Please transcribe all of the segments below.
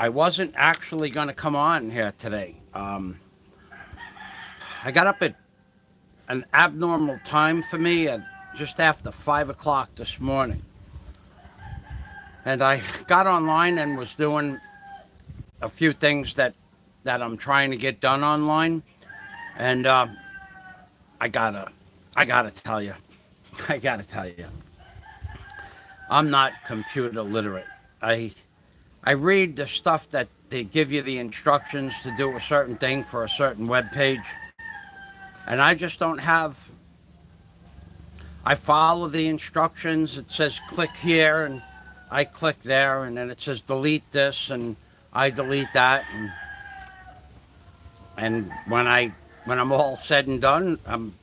I wasn't actually going to come on here today. I got up at an abnormal time for me at just after 5 o'clock this morning. And I got online and was doing a few things that I'm trying to get done online. And I gotta, I gotta tell you, I gotta tell you, I'm not computer literate. I I read the stuff that they give you the instructions to do a certain thing for a certain web page, and I just don't have. I follow the instructions. It says click here, and I click there, and then it says delete this, and I delete that, and when I'm all said and done, I'm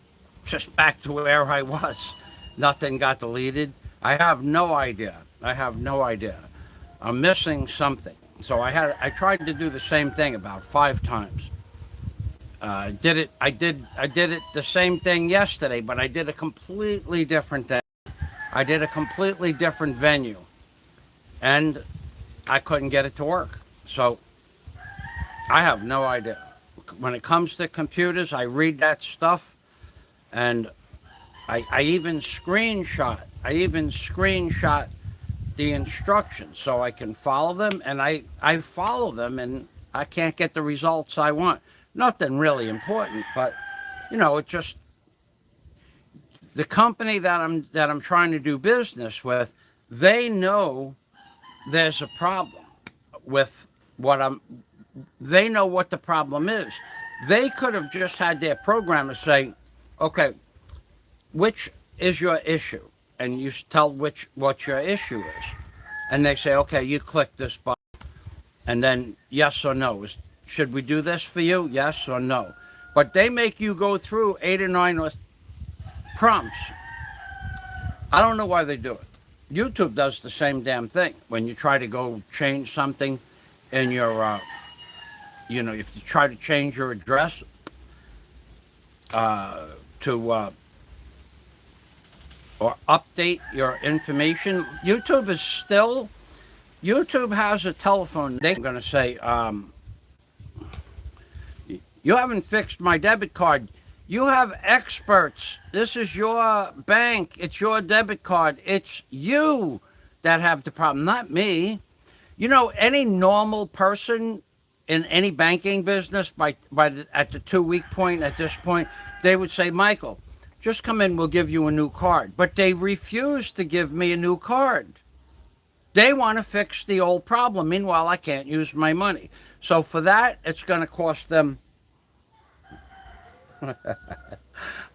just back to where I was. Nothing got deleted. I have no idea. I have no idea. I'm missing something. So I tried to do the same thing about 5 times. I did it the same thing yesterday, but I did a completely different thing. I did a completely different venue, and I couldn't get it to work. So I have no idea. When it comes to computers, I read that stuff, and I even screenshot. I even screenshot the instructions so I can follow them, and I follow them, and I can't get the results I want. Nothing really important, but it just the company that I'm trying to do business with, they know there's a problem with what I'm. They know what the problem is. They could have just had their programmer say, "Okay, which is your issue?" And you tell what your issue is, and they say, "Okay, you click this button, and then yes or no. Should we do this for you? Yes or no?" But they make you go through 8 or 9 prompts. I don't know why they do it. YouTube does the same damn thing. When you try to go change something in your, if you try to change your address to or update your information, YouTube has a telephone. They're going to say, "You haven't fixed my debit card. You have experts. This is your bank. It's your debit card. It's you that have the problem, not me." Any normal person in any banking business at the 2 week point, at this point, they would say, "Michael, just come in. We'll give you a new card." But they refuse to give me a new card. They want to fix the old problem. Meanwhile, I can't use my money. So for that, it's going to cost them.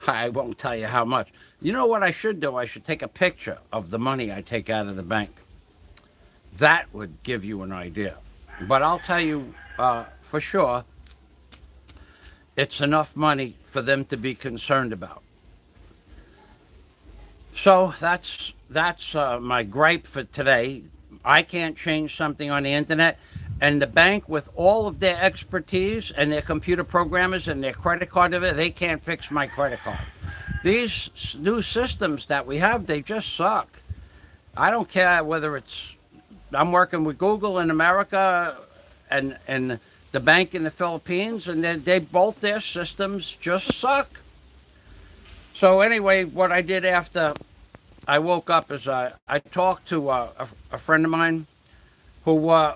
I won't tell you how much. You know what I should do? I should take a picture of the money I take out of the bank. That would give you an idea. But I'll tell you for sure, it's enough money for them to be concerned about. So that's my gripe for today. I can't change something on the internet, and the bank, with all of their expertise and their computer programmers and their credit card of it, they can't fix my credit card. These new systems that we have, they just suck. I don't care whether I'm working with Google in America and the bank in the Philippines, and both their systems just suck. So anyway, what I did after I woke up is I talked to a friend of mine who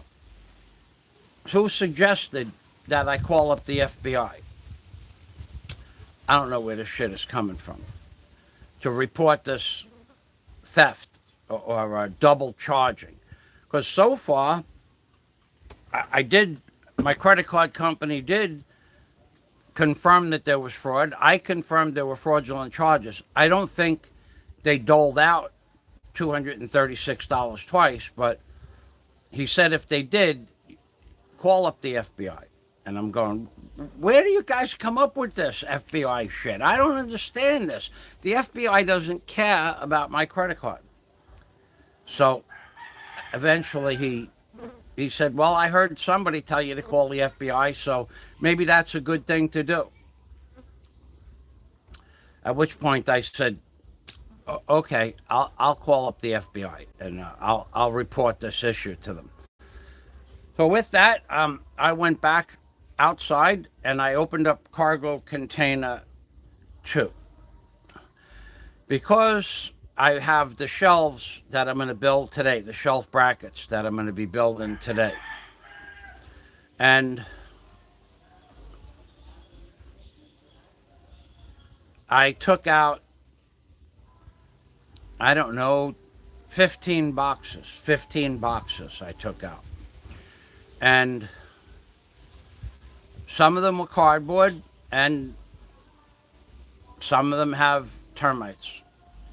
suggested that I call up the FBI. I don't know where this shit is coming from, to report this theft or double charging. Because so far, my credit card company did confirm that there was fraud. I confirmed there were fraudulent charges. I don't think they doled out $236 twice, but he said if they did, call up the FBI. And I'm going, where do you guys come up with this FBI shit? I don't understand this. The FBI doesn't care about my credit card. So eventually he said, well, I heard somebody tell you to call the FBI, so maybe that's a good thing to do. At which point I said, okay, I'll call up the FBI and I'll report this issue to them. So with that, I went back outside and I opened up cargo container 2 because I have the shelves that I'm going to build today, the shelf brackets that I'm going to be building today. And I took out, I don't know, 15 boxes. 15 boxes I took out. And some of them were cardboard, and some of them have termites.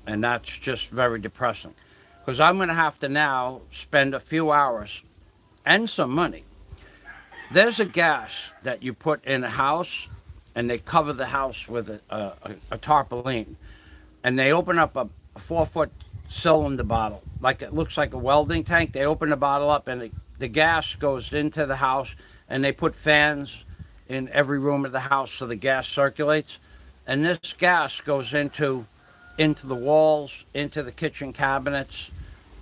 And that's just very depressing. Because I'm going to have to now spend a few hours and some money. There's a gas that you put in a house, and they cover the house with a tarpaulin. And they open up a 4-foot cylinder bottle, like it looks like a welding tank. They open the bottle up, and the gas goes into the house, and they put fans in every room of the house so the gas circulates. And this gas goes into the walls, into the kitchen cabinets.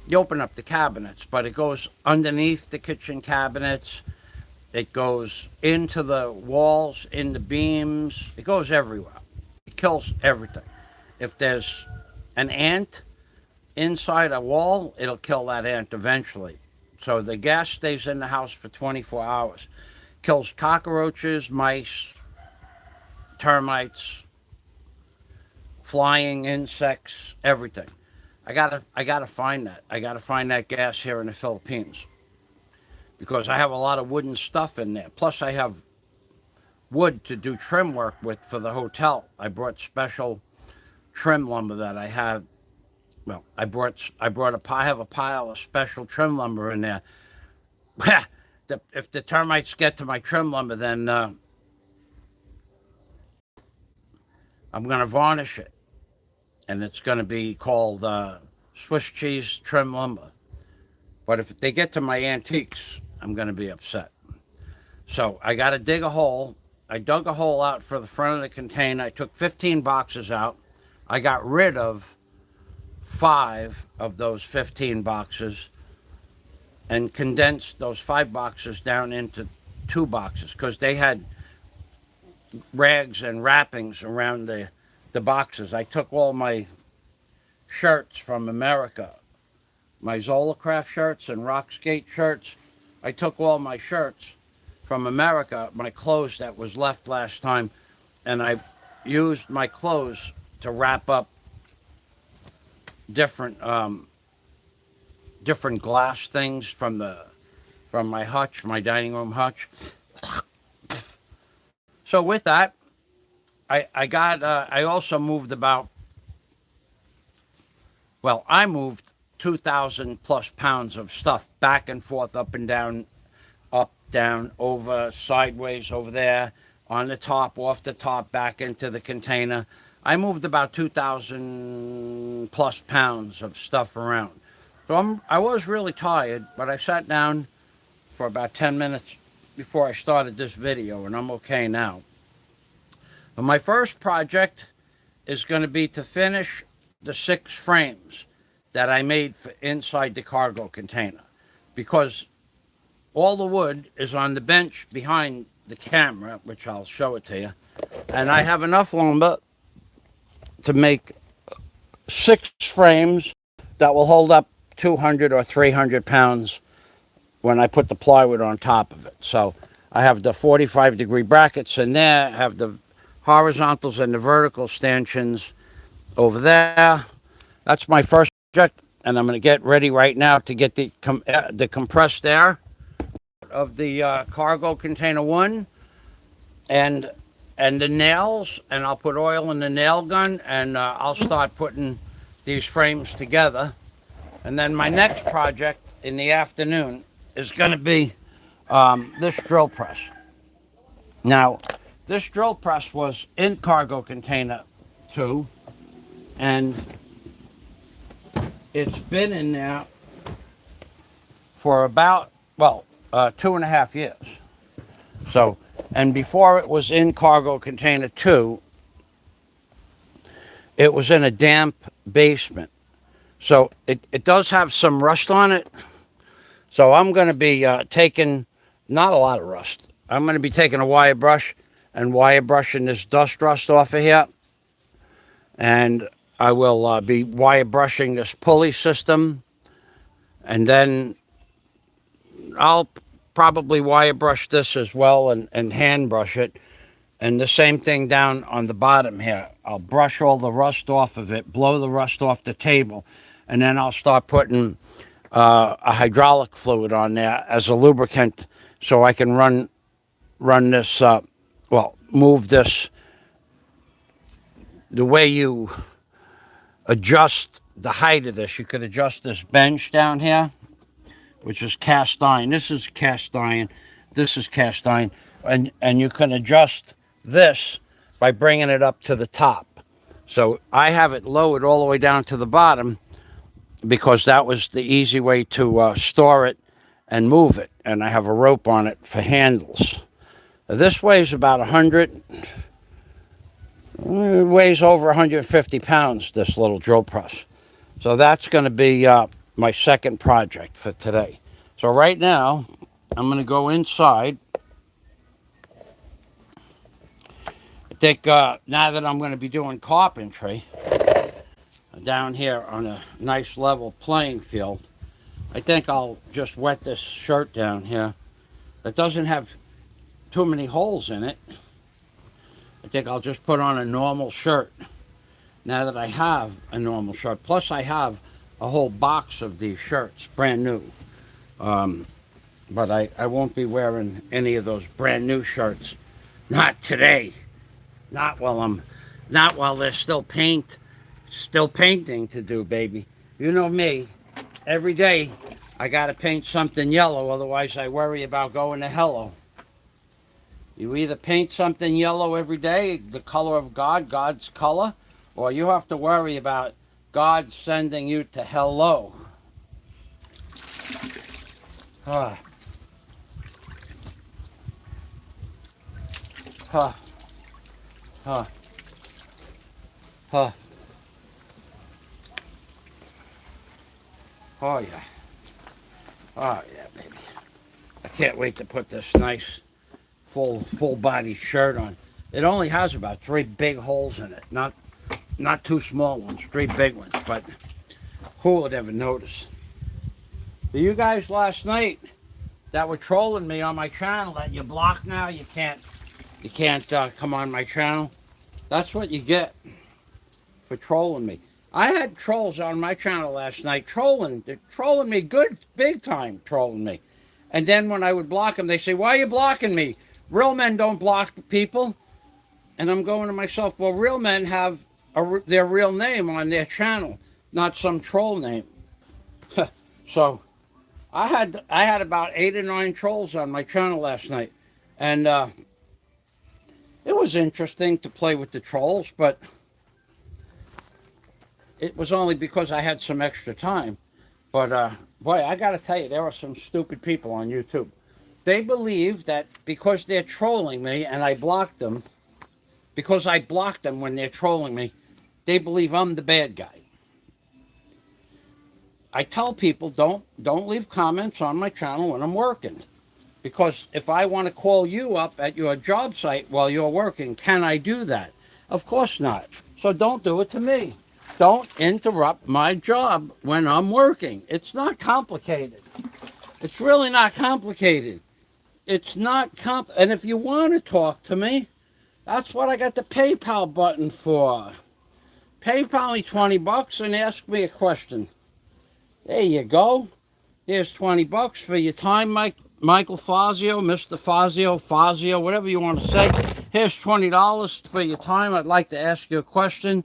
You open up the cabinets, but it goes underneath the kitchen cabinets. It goes into the walls, in the beams. It goes everywhere. It kills everything. If there's an ant inside a wall, it'll kill that ant eventually. So the gas stays in the house for 24 hours. Kills cockroaches, mice, termites, flying insects, everything. I gotta find that. I gotta find that gas here in the Philippines because I have a lot of wooden stuff in there. Plus, I have wood to do trim work with for the hotel. I brought special trim lumber that I have. Well, I have a pile of special trim lumber in there. If the termites get to my trim lumber, then I'm gonna varnish it, and it's going to be called Swiss cheese trim lumber. But if they get to my antiques, I'm going to be upset. So I got to dig a hole. I dug a hole out for the front of the container. I took 15 boxes out. I got rid of 5 of those 15 boxes and condensed those 5 boxes down into 2 boxes because they had rags and wrappings around the boxes. I took all my shirts from America, my Zolacraft shirts and Rockskate shirts. I took all my shirts from America, my clothes that was left last time, and I used my clothes to wrap up different different glass things from my hutch, my dining room hutch. So with that, I also moved I moved 2,000 plus pounds of stuff back and forth, up and down, up, down, over, sideways, over there, on the top, off the top, back into the container. I moved about 2,000 plus pounds of stuff around. So I was really tired, but I sat down for about 10 minutes before I started this video, and I'm okay now. But my first project is going to be to finish the 6 frames that I made for inside the cargo container, because all the wood is on the bench behind the camera, which I'll show it to you, and I have enough lumber to make 6 frames that will hold up 200 or 300 pounds when I put the plywood on top of it. So I have the 45-degree brackets in there, I have the horizontals and the vertical stanchions over there. That's my first project, and I'm going to get ready right now to get the compressed air of the cargo container 1 and the nails, and I'll put oil in the nail gun, and I'll start putting these frames together. And then my next project in the afternoon is going to be this drill press. Now, this drill press was in cargo container 2, and it's been in there for about, 2.5 years. So, and before it was in cargo container 2, it was in a damp basement. So it does have some rust on it. So I'm going to be taking not a lot of rust. I'm going to be taking a wire brush and wire brushing this dust rust off of here. And I will be wire brushing this pulley system. And then I'll probably wire brush this as well and hand brush it. And the same thing down on the bottom here. I'll brush all the rust off of it, blow the rust off the table, and then I'll start putting a hydraulic fluid on there as a lubricant so I can run this, move this the way you adjust the height of this. You could adjust this bench down here, which is cast iron. This is cast iron. This is cast iron. And you can adjust this by bringing it up to the top. So I have it lowered all the way down to the bottom because that was the easy way to store it and move it. And I have a rope on it for handles. This weighs about 100, it weighs over 150 pounds, this little drill press. So that's going to be my second project for today. So right now, I'm going to go inside. I think now that I'm going to be doing carpentry down here on a nice level playing field, I think I'll just wet this shirt down here. It doesn't have too many holes in it. I think I'll just put on a normal shirt now that I have a normal shirt. Plus I have a whole box of these shirts, brand new. But I won't be wearing any of those brand new shirts. Not today. Not while there's still painting to do, baby. You know me. Every day I gotta paint something yellow, otherwise I worry about going to hello. You either paint something yellow every day, the color of God, God's color, or you have to worry about God sending you to hello. Huh. Huh. Huh. Huh. Oh yeah. Oh yeah, baby. I can't wait to put this nice full body shirt on. It only has about 3 big holes in it. Not 2 small ones, 3 big ones, but who would ever notice? But you guys last night that were trolling me on my channel that you're blocked now, you can't come on my channel. That's what you get for trolling me. I had trolls on my channel last night trolling me good, big time trolling me. And then when I would block them, they say, "Why are you blocking me? Real men don't block people." And I'm going to myself, well, real men have their real name on their channel, not some troll name. So I had about 8 or 9 trolls on my channel last night. And it was interesting to play with the trolls, but it was only because I had some extra time. But boy, I got to tell you, there are some stupid people on YouTube. They believe that because they're trolling me and I blocked them, because I blocked them when they're trolling me, they believe I'm the bad guy. I tell people don't leave comments on my channel when I'm working. Because if I want to call you up at your job site while you're working, can I do that? Of course not. So don't do it to me. Don't interrupt my job when I'm working. It's not complicated. It's really not complicated. It's not and if you want to talk to me, that's what I got the PayPal button for. PayPal me $20 and ask me a question. There you go. Here's $20 for your time, Michael Fazio, Mr. Fazio, whatever you want to say. Here's $20 for your time. I'd like to ask you a question.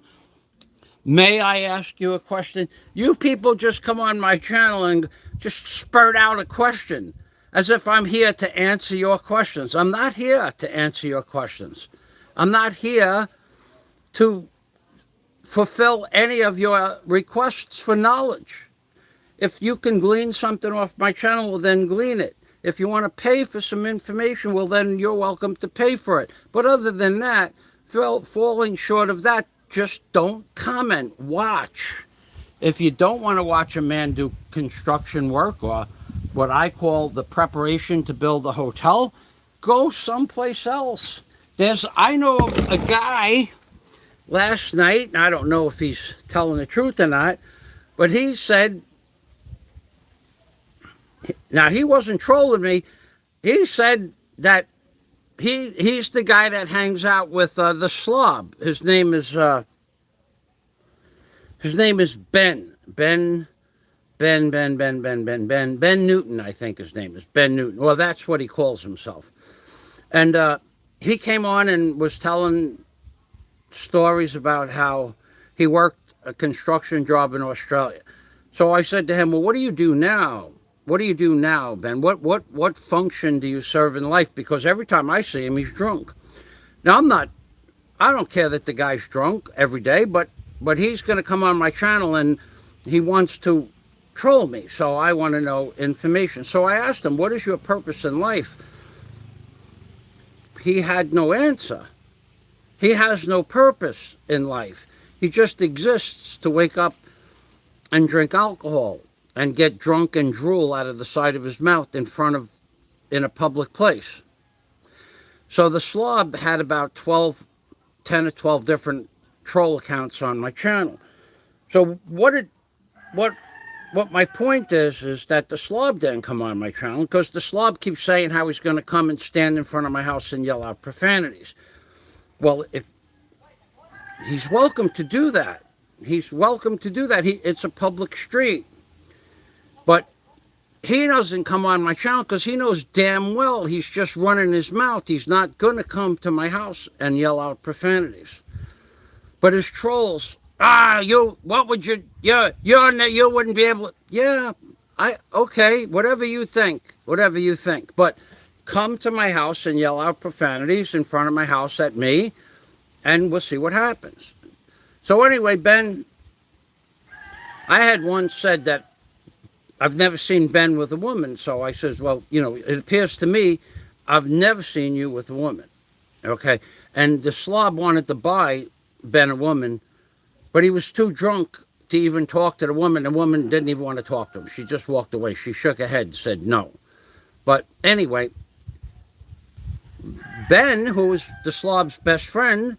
May I ask you a question? You people just come on my channel and just spurt out a question as if I'm here to answer your questions. I'm not here to answer your questions. I'm not here to fulfill any of your requests for knowledge. If you can glean something off my channel, well, then glean it. If you want to pay for some information, well, then you're welcome to pay for it. But other than that, falling short of that, just don't comment. Watch. If you don't want to watch a man do construction work or what I call the preparation to build a hotel, go someplace else. I know of a guy last night, and I don't know if he's telling the truth or not, but he said, now he wasn't trolling me, he said that he's the guy that hangs out with the slob. His name is Ben. Ben Newton, I think his name is. Ben Newton. Well, that's what he calls himself. And he came on and was telling stories about how he worked a construction job in Australia. So I said to him, well, what do you do now? What do you do now, Ben? What function do you serve in life? Because every time I see him, he's drunk. Now, I don't care that the guy's drunk every day, but he's going to come on my channel and he wants to troll me. So I want to know information. So I asked him, what is your purpose in life? He had no answer. He has no purpose in life. He just exists to wake up and drink alcohol and get drunk and drool out of the side of his mouth in a public place. So the slob had about 10 or 12 different troll accounts on my channel. So what my point is that the slob didn't come on my channel because the slob keeps saying how he's going to come and stand in front of my house and yell out profanities. Well, if he's welcome to do that. He's welcome to do that. It's a public street. But he doesn't come on my channel because he knows damn well he's just running his mouth. He's not going to come to my house and yell out profanities. But his trolls, what would you wouldn't be able to, yeah, okay, whatever you think. But come to my house and yell out profanities in front of my house at me, and we'll see what happens. So anyway, Ben, I had once said that I've never seen Ben with a woman. So I says, well, it appears to me I've never seen you with a woman. Okay. And the slob wanted to buy Ben a woman, but he was too drunk to even talk to the woman. The woman didn't even want to talk to him. She just walked away. She shook her head and said no. But anyway, Ben, who was the slob's best friend,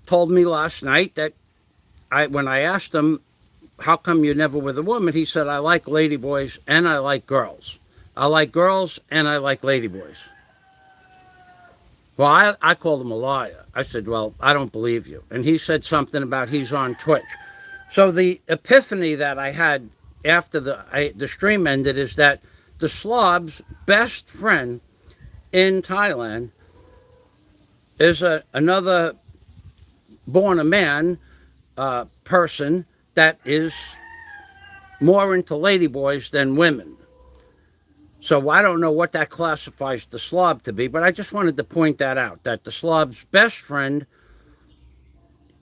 told me last night that when I asked him, how come you're never with a woman? He said, I like ladyboys and I like girls. I like girls and I like ladyboys. Well, I called him a liar. I said, well, I don't believe you. And he said something about he's on Twitch. So the epiphany that I had after the stream ended is that the slob's best friend in Thailand is another born a man person that is more into ladyboys than women. So I don't know what that classifies the slob to be, but I just wanted to point that out, that the slob's best friend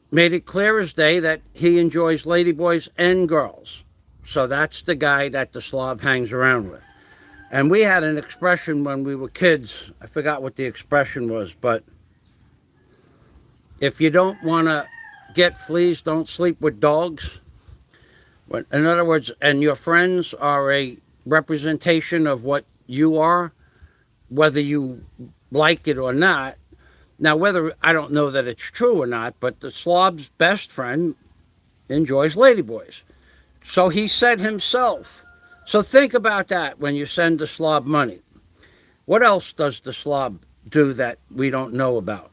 made it clear as day that he enjoys ladyboys and girls. So that's the guy that the slob hangs around with. And we had an expression when we were kids. I forgot what the expression was, but if you don't want to get fleas, don't sleep with dogs. In other words, and your friends are a representation of what you are, whether you like it or not. Now, I don't know that it's true or not, but the slob's best friend enjoys ladyboys. So he said himself. So think about that when you send the slob money. What else does the slob do that we don't know about?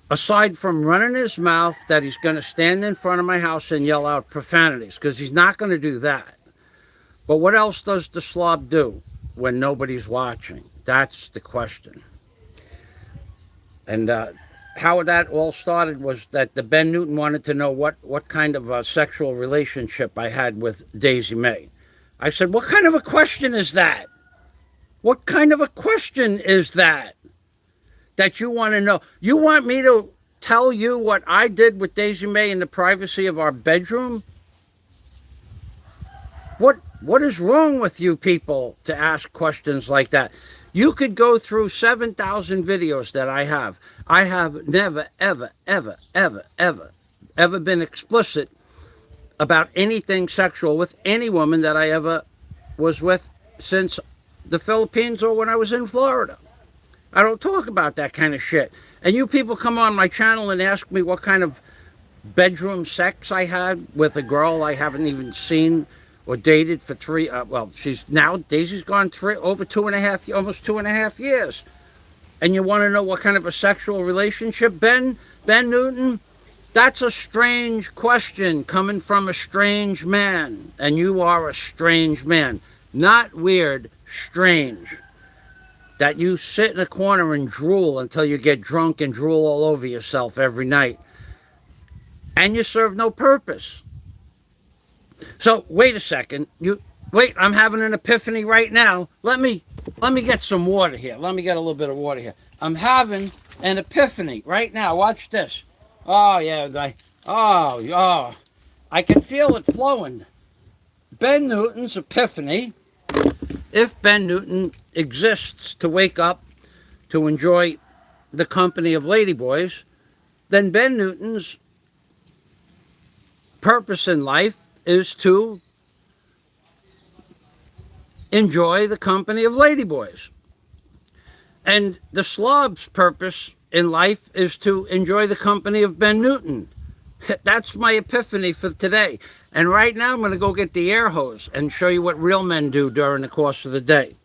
Aside from running his mouth that he's going to stand in front of my house and yell out profanities, because he's not going to do that. But what else does the slob do when nobody's watching? That's the question. And how that all started was that the Ben Newton wanted to know what kind of a sexual relationship I had with Daisy May. I said, what kind of a question is that? What kind of a question is that? That you want to know? You want me to tell you what I did with Daisy May in the privacy of our bedroom? What is wrong with you people to ask questions like that? You could go through 7,000 videos that I have. I have never, ever, ever, ever, ever, ever been explicit about anything sexual with any woman that I ever was with since the Philippines or when I was in Florida. I don't talk about that kind of shit. And you people come on my channel and ask me what kind of bedroom sex I had with a girl I haven't even seen or dated for three. Well, she's now Daisy's gone over 2.5, almost 2.5 years. And you want to know what kind of a sexual relationship, Ben Newton? That's a strange question coming from a strange man, and you are a strange man. Not weird, strange. That you sit in a corner and drool until you get drunk and drool all over yourself every night, and you serve no purpose. So wait a second. Wait. I'm having an epiphany right now. Let me get some water here. Let me get a little bit of water here. I'm having an epiphany right now. Watch this. Oh yeah, guy. Oh. I can feel it flowing. Ben Newton's epiphany. If Ben Newton exists to wake up to enjoy the company of ladyboys, then Ben Newton's purpose in life is to enjoy the company of ladyboys. And the slob's purpose in life is to enjoy the company of Ben Newton. That's my epiphany for today. And right now I'm going to go get the air hose and show you what real men do during the course of the day.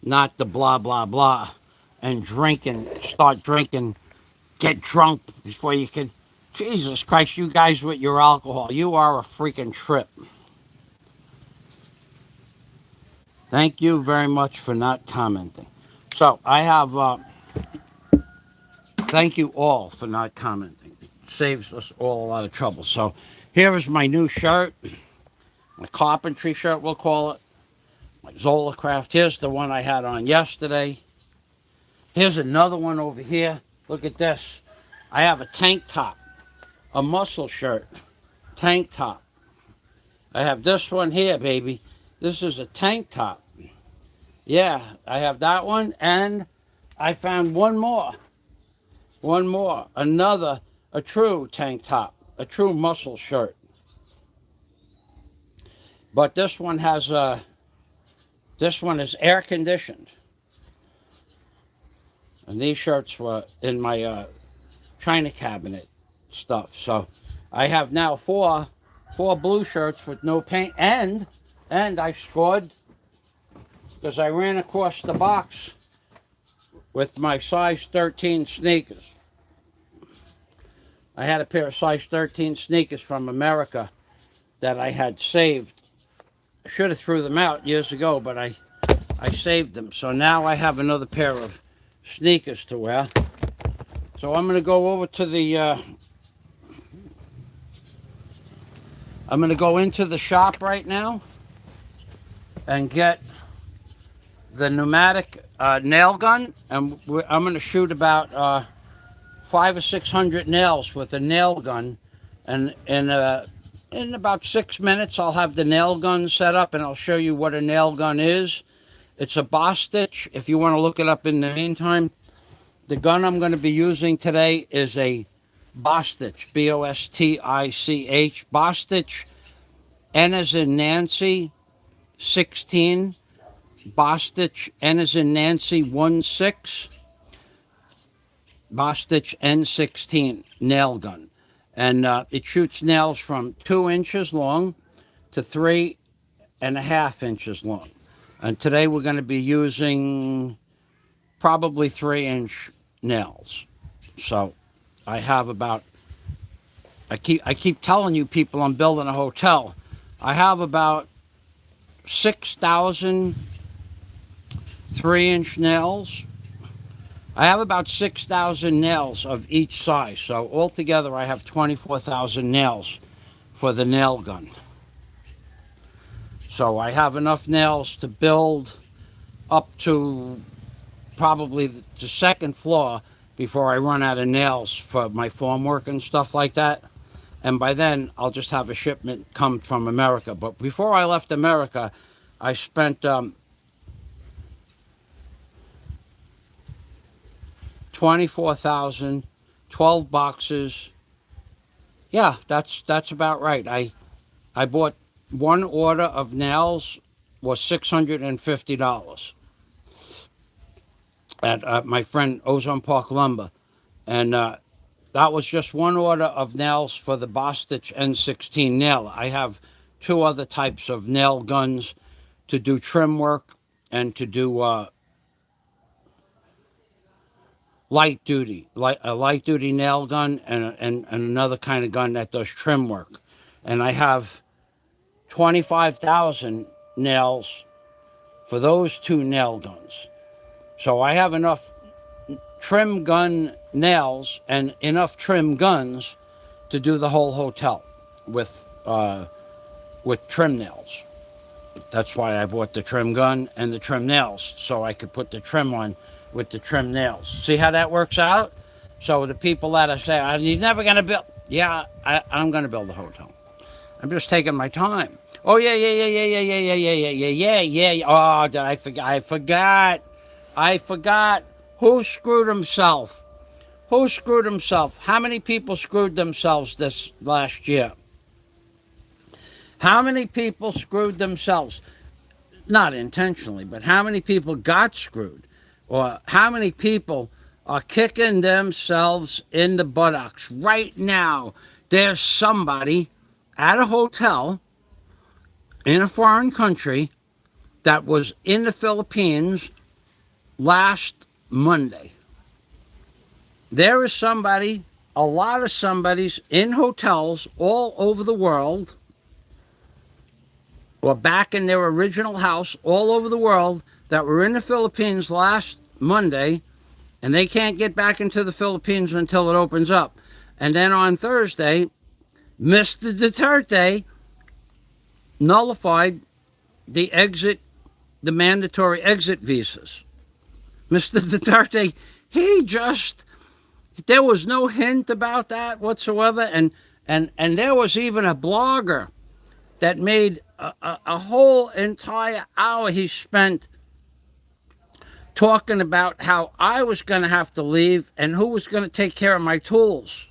Not the blah, blah, blah. And start drinking, get drunk before you can. Jesus Christ, you guys with your alcohol, you are a freaking trip. Thank you very much for not commenting. So I have, thank you all for not commenting. It saves us all a lot of trouble. So here is my new shirt, my carpentry shirt, we'll call it. My Zola Craft. Here's the one I had on yesterday. Here's another one over here. Look at this. I have a tank top, a muscle shirt, tank top. I have this one here, baby. This is a tank top. Yeah, I have that one, and I found one more. A true tank top, a true muscle shirt. But this one is air conditioned. And these shirts were in my china cabinet stuff. So I have now four blue shirts with no paint, and I scored because I ran across the box with my size 13 sneakers. I had a pair of size 13 sneakers from America that I had saved. I should have threw them out years ago, but I saved them. So now I have another pair of sneakers to wear. So I'm going to go over to the I'm going to go into the shop right now and get the pneumatic nail gun, and I'm going to shoot about 500 or 600 nails with a nail gun, and in about 6 minutes I'll have the nail gun set up, and I'll show you what a nail gun is. It's a Bostitch, if you want to look it up in the meantime. The gun I'm going to be using today is a Bostitch, B-O-S-T-I-C-H, Bostitch, N as in Nancy, 16, Bostitch, N as in Nancy, 1-6, Bostitch N16 nail gun. And it shoots nails from 2 inches long to 3.5 inches long. And today we're going to be using probably 3-inch nails. So I have about, I keep telling you people I'm building a hotel. I have about 6,000 3-inch nails. I have about 6,000 nails of each size. So altogether I have 24,000 nails for the nail gun. So I have enough nails to build up to probably the second floor before I run out of nails for my form work and stuff like that. And by then I'll just have a shipment come from America. But before I left America, I spent 24,000, 12 boxes. Yeah, that's about right. I bought one order of nails was $650 at my friend Ozone Park Lumber. And that was just one order of nails for the Bostitch N16 nail. I have two other types of nail guns to do trim work and to do a light duty nail gun, and another kind of gun that does trim work. And I have 25,000 nails for those two nail guns. So I have enough trim gun nails and enough trim guns to do the whole hotel with trim nails. That's why I bought the trim gun and the trim nails, so I could put the trim on with the trim nails. See how that works out? So the people that I say, you're never going to build. Yeah, I'm going to build a hotel. I'm just taking my time. Oh, yeah, yeah, yeah, yeah, yeah, yeah, yeah, yeah, yeah, yeah, yeah, yeah. Oh, did I forget? I forgot. Who screwed himself? Who screwed himself? How many people screwed themselves this last year? How many people screwed themselves? Not intentionally, but how many people got screwed? Or how many people are kicking themselves in the buttocks right now? There's somebody at a hotel in a foreign country that was in the Philippines last Monday. There is somebody, a lot of somebodies in hotels all over the world, or back in their original house all over the world, that were in the Philippines last Monday, and they can't get back into the Philippines until it opens up. And then on Thursday, Mr. Duterte nullified the mandatory exit visas. Mr. Duterte, there was no hint about that whatsoever, and there was even a blogger that made a whole entire hour he spent talking about how I was going to have to leave and who was going to take care of my tools,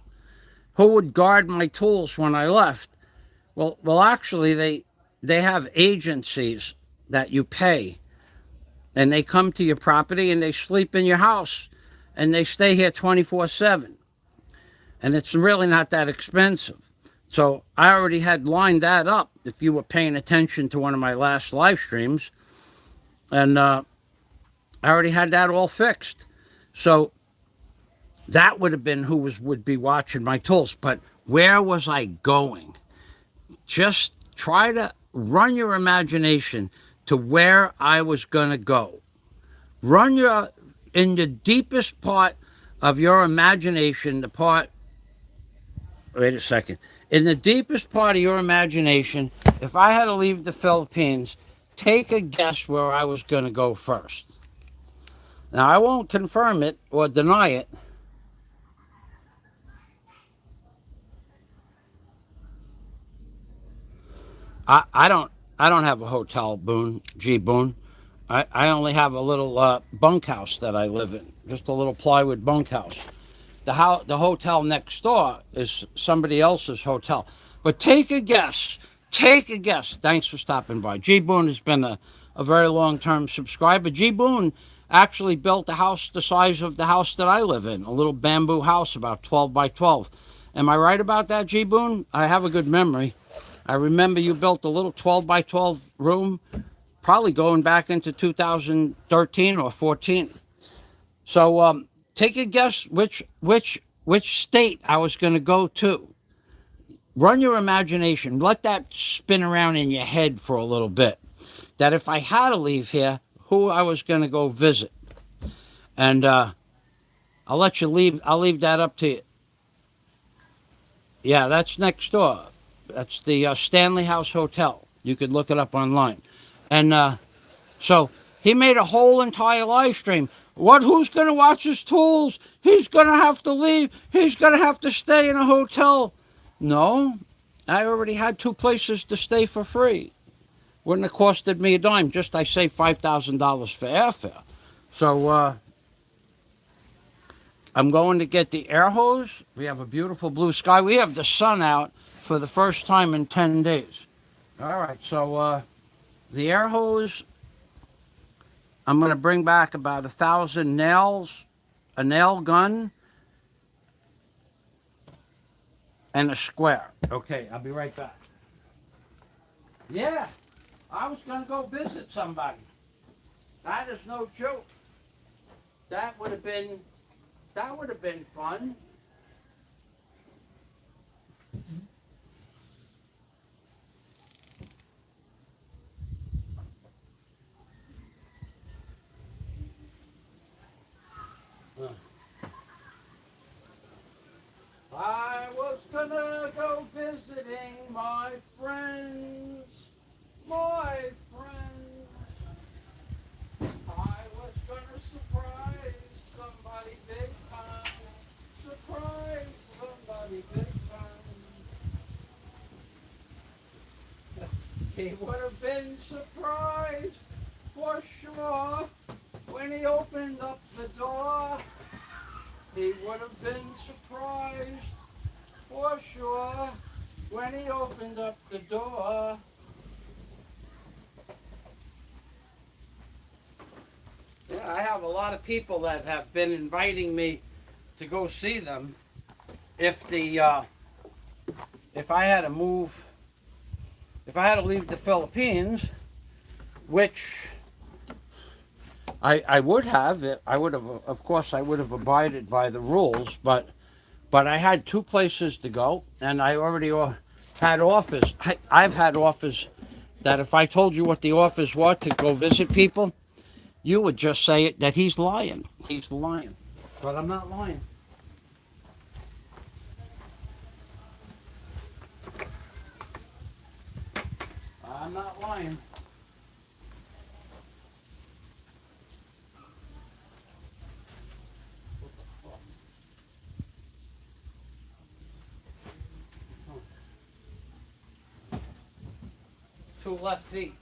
who would guard my tools when I left. Well, actually, they have agencies that you pay, and they come to your property and they sleep in your house, and they stay here 24/7, and it's really not that expensive. So I already had lined that up, if you were paying attention to one of my last live streams. And I already had that all fixed. So that would have been who would be watching my tools. But where was I going? Just try to run your imagination to where I was going to go. In the deepest part of your imagination, wait a second. In the deepest part of your imagination, if I had to leave the Philippines, take a guess where I was going to go first. Now, I won't confirm it or deny it. I don't have a hotel, Boone. I only have a little bunkhouse that I live in, just a little plywood bunkhouse. The hotel next door is somebody else's hotel. But take a guess. Take a guess. Thanks for stopping by. G. Boone has been a very long-term subscriber. G. Boone actually built a house the size of the house that I live in, a little bamboo house about 12 by 12. Am I right about that, G. Boone? I have a good memory. I remember you built a little 12 by 12 room, probably going back into 2013 or 14. So take a guess which state I was going to go to. Run your imagination. Let that spin around in your head for a little bit. That if I had to leave here, who I was going to go visit. And I'll let you leave. I'll leave that up to you. Yeah, that's next door. That's the Stanley House Hotel. You could look it up online. And so he made a whole entire live stream. Who's going to watch his tools? He's going to have to leave. He's going to have to stay in a hotel. No, I already had 2 places to stay for free. Wouldn't have costed me a dime. Just I saved $5,000 for airfare. So I'm going to get the air hose. We have a beautiful blue sky. We have the sun out for the first time in 10 days. All right, so The air hose, I'm going to bring back about 1,000 nails, a nail gun, and a square. Okay, I'll be right back. Yeah, I was going to go visit somebody. That is no joke. That would have been fun. I was gonna go visiting my friends, my friends. I was gonna surprise somebody big time, surprise somebody big time. He would have been surprised for sure when he opened up the door. He would have been surprised for sure when he opened up the door. Yeah, I have a lot of people that have been inviting me to go see them. If if I had to move, if I had to leave the Philippines, which I would have, I would have, of course, I would have abided by the rules, but I had two places to go, and I already had offers. I've had offers that if I told you what the offers were to go visit people, you would just say that he's lying. He's lying. But I'm not lying. I'm not lying. Two left feet.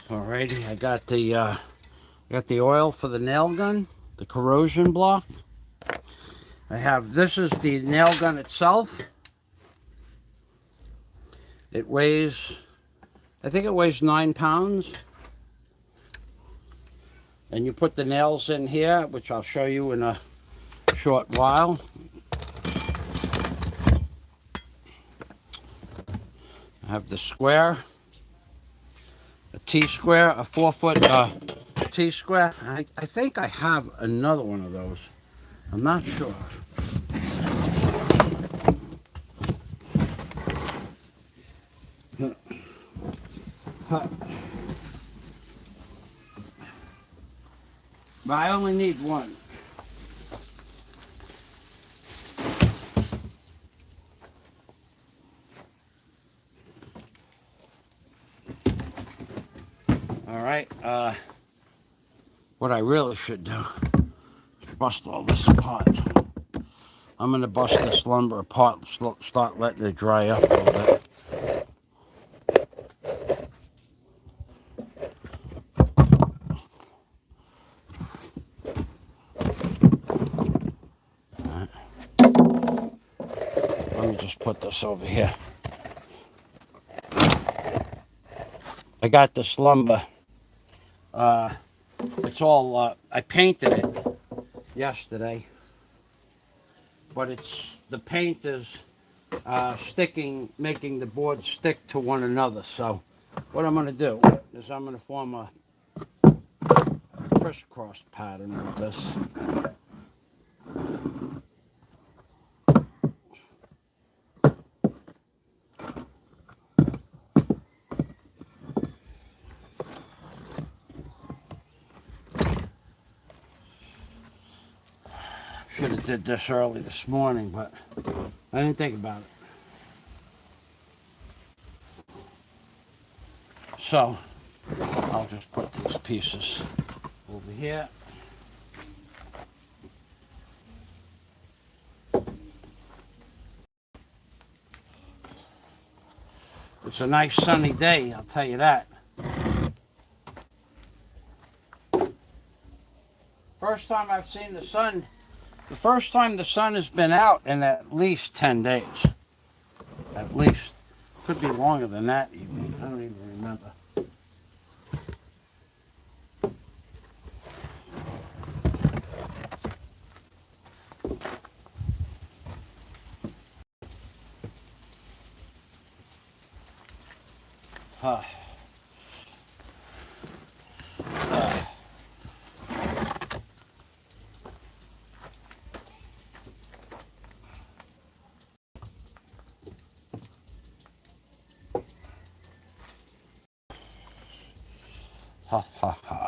Alrighty, I got the oil for the nail gun, the corrosion block. I have, this is the nail gun itself. It weighs, I think it weighs 9 pounds. And you put the nails in here, which I'll show you in a short while. I have the square, a T-square, a 4-foot T-square. I think I have another one of those. I'm not sure. But I only need one. All right. What I really should do is bust all this apart. I'm going to bust this lumber apart and start letting it dry up a little bit. Let me just put this over here. I got this lumber. It's all, I painted it yesterday, but the paint is sticking, making the board stick to one another. So what I'm going to do is I'm going to form a crisscross pattern with this. Should have did this early this morning, but I didn't think about it. So I'll just put these pieces over here. It's a nice sunny day, I'll tell you that. First time I've seen the sun, the first time the sun has been out in at least 10 days. At least. Could be longer than that even. I don't even remember. Ha ha ha.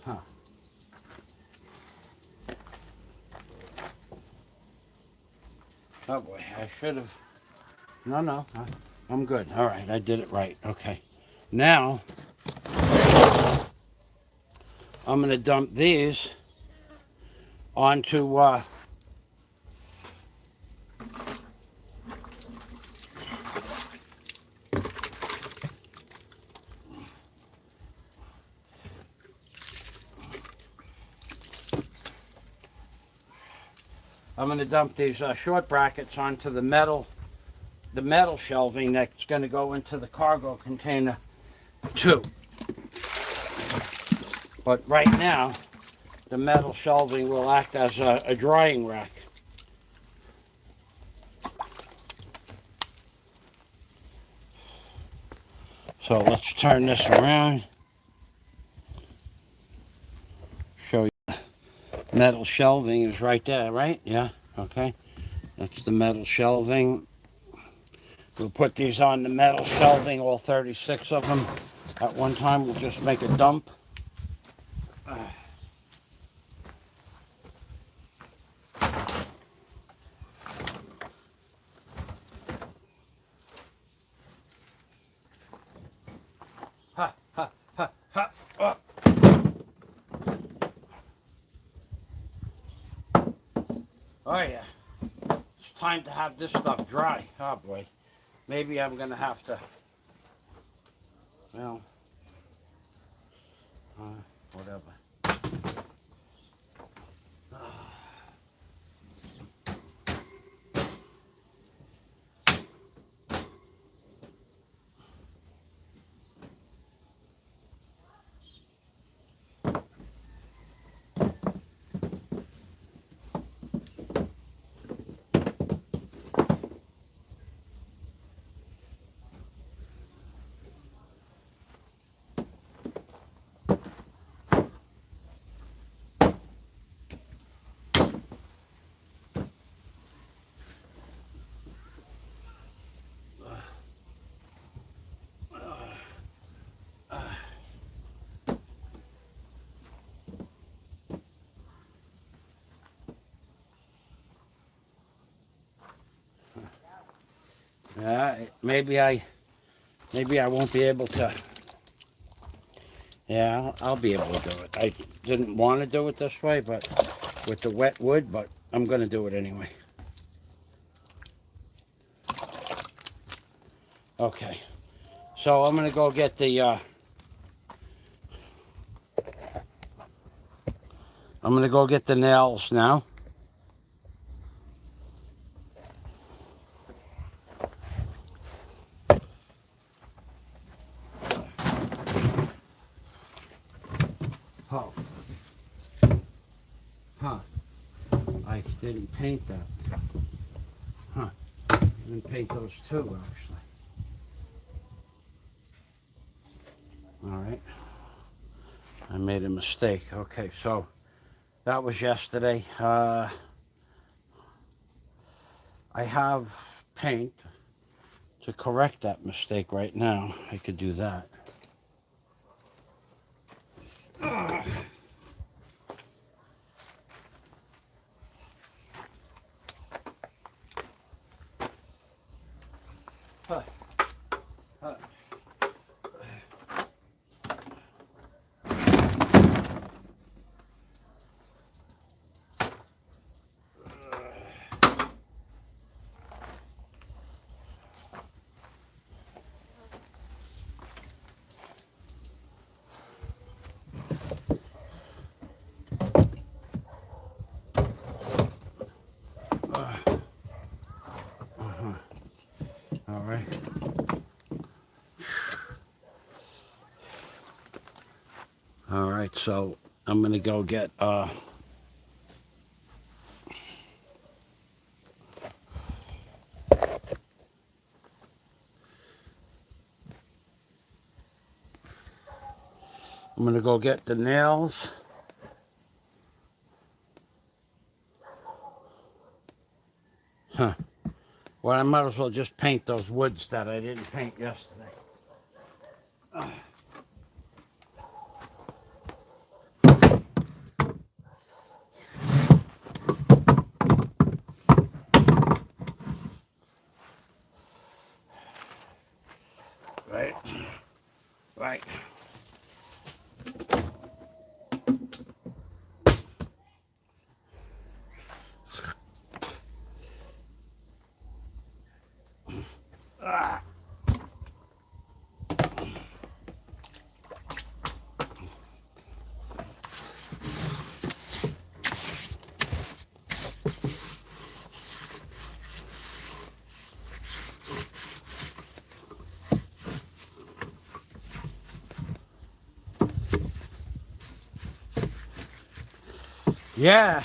Huh. Oh boy, I should have. No, I'm good. All right, I did it right. Okay. Now, I'm going to dump these onto short brackets onto the metal shelving that's going to go into the cargo container too. But right now, the metal shelving will act as a drying rack. So let's turn this around. Show you. Metal shelving is right there, right? Yeah, okay. That's the metal shelving. We'll put these on the metal shelving, all 36 of them. At one time, we'll just make a dump. Oh yeah, it's time to have this stuff dry. Oh boy, maybe I'm gonna have to, well, whatever. Maybe I won't be able to. Yeah, I'll be able to do it. I didn't want to do it this way, but with the wet wood, but I'm going to do it anyway. Okay, so I'm going to go get the I'm going to go get the nails now. Oh. Huh. I didn't paint that. Huh. I didn't paint those too, actually. All right. I made a mistake. Okay, so that was yesterday. I have paint to correct that mistake right now. I could do that. All right. All right, so I'm gonna go get I'm gonna go get the nails. Huh. Well, I might as well just paint those woods that I didn't paint yesterday. Right. Right. Ah. Yeah.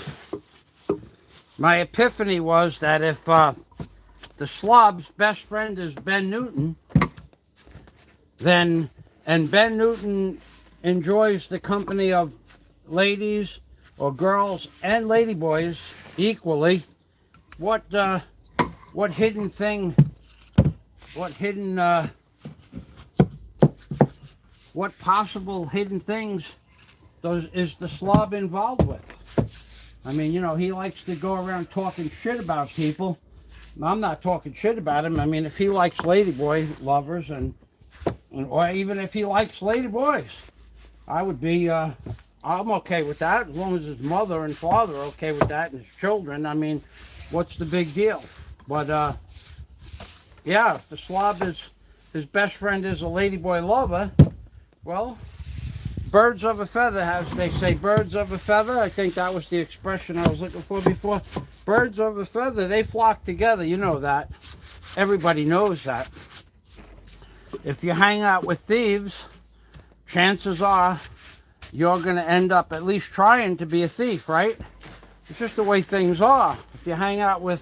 My epiphany was that if the slob's best friend is Ben Newton, then, and Ben Newton enjoys the company of ladies or girls and ladyboys equally, what hidden thing, what possible hidden things is the slob involved with? I mean, you know, he likes to go around talking shit about people. I'm not talking shit about him. I mean, if he likes ladyboy lovers or even if he likes ladyboys, I would be, I'm okay with that as long as his mother and father are okay with that and his children. I mean, what's the big deal? But, yeah, if the slob is, his best friend is a ladyboy lover, well, birds of a feather, as they say, birds of a feather. I think that was the expression I was looking for before. Birds of a feather, they flock together. You know that. Everybody knows that. If you hang out with thieves, chances are you're going to end up at least trying to be a thief, right? It's just the way things are. If you hang out with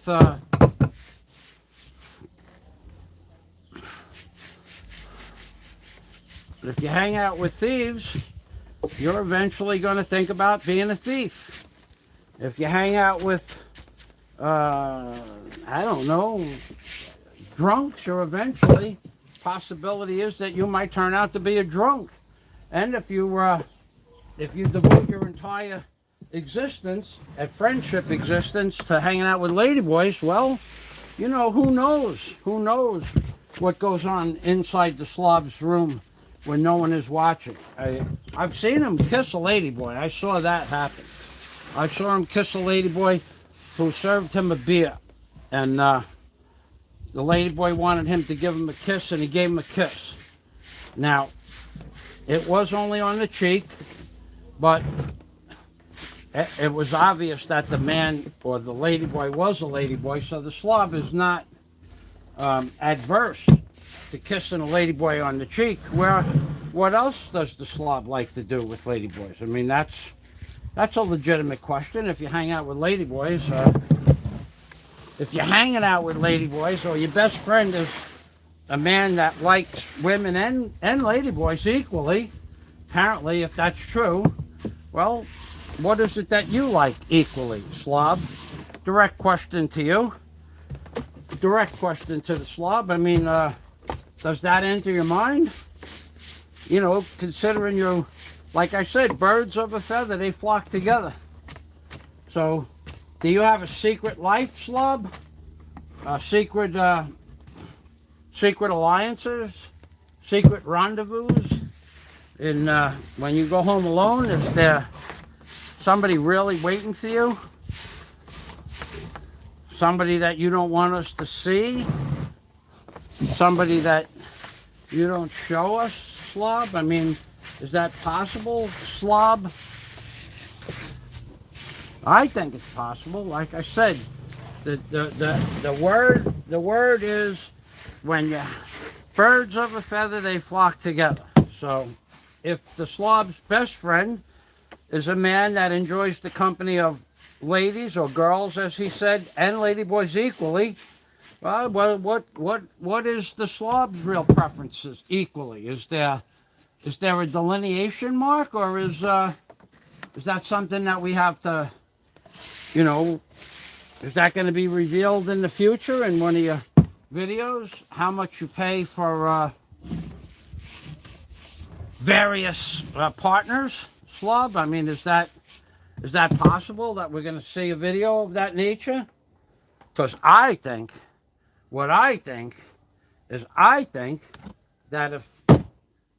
thieves, you're eventually going to think about being a thief. If you hang out with, I don't know, drunks, you're eventually, possibility is that you might turn out to be a drunk. And if you devote your entire existence, a friendship existence, to hanging out with ladyboys, well, you know, who knows? Who knows what goes on inside the slob's room when no one is watching. I've seen him kiss a ladyboy. I saw that happen. I saw him kiss a ladyboy who served him a beer. And the ladyboy wanted him to give him a kiss, and he gave him a kiss. Now, it was only on the cheek, but it was obvious that the man or the ladyboy was a ladyboy, so the slob is not adverse to kissing a ladyboy on the cheek. Where, what else does the slob like to do with ladyboys? I mean, that's a legitimate question. If you hang out with ladyboys, if you're hanging out with ladyboys, or your best friend is a man that likes women and ladyboys equally, apparently, if that's true, well, what is it that you like equally, slob? Direct question to you. Direct question to the slob. I mean, does that enter your mind? You know, considering you're, like I said, birds of a feather, they flock together. So, do you have a secret life, slob? Secret alliances? Secret rendezvous? And when you go home alone, is there somebody really waiting for you? Somebody that you don't want us to see? Somebody that you don't show us, slob? I mean, is that possible, slob? I think it's possible. Like I said, the word is, when you birds of a feather, they flock together. So if the slob's best friend is a man that enjoys the company of ladies or girls, as he said, and ladyboys equally, well, what is the slob's real preferences equally? Is there a delineation mark, or is that something that we have to, you know, is that going to be revealed in the future in one of your videos? How much you pay for various partners, slob? I mean, is that possible that we're going to see a video of that nature? Because I think that if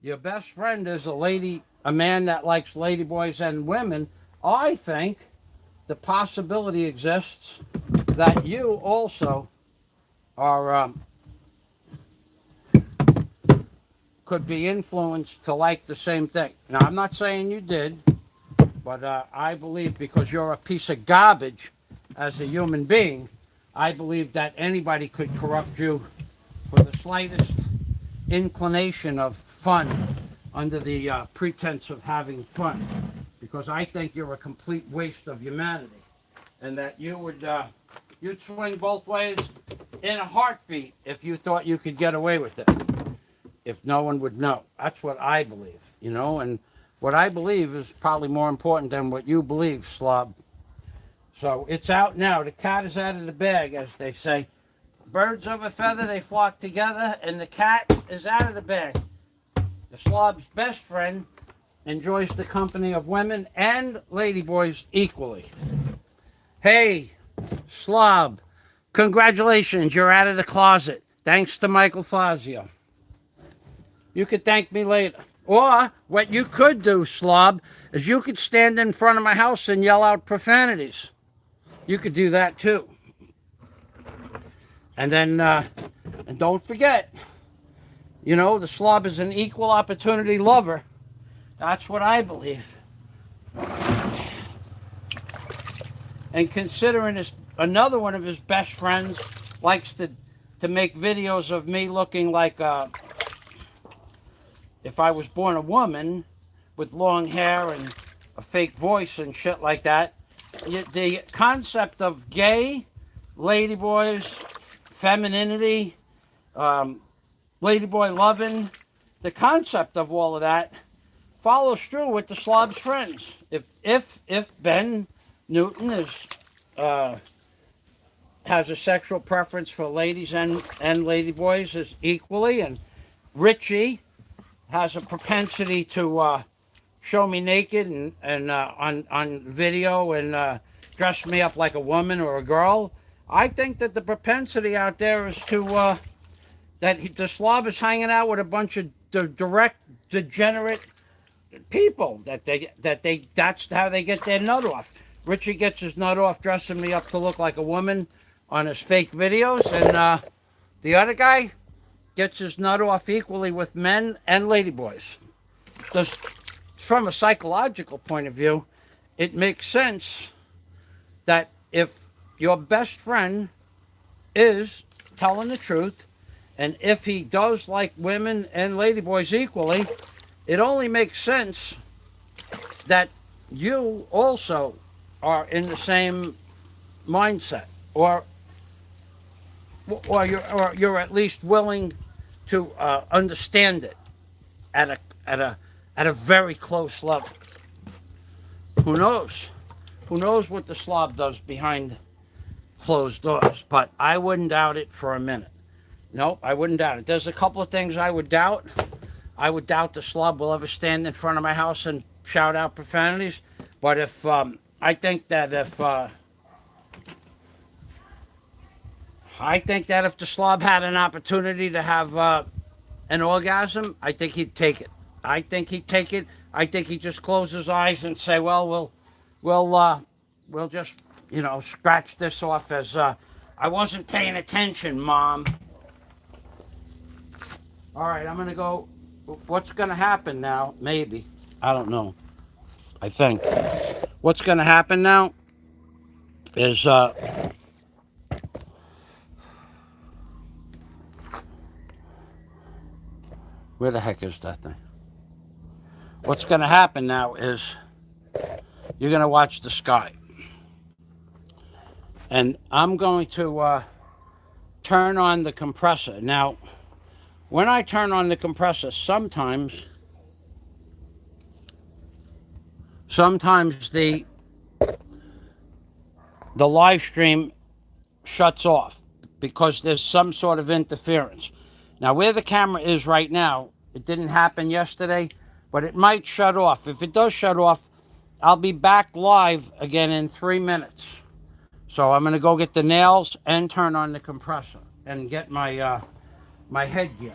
your best friend is a man that likes ladyboys and women, I think the possibility exists that you also are could be influenced to like the same thing. Now, I'm not saying you did, but I believe, because you're a piece of garbage as a human being, I believe that anybody could corrupt you for the slightest inclination of fun under the pretense of having fun. Because I think you're a complete waste of humanity, and that you would you'd swing both ways in a heartbeat if you thought you could get away with it, if no one would know. That's what I believe, you know, and what I believe is probably more important than what you believe, slob. So it's out now. The cat is out of the bag, as they say. Birds of a feather, they flock together, and the cat is out of the bag. The slob's best friend enjoys the company of women and ladyboys equally. Hey, slob, congratulations, you're out of the closet. Thanks to Michael Fazio. You could thank me later. Or what you could do, slob, is you could stand in front of my house and yell out profanities. You could do that too. And then, and don't forget, you know, the slob is an equal opportunity lover. That's what I believe. And considering another one of his best friends likes to make videos of me looking like if I was born a woman with long hair and a fake voice and shit like that, the concept of gay, ladyboys, femininity, ladyboy loving, the concept of all of that follows through with the slob's friends. If Ben Newton has a sexual preference for ladies and ladyboys as equally, and Richie has a propensity to show me naked and on video and dress me up like a woman or a girl, I think that the propensity out there is to the slob is hanging out with a bunch of direct degenerate people that's how they get their nut off. Richie gets his nut off dressing me up to look like a woman on his fake videos, and the other guy gets his nut off equally with men and ladyboys. Just from a psychological point of view, it makes sense that if your best friend is telling the truth, and if he does like women and ladyboys equally, it only makes sense that you also are in the same mindset, or you're at least willing to understand it at a very close level. Who knows? Who knows what the slob does behind closed doors? But I wouldn't doubt it for a minute. Nope, I wouldn't doubt it. There's a couple of things I would doubt. I would doubt the slob will ever stand in front of my house and shout out profanities. But if I think that if the slob had an opportunity to have an orgasm, I think he'd take it. I think he'd take it. I think he'd just close his eyes and say, "Well, we'll just scratch this off as I wasn't paying attention, Mom." All right, I'm gonna go. What's gonna happen now? Maybe, I don't know. I think what's gonna happen now is where the heck is that thing? What's gonna happen now is you're gonna watch the sky, and I'm going to turn on the compressor. Now, when I turn on the compressor, sometimes the live stream shuts off because there's some sort of interference. Now, where the camera is right now, it didn't happen yesterday, but it might shut off. If it does shut off, I'll be back live again in 3 minutes. So I'm going to go get the nails and turn on the compressor and get my my headgear.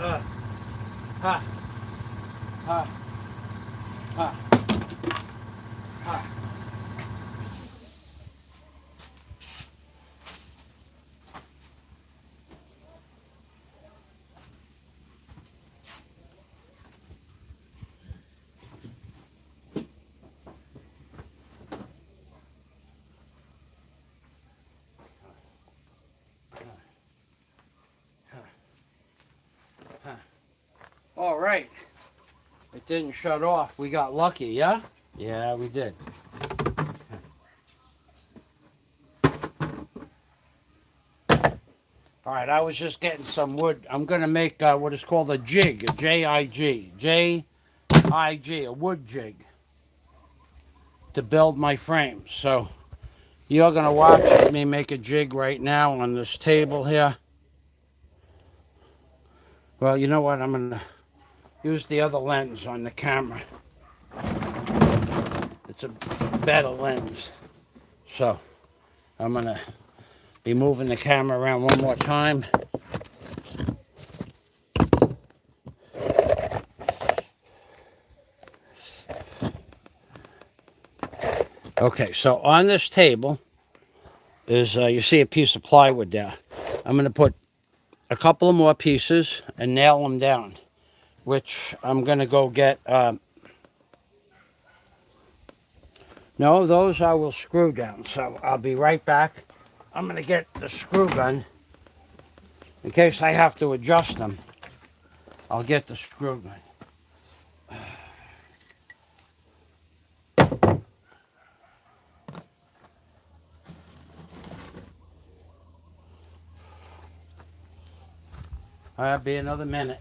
Ha, ha, ha, ha. All right. It didn't shut off. We got lucky, yeah? Yeah, we did. All right, I was just getting some wood. I'm going to make what is called a jig, a J-I-G. J-I-G, a wood jig to build my frame. So you're going to watch me make a jig right now on this table here. Well, you know what? I'm going to use the other lens on the camera. It's a better lens. So I'm going to be moving the camera around one more time. Okay, so on this table is, you see a piece of plywood there. I'm going to put a couple of more pieces and nail them down, which I'm going to go get. No, those I will screw down, so I'll be right back. I'm going to get the screw gun in case I have to adjust them. I'll get the screw gun. I'll be another minute.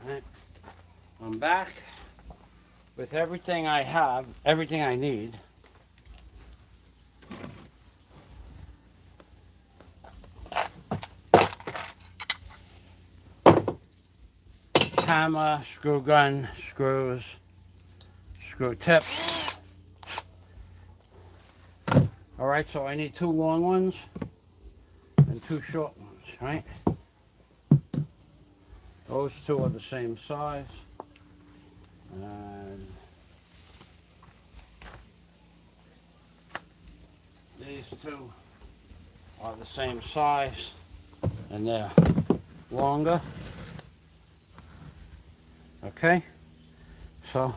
All right. I'm back with everything I have, everything I need. Hammer, screw gun, screws, screw tips. All right, so I need 2 long ones and 2 short ones, right? Those 2 are the same size. And these 2 are the same size and they're longer. Okay, so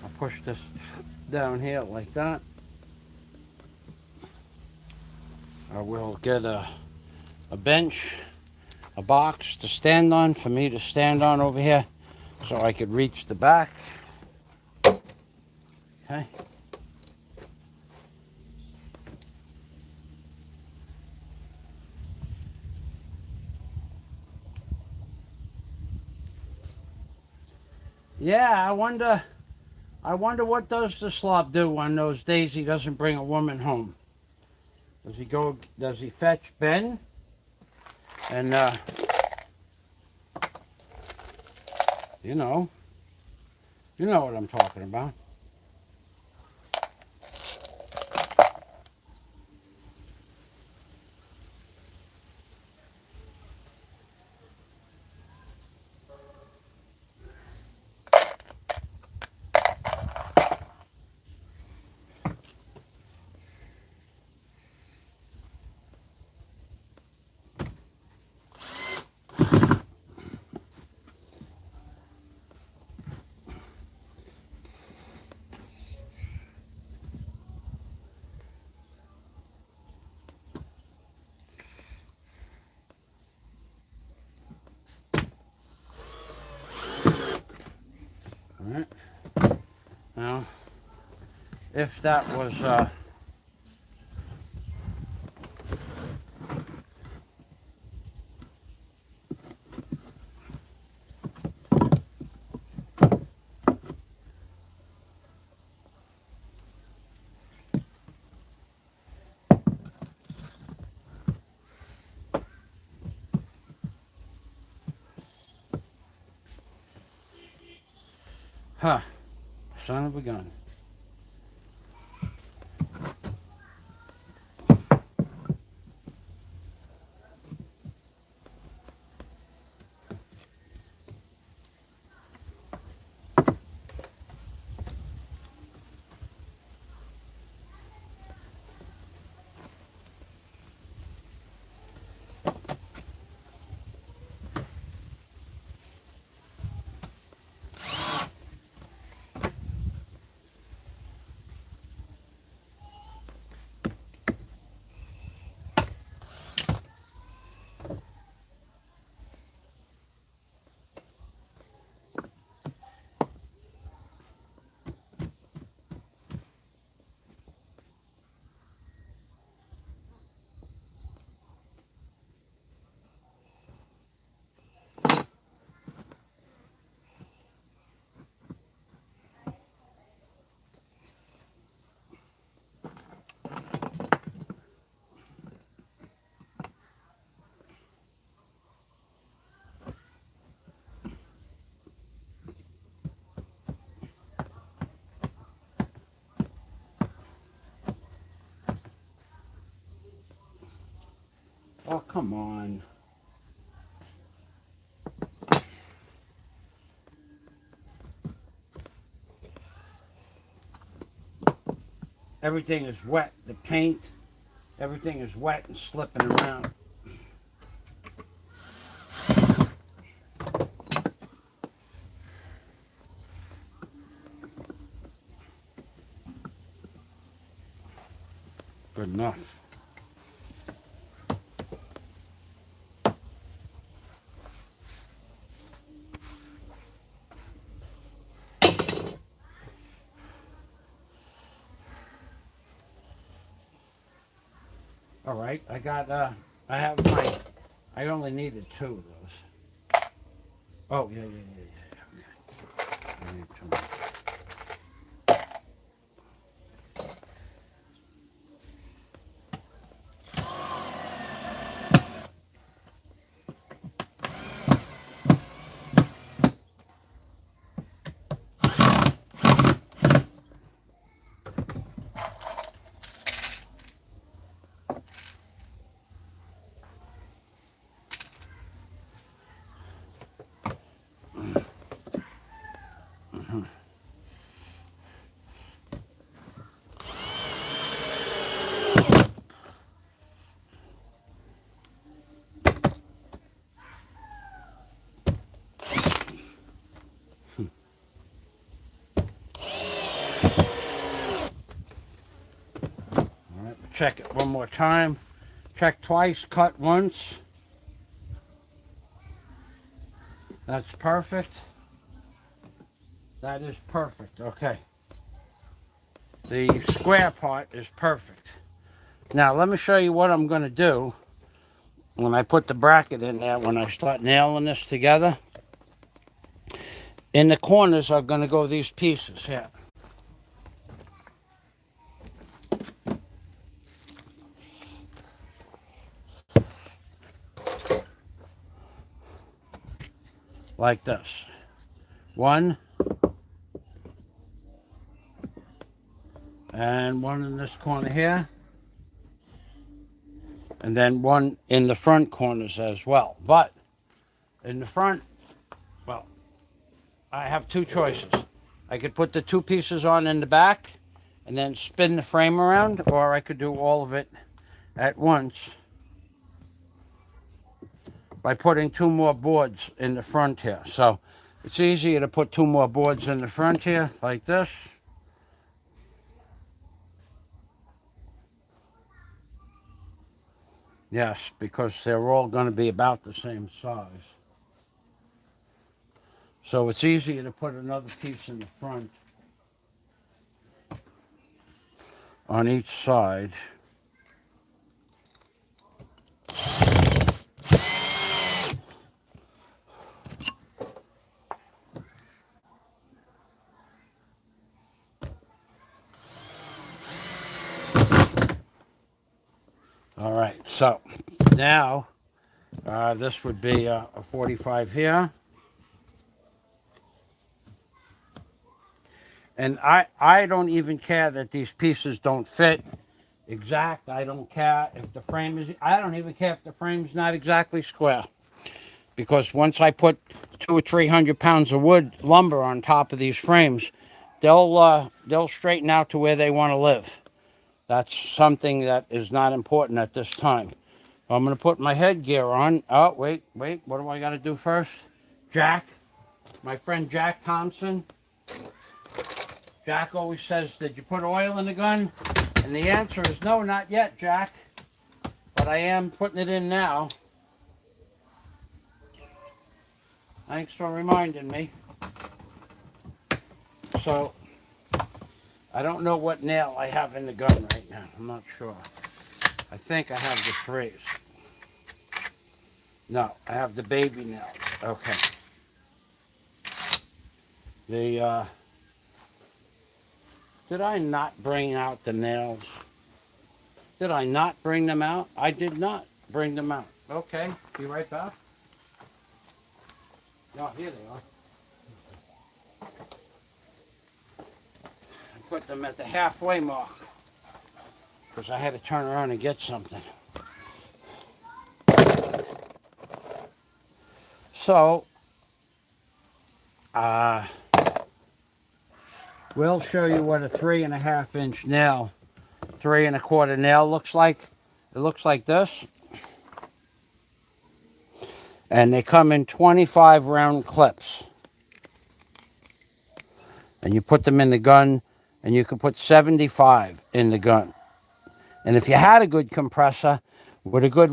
I'll push this down here like that. I will get a bench, a box to stand on, for me to stand on over here so I could reach the back. Okay. Yeah, I wonder what does the slob do on those days he doesn't bring a woman home. Does he fetch Ben? And, you know what I'm talking about. All right. Now, if that was, son of a gun. Oh, come on. Everything is wet. The paint, everything is wet and slipping around. Good enough. All right, I only needed 2 of those. Oh, yeah. Okay. I need 2 more. Check it one more time. Check twice, cut once. That's perfect. That is perfect. Okay. The square part is perfect. Now let me show you what I'm going to do when I put the bracket in there, when I start nailing this together. In the corners are going to go these pieces here. like this. One, and one in this corner here, and then one in the front corners as well. But in the front, well, I have two choices. I could put the two pieces on in the back and then spin the frame around, or I could do all of it at once by putting two more boards in the front here. So it's easier to put two more boards in the front here, like this. Yes, because they're all going to be about the same size. So it's easier to put another piece in the front on each side. All right, so now this would be a 45 here. And I don't even care that these pieces don't fit exact. I don't care if the frame is, I don't even care if the frame's not exactly square. Because once I put 200 or 300 pounds of wood lumber on top of these frames, they'll straighten out to where they want to live. That's something that is not important at this time. I'm going to put my headgear on. Oh, wait. What do I got to do first? Jack, my friend Jack Thompson. Jack always says, did you put oil in the gun? And the answer is no, not yet, Jack. But I am putting it in now. Thanks for reminding me. So, I don't know what nail I have in the gun right now. I'm not sure. I think I have the freeze. No, I have the baby nails. Okay. Did I not bring out the nails? Did I not bring them out? I did not bring them out. Okay, be right back. Oh, here they are. I put them at the halfway mark because I had to turn around and get something. So, we'll show you what a 3.5 inch nail, 3 1/4 nail looks like. It looks like this. And they come in 25 round clips. And you put them in the gun, and you can put 75 in the gun. And if you had a good compressor with a good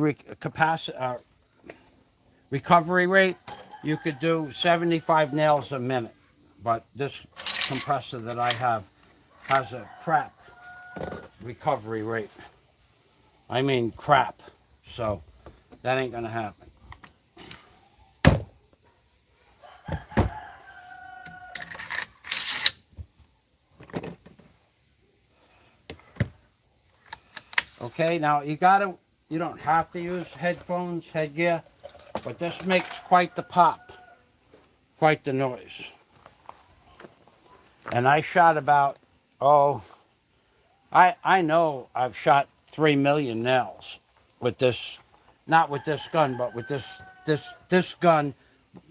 recovery rate, you could do 75 nails a minute. But this compressor that I have has a crap recovery rate. I mean crap. So that ain't gonna happen. Okay, now you don't have to use headphones, headgear, but this makes quite the pop, quite the noise. And I shot about, I know I've shot 3 million nails with this, not with this gun, but with this gun,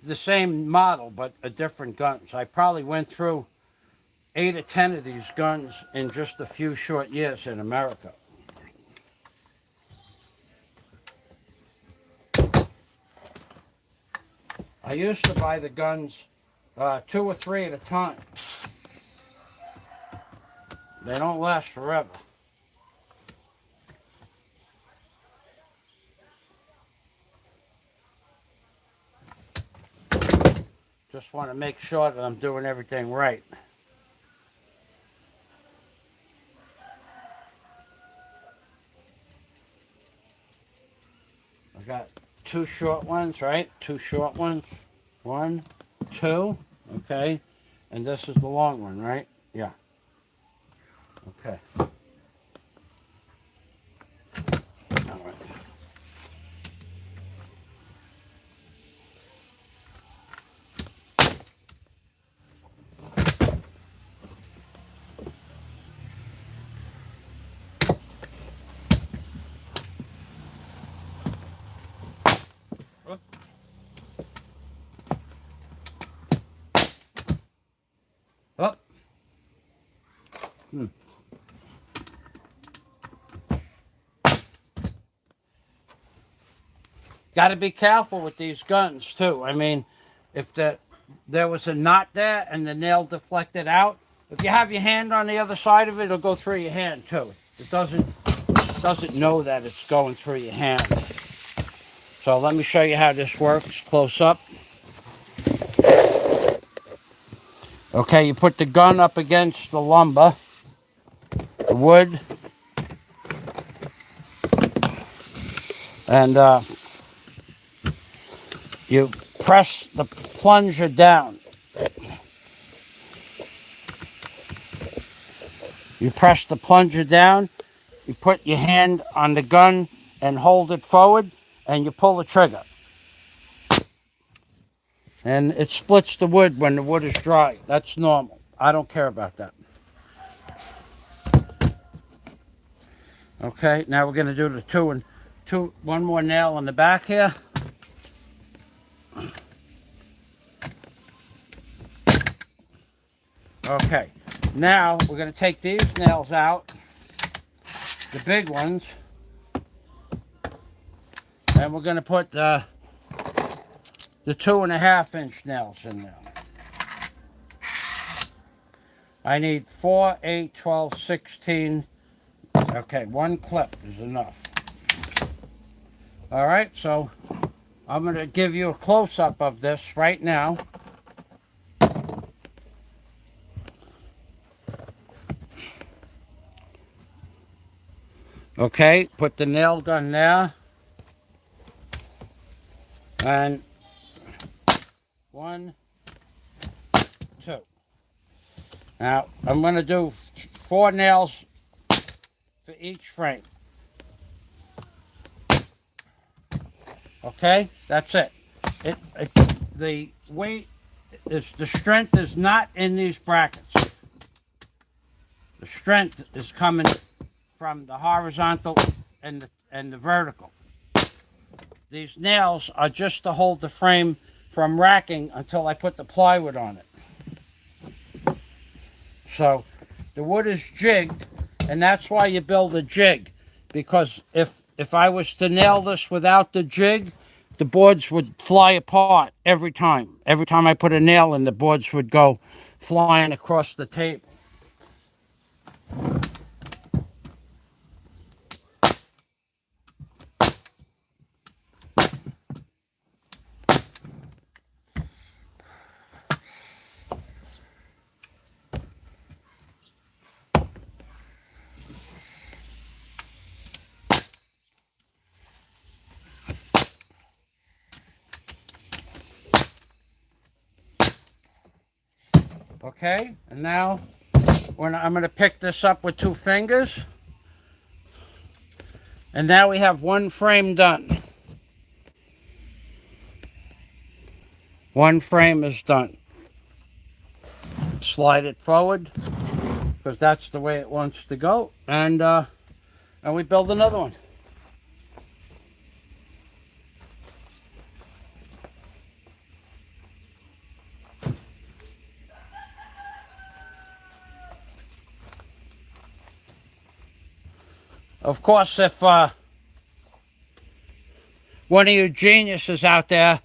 the same model, but a different gun. So I probably went through 8 or 10 of these guns in just a few short years in America. I used to buy the guns 2 or 3 at a time. They don't last forever. Just want to make sure that I'm doing everything right. I got 2 short ones, right? 2 short ones. 1, 2, okay. And this is the long one, right? Yeah. Okay. All right. Got to be careful with these guns too. I mean, if there was a knot there and the nail deflected out, if you have your hand on the other side of it, it'll go through your hand too. It doesn't know that it's going through your hand. So let me show you how this works close up. Okay, you put the gun up against the lumber, the wood, and you press the plunger down. You press the plunger down, you put your hand on the gun and hold it forward, and you pull the trigger. And it splits the wood when the wood is dry. That's normal. I don't care about that. Okay, now we're going to do the one more nail on the back here. Okay, now we're going to take these nails out, the big ones, and we're going to put the 2.5-inch nails in there. I need 4, 8, 12, 16. Okay, one clip is enough. All right, so I'm going to give you a close-up of this right now. Okay, put the nail gun there. And 1, 2. Now, I'm going to do 4 nails for each frame. Okay, that's it. The weight is, the strength is not in these brackets. The strength is coming from the horizontal and the vertical. These nails are just to hold the frame from racking until I put the plywood on it. So the wood is jigged, and that's why you build a jig, because if I was to nail this without the jig, the boards would fly apart every time. Every time I put a nail in, the boards would go flying across the table. Okay, and now I'm going to pick this up with 2 fingers. And now we have one frame done. One frame is done. Slide it forward, because that's the way it wants to go. And we build another one. Of course, if one of you geniuses out there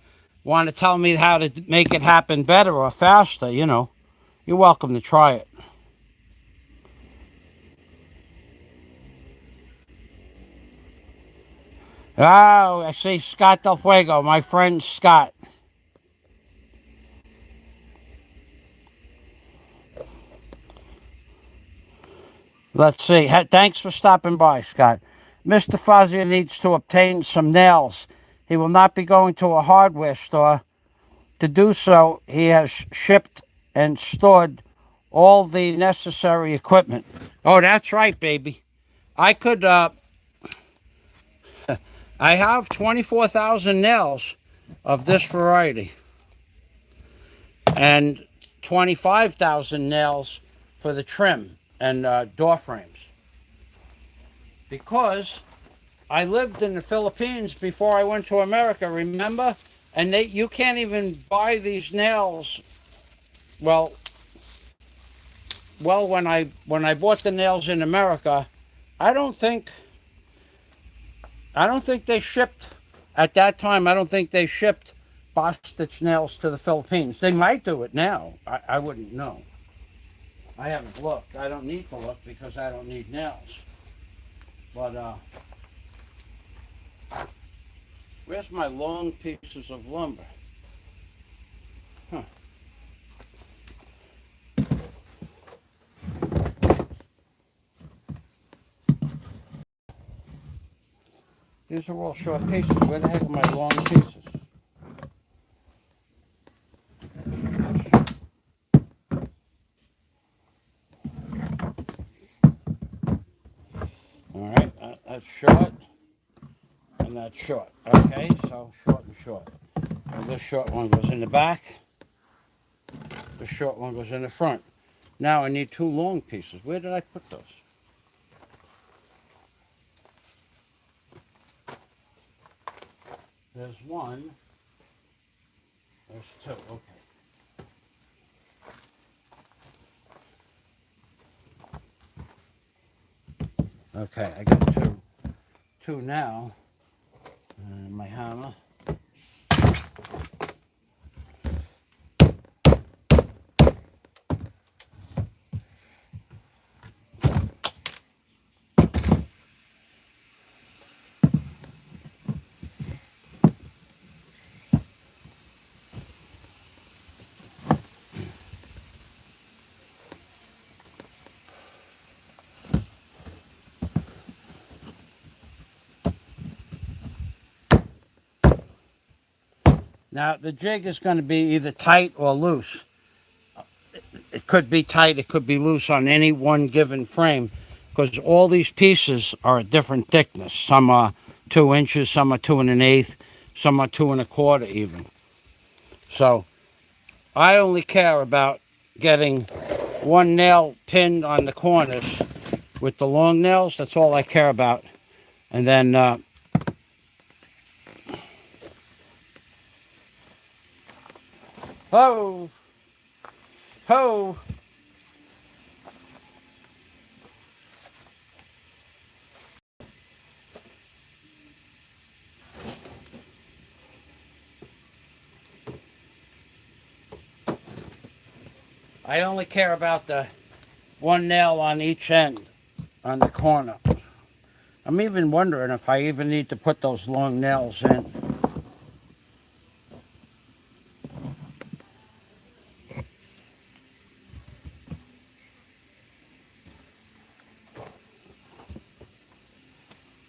want to tell me how to make it happen better or faster, you know, you're welcome to try it. Oh, I see Scott Del Fuego, my friend Scott. Let's see. Thanks for stopping by, Scott. Mr. Fazia needs to obtain some nails. He will not be going to a hardware store. To do so, he has shipped and stored all the necessary equipment. Oh, that's right, baby. I could, I have 24,000 nails of this variety. And 25,000 nails for the trim and door frames, because I lived in the Philippines before I went to America, remember? And you can't even buy these nails. Well, Well, when I bought the nails in America, I don't think I don't think they shipped at that time. I don't think they shipped Bostitch nails to the Philippines. They might do it now. I wouldn't know. I haven't looked. I don't need to look because I don't need nails. But where's my long pieces of lumber? Huh. These are all short pieces. Where the heck are my long pieces? All right, that's short, and that's short. Okay, so short and short. And this short one goes in the back. The short one goes in the front. Now I need two long pieces. Where did I put those? There's one. There's two. Okay. Okay, I got two. Two now. And my hammer. Now the jig is going to be either tight or loose. It could be tight, it could be loose on any one given frame because all these pieces are a different thickness. Some are 2 inches, some are 2 1/8, some are 2 1/4 even. So I only care about getting one nail pinned on the corners with the long nails. That's all I care about. And then ho, ho. I only care about the one nail on each end on the corner. I'm even wondering if I even need to put those long nails in.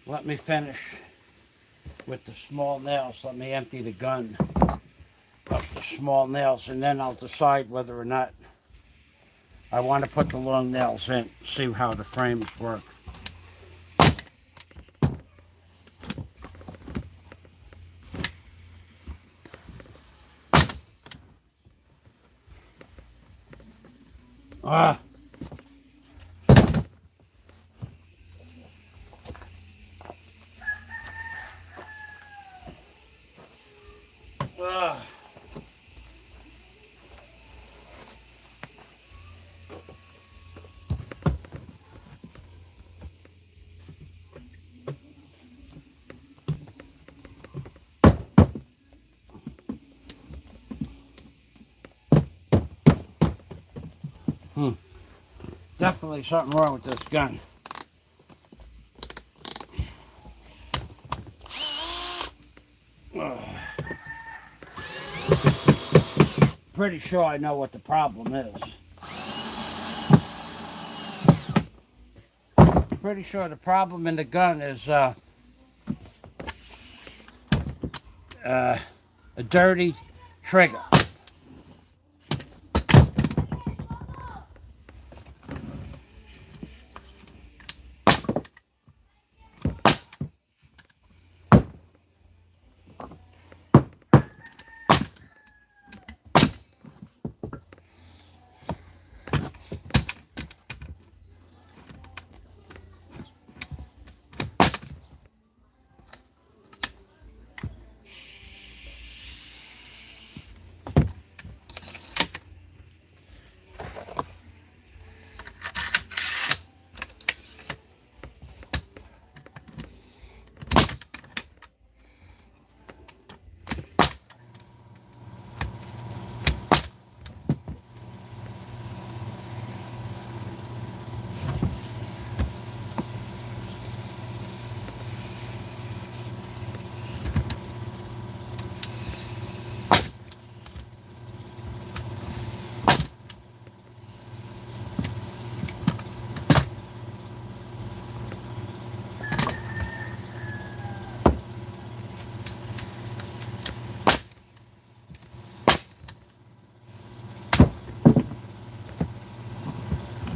Let me finish with the small nails. Let me empty the gun of the small nails, and then I'll decide whether or not I want to put the long nails in, see how the frames work. Ah. Ah. Definitely something wrong with this gun. Pretty sure I know what the problem is. Pretty sure the problem in the gun is a dirty trigger.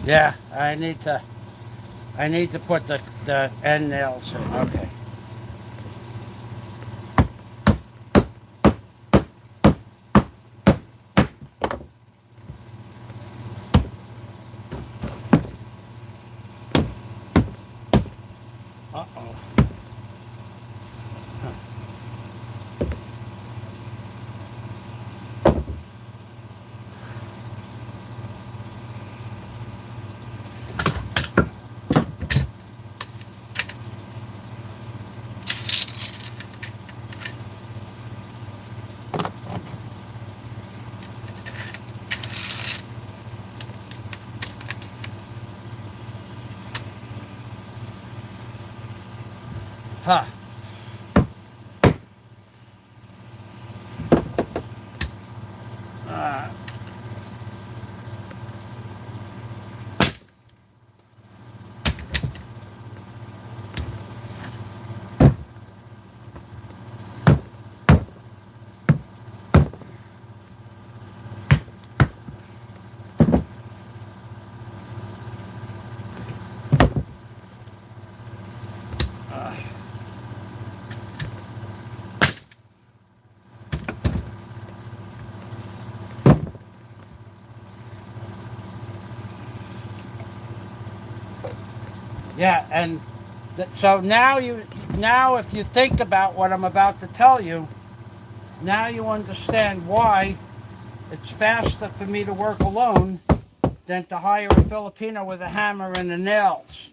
Yeah, I need to put the end nails in. Okay. Uh-oh. Huh. Uh, uh, yeah, and so now if you think about what I'm about to tell you, now you understand why it's faster for me to work alone than to hire a Filipino with a hammer and the nails.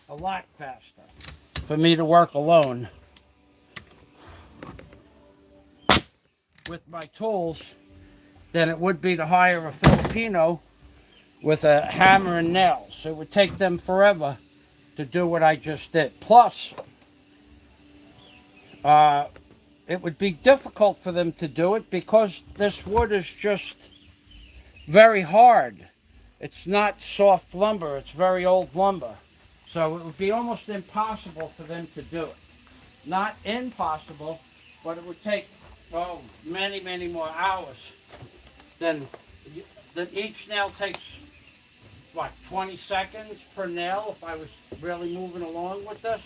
A lot faster for me to work alone with my tools than it would be to hire a Filipino with a hammer and nails. It would take them forever to do what I just did. Plus, uh, it would be difficult for them to do it because this wood is just very hard. It's not soft lumber, it's very old lumber. So it would be almost impossible for them to do it. Not impossible, but it would take, oh, many, many more hours than, than each nail takes, what, 20 seconds per nail if I was really moving along with this?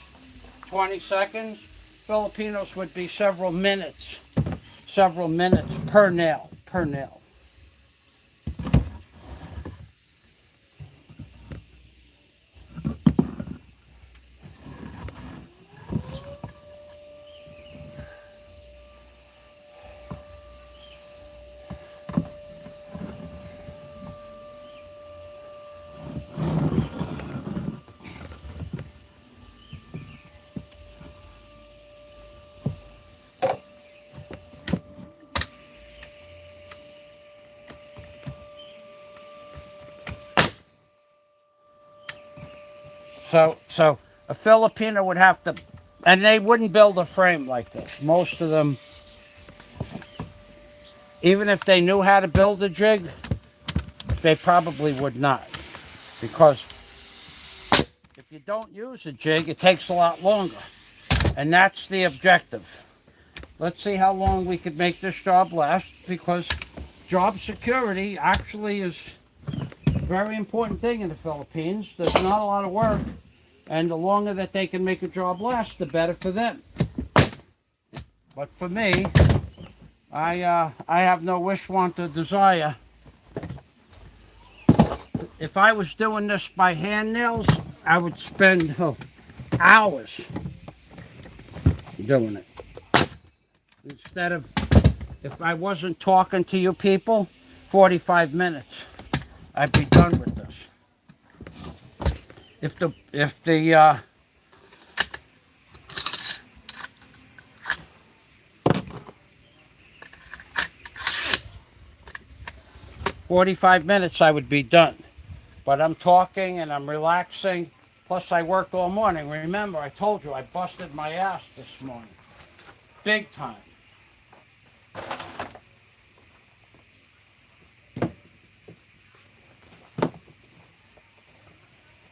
20 seconds. Filipinos would be several minutes per nail, per nail. So a Filipino would have to, and they wouldn't build a frame like this. Most of them, even if they knew how to build a jig, they probably would not. Because if you don't use a jig, it takes a lot longer. And that's the objective. Let's see how long we could make this job last, because job security actually is a very important thing in the Philippines. There's not a lot of work, and the longer that they can make a job last, the better for them. But for me, I have no wish, want, or desire. If I was doing this by hand nails, I would spend hours doing it. Instead of, if I wasn't talking to you people, 45 minutes, I'd be done with this. If the 45 minutes, I would be done. But I'm talking and I'm relaxing. Plus, I worked all morning. Remember, I told you I busted my ass this morning. Big time.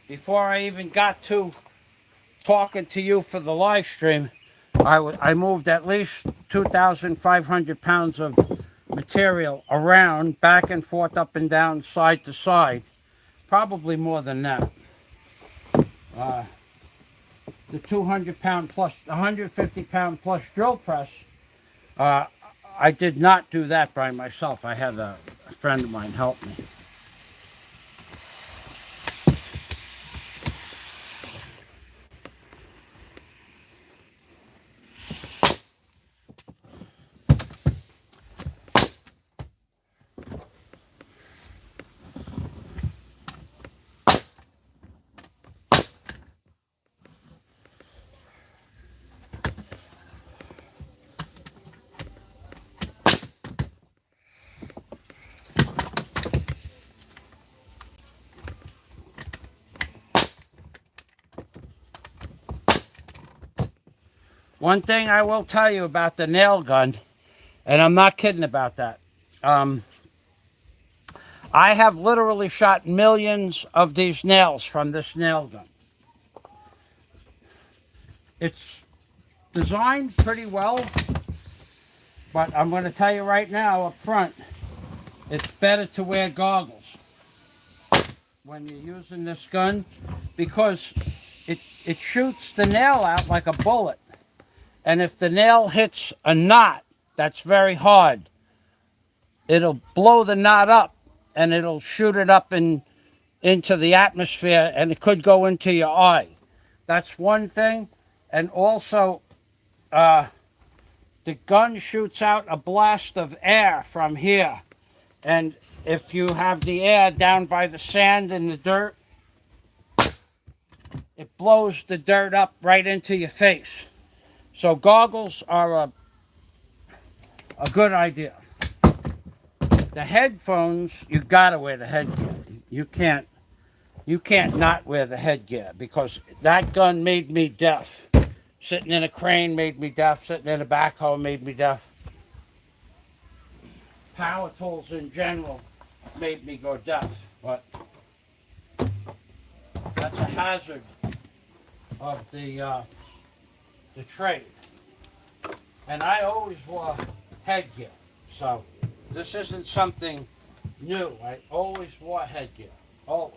Before I even got to talking to you for the live stream, I moved at least 2,500 pounds of material around, back and forth, up and down, side to side. Probably more than that. The 200-pound plus, 150-pound plus drill press, I did not do that by myself. I had a friend of mine help me. One thing I will tell you about the nail gun, and I'm not kidding about that. I have literally shot millions of these nails from this nail gun. It's designed pretty well, but I'm going to tell you right now up front, it's better to wear goggles when you're using this gun because it shoots the nail out like a bullet. And if the nail hits a knot that's very hard, it'll blow the knot up and it'll shoot it up into the atmosphere, and it could go into your eye. That's one thing. And also, the gun shoots out a blast of air from here. And if you have the air down by the sand and the dirt, it blows the dirt up right into your face. So goggles are a good idea. The headphones, you gotta wear the headgear. You can't not wear the headgear because that gun made me deaf. Sitting in a crane made me deaf. Sitting in a backhoe made me deaf. Power tools in general made me go deaf. But that's a hazard of the trade. And I always wore headgear. So this isn't something new. I always wore headgear. Always.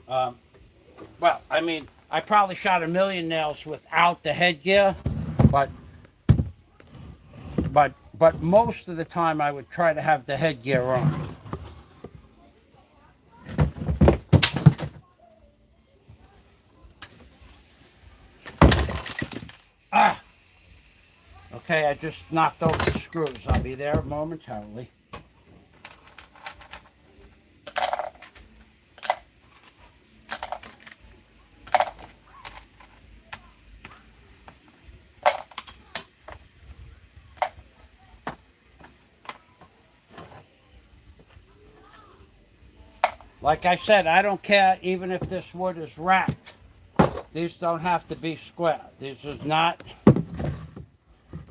Well, I mean, I probably shot a million nails without the headgear, but most of the time I would try to have the headgear on. Ah! Okay, I just knocked over the screws. I'll be there momentarily. Like I said, I don't care even if this wood is wrapped. These don't have to be square. This is not,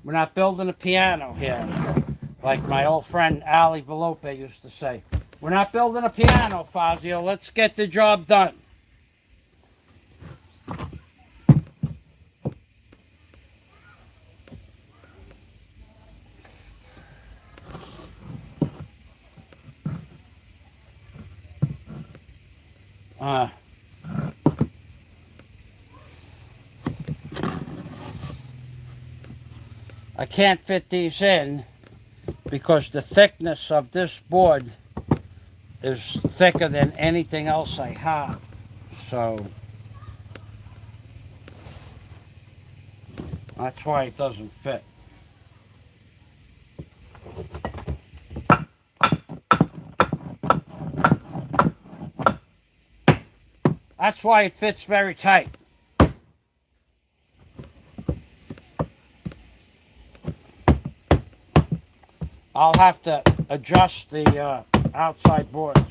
we're not building a piano here. Like my old friend Ali Velope used to say. We're not building a piano, Fazio. Let's get the job done. I can't fit these in because the thickness of this board is thicker than anything else I have. So that's why it doesn't fit. That's why it fits very tight. I'll have to adjust the outside boards.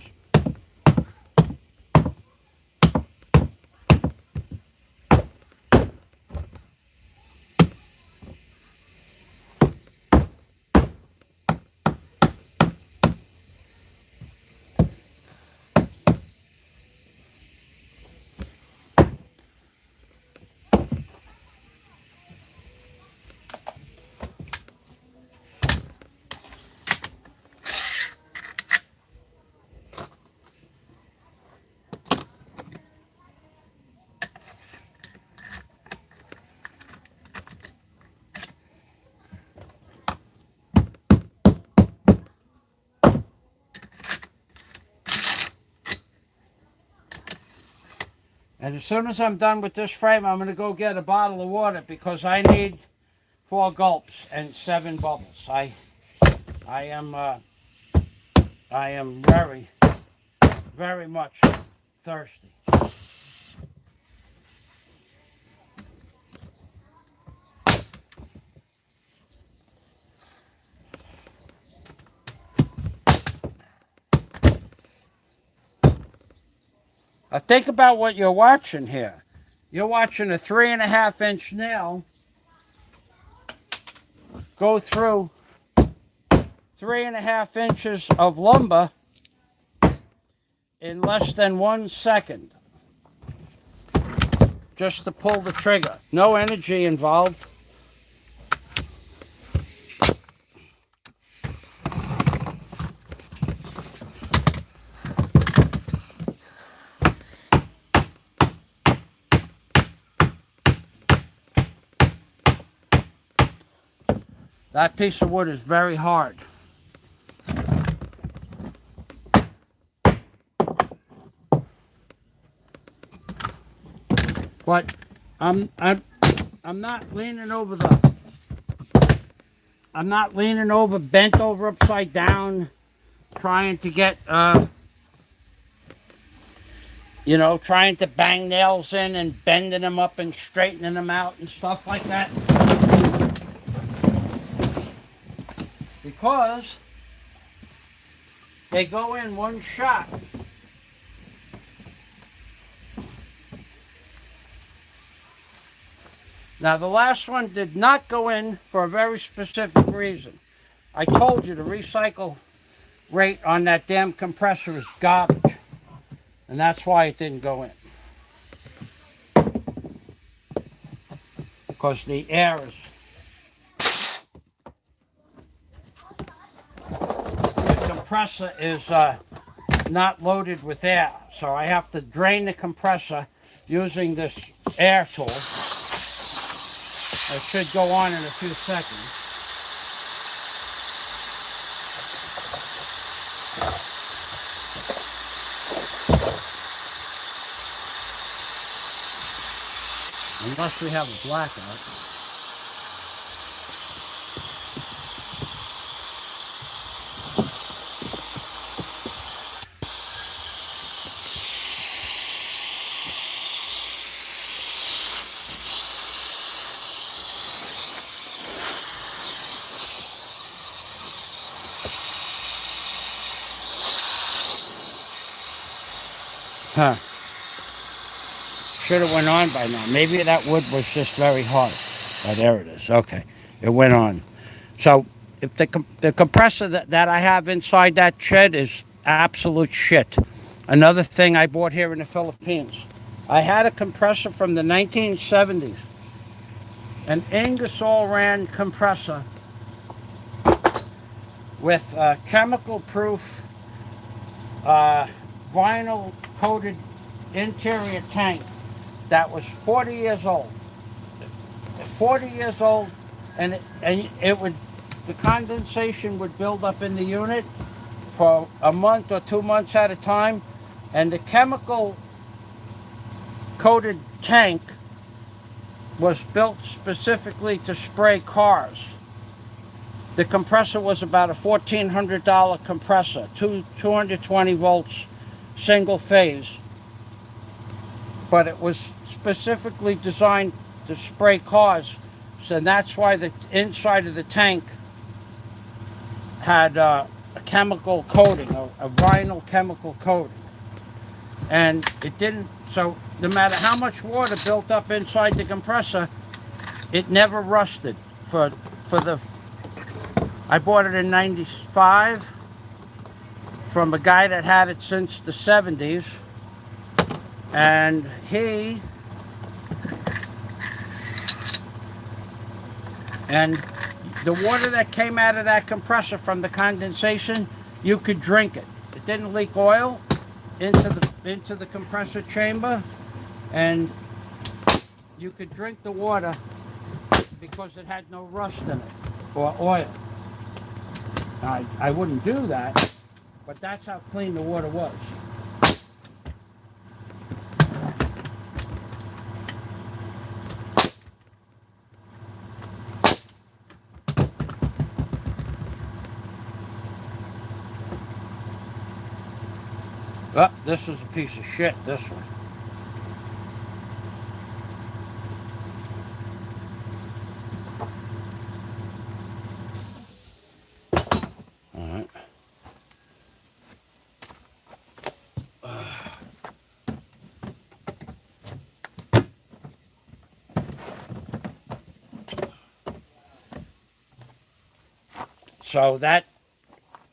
And as soon as I'm done with this frame, I'm going to go get a bottle of water because I need 4 gulps and 7 bubbles. I am very, very much thirsty. Now think about what you're watching here. You're watching a 3.5-inch nail go through 3.5 inches of lumber in less than 1 second. Just to pull the trigger. No energy involved. That piece of wood is very hard. But I'm not leaning over bent over upside down, trying to get trying to bang nails in and bending them up and straightening them out and stuff like that. Because they go in one shot. Now the last one did not go in for a very specific reason. I told you the recycle rate on that damn compressor is garbage. And that's why it didn't go in. Because the air is... The compressor is not loaded with air. So I have to drain the compressor using this air tool. It should go on in a few seconds. Unless we have a blackout. Huh. Should have went on by now. Maybe that wood was just very hard. Oh, there it is. Okay. It went on. So if the compressor that I have inside that shed is absolute shit. Another thing I bought here in the Philippines. I had a compressor from the 1970s. An Ingersoll Rand compressor with a chemical-proof vinyl-coated interior tank that was 40 years old. 40 years old, and it would, the condensation would build up in the unit for a month or 2 months at a time, and the chemical coated tank was built specifically to spray cars. The compressor was about a $1,400 compressor, 220 volts, single phase, but it was specifically designed to spray cars. So that's why the inside of the tank had a chemical coating, a vinyl chemical coating. And it didn't, so no matter how much water built up inside the compressor, it never rusted. I bought it in '95 from a guy that had it since the 70s. And the water that came out of that compressor from the condensation, you could drink it. It didn't leak oil into the compressor chamber, and you could drink the water because it had no rust in it or oil. I wouldn't do that, but that's how clean the water was. Oh, this is a piece of shit, this one. All right. So that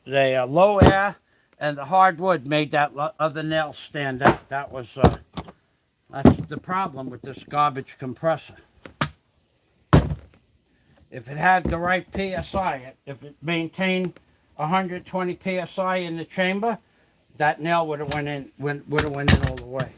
the low air and the hardwood made that other nail stand out. That's the problem with this garbage compressor. If it had the right PSI, if it maintained 120 PSI in the chamber, that nail would have went in all the way.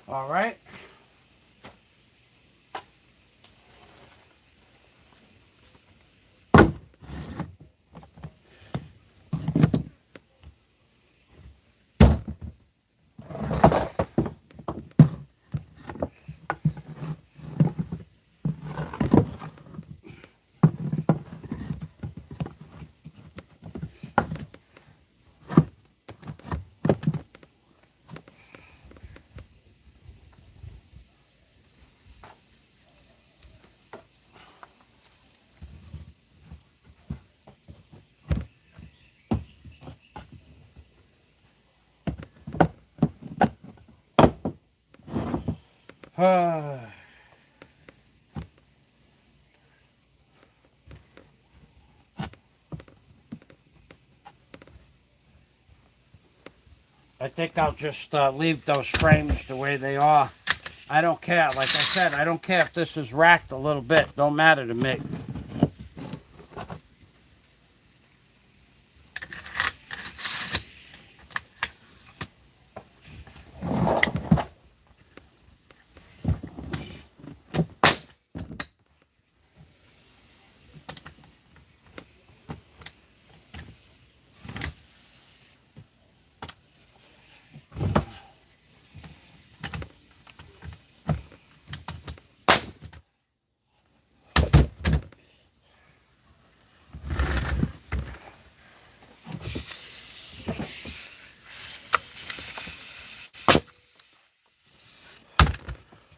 All right. I think I'll just leave those frames the way they are. I don't care. Like I said, I don't care if this is racked a little bit. Don't matter to me.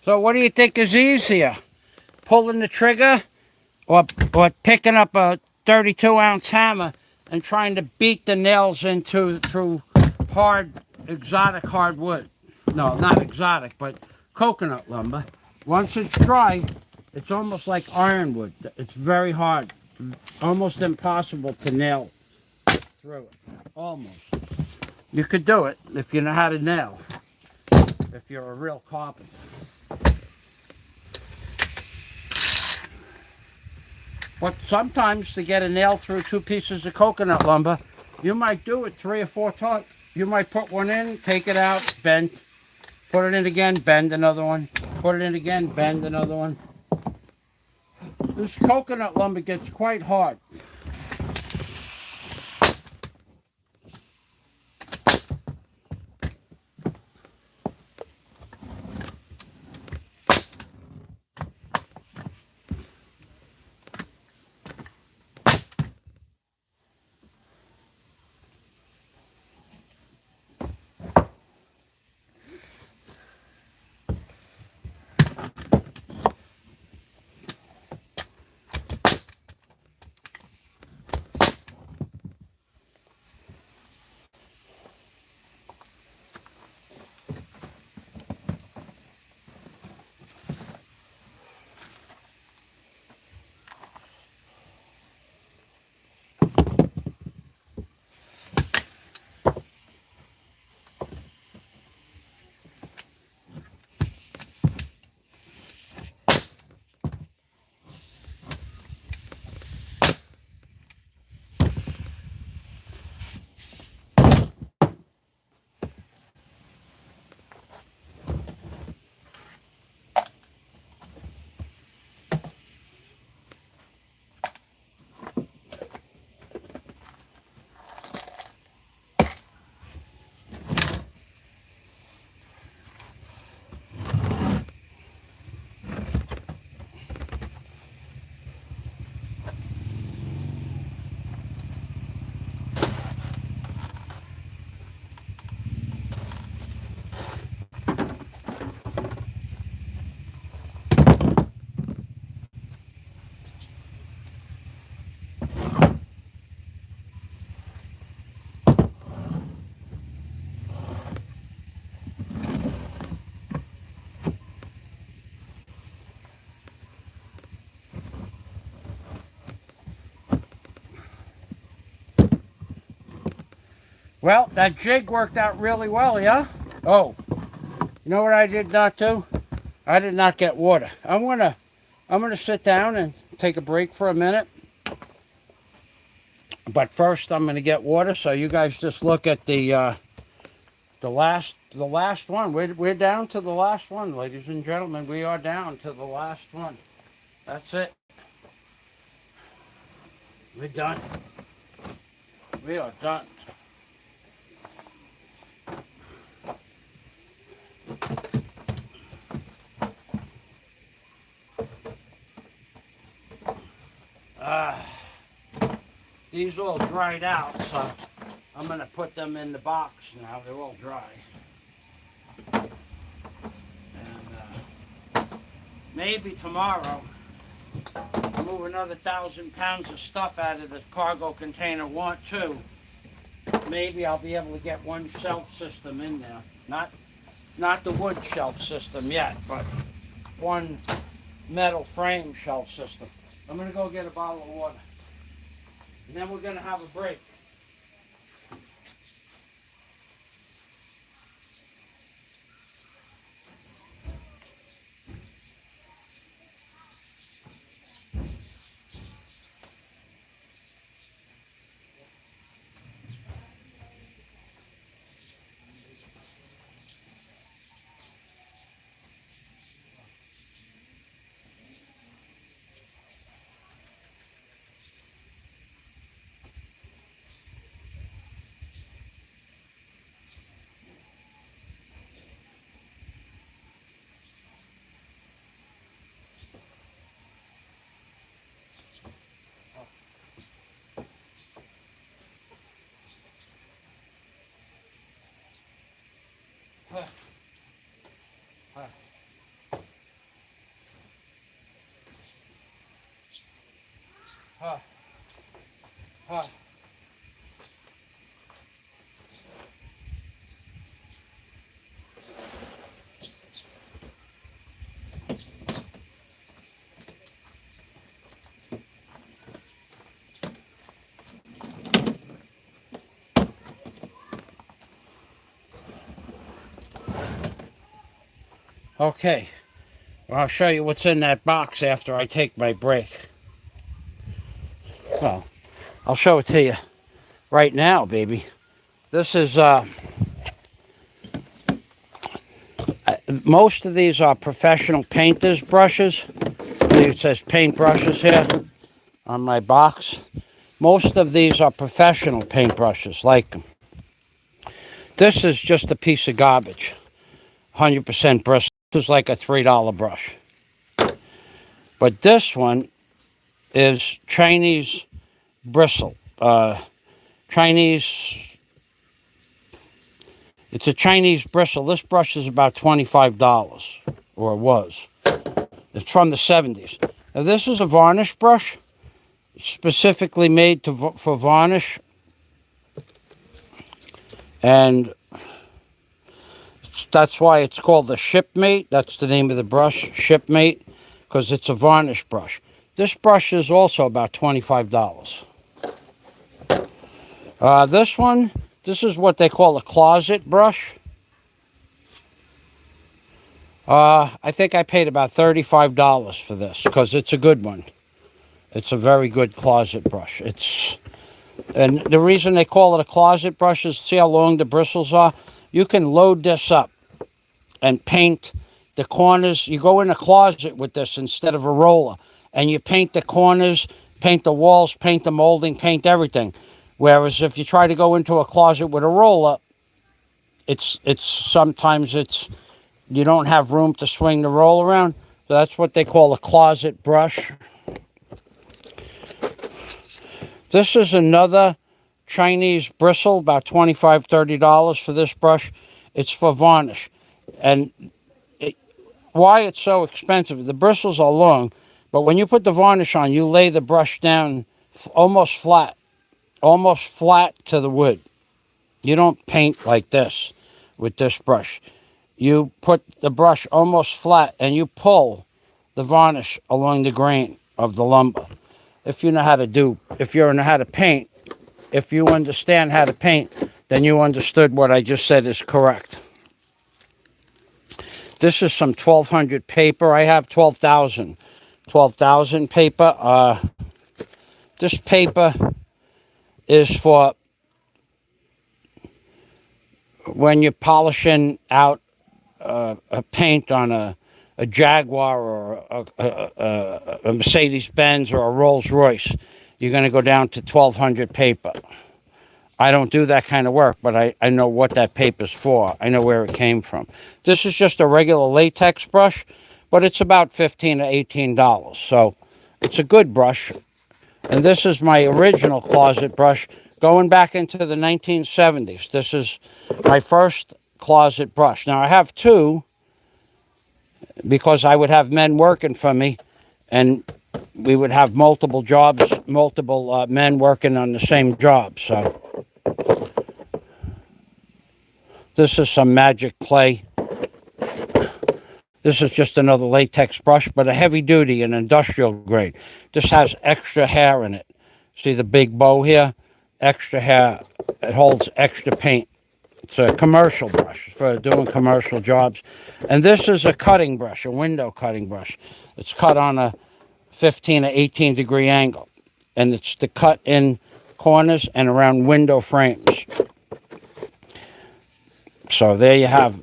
So what do you think is easier? Pulling the trigger or picking up a 32-ounce hammer and trying to beat the nails through hard, exotic hardwood? No, not exotic, but coconut lumber. Once it's dry, it's almost like ironwood. It's very hard, almost impossible to nail through it. Almost. You could do it if you know how to nail, if you're a real carpenter. But sometimes to get a nail through 2 pieces of coconut lumber, you might do it 3 or 4 times. You might put one in, take it out, bend, put it in again, bend another one, put it in again, bend another one. This coconut lumber gets quite hard. Well, that jig worked out really well, yeah? Oh, you know what I did not do? I did not get water. I'm gonna sit down and take a break for a minute. But first I'm gonna get water, so you guys just look at the last one. We're down to the last one, ladies and gentlemen. We are down to the last one. That's it. We're done. We are done. These all dried out, so I'm gonna put them in the box now. They're all dry. And maybe tomorrow I'll move another 1,000 pounds of stuff out of the cargo container. Want to? Maybe I'll be able to get one shelf system in there. Not the wood shelf system yet, but one metal frame shelf system. I'm gonna go get a bottle of water. And then we're gonna have a break. Okay, well, I'll show you what's in that box after I take my break. Well, I'll show it to you right now, baby. This is, most of these are professional painters' brushes. It says paint brushes here on my box. Most of these are professional paint brushes. Like, this is just a piece of garbage. 100% bristle. This is like a $3 brush. But this one is Chinese bristle. It's a Chinese bristle. This brush is about $25, or it was. It's from the 70s. Now, this is a varnish brush, specifically made for varnish. And that's why it's called the Shipmate. That's the name of the brush, Shipmate, because it's a varnish brush. This brush is also about $25. This one, this is what they call a closet brush. I think I paid about $35 for this because it's a good one. It's a very good closet brush. And the reason they call it a closet brush is, see how long the bristles are? You can load this up and paint the corners. You go in a closet with this instead of a roller, and you paint the corners, paint the walls, paint the molding, paint everything. Whereas if you try to go into a closet with a roller, sometimes you don't have room to swing the roll around. So that's what they call a closet brush. This is another Chinese bristle, about $25, $30 for this brush. It's for varnish. And why it's so expensive, the bristles are long, but when you put the varnish on, you lay the brush down almost flat to the wood. You don't paint like this with this brush. You put the brush almost flat and you pull the varnish along the grain of the lumber. If you know how to paint, if you understand how to paint, then you understood what I just said is correct. This is some 1,200 paper. I have 12,000. 12,000 paper. This paper is for when you're polishing out a paint on a Jaguar or a Mercedes-Benz or a Rolls-Royce. You're going to go down to 1,200 paper. I don't do that kind of work, but I know what that paper's for. I know where it came from. This is just a regular latex brush, but it's about $15 to $18. So it's a good brush. And this is my original closet brush going back into the 1970s. This is my first closet brush. Now I have two because I would have men working for me, and we would have multiple jobs, multiple men working on the same job. So this is some magic clay. This is just another latex brush, but a heavy duty and industrial grade. This has extra hair in it. See the big bow here? Extra hair. It holds extra paint. It's a commercial brush for doing commercial jobs. And this is a cutting brush, a window cutting brush. It's cut on a 15 to 18 degree angle. And it's to cut in corners and around window frames. So there you have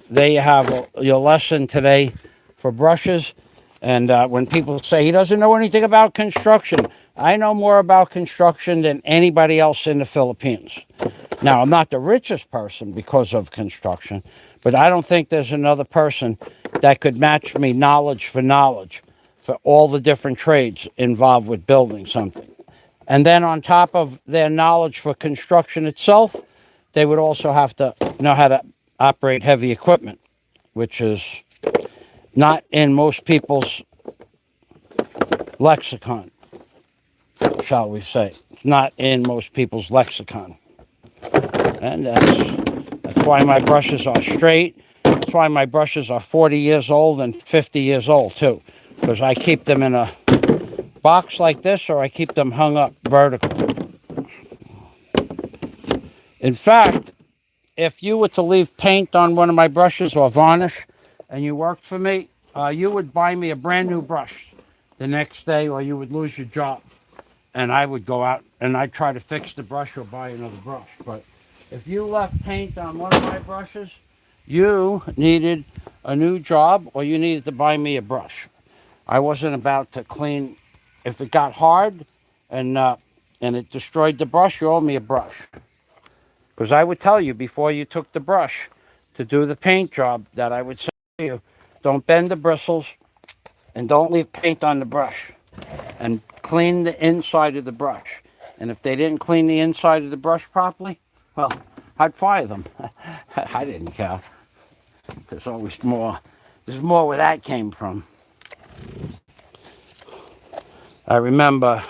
your lesson today for brushes. And when people say he doesn't know anything about construction, I know more about construction than anybody else in the Philippines. Now, I'm not the richest person because of construction, but I don't think there's another person that could match me knowledge for all the different trades involved with building something. And then on top of their knowledge for construction itself, they would also have to know how to operate heavy equipment, which is not in most people's lexicon, shall we say. It's not in most people's lexicon. And that's why my brushes are straight. That's why my brushes are 40 years old and 50 years old, too. Because I keep them in a box like this, or I keep them hung up vertical. In fact, if you were to leave paint on one of my brushes or varnish, and you worked for me, you would buy me a brand new brush the next day, or you would lose your job. And I would go out and I'd try to fix the brush or buy another brush. But if you left paint on one of my brushes, you needed a new job or you needed to buy me a brush. I wasn't about to clean. If it got hard and it destroyed the brush, you owe me a brush. Because I would tell you before you took the brush to do the paint job that I would say to you, don't bend the bristles and don't leave paint on the brush. And clean the inside of the brush. And if they didn't clean the inside of the brush properly, well, I'd fire them. I didn't care. There's always more. There's more where that came from. I remember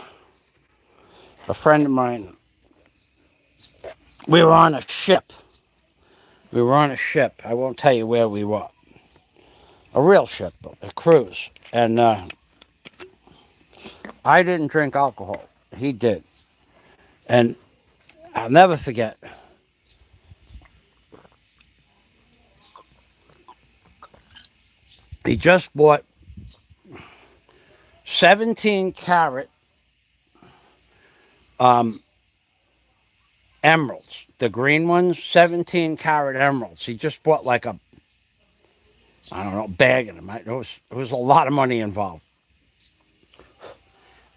a friend of mine, we were on a ship. I won't tell you where we were. A real ship, a cruise. And I didn't drink alcohol. He did. And I'll never forget. He just bought 17 karat emeralds. The green ones, 17 karat emeralds. He just bought like a, I don't know, bag of them. It was a lot of money involved.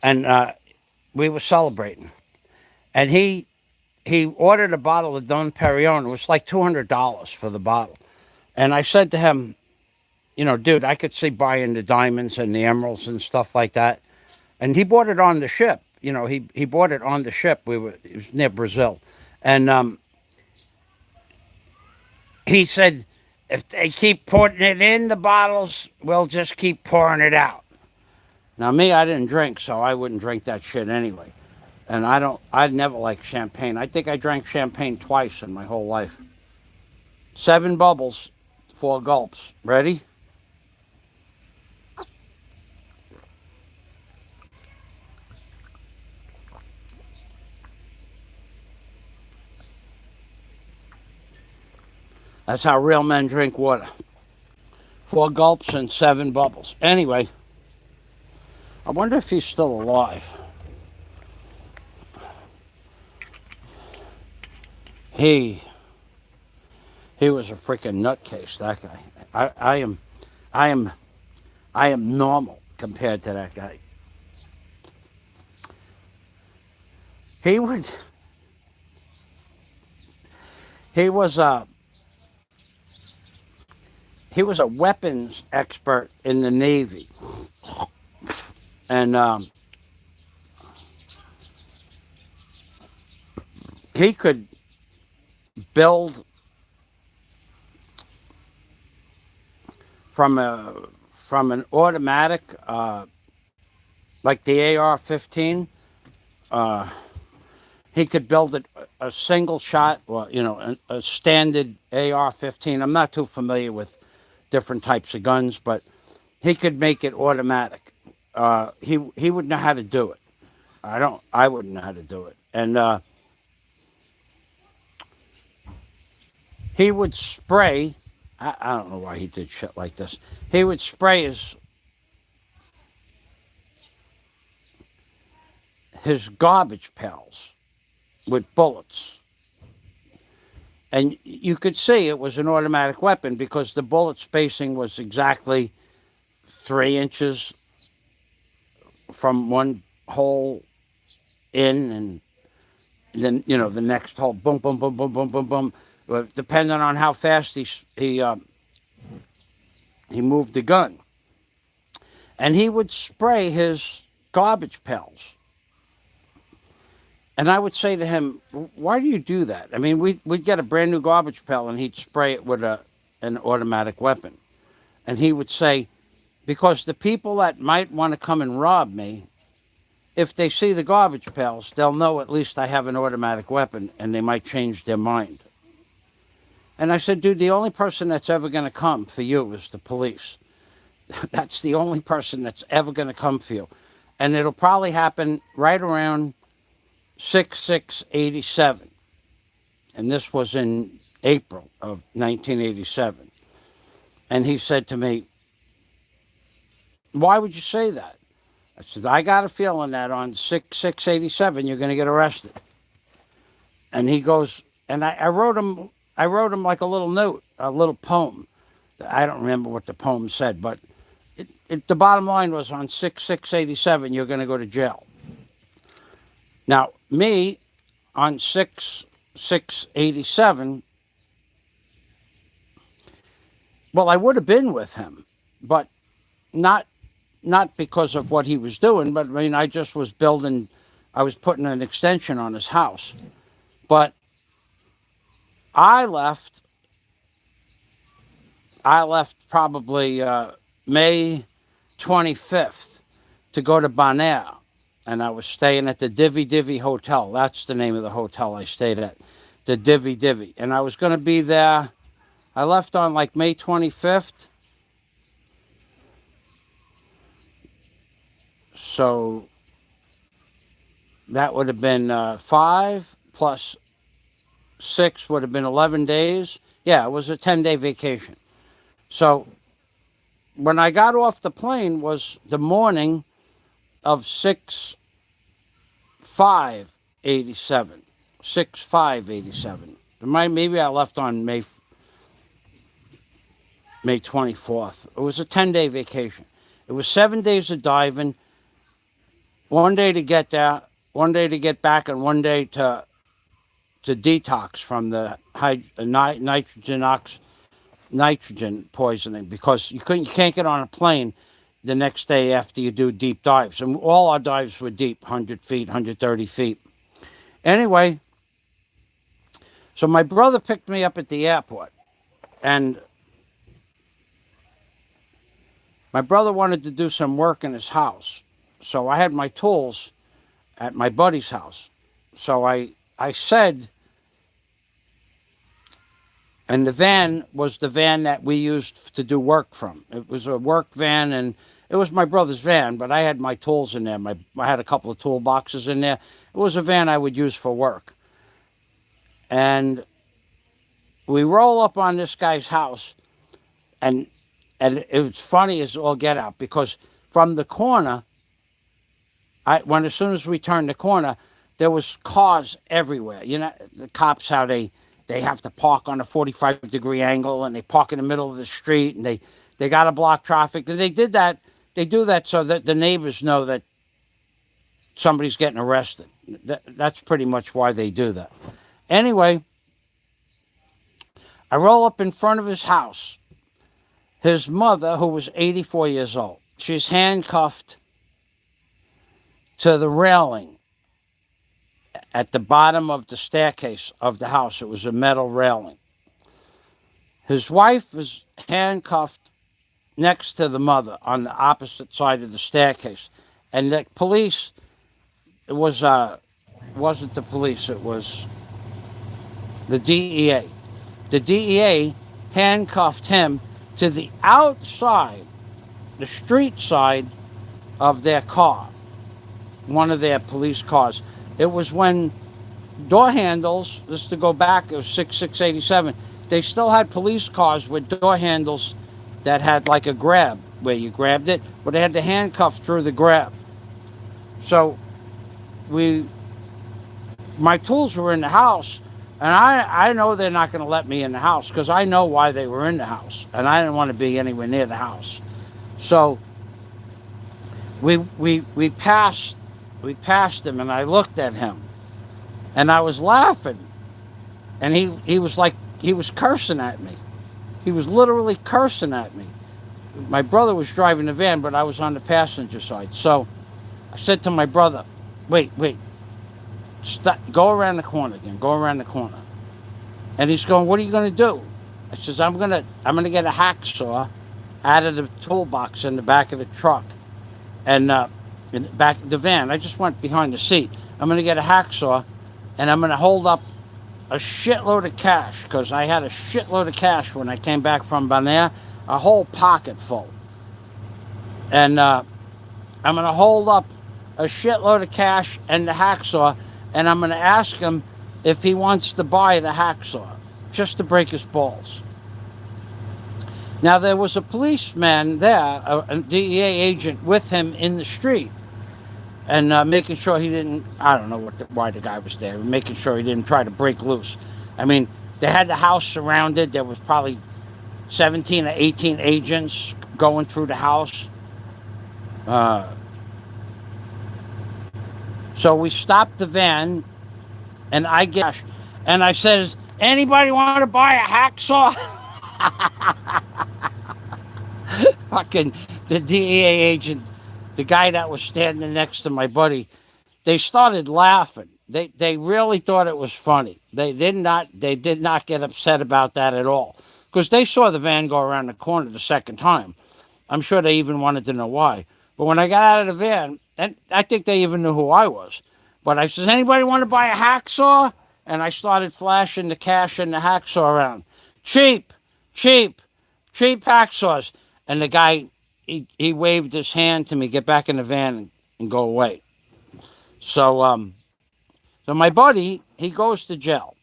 And we were celebrating. And he ordered a bottle of Dom Perignon. It was like $200 for the bottle. And I said to him, you know, dude, I could see buying the diamonds and the emeralds and stuff like that. And he bought it on the ship. You know, he bought it on the ship. It was near Brazil. And he said, if they keep putting it in the bottles, we'll just keep pouring it out. Now, me, I didn't drink, so I wouldn't drink that shit anyway. And I'd never liked champagne. I think I drank champagne twice in my whole life. 7 bubbles, 4 gulps. Ready? That's how real men drink water. 4 gulps and 7 bubbles. Anyway, I wonder if he's still alive. He was a freaking nutcase, that guy. I am I am I am normal compared to that guy. He would he was a he was a weapons expert in the Navy, and he could build from an automatic, like the AR-15. Uh, he could build it a single shot, well, a standard AR-15. I'm not too familiar with different types of guns, but he could make it automatic. He would know how to do it. I wouldn't know how to do it. And he would spray. I don't know why he did shit like this. He would spray his garbage pails with bullets. And you could see it was an automatic weapon because the bullet spacing was exactly 3 inches from one hole in, and then the next hole, boom, boom, boom, boom, boom, boom, boom. Depending on how fast he moved the gun, and he would spray his garbage pails. And I would say to him, "Why do you do that?" I mean, we'd get a brand new garbage pail, and he'd spray it with an automatic weapon, and he would say, "Because the people that might want to come and rob me, if they see the garbage pails, they'll know at least I have an automatic weapon, and they might change their mind." And I said, "Dude, the only person that's ever going to come for you is the police. That's the only person that's ever going to come for you. And it'll probably happen right around 6/6/87." And this was in April of 1987. And he said to me, "Why would you say that?" I said, "I got a feeling that on 6/6/87 you're going to get arrested." And he goes, and I wrote him like a little note, a little poem. I don't remember what the poem said, but the bottom line was on 6/6/87 you're going to go to jail. Now, me, on 6/6/87, well, I would have been with him, but not because of what he was doing, but I mean, I just was I was putting an extension on his house. But I left probably May 25th to go to Bonaire. And I was staying at the Divvy Divvy Hotel. That's the name of the hotel I stayed at, the Divvy Divvy. And I was going to be there. I left on like May 25th. So that would have been 5 plus 6 would have been 11 days. Yeah, it was a 10-day vacation. So when I got off the plane was the morning of 6/5/87. 6/5/87. Maybe I left on May 24th. It was a 10-day vacation. It was 7 days of diving, 1 day to get there, 1 day to get back, and 1 day to detox from the nitrogen poisoning, because you can't get on a plane the next day after you do deep dives. And all our dives were deep, 100 feet, 130 feet. Anyway, so my brother picked me up at the airport, and my brother wanted to do some work in his house. So I had my tools at my buddy's house. So I said, and the van was the van that we used to do work from. It was a work van, and it was my brother's van, but I had my tools in there. I had a couple of toolboxes in there. It was a van I would use for work. And we roll up on this guy's house, and it was funny as all get out because from the corner, as soon as we turned the corner, there was cars everywhere. You know, the cops how they have to park on a 45-degree angle, and they park in the middle of the street, and they got to block traffic. And they did that. They do that so that the neighbors know that somebody's getting arrested. That's pretty much why they do that. Anyway, I roll up in front of his house. His mother, who was 84 years old, she's handcuffed to the railing at the bottom of the staircase of the house. It was a metal railing. His wife was handcuffed next to the mother on the opposite side of the staircase. And the police, it wasn't the police, it was the DEA. The DEA handcuffed him to the outside, the street side of their car, one of their police cars. It was when door handles, just to go back, it was 6/6/87, they still had police cars with door handles that had like a grab, where you grabbed it, but they had the handcuff through the grab. So my tools were in the house, and I know they're not going to let me in the house because I know why they were in the house, and I didn't want to be anywhere near the house. So we passed him, and I looked at him, and I was laughing, and he was like, he was cursing at me. He was literally cursing at me. My brother was driving the van, but I was on the passenger side. So I said to my brother, wait, stop, go around the corner again, go around the corner. And he's going, what are you going to do? I says, I'm gonna get a hacksaw out of the toolbox in the back of the truck, and in the back of the van. I just went behind the seat. I'm gonna get a hacksaw, and I'm gonna hold up a shitload of cash, because I had a shitload of cash when I came back from Bonaire, a whole pocket full. And I'm gonna hold up a shitload of cash and the hacksaw, and I'm gonna ask him if he wants to buy the hacksaw, just to break his balls. Now, there was a policeman there, a DEA agent with him in the street, and making sure he didn't, I don't know why the guy was there, making sure he didn't try to break loose. I mean, they had the house surrounded. There was probably 17 or 18 agents going through the house. So we stopped the van, and I get, and I says, anybody want to buy a hacksaw? Fucking the DEA agent, the guy that was standing next to my buddy, they started laughing. They really thought it was funny. They did not get upset about that at all, because they saw the van go around the corner the second time. I'm sure they even wanted to know why. But when I got out of the van, and I think they even knew who I was, but I says, anybody want to buy a hacksaw? And I started flashing the cash and the hacksaw around. Cheap hacksaws. And the guy, he waved his hand to me, get back in the van and go away. So my buddy, he goes to jail.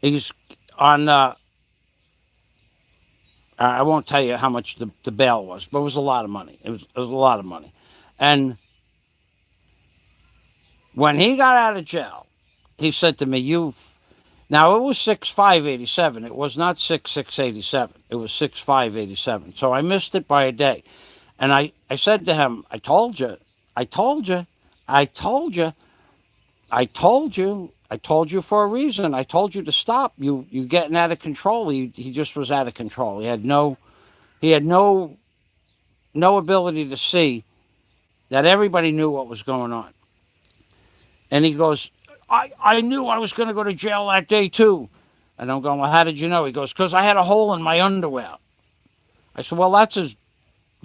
He's on, I won't tell you how much the bail was, but it was a lot of money. It was a lot of money. And when he got out of jail, he said to me, now it was 6/5/87. It was not 6/6/87. It was 6/5/87. So I missed it by a day. And I said to him, I told you for a reason. I told you to stop. You getting out of control. He just was out of control. He had no ability to see that everybody knew what was going on. And he goes, I knew I was going to go to jail that day too. And I'm going, well, how did you know? He goes, because I had a hole in my underwear. I said, well, that's as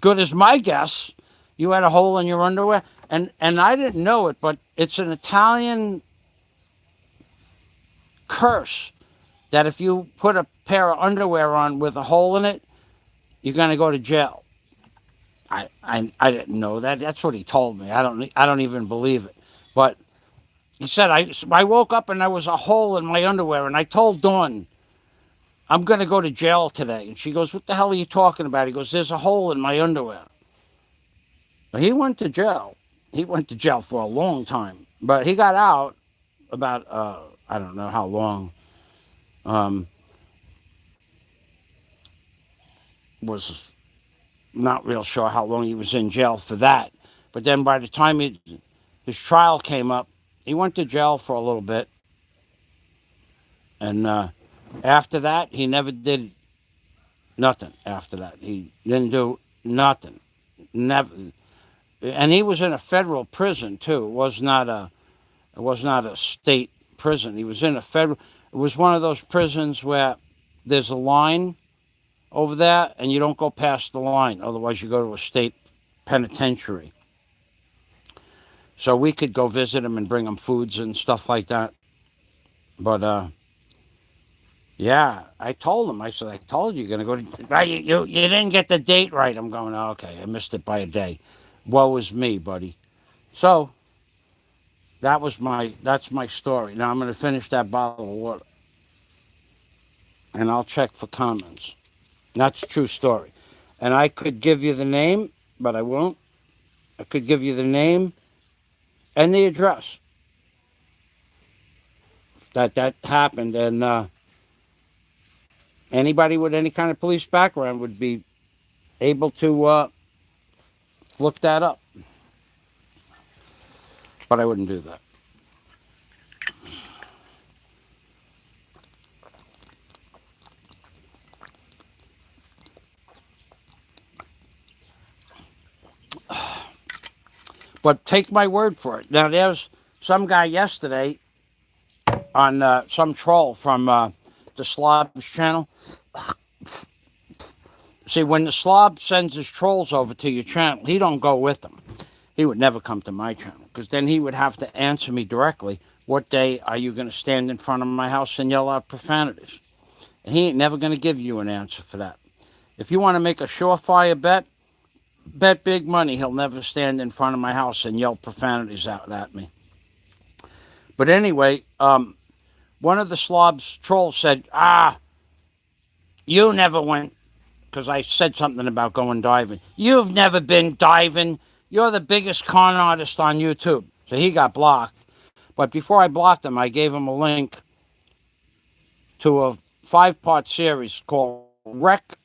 good as my guess. You had a hole in your underwear? And I didn't know it, but it's an Italian curse that if you put a pair of underwear on with a hole in it, you're going to go to jail. I didn't know that. That's what he told me. I don't even believe it. But He said, I woke up and there was a hole in my underwear, and I told Dawn, I'm going to go to jail today. And she goes, what the hell are you talking about? He goes, there's a hole in my underwear. Well, he went to jail. He went to jail for a long time. But he got out about, I don't know how long. Um, was not real sure how long he was in jail for that. But then by the time his trial came up, he went to jail for a little bit. And after that, he never did nothing after that. He didn't do nothing. Never. And he was in a federal prison too. It was not a state prison. He was in a federal. It was one of those prisons where there's a line over there and you don't go past the line. Otherwise you go to a state penitentiary. So we could go visit him and bring him foods and stuff like that. But yeah, I told him. I said, I told you you're gonna go to. You didn't get the date right. I'm going. Oh, okay, I missed it by a day. Woe is me, buddy. So that's my story. Now I'm gonna finish that bottle of water, and I'll check for comments. That's a true story, and I could give you the name, but I won't. I could give you the name and the address that happened, and anybody with any kind of police background would be able to look that up. But I wouldn't do that. But take my word for it. Now, there's some guy yesterday on some troll from the Slob's channel. See, when the Slob sends his trolls over to your channel, he don't go with them. He would never come to my channel, because then he would have to answer me directly, what day are you going to stand in front of my house and yell out profanities? And he ain't never going to give you an answer for that. If you want to make a surefire bet big money he'll never stand in front of my house and yell profanities out at me. But anyway, one of the Slob's trolls said, you never went, because I said something about going diving. You've never been diving. You're the biggest con artist on YouTube. So he got blocked. But before I blocked him, I gave him a link to a 5-part series called Wreck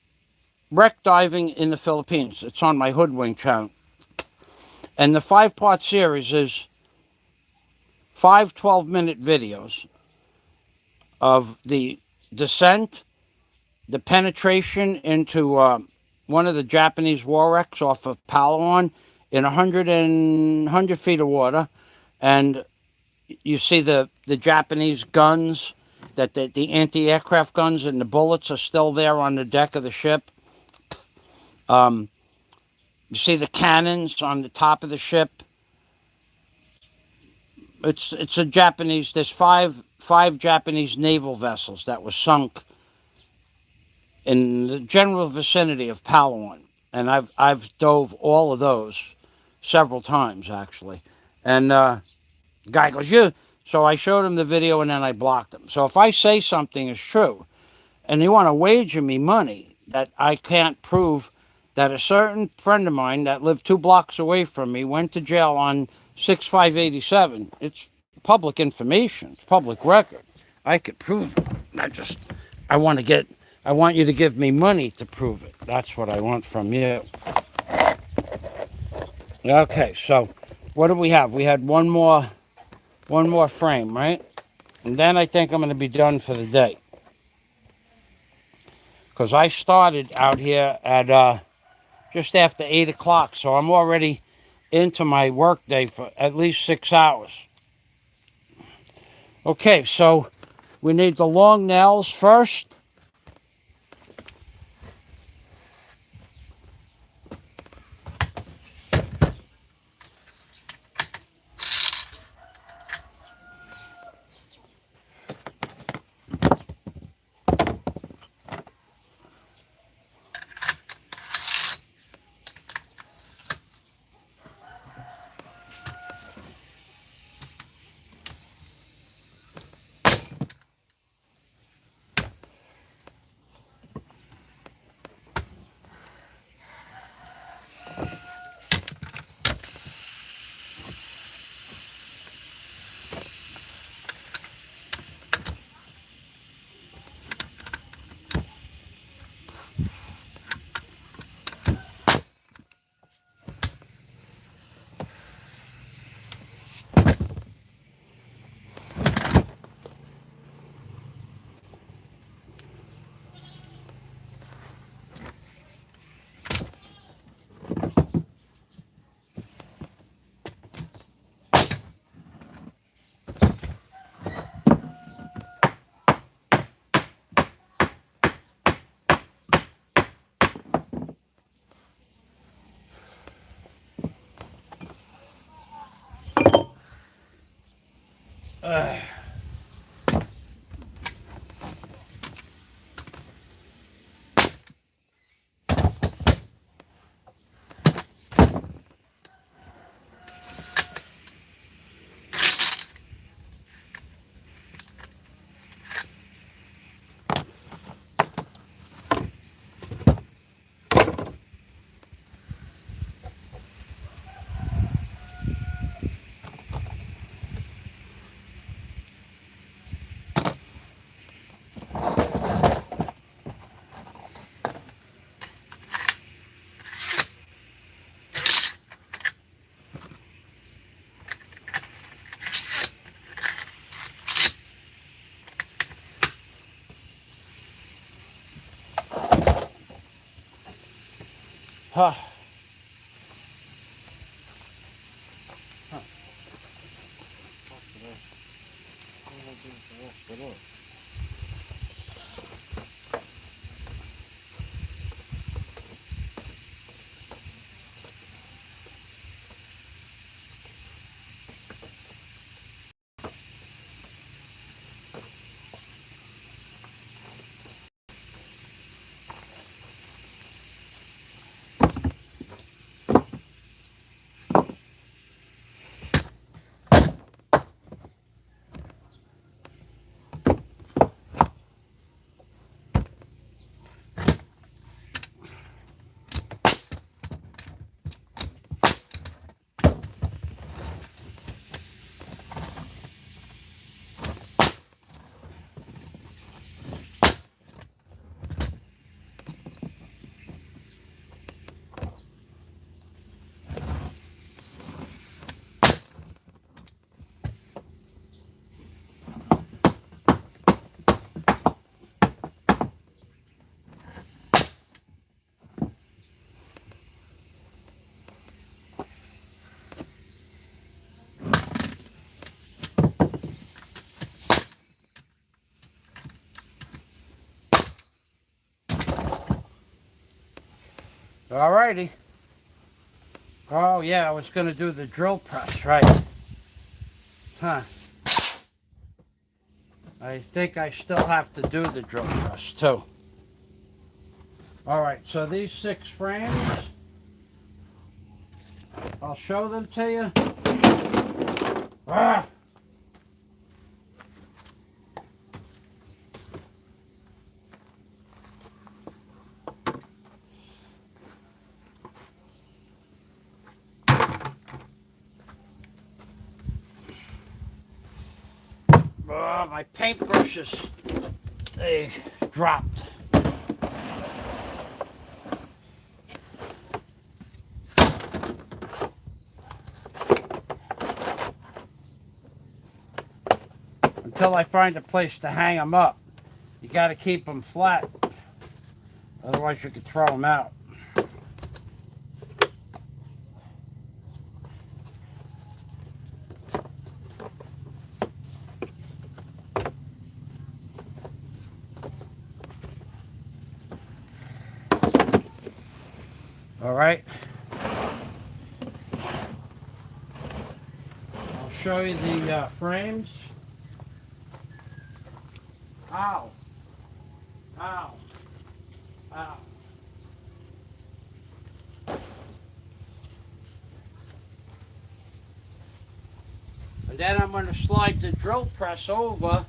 Diving in the Philippines. It's on my Hoodwink channel. And the 5-part series is 5 12-minute videos of the descent, the penetration into one of the Japanese war wrecks off of Palawan in 100 feet of water. And you see the Japanese guns, that the anti-aircraft guns and the bullets are still there on the deck of the ship. You see the cannons on the top of the ship. It's a Japanese. There's five Japanese naval vessels that were sunk in the general vicinity of Palawan, and I've dove all of those several times actually. And guy goes, you. So I showed him the video and then I blocked him. So if I say something is true, and you want to wager me money that I can't prove that a certain friend of mine that lived 2 blocks away from me went to jail on 6587. It's public information. It's public record. I could prove it. I want you to give me money to prove it. That's what I want from you. Okay, so what do we have? We had one more frame, right? And then I think I'm going to be done for the day. Because I started out here at just after 8 o'clock, so I'm already into my work day for at least 6 hours. Okay, so we need the long nails first. Huh. Alrighty. Oh yeah, I was gonna do the drill press, right? Huh. I think I still have to do the drill press too. Alright, so these 6 frames, I'll show them to you. Ah! Oh, my paintbrushes, they dropped. Until I find a place to hang them up. You got to keep them flat, otherwise you could throw them out. All right. I'll show you the frames. Ow. Ow. Ow. And then I'm going to slide the drill press over.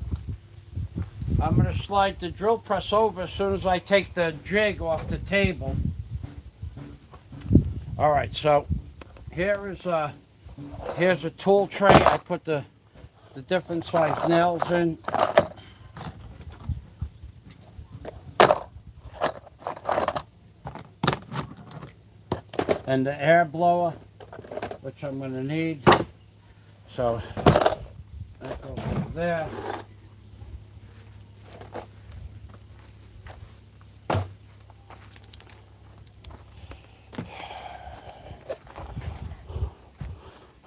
I'm going to slide the drill press over as soon as I take the jig off the table. All right, so here's a tool tray. I put the different size nails in. And the air blower, which I'm going to need. So that goes over there.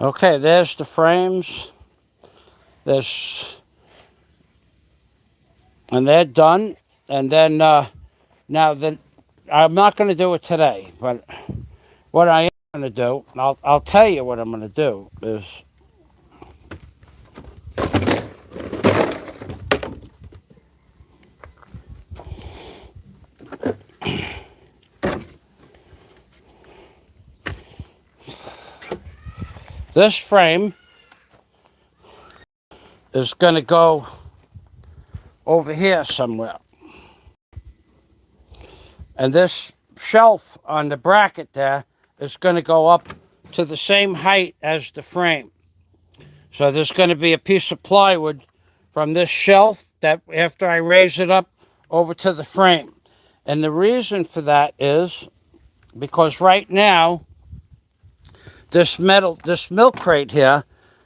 Okay, there's the frames. And they're done. And then now I'm not going to do it today, but what I am going to do, I'll tell you what I'm going to do is this frame is going to go over here somewhere. And this shelf on the bracket there is going to go up to the same height as the frame. So there's going to be a piece of plywood from this shelf that after I raise it up over to the frame. And the reason for that is because right now, this milk crate here,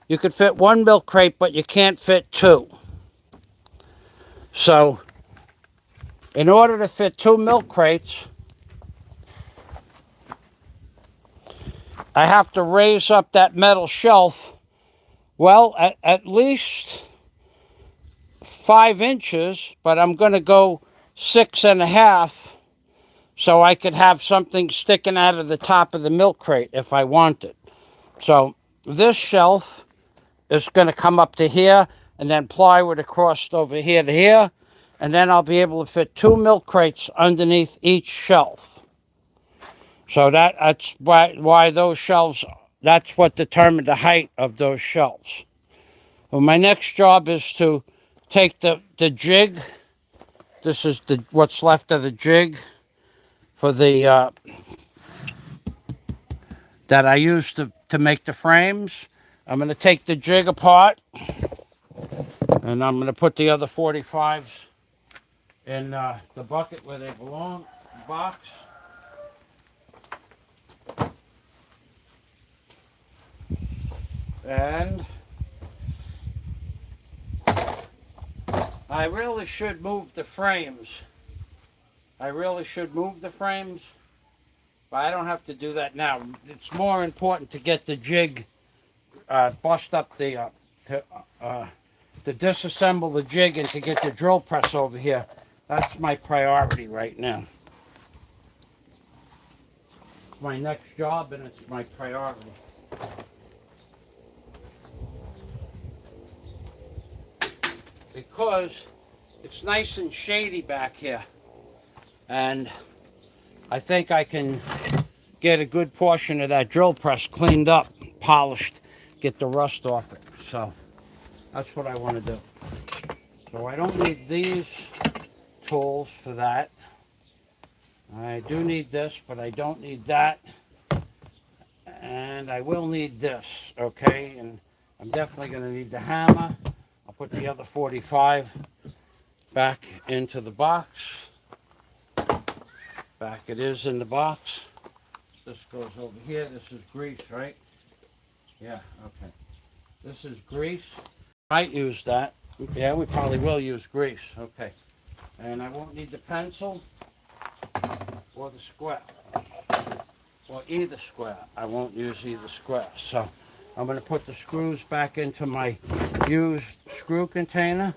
you could fit 1 milk crate, but you can't fit 2. So in order to fit 2 milk crates, I have to raise up that metal shelf, well, at least 5 inches, but I'm going to go 6.5 so I could have something sticking out of the top of the milk crate if I want it. So this shelf is going to come up to here, and then plywood across over here to here, and then I'll be able to fit 2 milk crates underneath each shelf. So that's why those shelves, that's what determined the height of those shelves. Well, my next job is to take the jig. This is what's left of the jig for the that I used to make the frames. I'm going to take the jig apart, and I'm going to put the other 45s in the bucket where they belong, the box. And I really should move the frames. I really should move the frames, but I don't have to do that now. It's more important to get the jig, bust up the, to disassemble the jig and to get the drill press over here. That's my priority right now. It's my next job and it's my priority. Because it's nice and shady back here. And I think I can get a good portion of that drill press cleaned up, polished, get the rust off it. So that's what I want to do. So I don't need these tools for that. I do need this, but I don't need that. And I will need this, okay? And I'm definitely going to need the hammer. I'll put the other 45 back into the box. Back it is in the box. This goes over here. This is grease, right? Yeah, okay. This is grease. Might use that. Yeah, we probably will use grease. Okay. And I won't need the pencil or the square. Or either square. I won't use either square. So I'm going to put the screws back into my used screw container.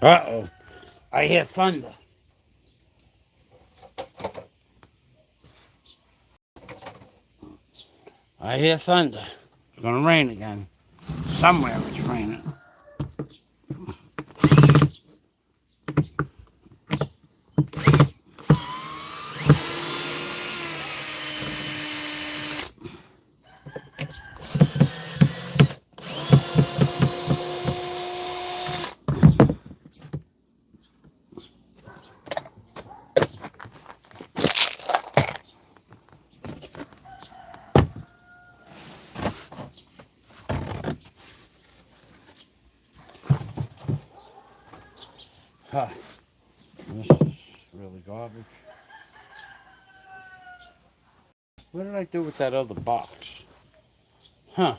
Uh-oh. I hear thunder. I hear thunder. It's going to rain again. Somewhere it's raining. Huh. This is really garbage. What did I do with that other box? Huh.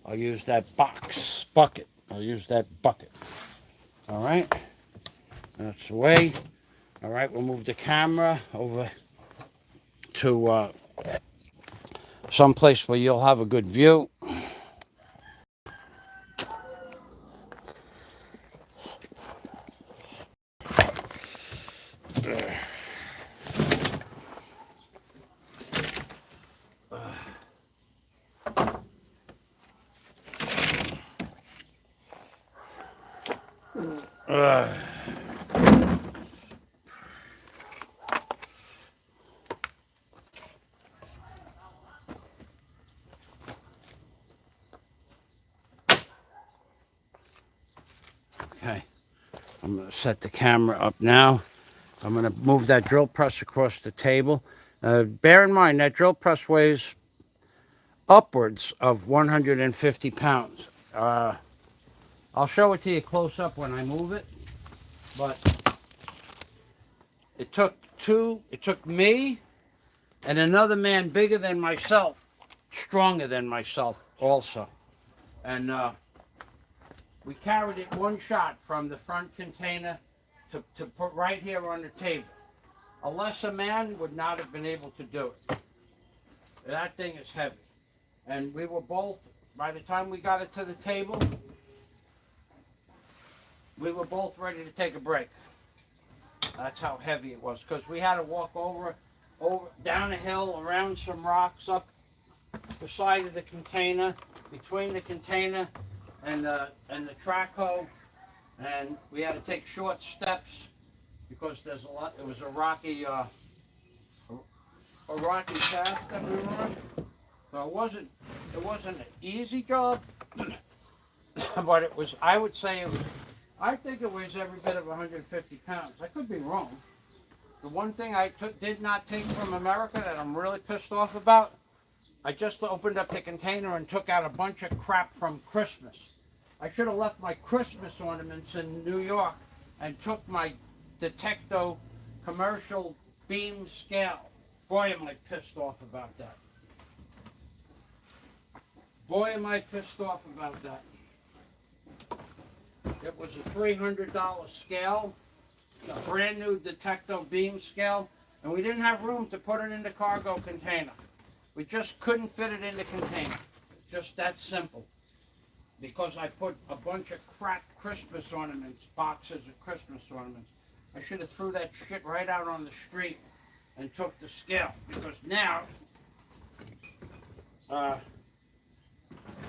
I'll use that bucket. I'll use that bucket. All right, that's the way. All right, we'll move the camera over to someplace where you'll have a good view. Okay, I'm going to set the camera up now. I'm going to move that drill press across the table. Bear in mind that drill press weighs upwards of 150 pounds. I'll show it to you close up when I move it, but it took me and another man bigger than myself, stronger than myself also. And we carried it one shot from the front container to put right here on the table. A lesser man would not have been able to do it. That thing is heavy. And we were both, by the time we got it to the table, we were both ready to take a break. That's how heavy it was, because we had to walk over, down a hill, around some rocks, up the side of the container, between the container and the track hoe, and we had to take short steps because there's a lot. It was a rocky path that we were on. So it wasn't an easy job, but it was. I would say it was. I think it weighs every bit of 150 pounds. I could be wrong. The one thing I did not take from America that I'm really pissed off about, I just opened up the container and took out a bunch of crap from Christmas. I should have left my Christmas ornaments in New York and took my Detecto commercial beam scale. Boy, am I pissed off about that. Boy, am I pissed off about that. It was a $300 scale, a brand new Detecto beam scale, and we didn't have room to put it in the cargo container. We just couldn't fit it in the container. Just that simple. Because I put a bunch of crap Christmas ornaments, boxes of Christmas ornaments. I should have threw that shit right out on the street and took the scale. Because now,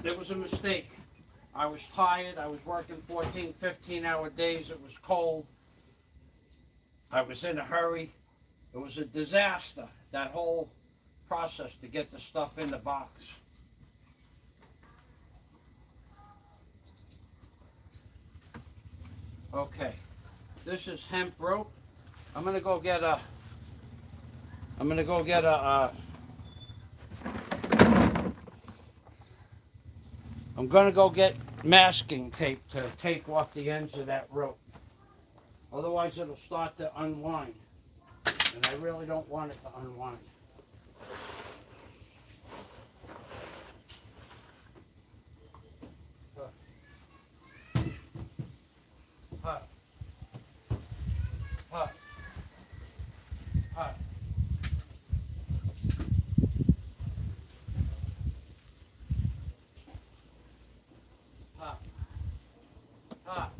it was a mistake. I was tired. I was working 14, 15-hour days. It was cold. I was in a hurry. It was a disaster, that whole process to get the stuff in the box. Okay, this is hemp rope. I'm gonna go get a I'm gonna go get masking tape to tape off the ends of that rope. Otherwise it'll start to unwind. And I really don't want it to unwind. Hut. Hut. Hut. Hut. Hut.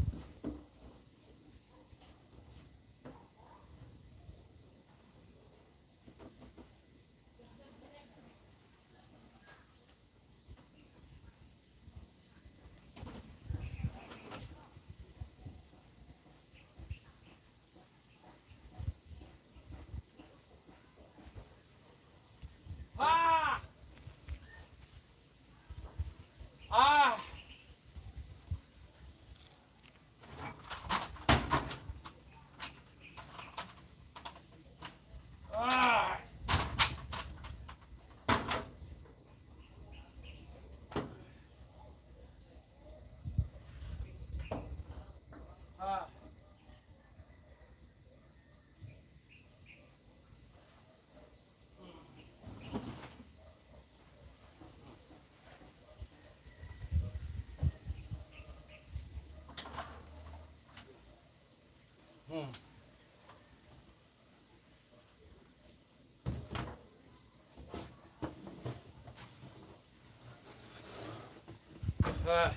Uh,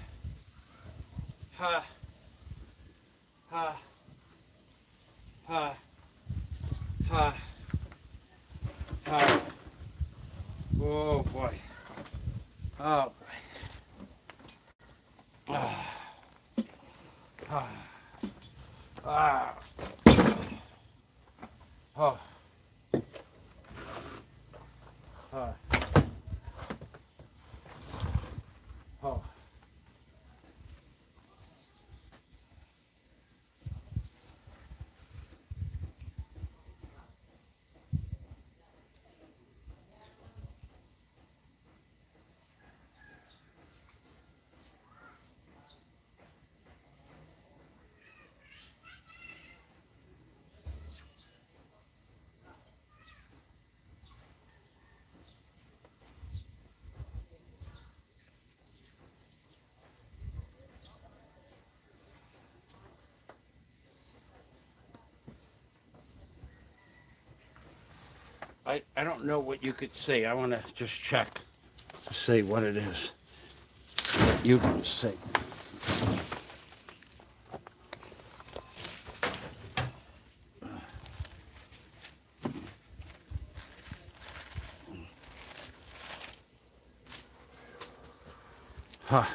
ha, ha, ha, ha, ha. Oh boy. Oh boy. Ah, ah, ah. Oh, oh, oh. I don't know what you could see. I want to just check to see what it is that you can see. Huh.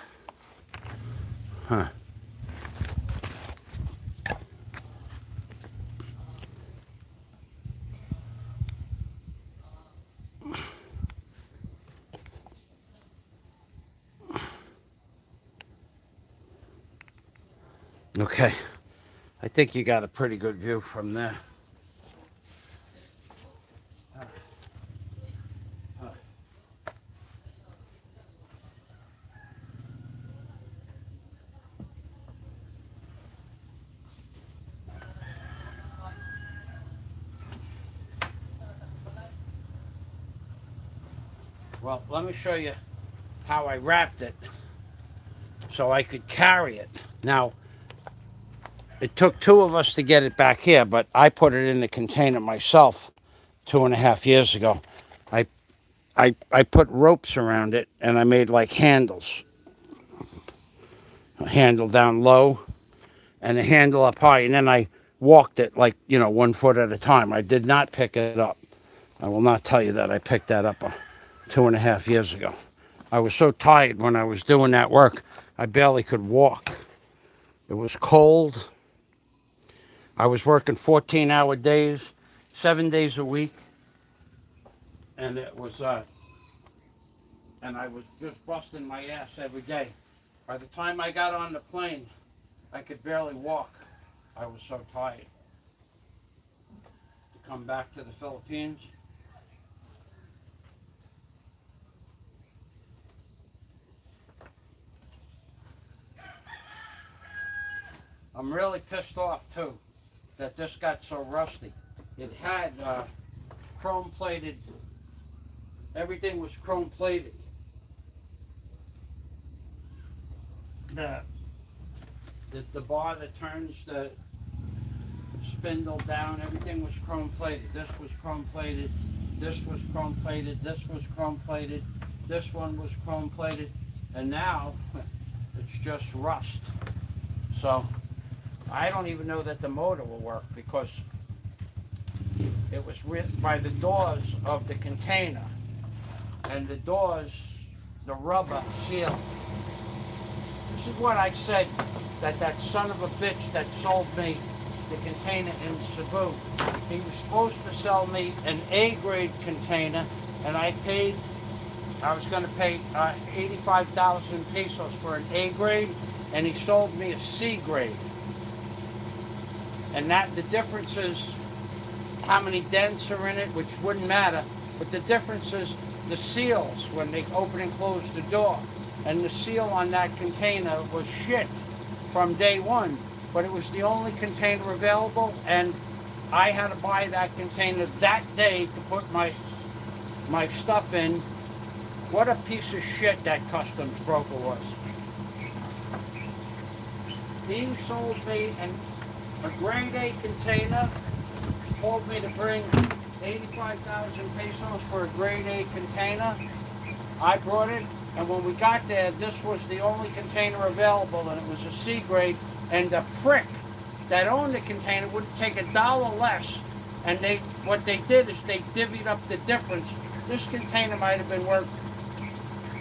Huh. Okay. I think you got a pretty good view from there. Well, let me show you how I wrapped it so I could carry it. Now, it took two of us to get it back here, but I put it in the container myself 2.5 years ago. I put ropes around it and I made like handles. A handle down low and a handle up high, and then I walked it like, 1 foot at a time. I did not pick it up. I will not tell you that I picked that up 2.5 years ago. I was so tired when I was doing that work, I barely could walk. It was cold. I was working 14-hour days, 7 days a week, and and I was just busting my ass every day. By the time I got on the plane, I could barely walk. I was so tired. To come back to the Philippines, I'm really pissed off too that this got so rusty. It had chrome plated, everything was chrome plated. The bar that turns the spindle down, everything was chrome plated. This was chrome plated, this was chrome plated, this was chrome plated, this one was chrome plated, and now it's just rust. So I don't even know that the motor will work because it was by the doors of the container, and the doors, the rubber seal. This is what I said, that son of a bitch that sold me the container in Cebu. He was supposed to sell me an A-grade container, and I was going to pay 85,000 pesos for an A-grade, and he sold me a C-grade. And that the difference is how many dents are in it, which wouldn't matter, but the difference is the seals when they open and close the door. And the seal on that container was shit from day one, but it was the only container available, and I had to buy that container that day to put my stuff in. What a piece of shit that customs broker was. He sold me a grade A container, told me to bring 85,000 pesos for a grade A container. I brought it, And when we got there, this was the only container available, and it was a C grade. And the prick that owned the container wouldn't take $1 less. And what they did is they divvied up the difference. This container might have been worth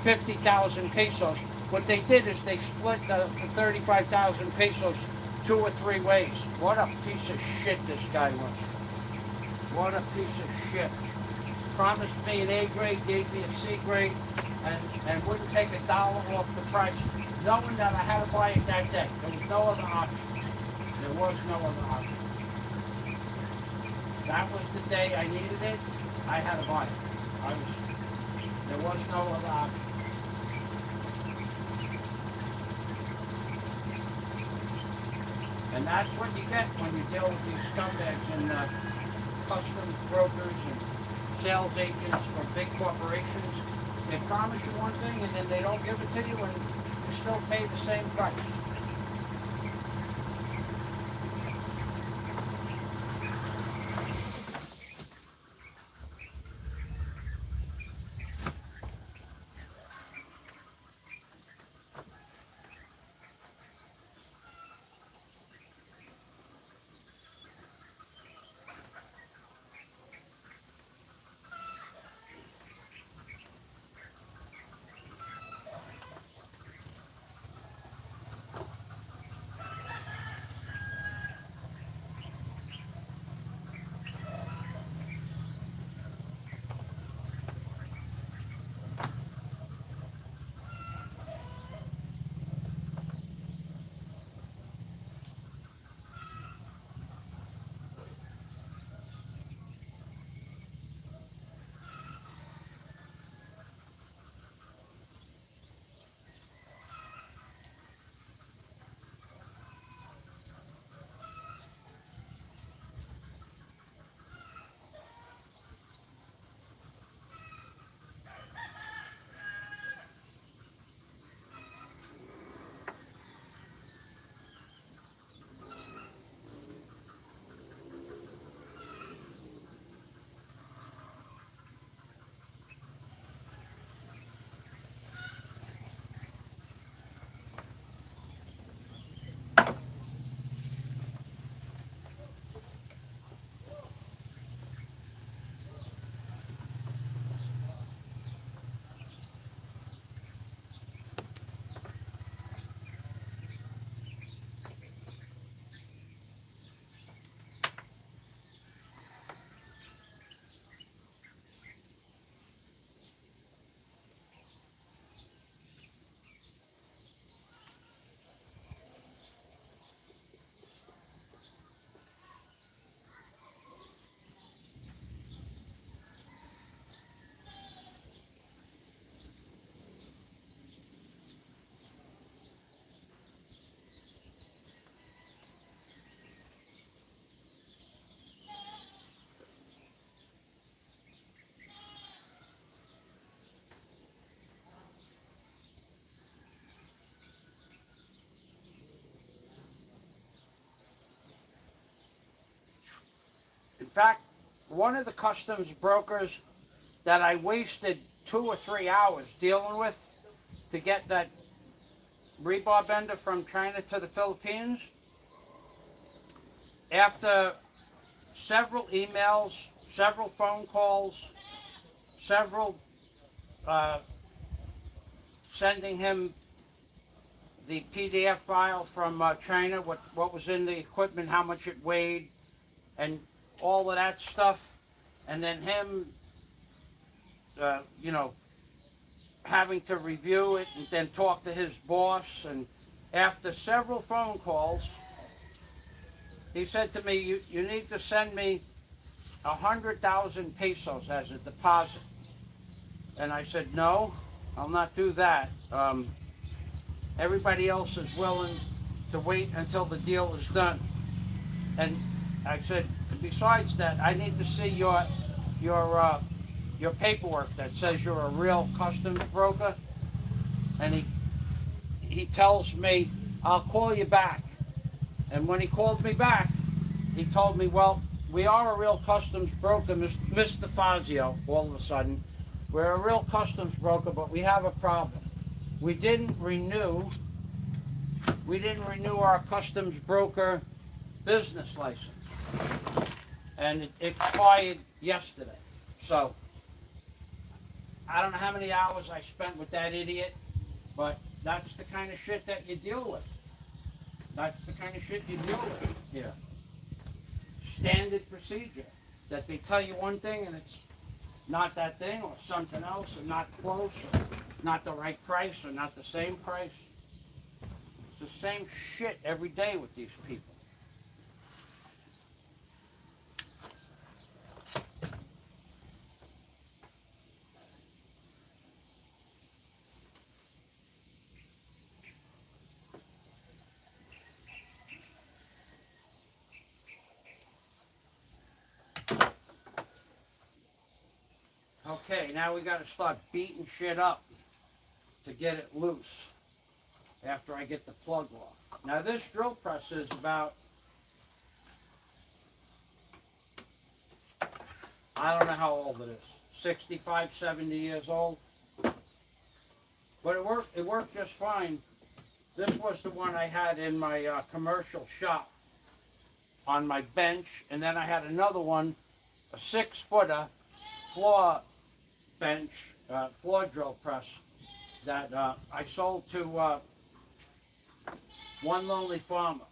50,000 pesos. What they did is they split the 35,000 pesos 2 or 3 ways. What a piece of shit this guy was. What a piece of shit. Promised me an A grade, gave me a C grade, and wouldn't take $1 off the price, knowing that I had to buy it that day. There was no other option. There was no other option. That was the day I needed it. I had to buy it. There was no other option. And that's what you get when you deal with these scumbags and customs brokers and sales agents for big corporations. They promise you one thing and then they don't give it to you, and you still pay the same price. In fact, one of the customs brokers that I wasted 2 or 3 hours dealing with to get that rebar bender from China to the Philippines, after several emails, several phone calls, several sending him the PDF file from China, what was in the equipment, how much it weighed, and all of that stuff, and then him, having to review it and then talk to his boss. And after several phone calls, he said to me, you need to send me 100,000 pesos as a deposit. And I said, no, I'll not do that. Everybody else is willing to wait until the deal is done. And I said, besides that, I need to see your paperwork that says you're a real customs broker. And he tells me, I'll call you back. And when he called me back, he told me, well, we are a real customs broker, Mr. Fazio, all of a sudden. We're a real customs broker, but we have a problem. we didn't renew our customs broker business license, and it expired yesterday. So I don't know how many hours I spent with that idiot, but that's the kind of shit that you deal with. That's the kind of shit you deal with here. Standard procedure. That they tell you one thing and it's not that thing, or something else, or not close, or not the right price, or not the same price. It's the same shit every day with these people. Okay, now we got to start beating shit up to get it loose after I get the plug off. Now this drill press is about, I don't know how old it is, 65, 70 years old. But it worked just fine. This was the one I had in my commercial shop on my bench, and then I had another one, a 6-footer floor bench, floor drill press that I sold to one lonely farmer.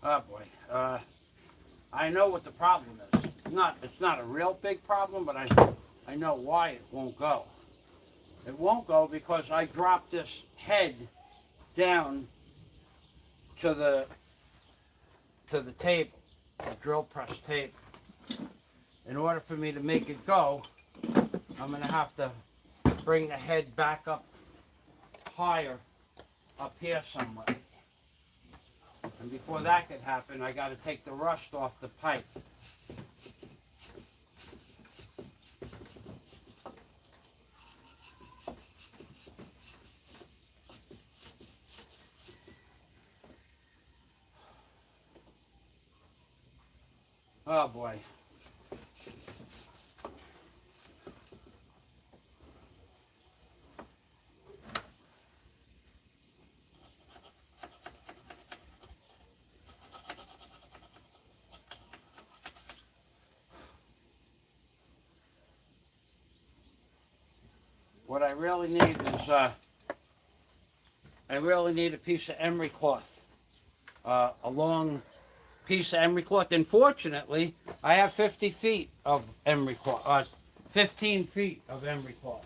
Oh boy. I know what the problem is. It's not a real big problem, but I know why it won't go. It won't go because I dropped this head down to the table, the drill press table. In order for me to make it go, I'm going to have to bring the head back up higher up here somewhere. And before that could happen, I got to take the rust off the pipe. Oh boy. What I really need is, I really need a piece of emery cloth, a long piece of emery cloth. Unfortunately, I have 50 feet of emery cloth, 15 feet of emery cloth.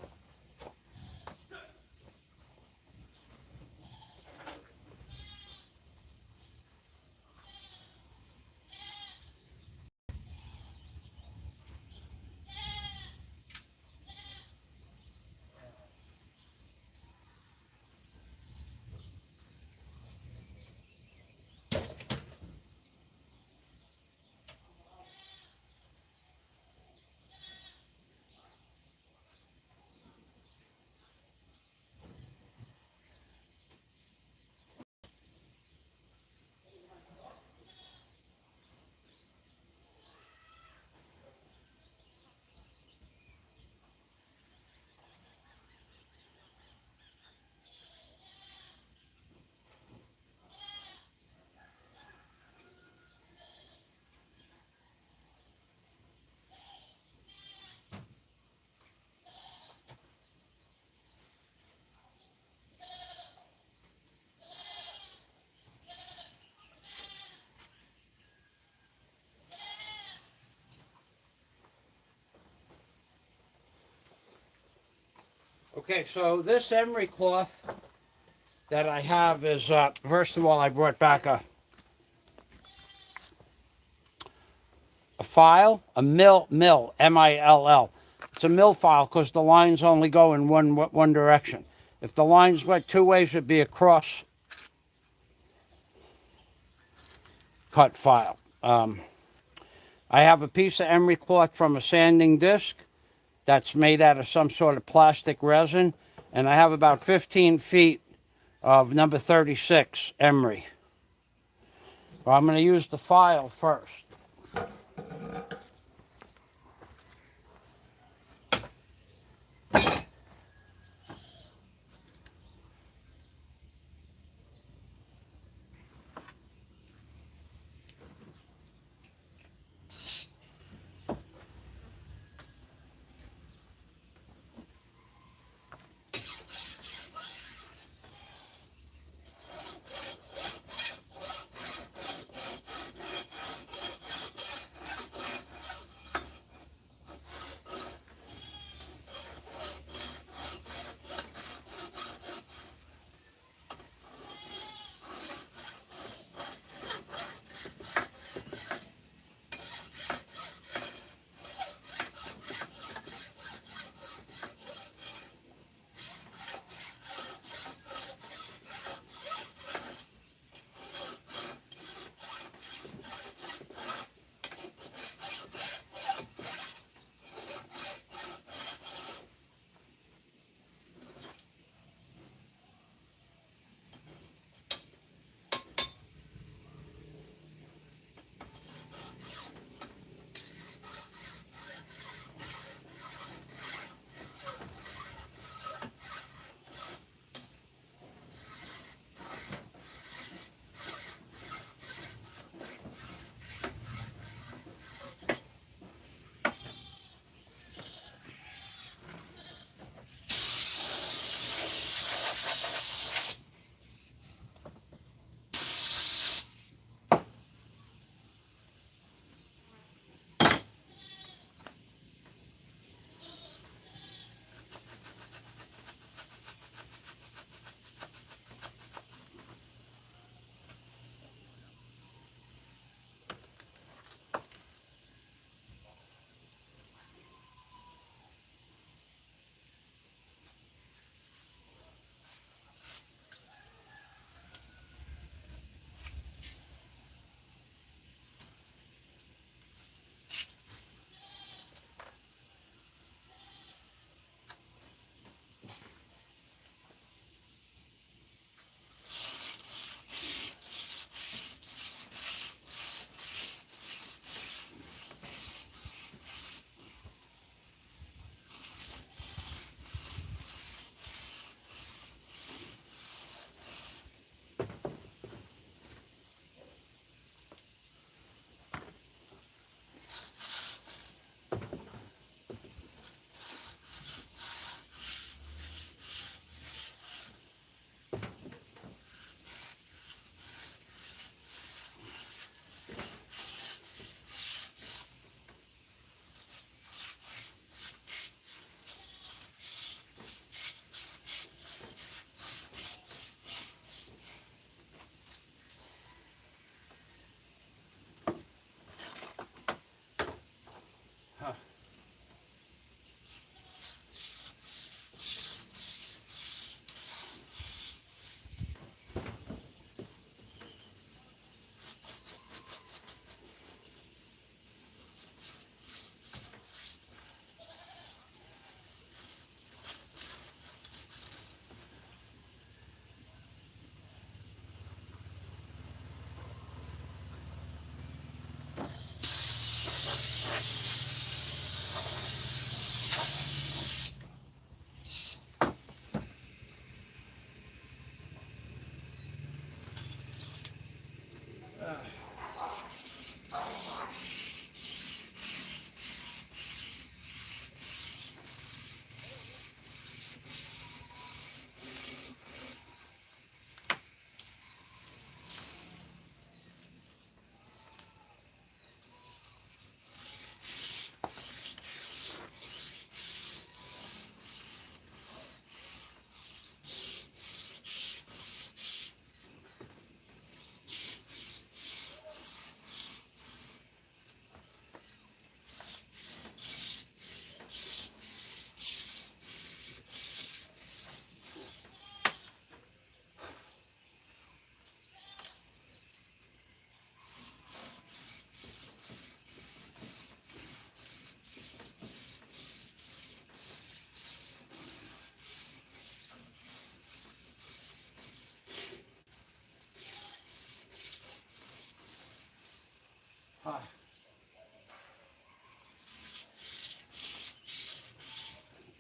Okay, so this emery cloth that I have is, first of all, I brought back a file, a mill, M-I-L-L. It's a mill file because the lines only go in one direction. If the lines went two ways, it'd be a cross cut file. I have a piece of emery cloth from a sanding disc that's made out of some sort of plastic resin, and I have about 15 feet of number 36 emery. Well, I'm going to use the file first.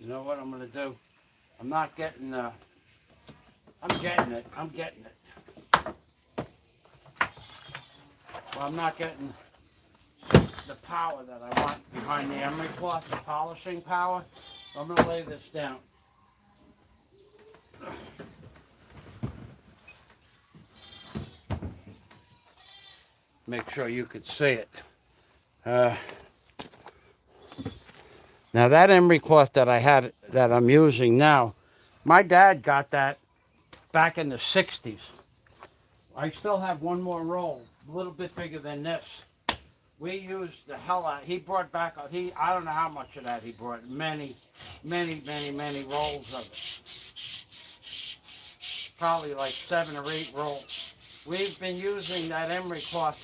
You know what I'm going to do? I'm not getting, I'm getting it. I'm getting it. Well, I'm not getting the power that I want behind the emery cloth, the polishing power. I'm going to lay this down. Make sure you could see it. Now that emery cloth that I had, that I'm using now, my dad got that back in the 60s. I still have one more roll, a little bit bigger than this. We used the hell out. He brought back, I don't know how much of that he brought. Many rolls of it. Probably like 7 or 8 rolls. We've been using that emery cloth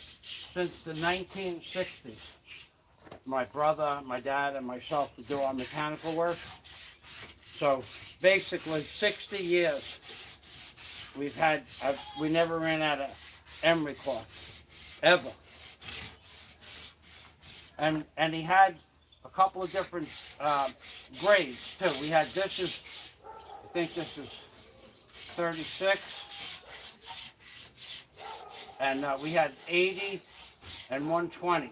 since the 1960s. My brother, my dad, and myself to do our mechanical work. So basically 60 years we never ran out of emery cloth, ever. And he had a couple of different grades too. We had, I think this is 36, and we had 80 and 120.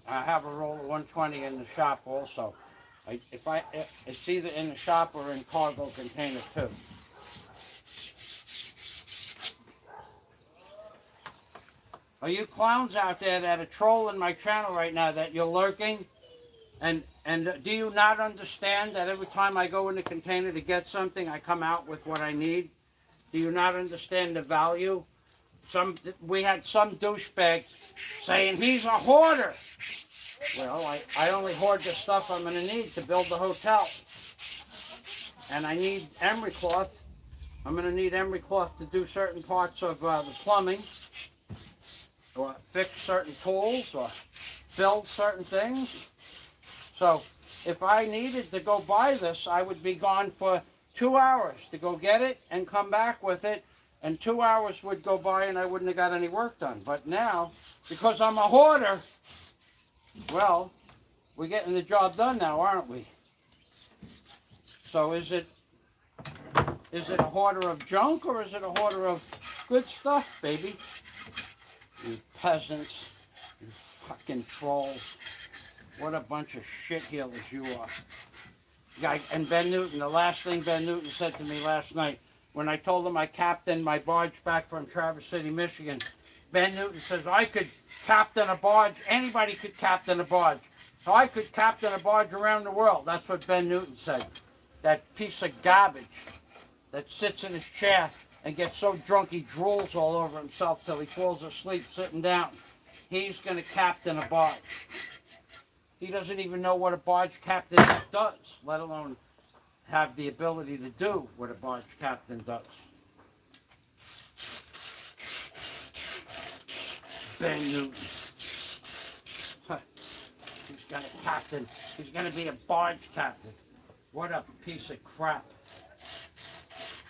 I have a roll of 120 in the shop also. It's either in the shop or in cargo container too. Are you clowns out there that are trolling my channel right now, that you're lurking? And do you not understand that every time I go in the container to get something, I come out with what I need? Do you not understand the value? We had some douchebag saying he's a hoarder. Well, I only hoard the stuff I'm going to need to build the hotel. And I need emery cloth. I'm going to need emery cloth to do certain parts of the plumbing, or fix certain tools, or build certain things. So if I needed to go buy this, I would be gone for 2 hours to go get it and come back with it, and 2 hours would go by and I wouldn't have got any work done. But now, because I'm a hoarder, well, we're getting the job done now, aren't we? So is it a hoarder of junk, or is it a hoarder of good stuff, baby? You peasants, you fucking trolls. What a bunch of shit-heelers you are. And Ben Newton, the last thing Ben Newton said to me last night, when I told him I captained my barge back from Traverse City, Michigan, Ben Newton says, I could captain a barge, anybody could captain a barge. So I could captain a barge around the world. That's what Ben Newton said. That piece of garbage that sits in his chair and gets so drunk he drools all over himself till he falls asleep sitting down. He's going to captain a barge. He doesn't even know what a barge captain does, let alone have the ability to do what a barge captain does. Ben Newton. He's going to captain. He's going to be a barge captain. What a piece of crap.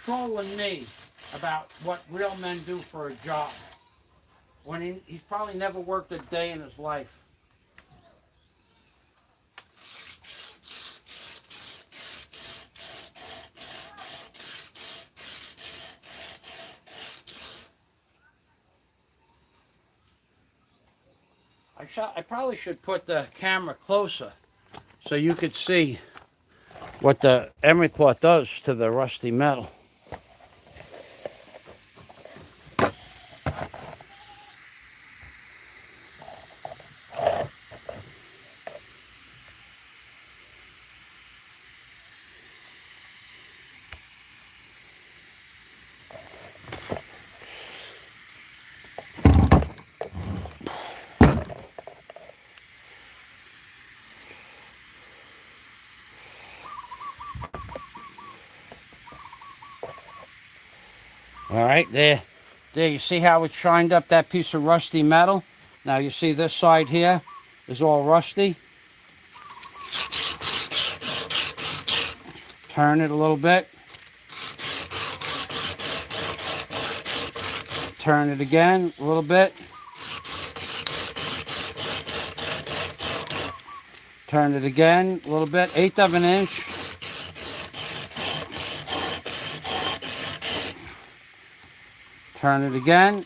Trolling me about what real men do for a job, when he's probably never worked a day in his life. I probably should put the camera closer so you could see what the emery cloth does to the rusty metal. All right, there you see how it shined up that piece of rusty metal? Now you see this side here is all rusty. Turn it a little bit. Turn it again a little bit. Turn it again a little bit, 1/8 of an inch. Turn it again.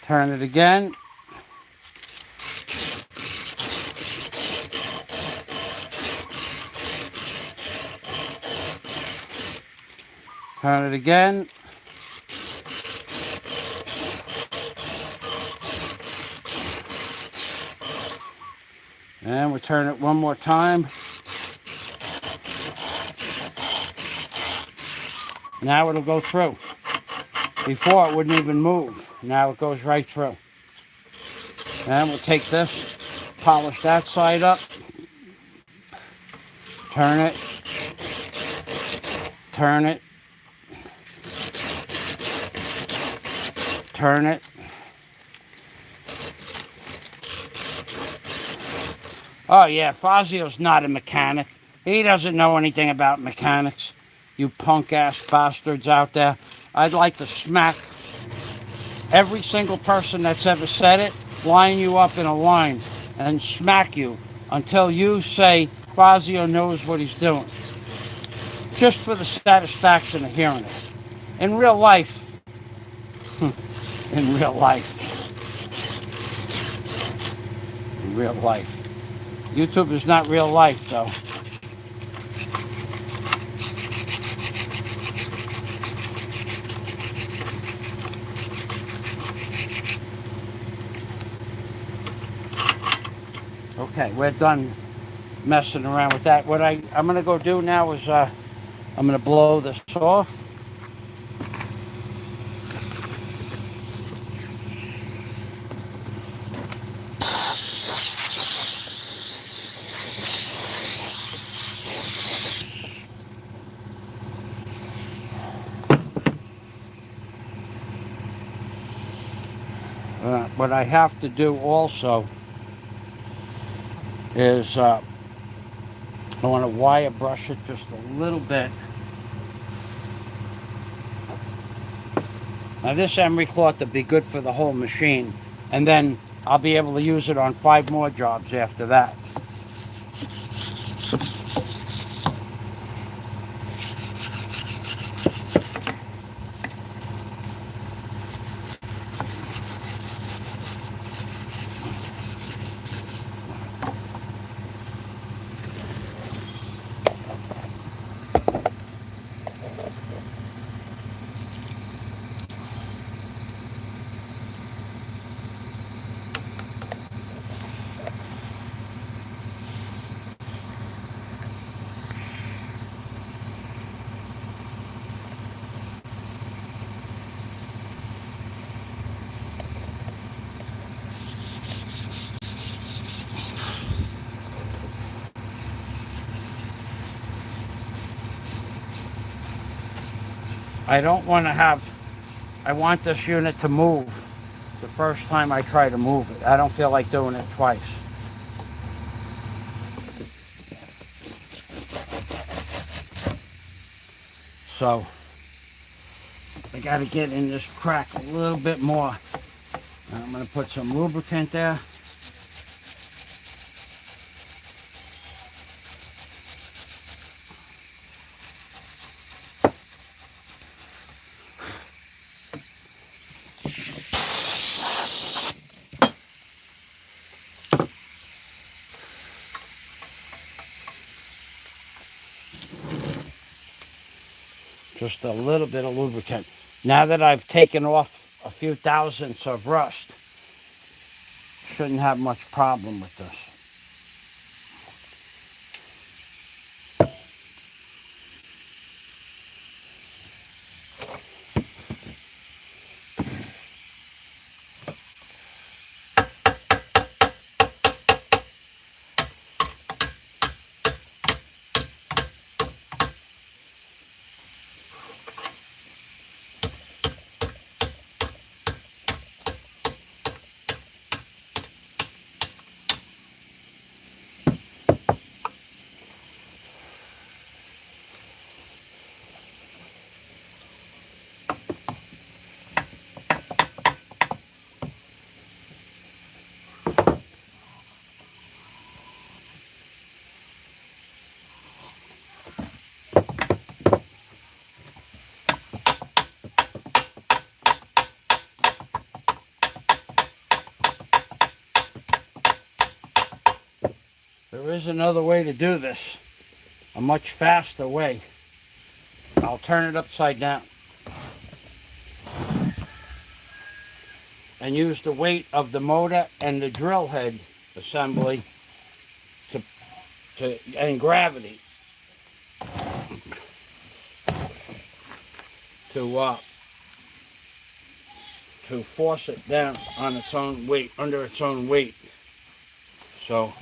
Turn it again. Turn it again. And we turn it one more time. Now it'll go through. Before it wouldn't even move. Now it goes right through. And we'll take this, polish that side up. Turn it. Turn it. Turn it. Oh yeah, Fazio's not a mechanic. He doesn't know anything about mechanics. You punk-ass bastards out there. I'd like to smack every single person that's ever said it, line you up in a line, and smack you until you say Fazio knows what he's doing. Just for the satisfaction of hearing it. In real life, in real life, in real life. YouTube is not real life, though. Okay, we're done messing around with that. What I'm going to go do now is I'm going to blow this off. What I have to do also is I want to wire brush it just a little bit. Now this emery cloth would be good for the whole machine, and then I'll be able to use it on 5 more jobs after that. I don't want to have, I want this unit to move the first time I try to move it. I don't feel like doing it twice. So, I got to get in this crack a little bit more. I'm going to put some lubricant there. Just a little bit of lubricant. Now that I've taken off a few thousandths of rust, shouldn't have much problem with this. There is another way to do this, a much faster way. I'll turn it upside down and use the weight of the motor and the drill head assembly and gravity to force it down on its own weight, under its own weight. So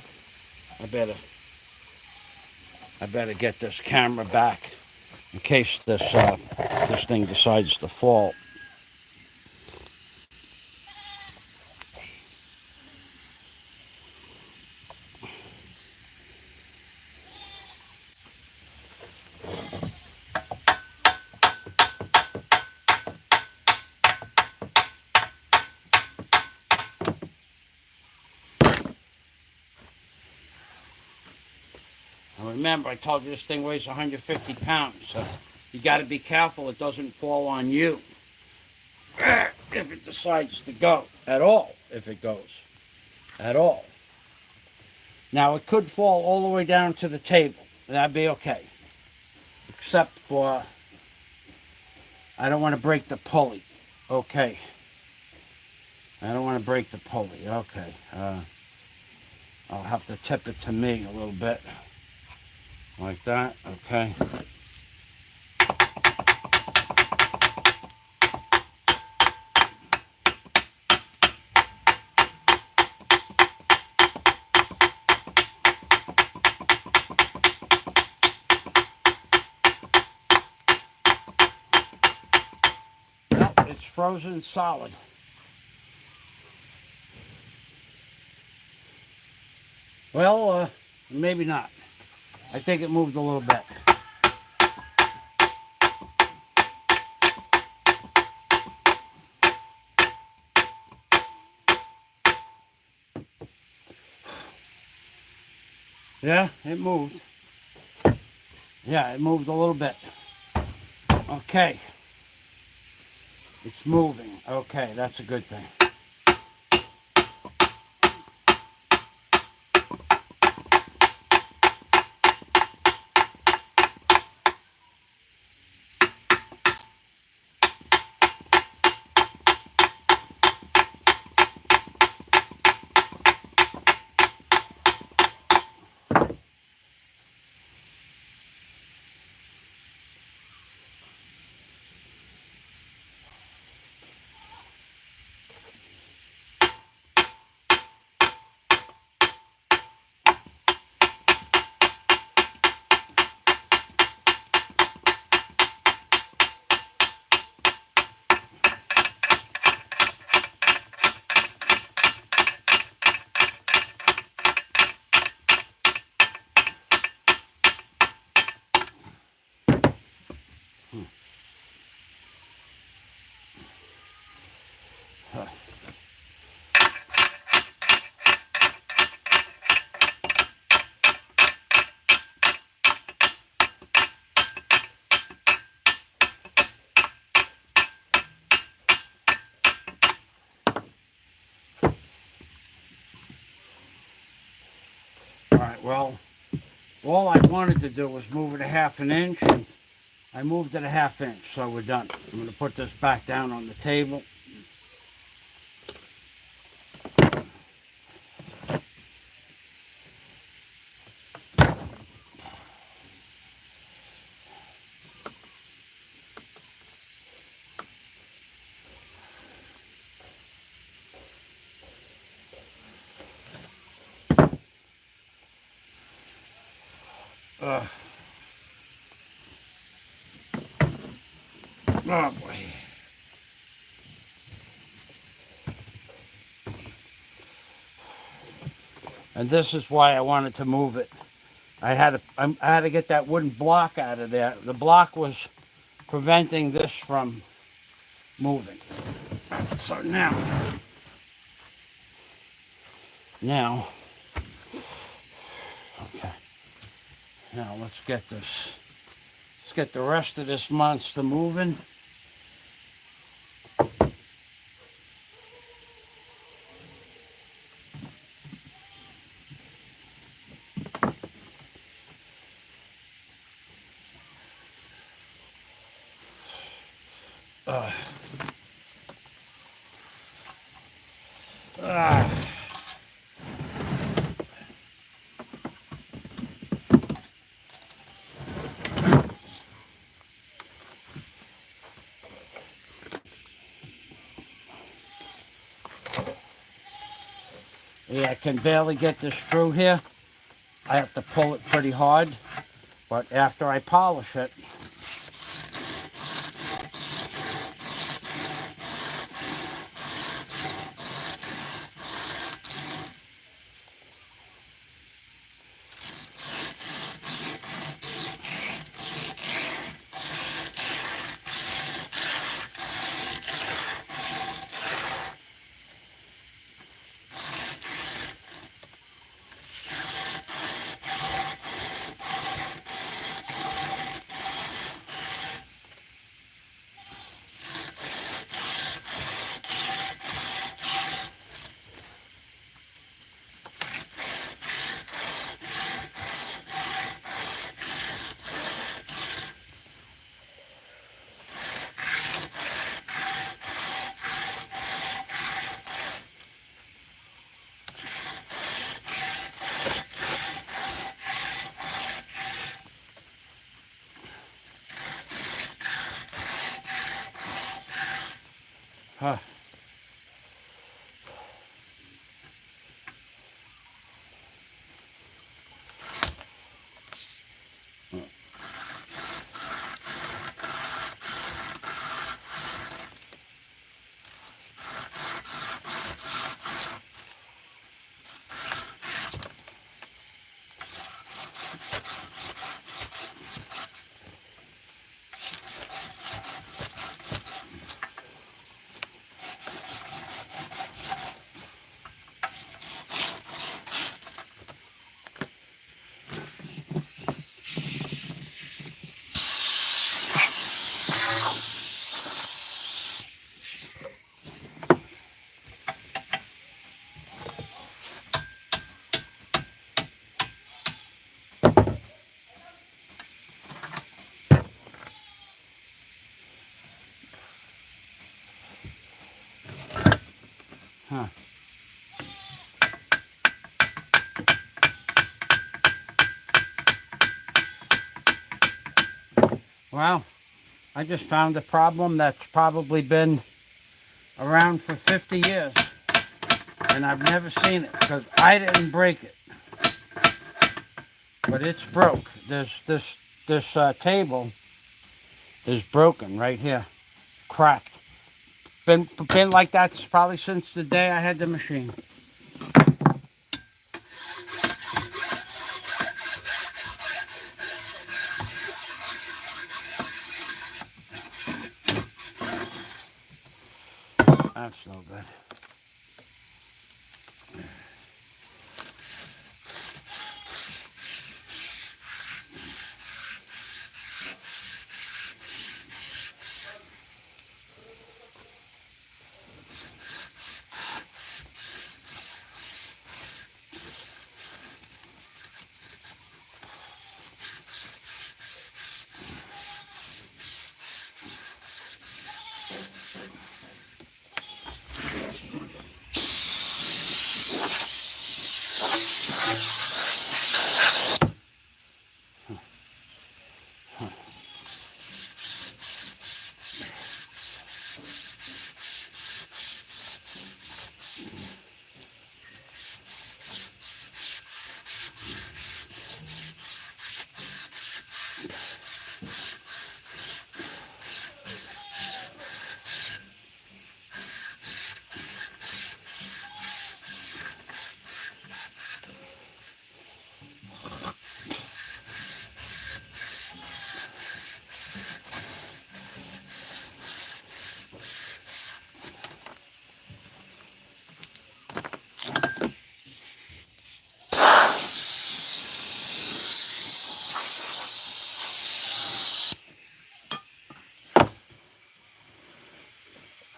I better get this camera back in case this thing decides to fall. And remember, I told you this thing weighs 150 pounds, so you got to be careful it doesn't fall on you if it decides to go at all, if it goes at all. Now, it could fall all the way down to the table. That'd be okay. Except for, I don't want to break the pulley. Okay. I don't want to break the pulley. Okay. I'll have to tip it to me a little bit. Like that. Okay. It's frozen solid. Well, maybe not. I think it moved a little bit. Yeah, it moved. Yeah, it moved a little bit. Okay. It's moving. Okay, that's a good thing. Alright, well, all I wanted to do was move it a 1/2 inch, and I moved it a 1/2 inch, so we're done. I'm going to put this back down on the table. Oh boy. And this is why I wanted to move it. I had to get that wooden block out of there. The block was preventing this from moving. So now, okay. Now let's get the rest of this monster moving. Yeah, I can barely get this screw here. I have to pull it pretty hard, but after I polish it, huh. Huh. Well, I just found a problem that's probably been around for 50 years, and I've never seen it because I didn't break it, but it's broke. This table is broken right here, cracked. Been like that probably since the day I had the machine. That's no good.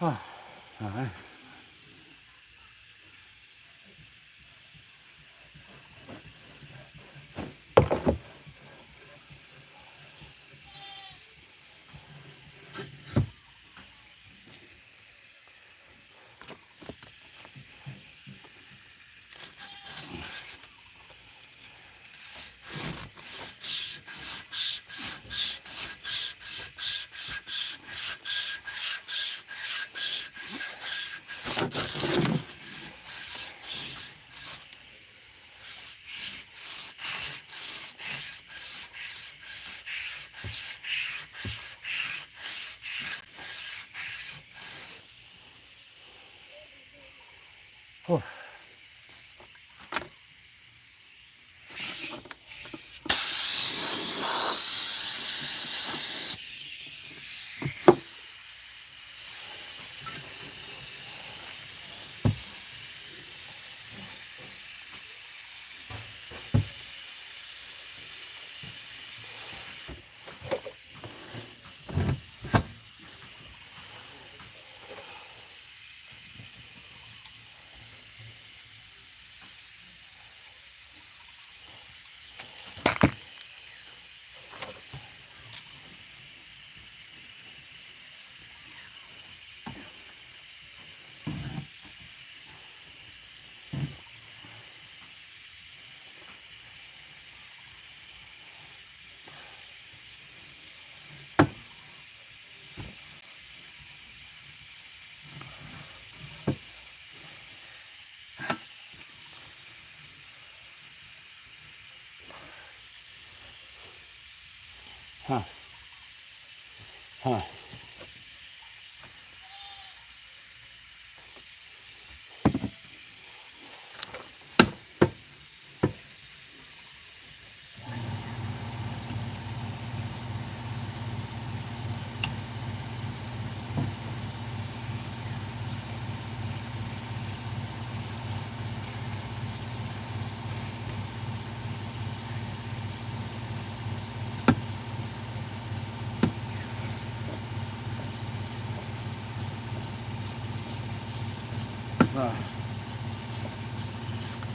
Oh, all right. Whew. Huh. Huh. Huh.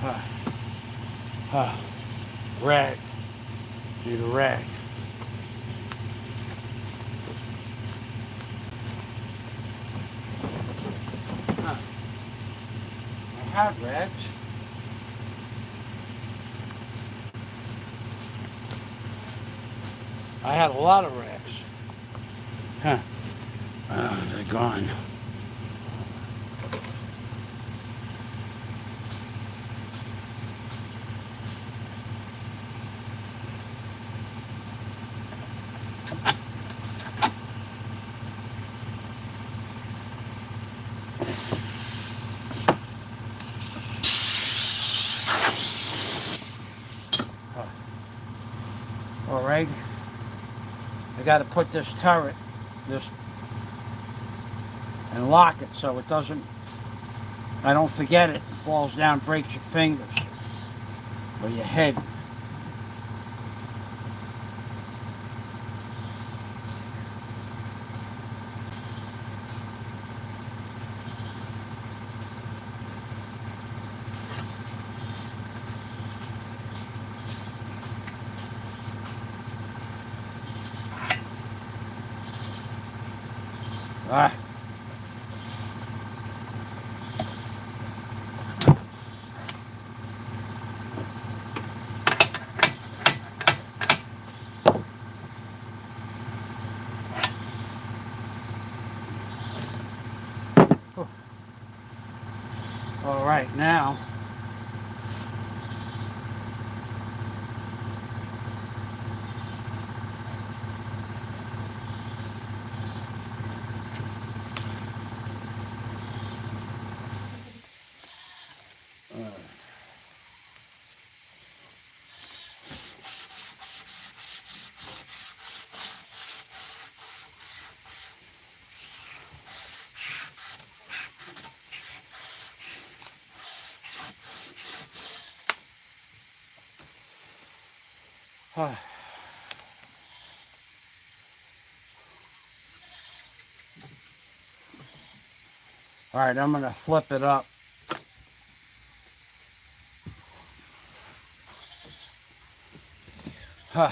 Huh. Huh. Rag. Need a rag. Huh. I have rags. I had a lot of rags. Huh. They're gone. Huh. All right. I got to put this turret, and lock it so it doesn't, I don't forget it, falls down, breaks your fingers or your head. Ah. All right, now all right, I'm gonna flip it up. Huh.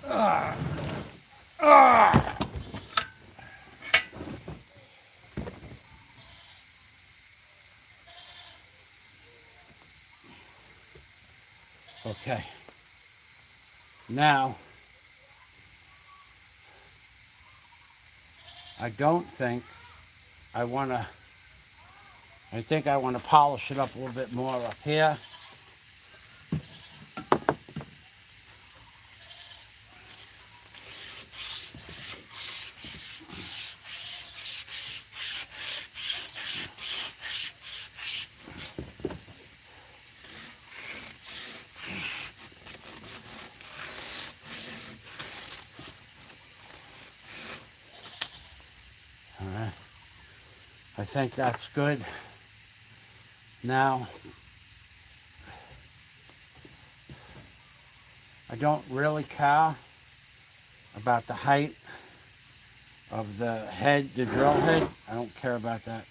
Ah. Ah. Okay. Now, I don't think I wanna, I think I wanna polish it up a little bit more up here. I think that's good. Now, I don't really care about the height of the head, the drill head. I don't care about that.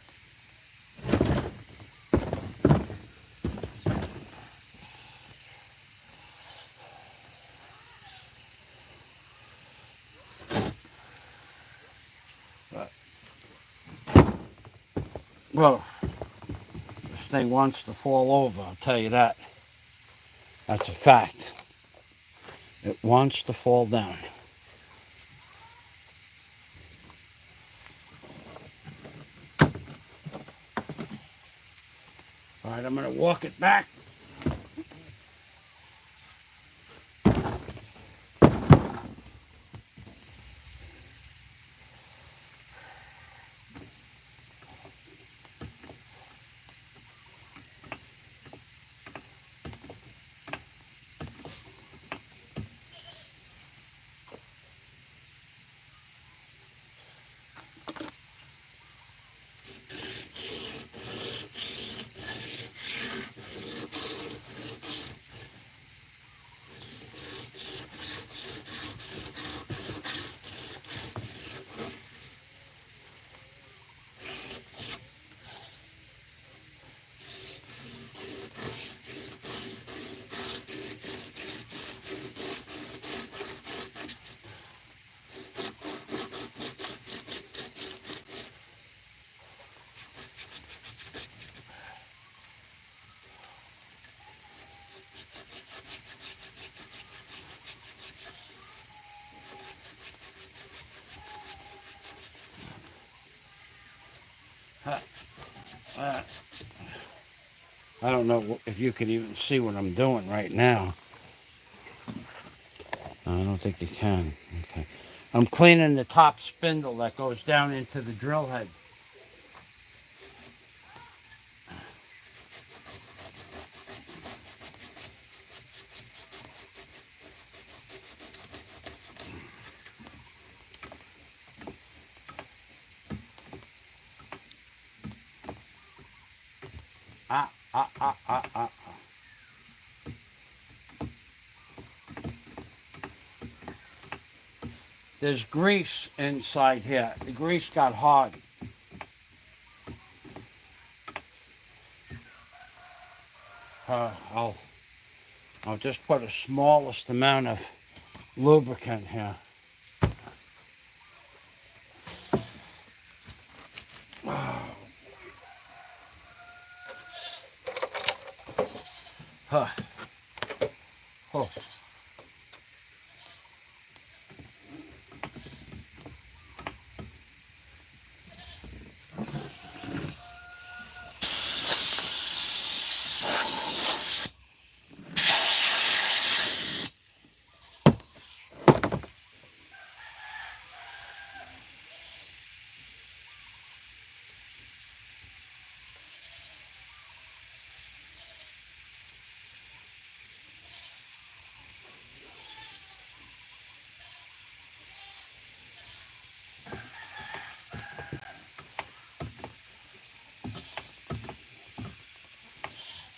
But, well, this thing wants to fall over, I'll tell you that. That's a fact. It wants to fall down. All right, I'm going to walk it back. I don't know if you can even see what I'm doing right now. I don't think you can. Okay. I'm cleaning the top spindle that goes down into the drill head. Ah, ah, ah, ah, ah. There's grease inside here. The grease got hard. I'll just put the smallest amount of lubricant here. Huh. Oh.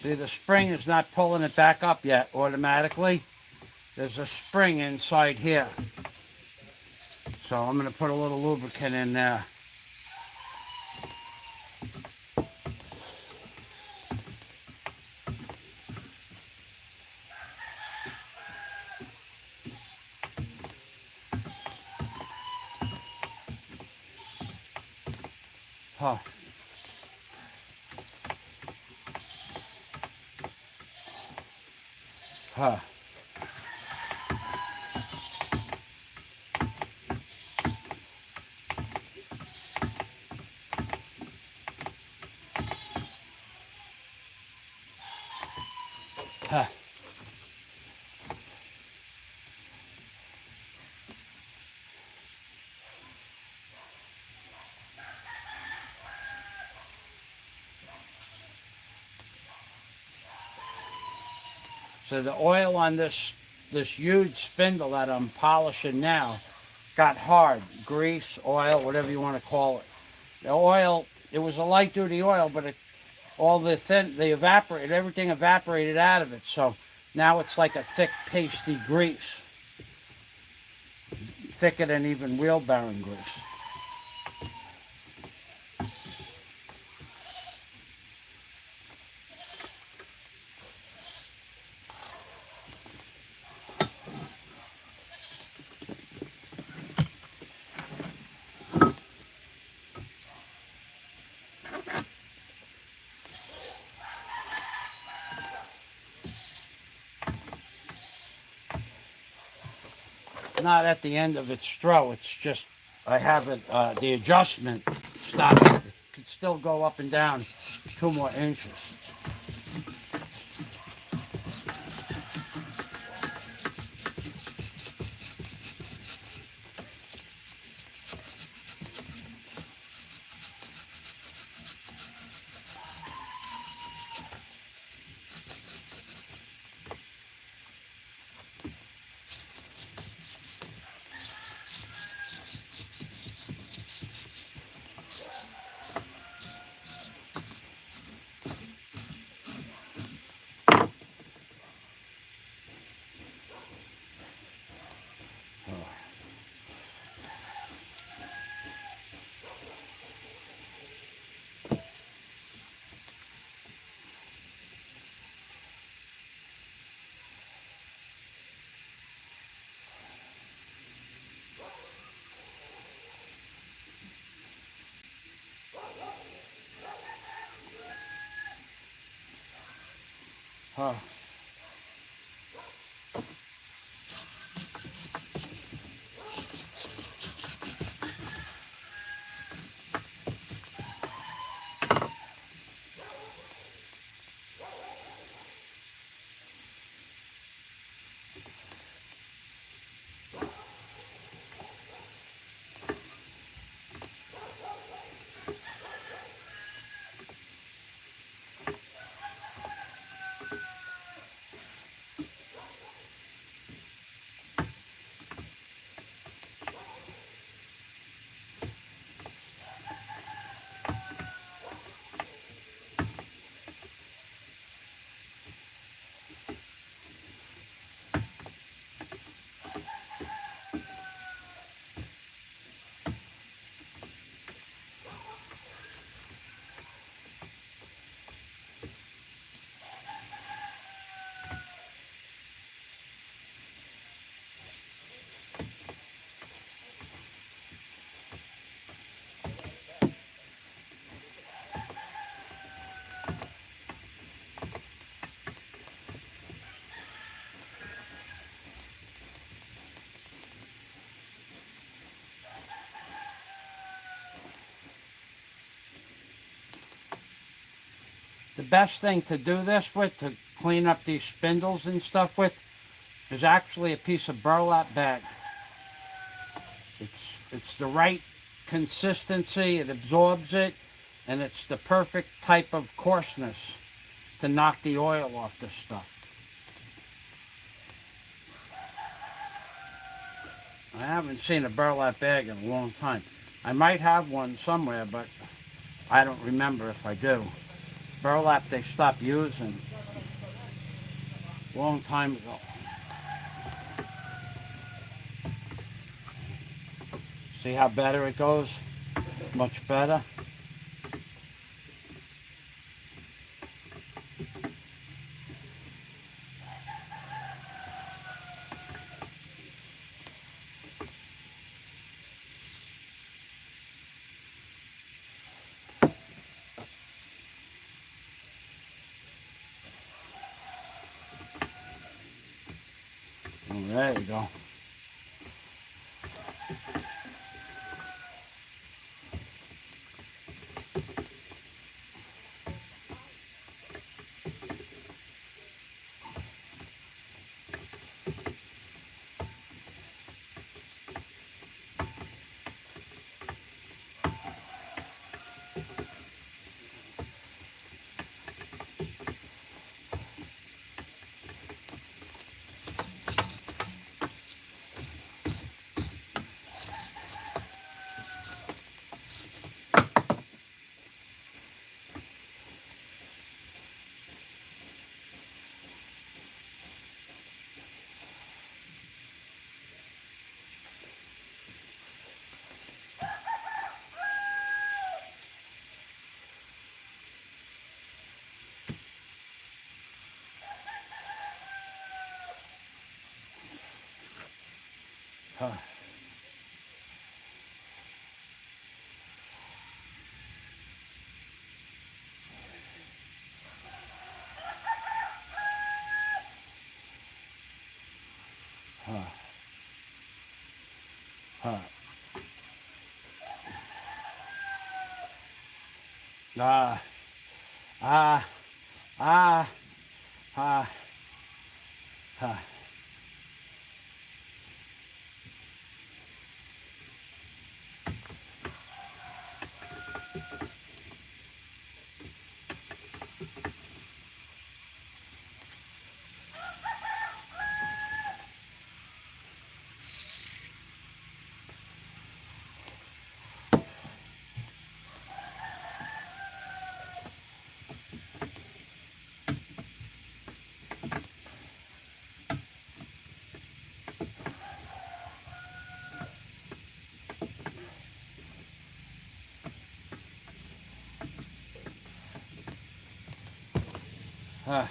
See, the spring is not pulling it back up yet automatically. There's a spring inside here. So I'm going to put a little lubricant in there. Huh. Huh. Huh. So the oil on this huge spindle that I'm polishing now got hard. Grease, oil, whatever you want to call it. The oil It was a light duty oil, but everything evaporated out of it. So now it's like a thick, pasty grease, thicker than even wheelbarrow grease. Not at the end of its stroke. It's just I have it. The adjustment stops. It can still go up and down 2 more inches. Huh. The best thing to do this with, to clean up these spindles and stuff with, is actually a piece of burlap bag. It's the right consistency, it absorbs it, and it's the perfect type of coarseness to knock the oil off this stuff. I haven't seen a burlap bag in a long time. I might have one somewhere, but I don't remember if I do. Burlap they stopped using a long time ago. See how better it goes? Much better. Oh, there you go. Huh. Huh. Huh. Ah. Ah. Ah. Ah. Ah. Ah.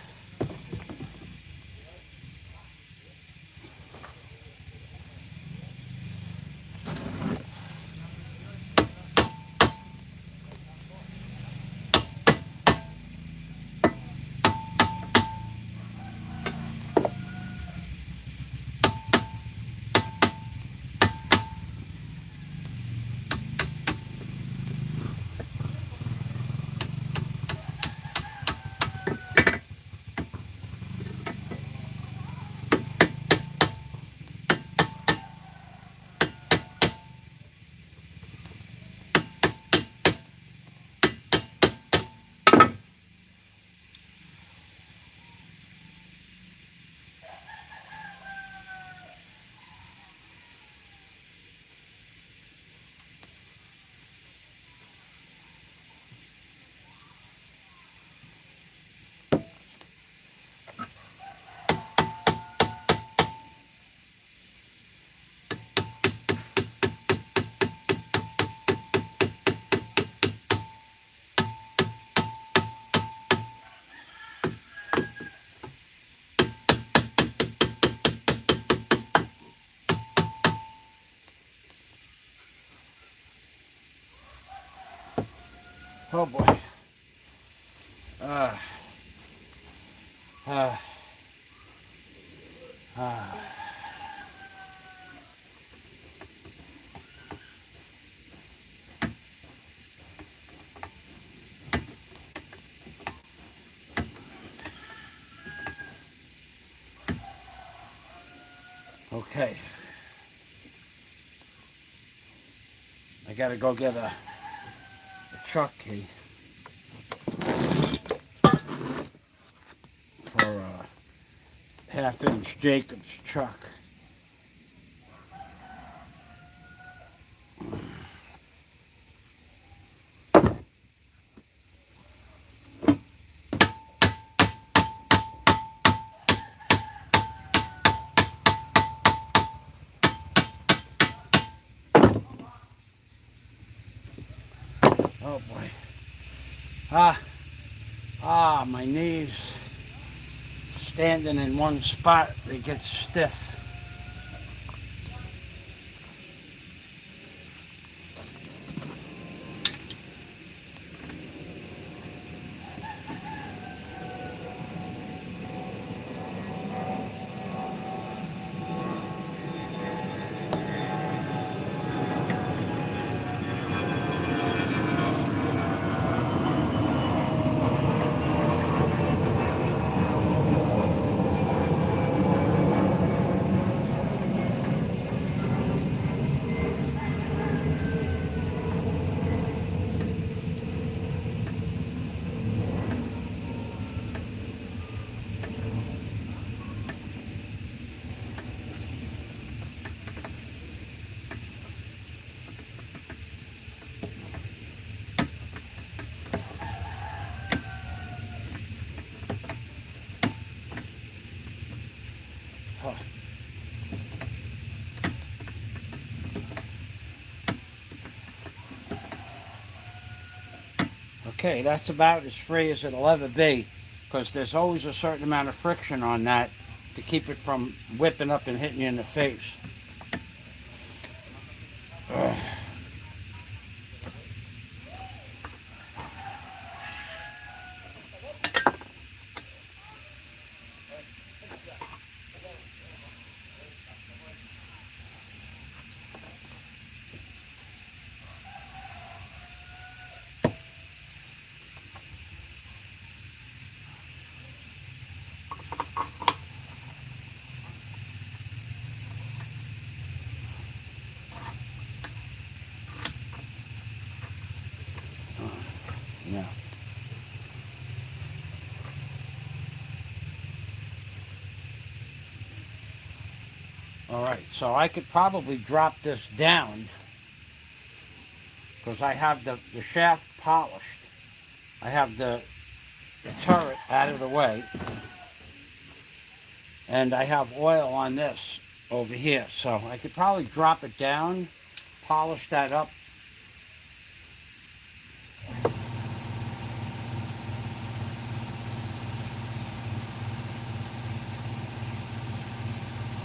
Oh boy. Ah. Ah. Ah. Okay. I gotta go get a truck key for a half-inch Jacobs truck. Oh boy. Ah. Ah, my knees. Standing in one spot, they get stiff. Oh. Okay, that's about as free as it'll ever be, because there's always a certain amount of friction on that to keep it from whipping up and hitting you in the face. All right, so I could probably drop this down because I have the shaft polished. I have the turret out of the way, and I have oil on this over here. So I could probably drop it down, polish that up.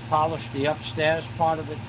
Polish the upstairs part of it.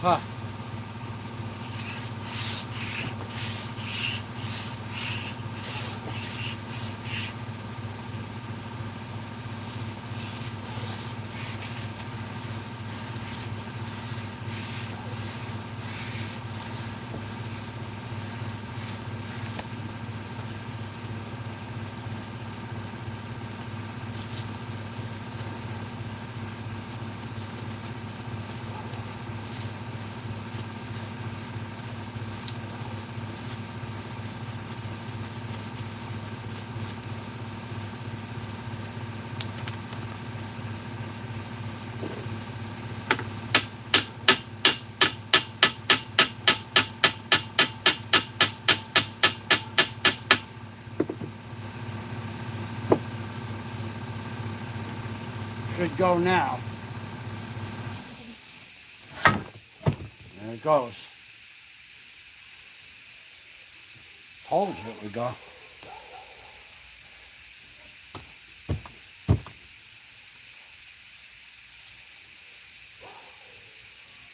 Huh. Should go now. There it goes. Told you it would go.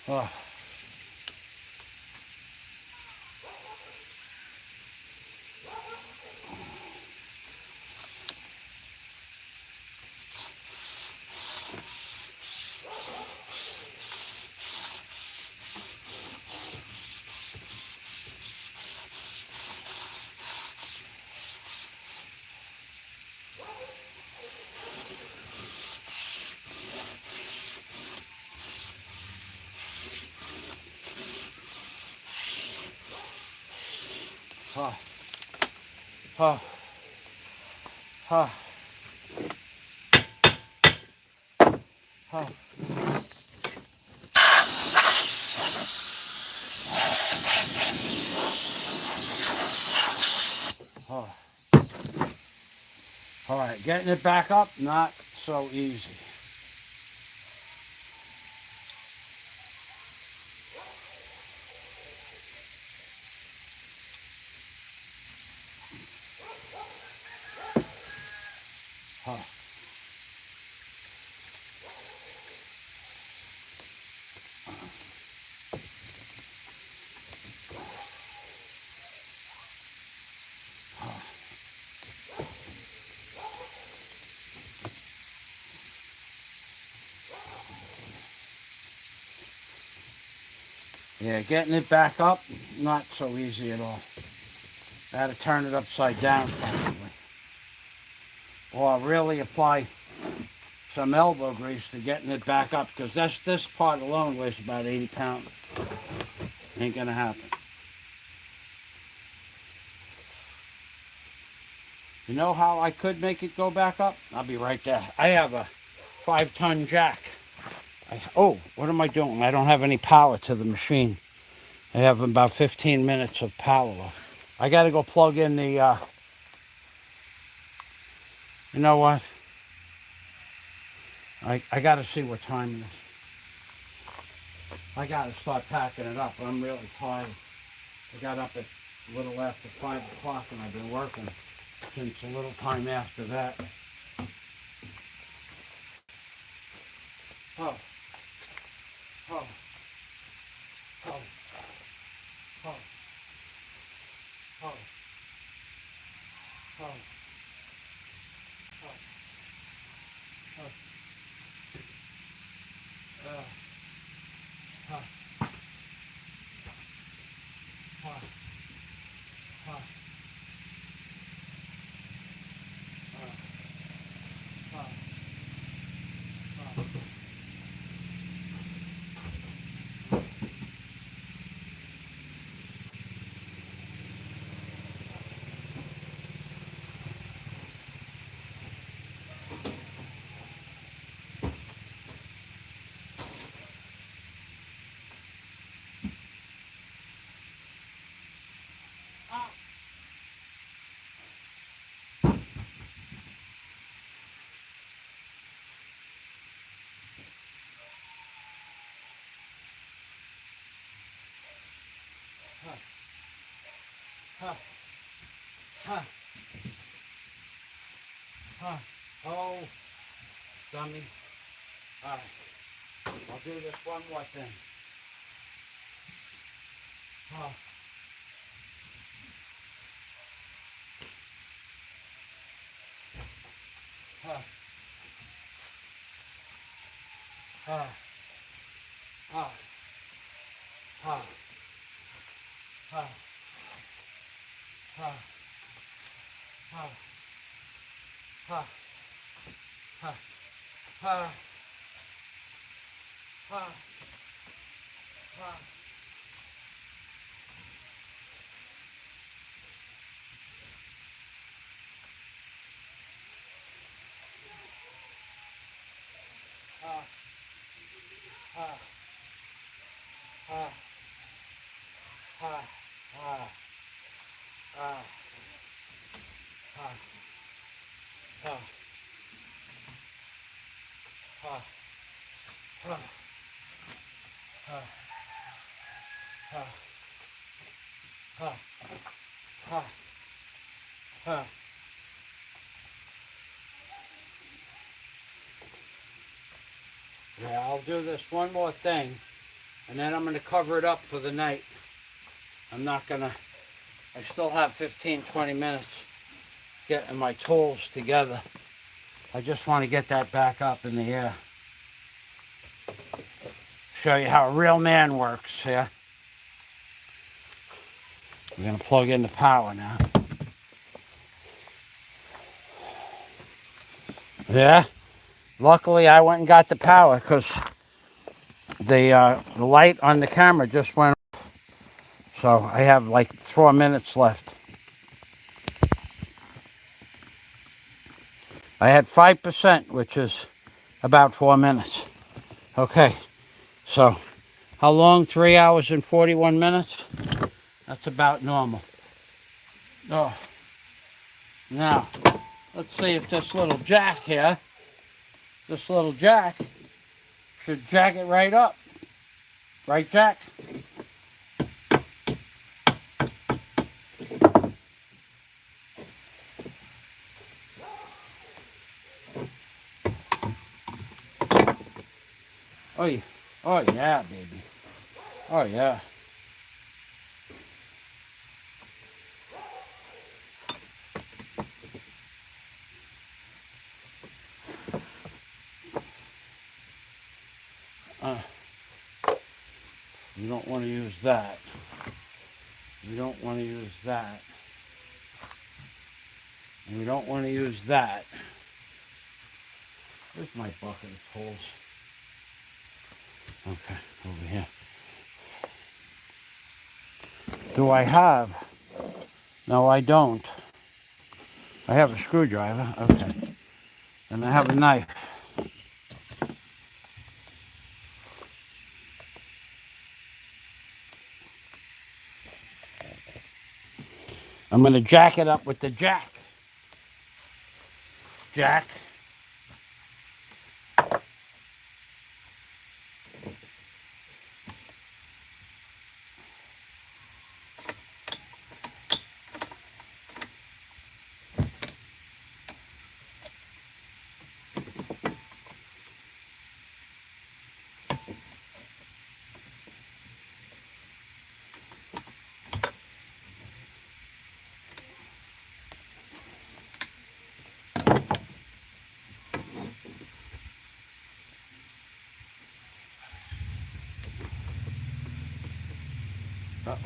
Oh. Oh. Oh. Oh. Oh. Oh. All right, getting it back up, not so easy. Oh. Yeah, getting it back up, not so easy at all. I had to turn it upside down probably. Or really apply some elbow grease to getting it back up, because this part alone weighs about 80 pounds. Ain't gonna happen. You know how I could make it go back up? I'll be right there. I have a 5-ton jack. Oh, what am I doing? I don't have any power to the machine. I have about 15 minutes of power left. I got to go plug in the, you know what? I got to see what time it is. I got to start packing it up. I'm really tired. I got up at a little after 5 o'clock and I've been working since a little time after that. Oh, oh, oh, oh, oh, oh, oh, oh, oh, dummy. All right, I'll do this one more thing. Oh, oh, oh, oh, oh, oh, oh, oh, oh, oh, oh, oh, oh. Yeah, I'll do this one more thing, and then I'm going to cover it up for the night. I'm not going to, I still have 15, 20 minutes getting my tools together. I just want to get that back up in the air. Show you how a real man works, yeah? We're going to plug in the power now. Yeah, luckily I went and got the power because the light on the camera just went off. So I have like 4 minutes left. I had 5%, which is about 4 minutes. Okay, so how long? 3 hours and 41 minutes? That's about normal. Oh, now, let's see if this little jack here, this little jack, should jack it right up. Right, Jack? Oh, yeah. Oh, yeah, baby. Oh, yeah. You don't want to use that. You don't want to use that. And you don't want to use that. Where's my bucket of tools? Okay, over here. Do I have? No, I don't. I have a screwdriver. Okay. And I have a knife. I'm going to jack it up with the jack. Jack. Uh-oh.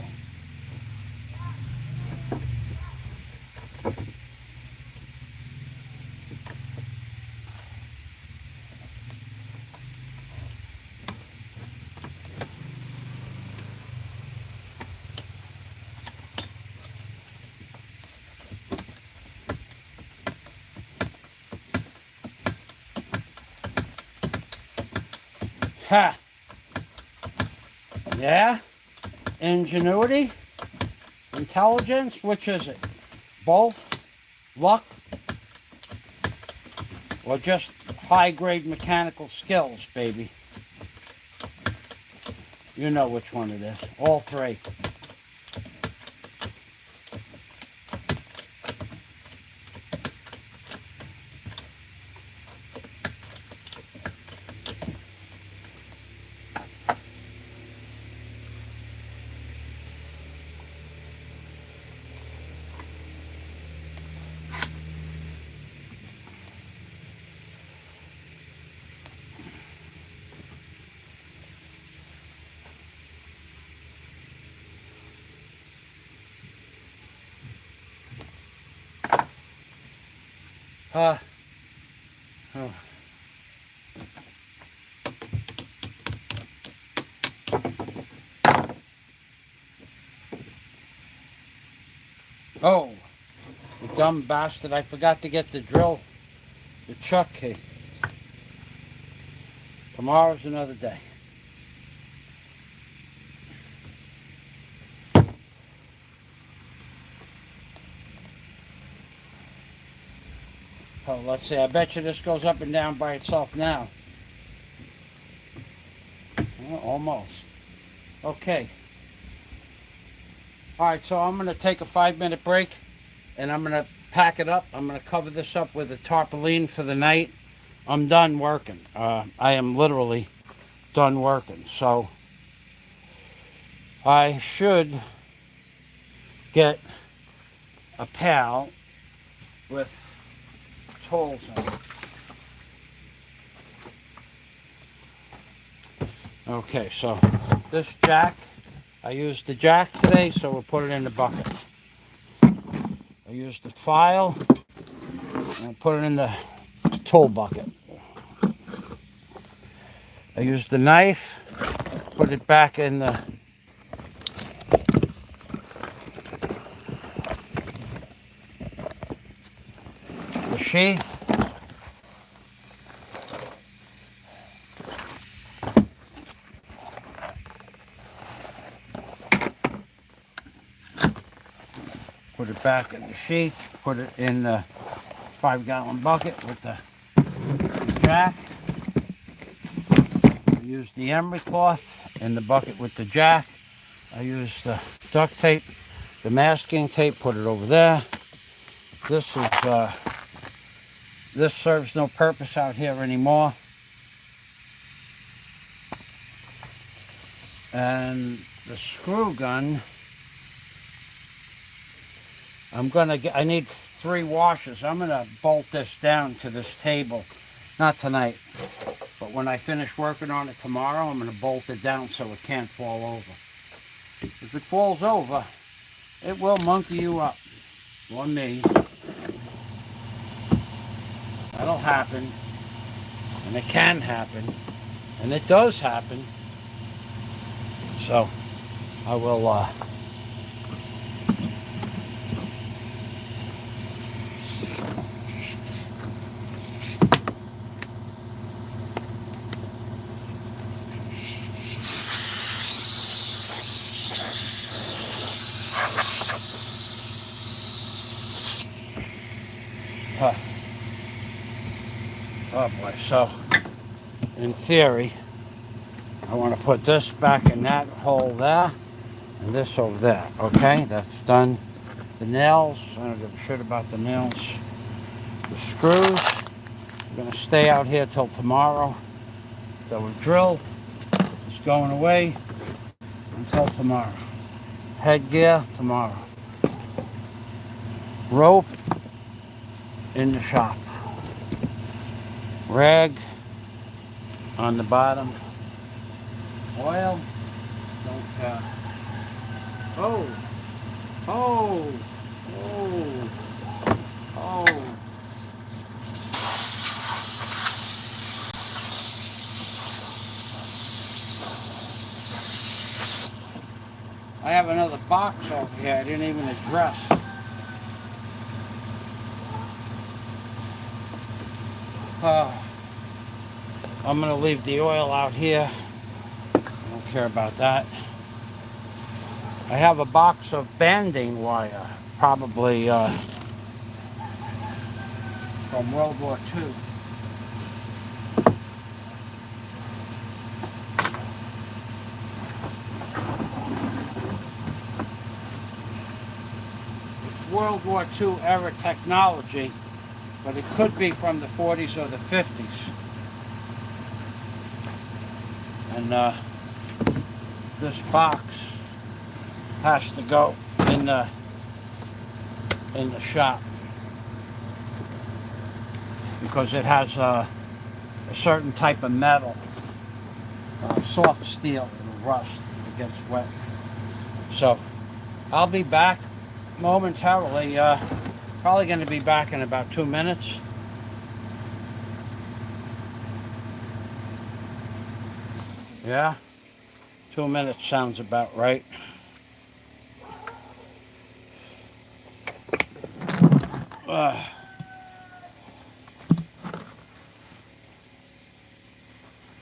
Ha! Yeah? Ingenuity? Intelligence? Which is it? Both? Luck? Or just high-grade mechanical skills, baby? You know which one it is. All three. Oh. Oh, you dumb bastard, I forgot to get the drill, the chuck key. Tomorrow's another day. Oh, let's see, I bet you this goes up and down by itself now. Well, almost. Okay. Alright, so I'm going to take a 5-minute break and I'm going to pack it up. I'm going to cover this up with a tarpaulin for the night. I'm done working. I am literally done working. So I should get a pal with tools in it. Okay, so this jack, I used the jack today, so we'll put it in the bucket. I used the file and put it in the tool bucket. I used the knife, put it back in the sheath. Put it back in the sheath, put it in the 5-gallon bucket with the jack. I used the emery cloth in the bucket with the jack. I used the duct tape, the masking tape, put it over there. This is this serves no purpose out here anymore. And the screw gun, I need 3 washers. I'm gonna bolt this down to this table. Not tonight, but when I finish working on it tomorrow, I'm gonna bolt it down so it can't fall over. If it falls over, it will monkey you up, or me. That'll happen, and it can happen, and it does happen. So, I will, Oh boy, so in theory, I want to put this back in that hole there and this over there. Okay, that's done. The nails, I don't give a shit about the nails. The screws, I'm going to stay out here till tomorrow. The drill is going away until tomorrow. Headgear, tomorrow. Rope, in the shop. Rag, on the bottom. Oil, don't care. Oh, oh, oh, oh. I have another box over here I didn't even address. I'm going to leave the oil out here. I don't care about that. I have a box of banding wire, probably from World War II. It's World War II era technology, but it could be from the 40s or the 50s. And this box has to go in the shop because it has a certain type of metal, soft steel. It'll rust if it gets wet. So I'll be back momentarily. Probably going to be back in about 2 minutes. Yeah, 2 minutes sounds about right. Uh,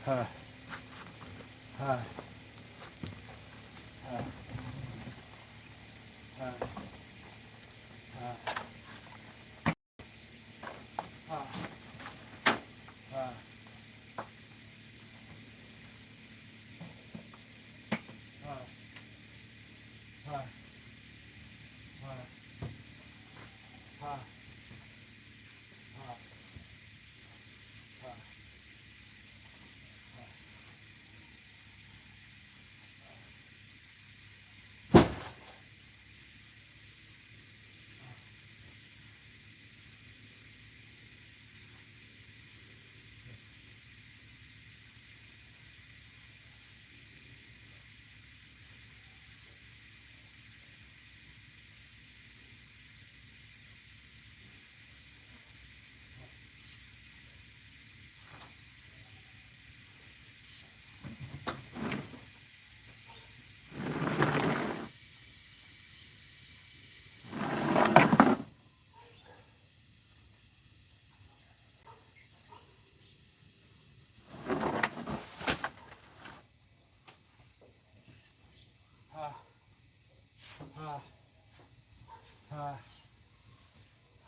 uh, uh,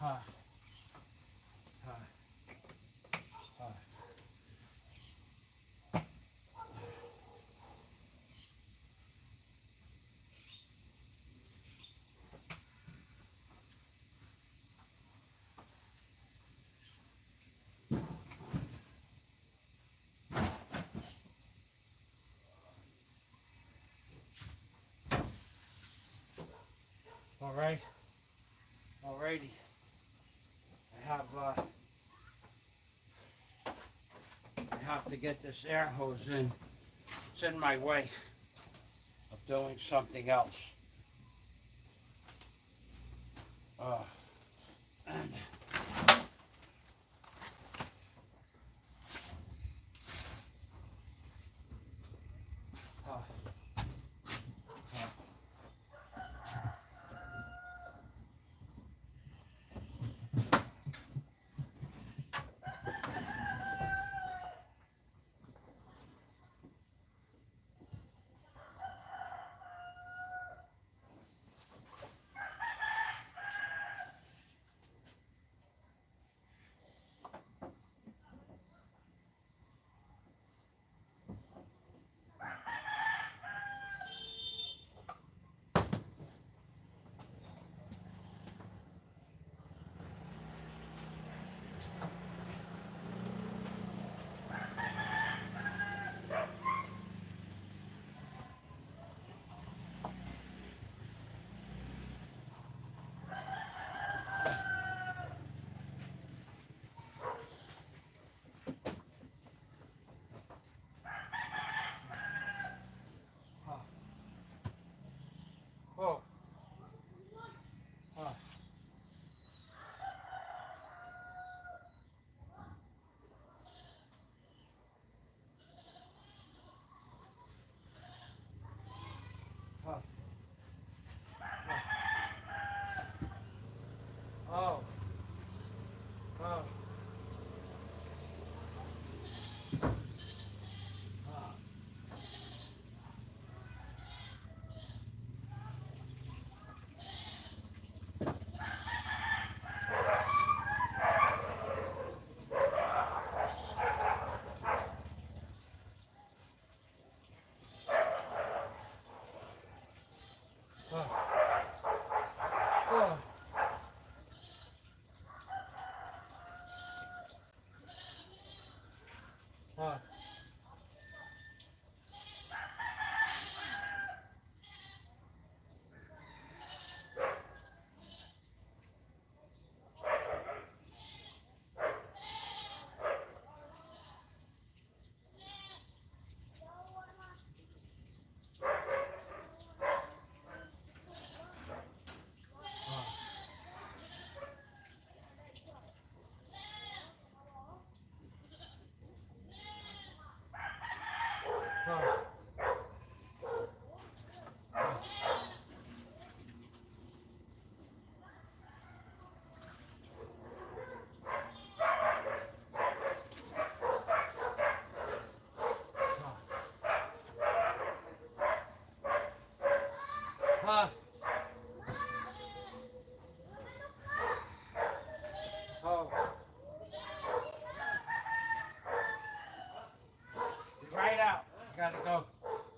uh, All right, alrighty. I have to get this air hose in. It's in my way of doing something else. And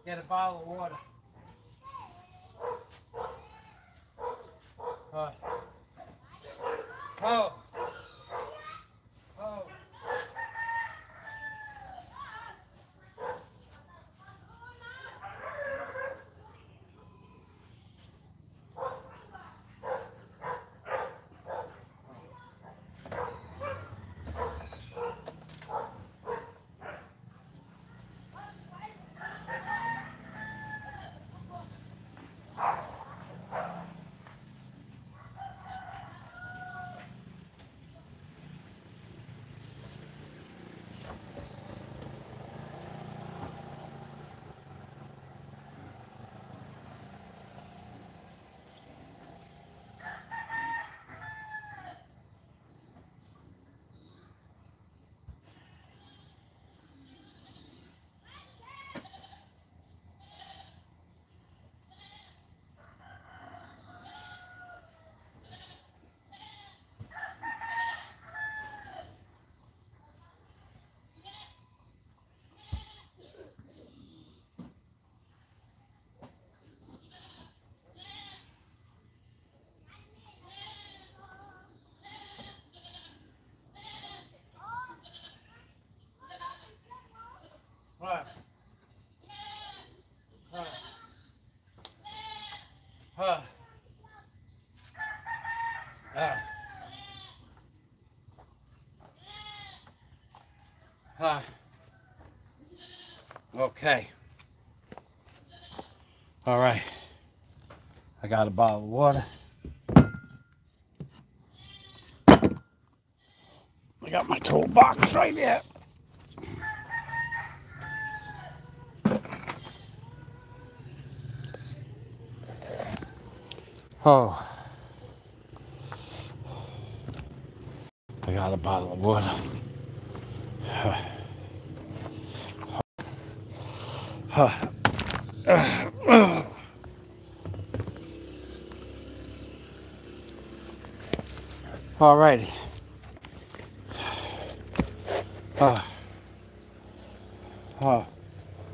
Get a bottle of water. Oh. Oh. What? Huh. Huh. Huh. Okay. All right. I got a bottle of water. I got my toolbox right here. Oh. I got a bottle of water. All righty. Oh, oh,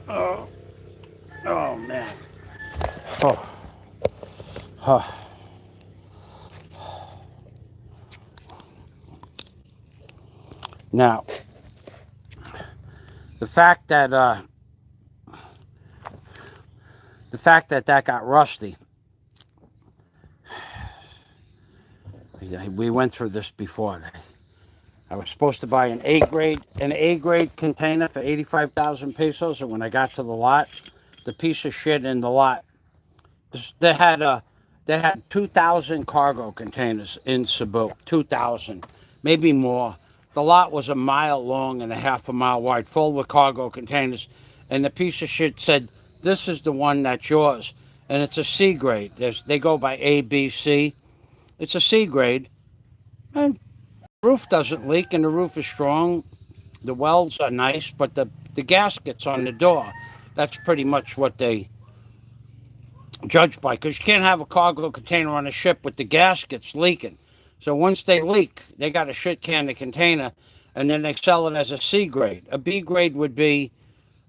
oh, oh man. Oh, oh. Now, the fact that that got rusty. We went through this before. I was supposed to buy an A grade container for 85,000 pesos, and when I got to the lot, the piece of shit in the lot, they had 2,000 cargo containers in Cebu, 2,000, maybe more. The lot was a mile long and a half a mile wide, full with cargo containers, and the piece of shit said, "This is the one that's yours," and it's a C grade. They go by A, B, C. It's a C grade, and the roof doesn't leak, and the roof is strong. The welds are nice, but the gaskets on the door, that's pretty much what they judge by, because you can't have a cargo container on a ship with the gaskets leaking. So once they leak, they got a shit can of container, and then they sell it as a C grade. A B grade would be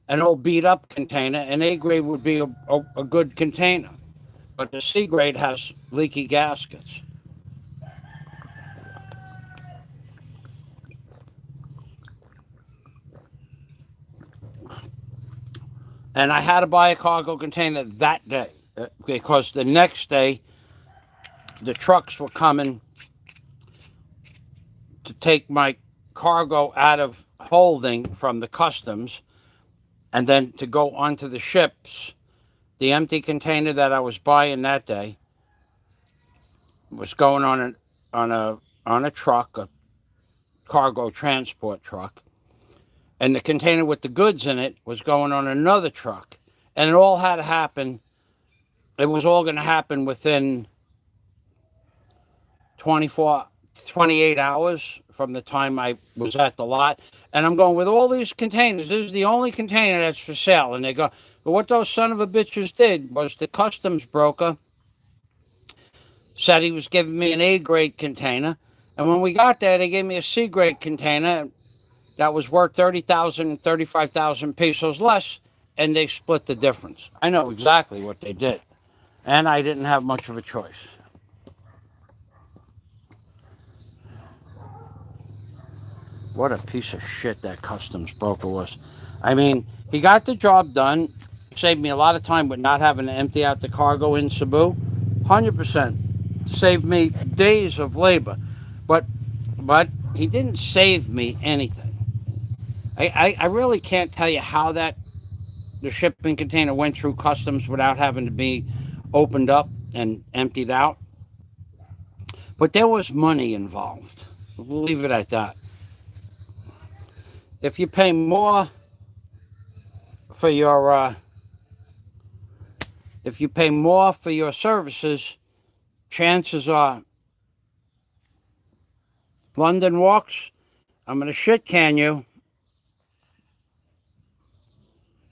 an old beat up container, and A grade would be a good container. But the C grade has leaky gaskets. And I had to buy a cargo container that day, because the next day the trucks were coming to take my cargo out of holding from the customs and then to go onto the ships. The empty container that I was buying that day was going on a truck, a cargo transport truck, and the container with the goods in it was going on another truck. And it all had to happen. It was all going to happen within 28 hours from the time I was at the lot. And I'm going, with all these containers, this is the only container that's for sale. And they go, but what those son of a bitches did was the customs broker said he was giving me an A grade container. And when we got there, they gave me a C grade container that was worth 30,000, 35,000 pesos less. and they split the difference. I know exactly what they did. And I didn't have much of a choice. What a piece of shit that customs broker was. I mean, he got the job done, saved me a lot of time with not having to empty out the cargo in Cebu. 100%. Saved me days of labor. But he didn't save me anything. I really can't tell you how the shipping container went through customs without having to be opened up and emptied out. But there was money involved. We'll leave it at that. If you pay more for your services, chances are London walks, I'm gonna shit can you.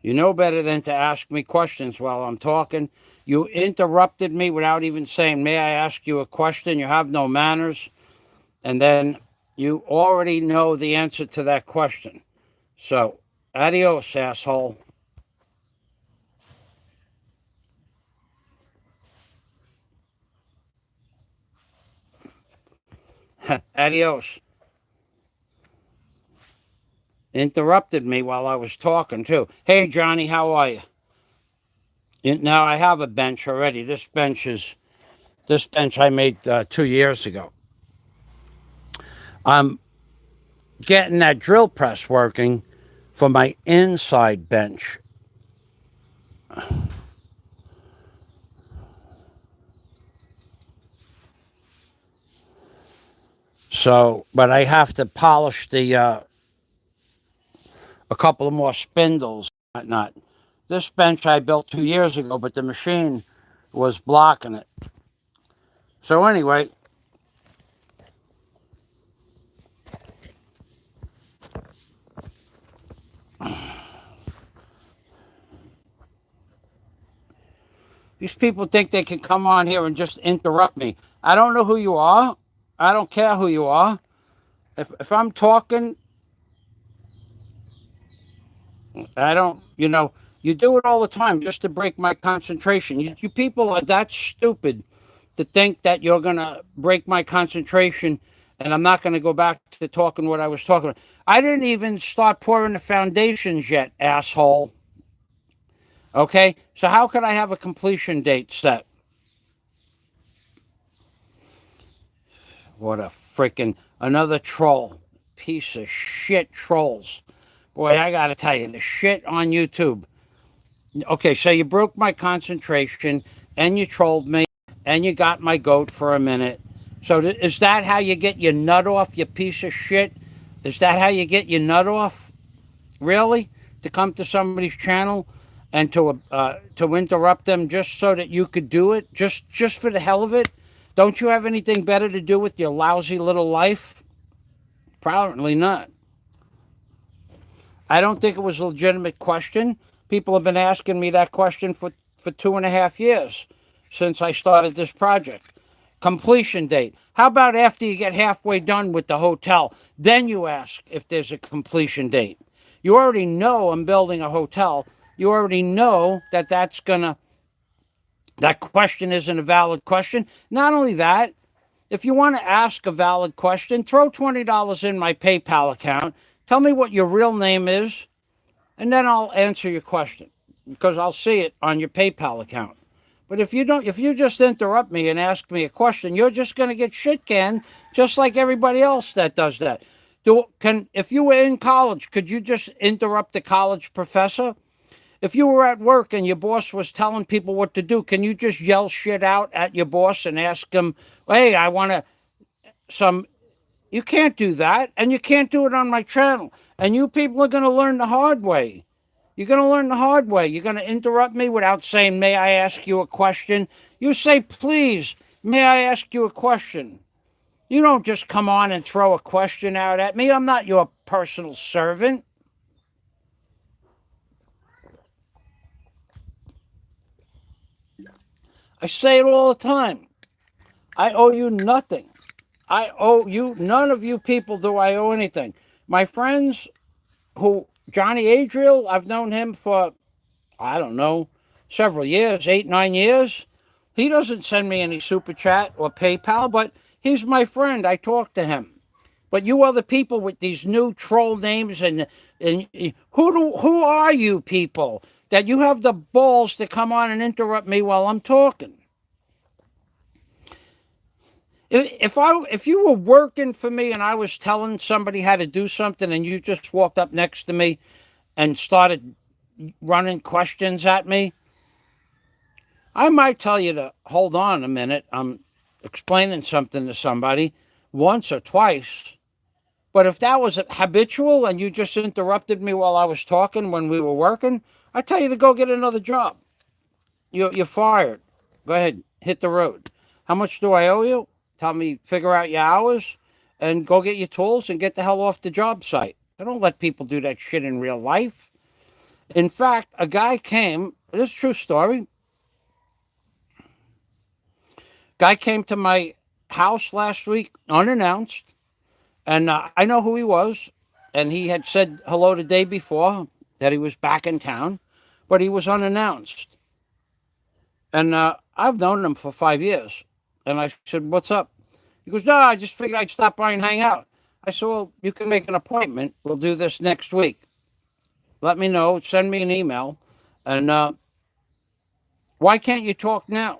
You know better than to ask me questions while I'm talking. You interrupted me without even saying, may I ask you a question? You have no manners. And then you already know the answer to that question. So, adios, asshole. Adios. Interrupted me while I was talking, too. Hey, Johnny, how are you? Now, I have a bench already. This bench I made 2 years ago. I'm getting that drill press working for my inside bench. So, but I have to polish a couple of more spindles and whatnot. This bench I built 2 years ago, but the machine was blocking it. So anyway, these people think they can come on here and just interrupt me. I don't know who you are. I don't care who you are. If I'm talking, I don't, you do it all the time just to break my concentration. You people are that stupid to think that you're going to break my concentration and I'm not going to go back to talking what I was talking about. I didn't even start pouring the foundations yet, asshole. Okay? So how could I have a completion date set? What a freaking another troll. Piece of shit trolls. Boy, I got to tell you, the shit on YouTube. Okay, so you broke my concentration and you trolled me and you got my goat for a minute. So is that how you get your nut off, you piece of shit? Is that how you get your nut off? Really? To come to somebody's channel and to interrupt them just so that you could do it? Just for the hell of it? Don't you have anything better to do with your lousy little life? Probably not. I don't think it was a legitimate question. People have been asking me that question for 2.5 years since I started this project. Completion date. How about after you get halfway done with the hotel, then you ask if there's a completion date? You already know I'm building a hotel. You already know that question isn't a valid question. Not only that, if you want to ask a valid question, throw $20 in my PayPal account. Tell me what your real name is, and then I'll answer your question because I'll see it on your PayPal account. But if you just interrupt me and ask me a question, you're just going to get shit canned, just like everybody else that does that. If you were in college, could you just interrupt the college professor? If you were at work and your boss was telling people what to do, can you just yell shit out at your boss and ask him, hey, I want some... You can't do that, and you can't do it on my channel. And you people are going to learn the hard way. You're going to learn the hard way. You're going to interrupt me without saying, may I ask you a question? You say, please, may I ask you a question? You don't just come on and throw a question out at me. I'm not your personal servant. I say it all the time. I owe you nothing. I owe you, none of you people do I owe anything. My friends Johnny Adriel, I've known him for I don't know, several years, 8, 9 years. He doesn't send me any super chat or PayPal, but he's my friend. I talk to him. But you other people with these new troll names and who are you people that you have the balls to come on and interrupt me while I'm talking? If you were working for me and I was telling somebody how to do something and you just walked up next to me and started running questions at me, I might tell you to hold on a minute. I'm explaining something to somebody once or twice. But if that was habitual and you just interrupted me while I was talking when we were working, I tell you to go get another job. You're fired. Go ahead, hit the road. How much do I owe you? Tell me, figure out your hours, and go get your tools and get the hell off the job site. I don't let people do that shit in real life. In fact, a guy came. This is a true story. Guy came to my house last week unannounced, and I know who he was. And he had said hello the day before that he was back in town, but he was unannounced. And I've known him for 5 years. And I said, "What's up?" He goes, "No, I just figured I'd stop by and hang out." I said, "Well, you can make an appointment. We'll do this next week. Let me know. Send me an email. And why can't you talk now?"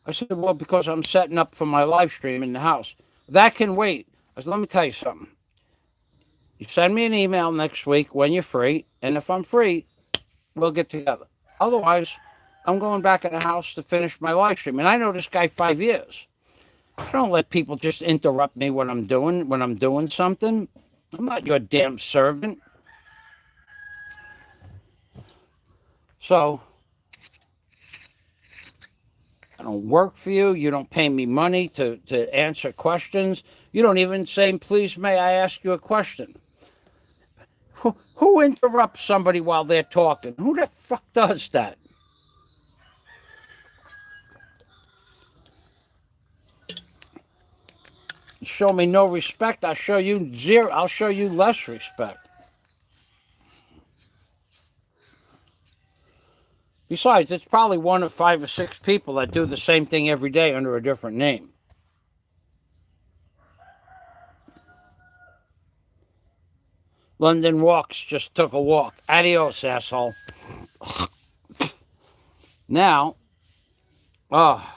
I said, "Well, because I'm setting up for my live stream in the house. That can wait." I said, "Let me tell you something. You send me an email next week when you're free. And if I'm free, we'll get together. Otherwise, I'm going back in the house to finish my live stream." And I know this guy 5 years. I don't let people just interrupt me when I'm doing something. I'm not your damn servant. So I don't work for you. You don't pay me money to answer questions. You don't even say, "Please, may I ask you a question?" Who interrupts somebody while they're talking? Who the fuck does that? Show me no respect, I'll show you zero. I'll show you less respect. Besides, it's probably one of 5 or 6 people that do the same thing every day under a different name. London Walks just took a walk. Adios, asshole. Now, oh,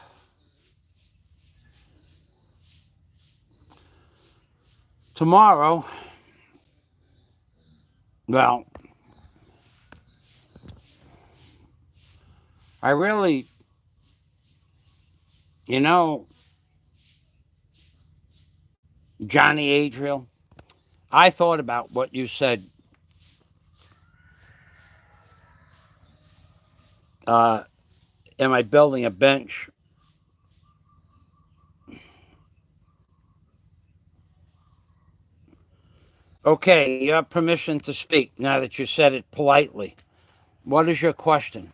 tomorrow, well, I really, you know, Johnny Adriel, I thought about what you said. Uh, am I building a bench? Okay, you have permission to speak now that you said it politely. What is your question?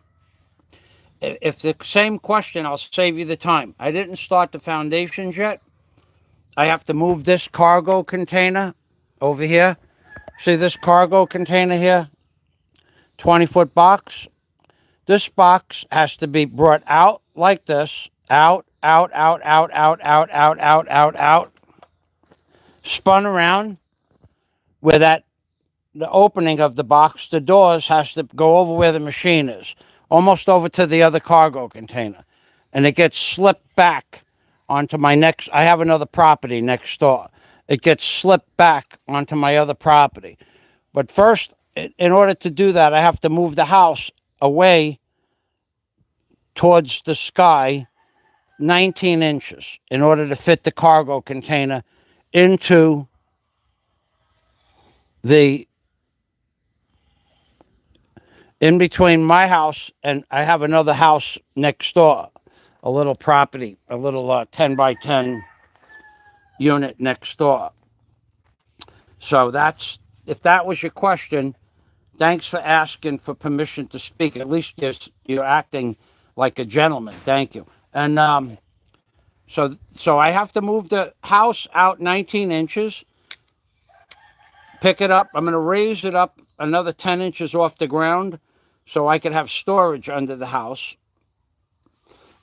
If the same question, I'll save you the time. I didn't start the foundations yet. I have to move this cargo container over here. See this cargo container here? 20-foot box. This box has to be brought out like this. Out, out, out, out, out, out, out, out, out, out. Spun around where that the opening of the box, the doors has to go over where the machine is, almost over to the other cargo container. And it gets slipped back onto my next, I have another property next door. It gets slipped back onto my other property. But first, in order to do that, I have to move the house away towards the sky 19 inches in order to fit the cargo container into the in between my house and I have another house next door, a little property, a little 10 by 10 unit next door. So that's, if that was your question, thanks for asking for permission to speak. At least you're acting like a gentleman. Thank you. And so I have to move the house out 19 inches, pick it up. I'm going to raise it up another 10 inches off the ground so I could have storage under the house.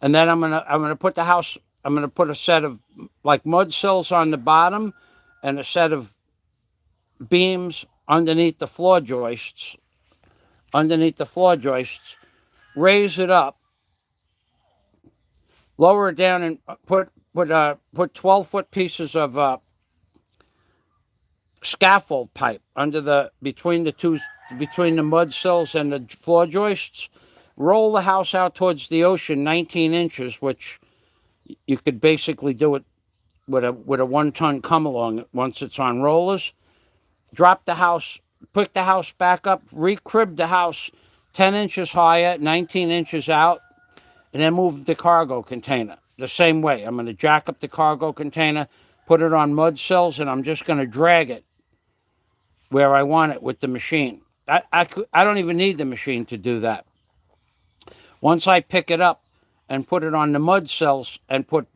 And then I'm gonna put the house. I'm gonna put a set of like mud sills on the bottom, and a set of beams underneath the floor joists. Underneath the floor joists, raise it up, lower it down, and put 12-foot pieces of scaffold pipe under the between the mud sills and the floor joists. Roll the house out towards the ocean, 19 inches, which you could basically do it with a 1-ton come along once it's on rollers. Drop the house, pick the house back up, recrib the house 10 inches higher, 19 inches out, and then move the cargo container the same way. I'm going to jack up the cargo container, put it on mud sills, and I'm just going to drag it where I want it with the machine. I don't even need the machine to do that. Once I pick it up and put it on the mud cells and put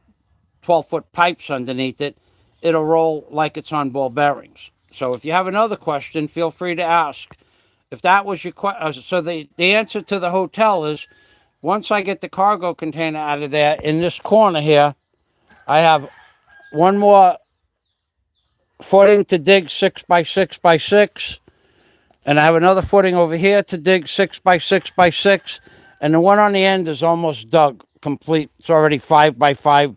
12-foot pipes underneath it, it'll roll like it's on ball bearings. So if you have another question, feel free to ask. If that was your question, so the answer to the hotel is, once I get the cargo container out of there, in this corner here, I have one more footing to dig 6 by 6 by 6. And I have another footing over here to dig 6 by 6 by 6. And the one on the end is almost dug complete. It's already 5 by 5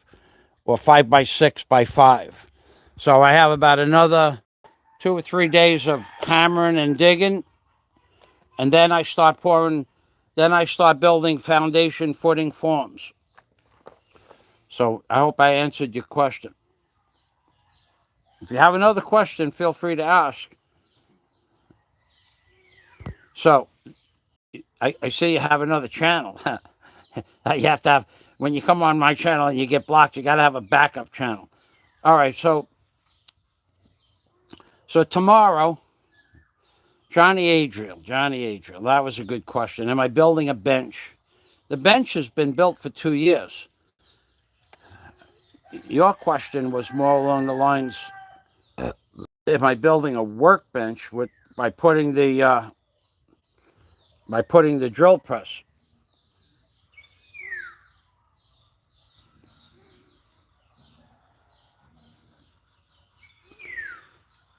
or 5 by 6 by 5. So I have about another 2 or 3 days of hammering and digging. And then I start building foundation footing forms. So I hope I answered your question. If you have another question, feel free to ask. So I see you have another channel. You have to have, when you come on my channel and you get blocked, you got to have a backup channel. All right, so tomorrow, Johnny Adriel, that was a good question. Am I building a bench? The bench has been built for 2 years. Your question was more along the lines, am I building a workbench by putting the drill press?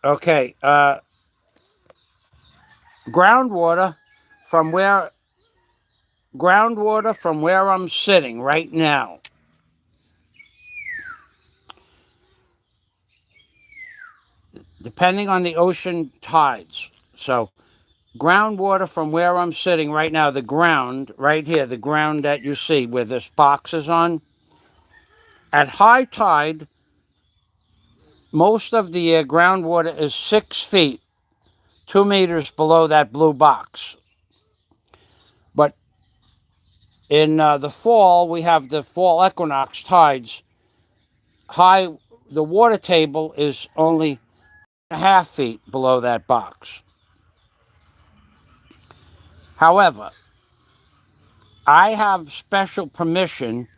Okay, groundwater from where I'm sitting right now. Depending on the ocean tides. So groundwater from where I'm sitting right now, the ground right here, the ground that you see where this box is on, at high tide, most of the groundwater is 6 feet, 2 meters below that blue box. But in the fall, we have the fall equinox tides. The water table is only 1/2 feet below that box. However, I have special permission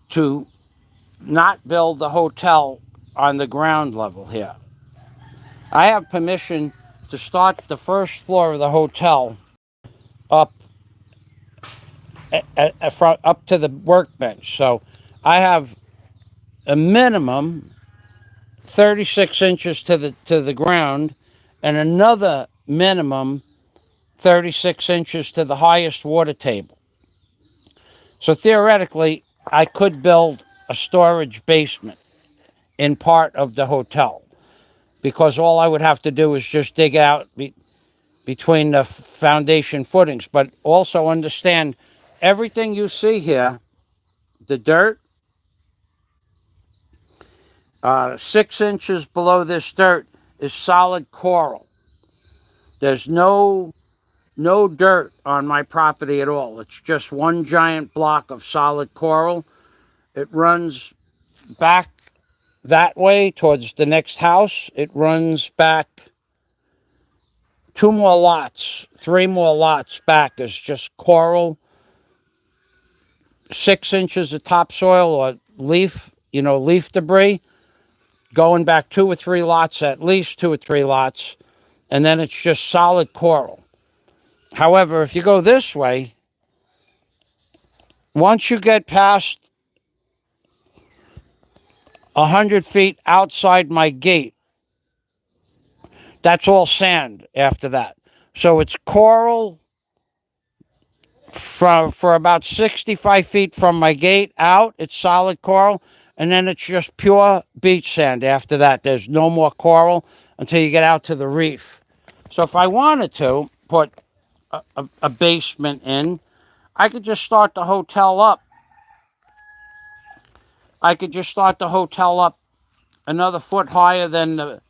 to not build the hotel on the ground level here. I have permission to start the first floor of the hotel up up to the workbench. So I have a minimum 36 inches to the ground, and another minimum 36 inches to the highest water table. So theoretically, I could build a storage basement in part of the hotel, because all I would have to do is just dig out between the foundation footings. But also understand, everything you see here, the dirt, 6 inches below this dirt is solid coral. There's no dirt on my property at all. It's just one giant block of solid coral. It runs back that way towards the next house. It runs back 2 more lots, 3 more lots back is just coral, 6 inches of topsoil or leaf debris, going back 2 or 3 lots, at least 2 or 3 lots, and then it's just solid coral. However, if you go this way, once you get past 100 feet outside my gate, that's all sand after that. So it's coral for about 65 feet from my gate out. It's solid coral. And then it's just pure beach sand after that. There's no more coral until you get out to the reef. So if I wanted to put a basement in, I could just start the hotel up. I could just start the hotel up another foot higher than the.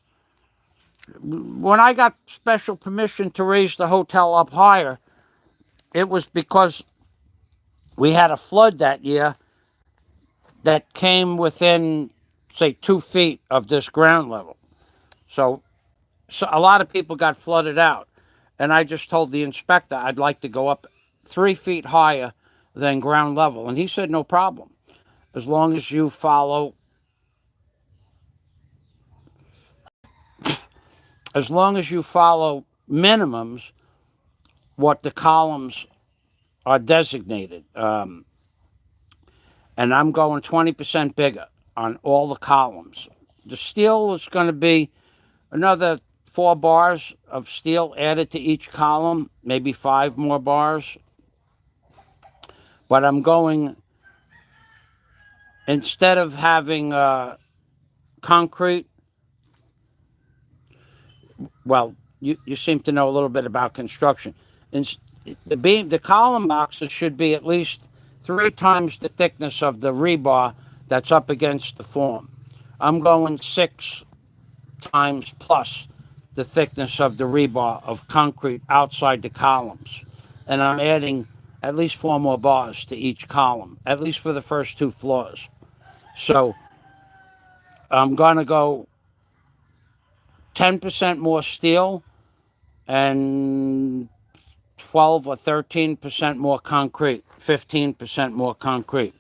When I got special permission to raise the hotel up higher, it was because we had a flood that year that came within, say, 2 feet of this ground level. So a lot of people got flooded out. And I just told the inspector I'd like to go up 3 feet higher than ground level. And he said, no problem. As long as you follow minimums, what the columns are designated. And I'm going 20% bigger on all the columns. The steel is going to be another 4 bars of steel added to each column, maybe 5 more bars. But I'm going, instead of having concrete, well, you seem to know a little bit about construction. The column boxes should be at least 3 times the thickness of the rebar that's up against the form. I'm going 6 times plus the thickness of the rebar of concrete outside the columns. And I'm adding at least 4 more bars to each column, at least for the first 2 floors. So I'm going to go 10% more steel and 12 or 13% more concrete, 15% more concrete.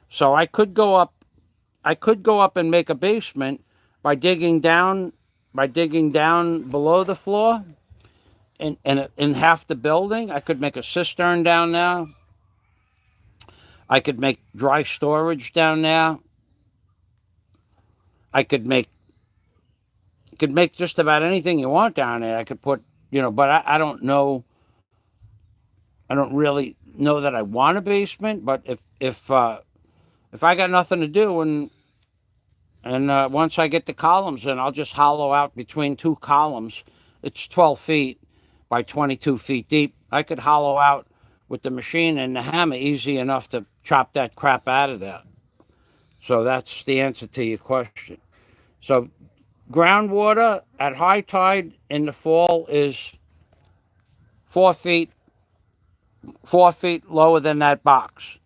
So I could go up and make a basement by digging down below the floor in half the building. I could make a cistern down there. I could make dry storage down there. I could make just about anything you want down there. I could put, but I don't know. I don't really know that I want a basement. But if I got nothing to do and once I get the columns in, I'll just hollow out between 2 columns. It's 12 feet by 22 feet deep. I could hollow out with the machine and the hammer easy enough to chop that crap out of there. So that's the answer to your question. So groundwater at high tide in the fall is 4 feet lower than that box.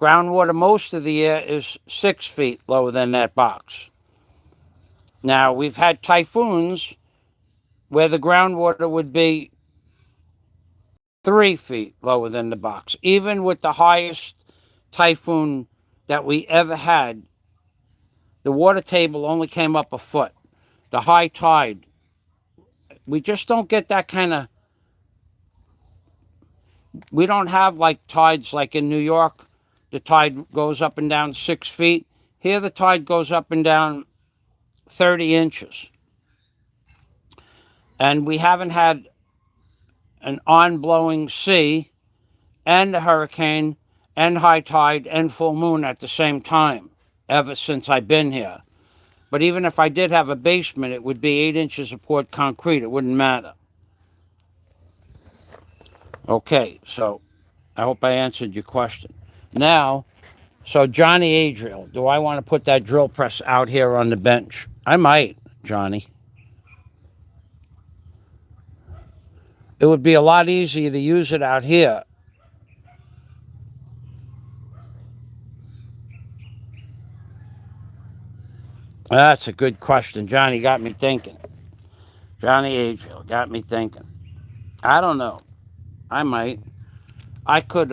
Groundwater most of the year is 6 feet lower than that box. Now, we've had typhoons where the groundwater would be 3 feet lower than the box. Even with the highest typhoon that we ever had, the water table only came up a foot. The high tide, we just don't get that kind of, we don't have like tides like in New York. The tide goes up and down 6 feet. Here the tide goes up and down 30 inches. And we haven't had an on-blowing sea and a hurricane and high tide and full moon at the same time ever since I've been here. But even if I did have a basement, it would be 8 inches of poured concrete. It wouldn't matter. Okay, so I hope I answered your question. Now, so Johnny Adriel, do I want to put that drill press out here on the bench? I might, Johnny. It would be a lot easier to use it out here. That's a good question. Johnny got me thinking. Johnny Adriel got me thinking. I don't know. I might. I could.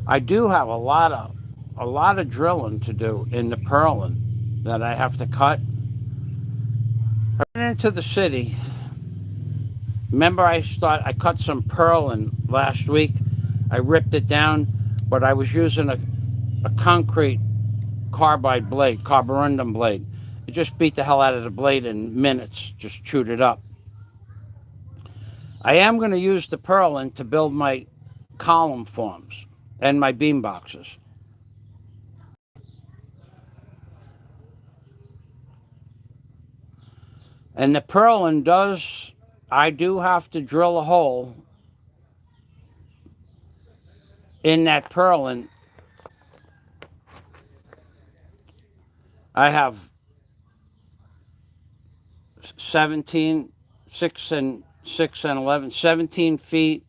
I do have a lot of drilling to do in the purlin that I have to cut. into the city. Remember, I cut some purlin last week. I ripped it down, but I was using a concrete carbide blade, carborundum blade. It just beat the hell out of the blade in minutes, just chewed it up. I am going to use the purlin to build my column forms and my beam boxes. And the purlin does, I do have to drill a hole in that purlin. I have 17, 6 and 11, 17 feet,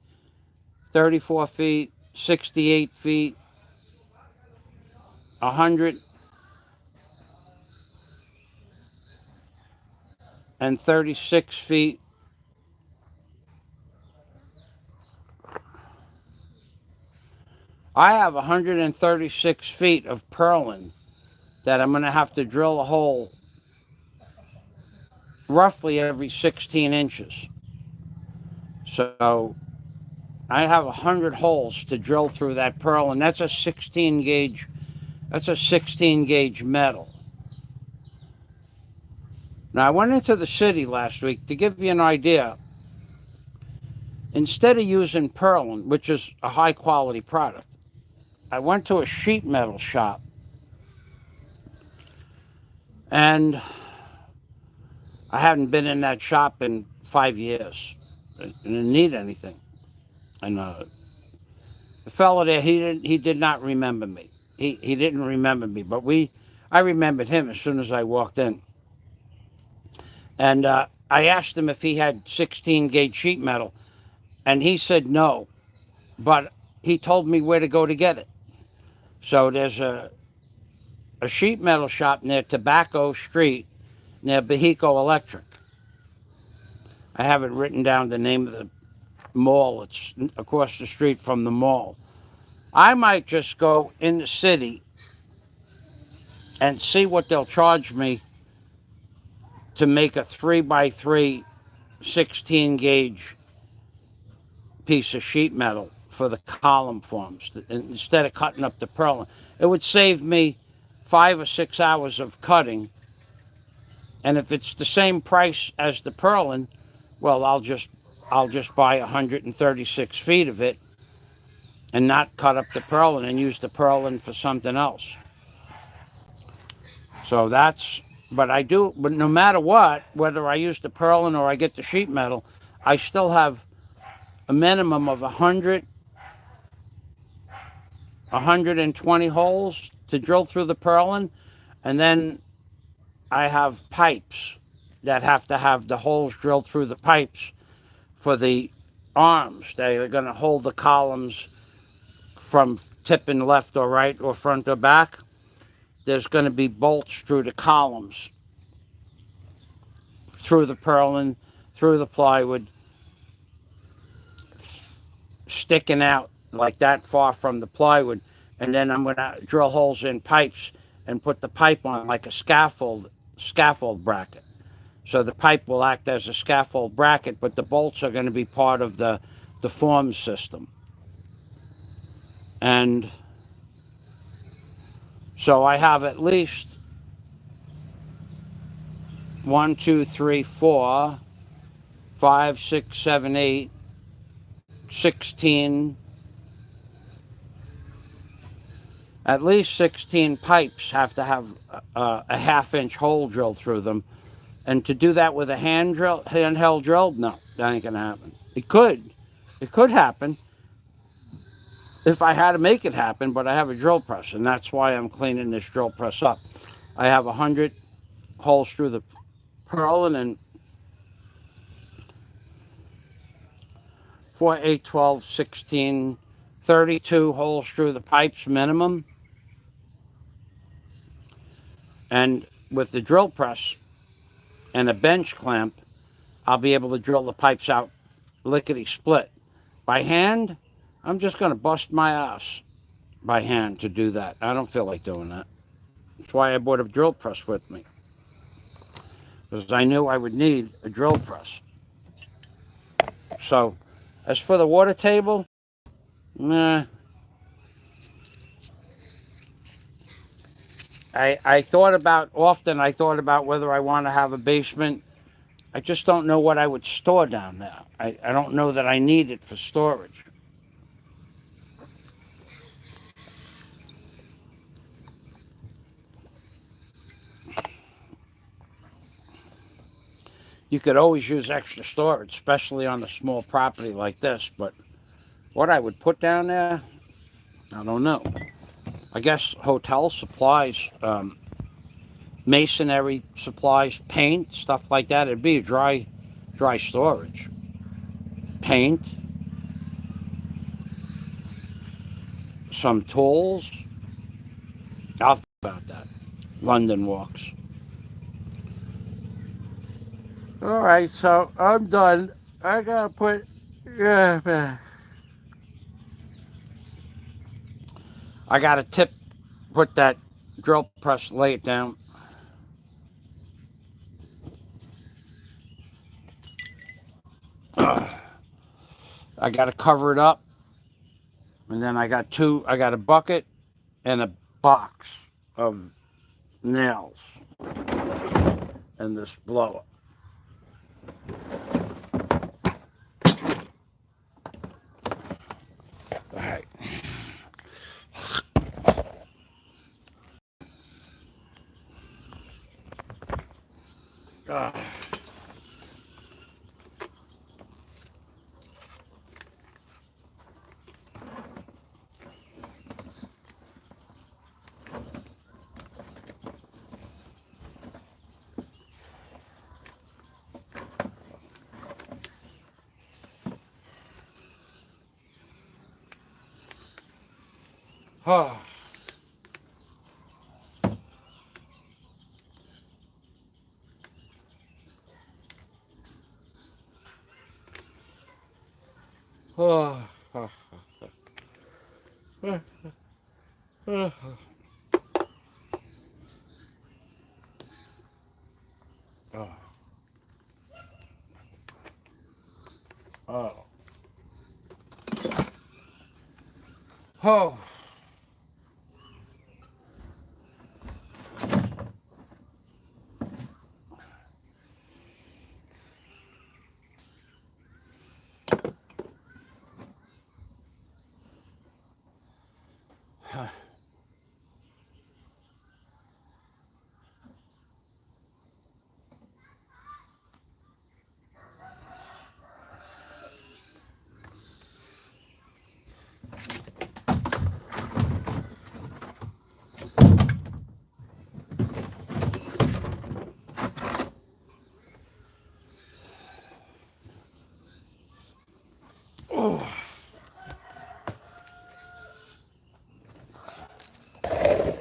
34 feet, 68 feet, 136 feet. I have 136 feet of purlin that I'm going to have to drill a hole roughly every 16 inches. So I have 100 holes to drill through that purlin. That's a 16 gauge. That's a 16 gauge metal. Now I went into the city last week to give you an idea. Instead of using purlin, which is a high quality product, I went to a sheet metal shop, and I hadn't been in that shop in 5 years. I didn't need anything. And the fellow there, he did not remember me. He didn't remember me, but I remembered him as soon as I walked in. And I asked him if he had 16 gauge sheet metal, and he said no, but he told me where to go to get it. So there's a sheet metal shop near Tobacco Street, near Bahico Electric. I haven't written down the name of the mall. It's across the street from the mall. I might just go in the city and see what they'll charge me to make a 3x3 16 gauge piece of sheet metal for the column forms instead of cutting up the purlin. It would save me 5 or 6 hours of cutting, and if it's the same price as the purlin, well, I'll just buy 136 feet of it and not cut up the purlin and use the purlin for something else. So but no matter what, whether I use the purlin or I get the sheet metal, I still have a minimum of 120 holes to drill through the purlin, and then I have pipes that have to have the holes drilled through the pipes for the arms. They are going to hold the columns from tipping left or right or front or back. There's going to be bolts through the columns, through the purlin, through the plywood, sticking out like that far from the plywood. And then I'm going to drill holes in pipes and put the pipe on like a scaffold bracket. So the pipe will act as a scaffold bracket, but the bolts are going to be part of the form system. And so I have at least 1, 2, 3, 4, 5, 6, 7, 8, 16, at least 16 pipes have to have a 1/2 inch hole drilled through them. And to do that with a handheld drill, no, that ain't gonna happen. It could happen if I had to make it happen, but I have a drill press, and that's why I'm cleaning this drill press up. I have 100 holes through the purlin and 4, 8, 12, 16, 32 holes through the pipes minimum. And with the drill press and a bench clamp, I'll be able to drill the pipes out lickety split. By hand, I'm just going to bust my ass by hand to do that. I don't feel like doing that. That's why I brought a drill press with me. because I knew I would need a drill press. So, as for the water table, nah. I thought about often. I thought about whether I want to have a basement. I just don't know what I would store down there. I don't know that I need it for storage. You could always use extra storage, especially on a small property like this. But what I would put down there, I don't know. I guess hotel supplies, masonry supplies, paint, stuff like that. It'd be a dry storage. Paint, some tools. I'll think about that. London walks. All right, so I'm done. I gotta put. Yeah, man. I gotta put that drill press, lay it down. I gotta cover it up, and then I got two. I got a bucket and a box of nails and this blower. All right. Uh, oh. Oh. Oh. Oh. Oh. Oh. Oh.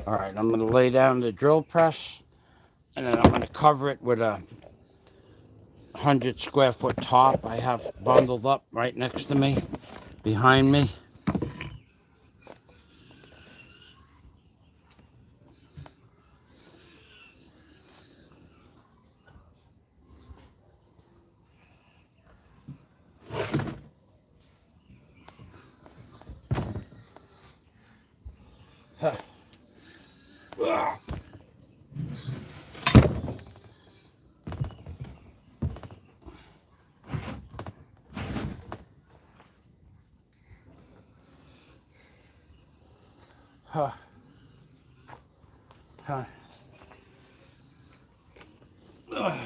All right, I'm going to lay down the drill press, and then I'm going to cover it with a 100 square foot top I have bundled up right next to me, behind me. Huh. Huh. Huh. Huh.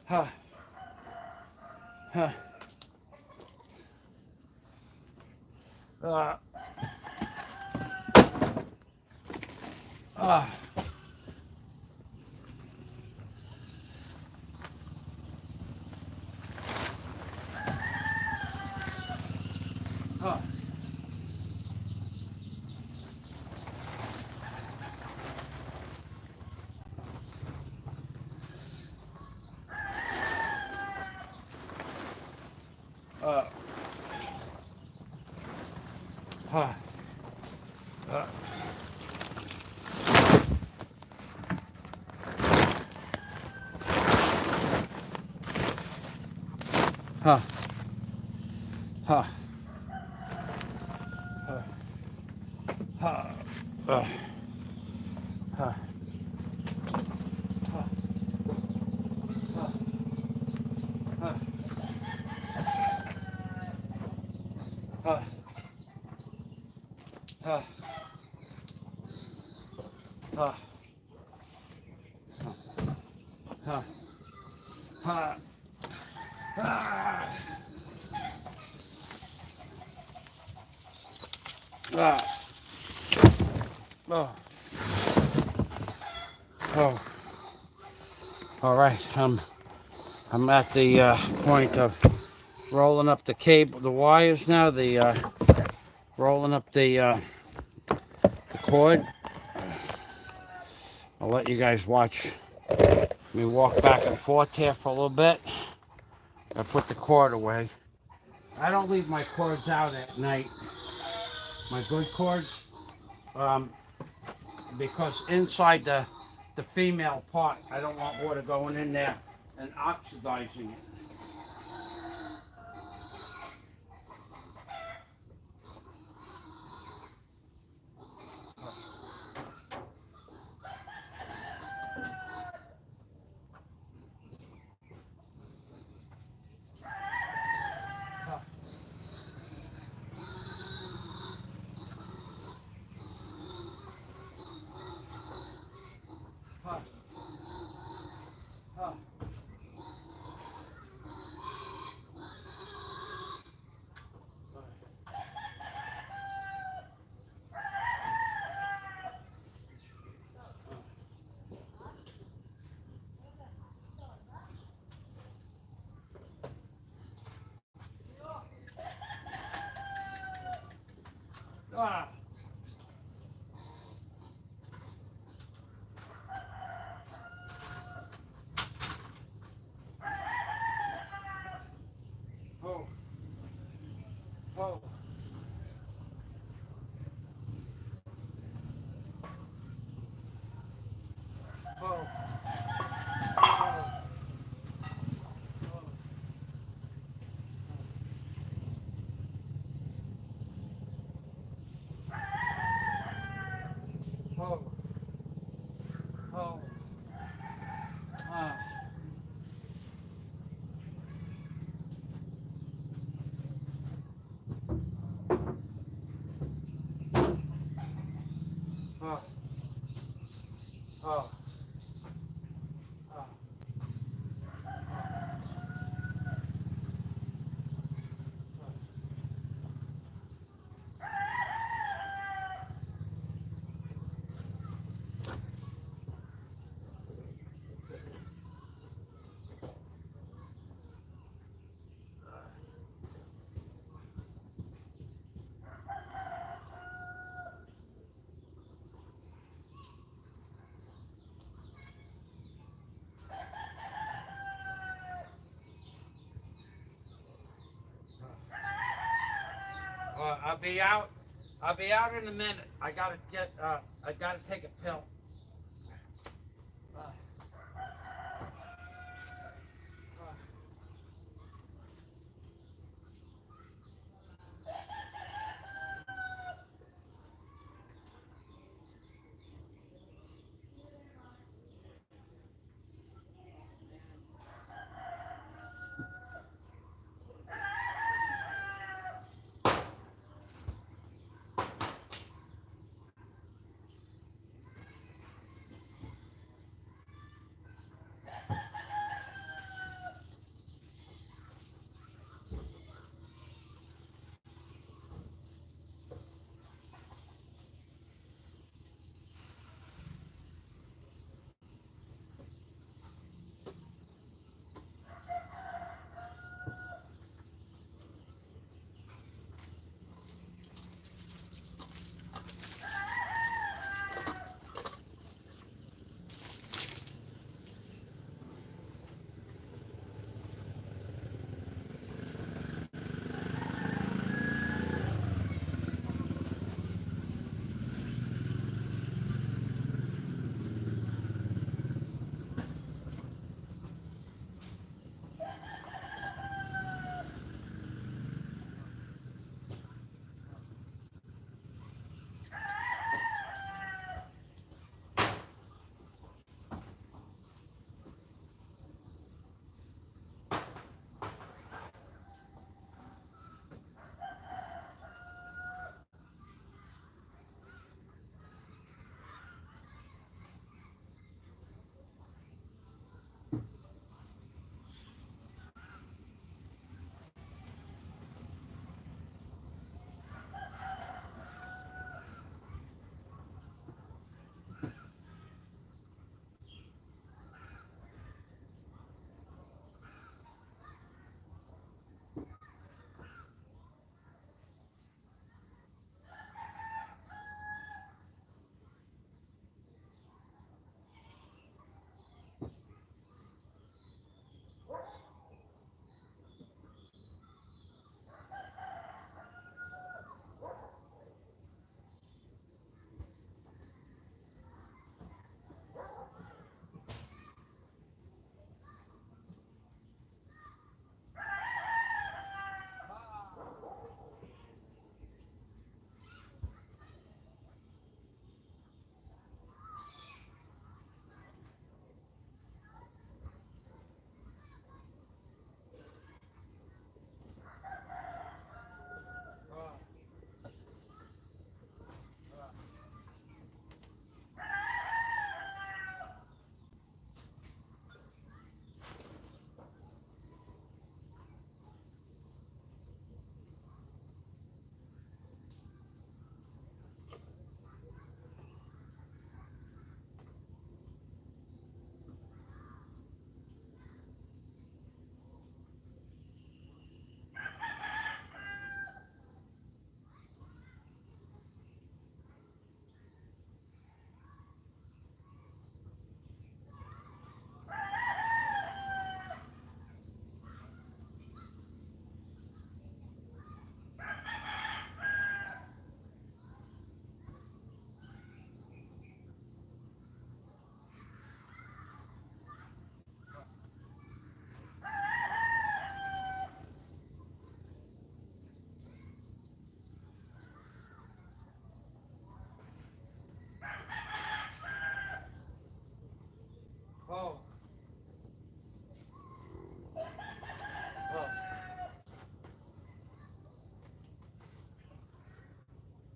Huh. Huh. Uh. Uh. Huh. uh, huh, huh, huh, huh, huh, huh, huh, huh, huh, huh, huh, oh, oh. All right, I'm at the point of rolling up the cable, the wires now. Rolling up the cord. I'll let you guys watch me walk back and forth here for a little bit. I put the cord away. I don't leave my cords out at night, my good cords, because inside the female part, I don't want water going in there and oxidizing it. Ah. Oh. Oh. Oh. Oh. Oh. Ah. Oh. Oh. Oh. I'll be out. I'll be out in a minute. I gotta get. I gotta take a pill. Uh,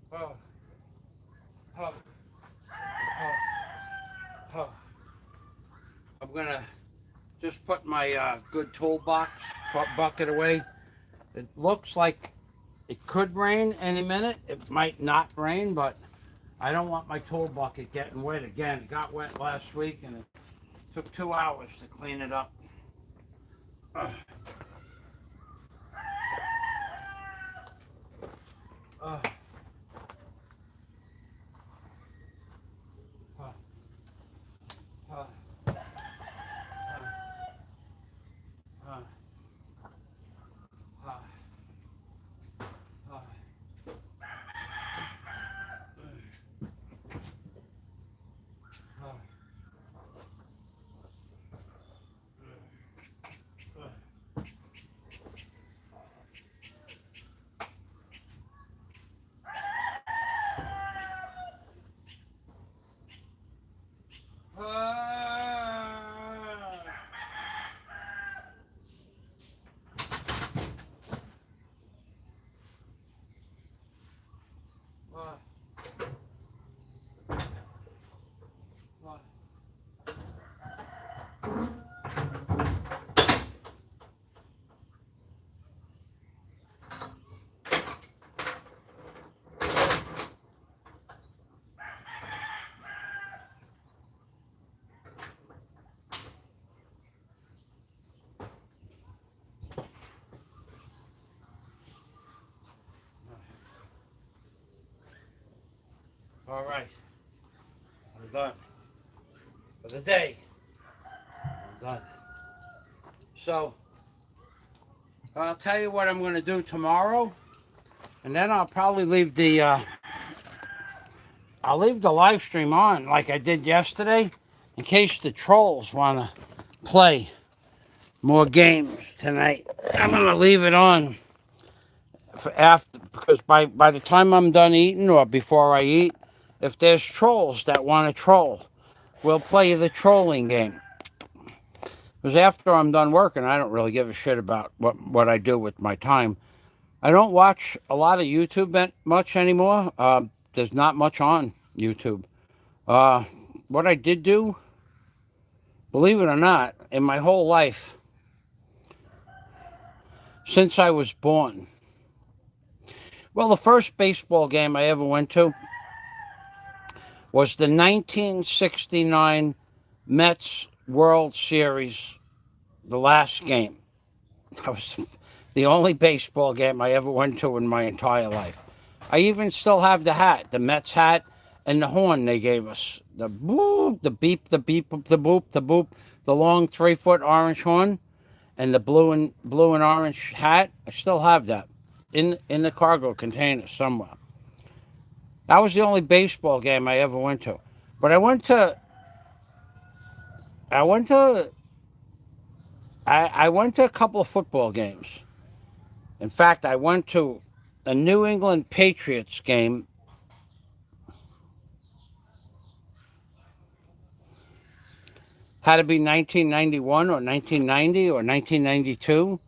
Oh, oh, oh, oh. I'm gonna just put my good toolbox bucket away. It looks like it could rain any minute. It might not rain, but I don't want my tool bucket getting wet again. It got wet last week and it took 2 hours to clean it up. Uh, uh, uh, uh, uh, uh, uh, uh, All right, I'm done for the day. I'm done. So I'll tell you what I'm going to do tomorrow, and then I'll probably leave the live stream on like I did yesterday, in case the trolls want to play more games tonight. I'm going to leave it on for after, because by the time I'm done eating or before I eat, if there's trolls that want to troll, we'll play the trolling game. Because after I'm done working, I don't really give a shit about what I do with my time. I don't watch a lot of YouTube much anymore. There's not much on YouTube. Uh, what I did do, believe it or not, in my whole life, since I was born, well, the first baseball game I ever went to was the 1969 Mets World Series, the last game. That was the only baseball game I ever went to in my entire life. I even still have the hat, the Mets hat, and the horn they gave us. The boop, the beep, the beep, the boop, the boop, the long 3-foot orange horn, and the blue and orange hat. I still have that in the cargo container somewhere. That was the only baseball game I ever went to. But I went to I went to a couple of football games. In fact, I went to a New England Patriots game. Had to be 1991 or 1990 or 1992.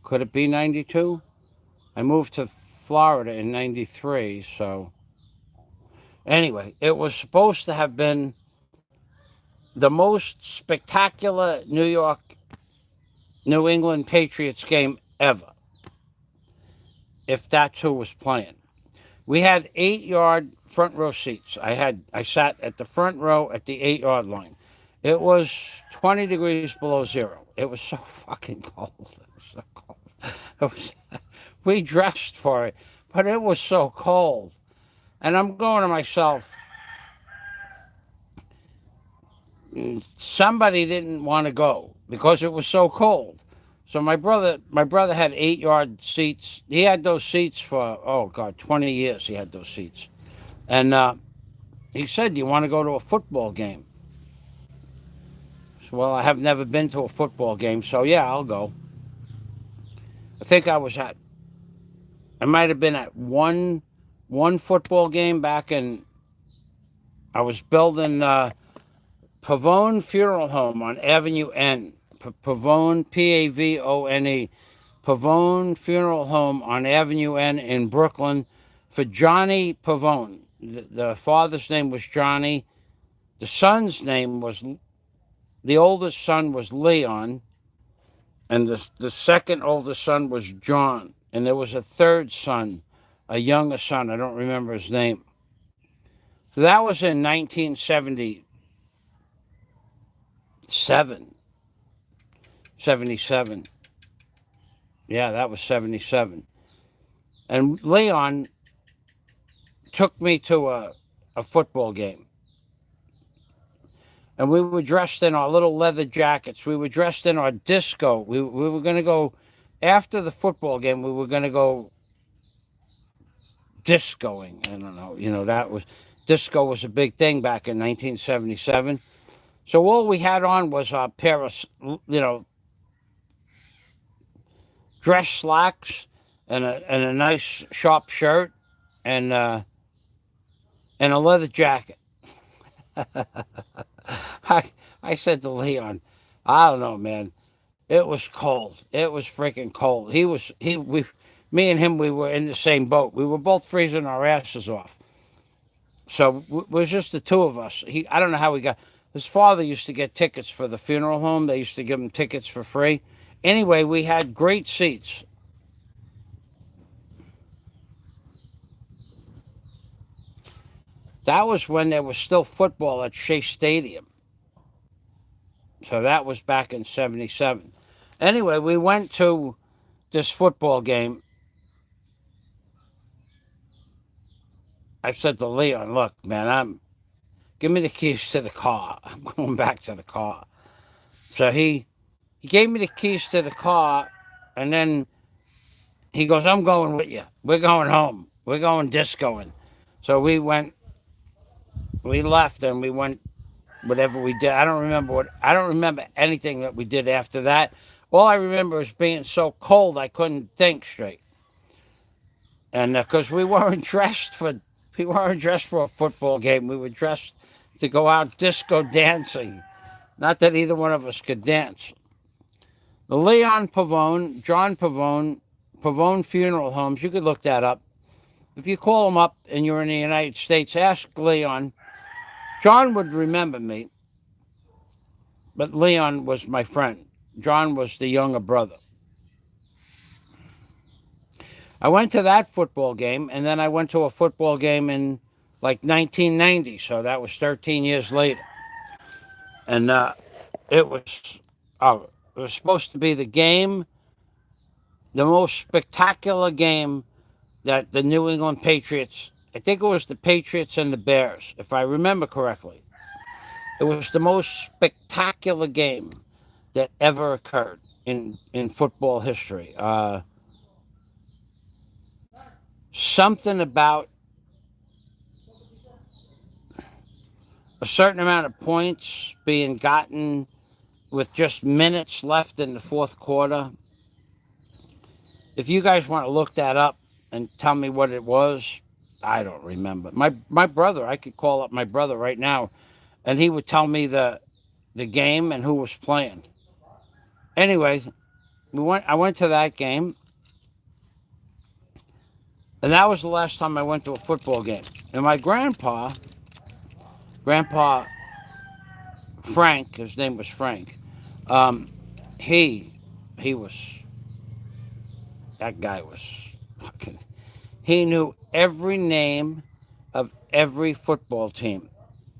Could it be 92? I moved to Florida in 93, so anyway, it was supposed to have been the most spectacular New England Patriots game ever, if that's who was playing. We had 8-yard front row seats. I sat at the front row at the 8-yard line. It was 20 degrees below zero. It was so fucking cold. It was so cold. We dressed for it, but it was so cold. And I'm going to myself, somebody didn't want to go because it was so cold. So my brother had 8-yard seats. He had those seats for, oh God, 20 years he had those seats. And he said, "Do you want to go to a football game?" So, well, I have never been to a football game, so yeah, I'll go. I think I might have been at one football game back in, I was building Pavone Funeral Home on Avenue N. Pavone, Pavone, Pavone Funeral Home on Avenue N in Brooklyn for Johnny Pavone. The father's name was Johnny. The son's name was, the oldest son was Leon, and the second oldest son was John. And there was a third son, a younger son. I don't remember his name. So that was in 1977. 77. Yeah, that was 77. And Leon took me to a football game. And we were dressed in our little leather jackets. We were dressed in our disco. We were going to go, after the football game, we were going to go discoing. I don't know. Disco was a big thing back in 1977. So all we had on was a pair of, dress slacks and a nice sharp shirt and a leather jacket. I said to Leon, I don't know, man. It was cold. It was freaking cold. Me and him, we were in the same boat. We were both freezing our asses off. So it was just the two of us. I don't know how we got. His father used to get tickets for the funeral home. They used to give him tickets for free. Anyway, we had great seats. That was when there was still football at Shea Stadium. So that was back in 77. Anyway, we went to this football game. I said to Leon, look, man, give me the keys to the car. I'm going back to the car. So he gave me the keys to the car, and then he goes, I'm going with you. We're going home. We're going discoing. So we left, and we went whatever we did. I don't remember anything that we did after that. All I remember is being so cold I couldn't think straight. And because we weren't dressed for a football game. We were dressed to go out disco dancing. Not that either one of us could dance. The Leon Pavone, John Pavone, Pavone Funeral Homes, you could look that up. If you call them up and you're in the United States, ask Leon. John would remember me, but Leon was my friend. John was the younger brother. I went to that football game, and then I went to a football game in like 1990, so that was 13 years later. And it was supposed to be the most spectacular game that the New England Patriots, I think it was the Patriots and the Bears, if I remember correctly. It was the most spectacular game that ever occurred in football history. Something about a certain amount of points being gotten with just minutes left in the fourth quarter. If you guys want to look that up and tell me what it was, I don't remember. My brother, I could call up my brother right now, and he would tell me the game and who was playing. Anyway, I went to that game, and that was the last time I went to a football game. And my grandpa Frank, his name was Frank, that guy was fucking, he knew every name of every football team.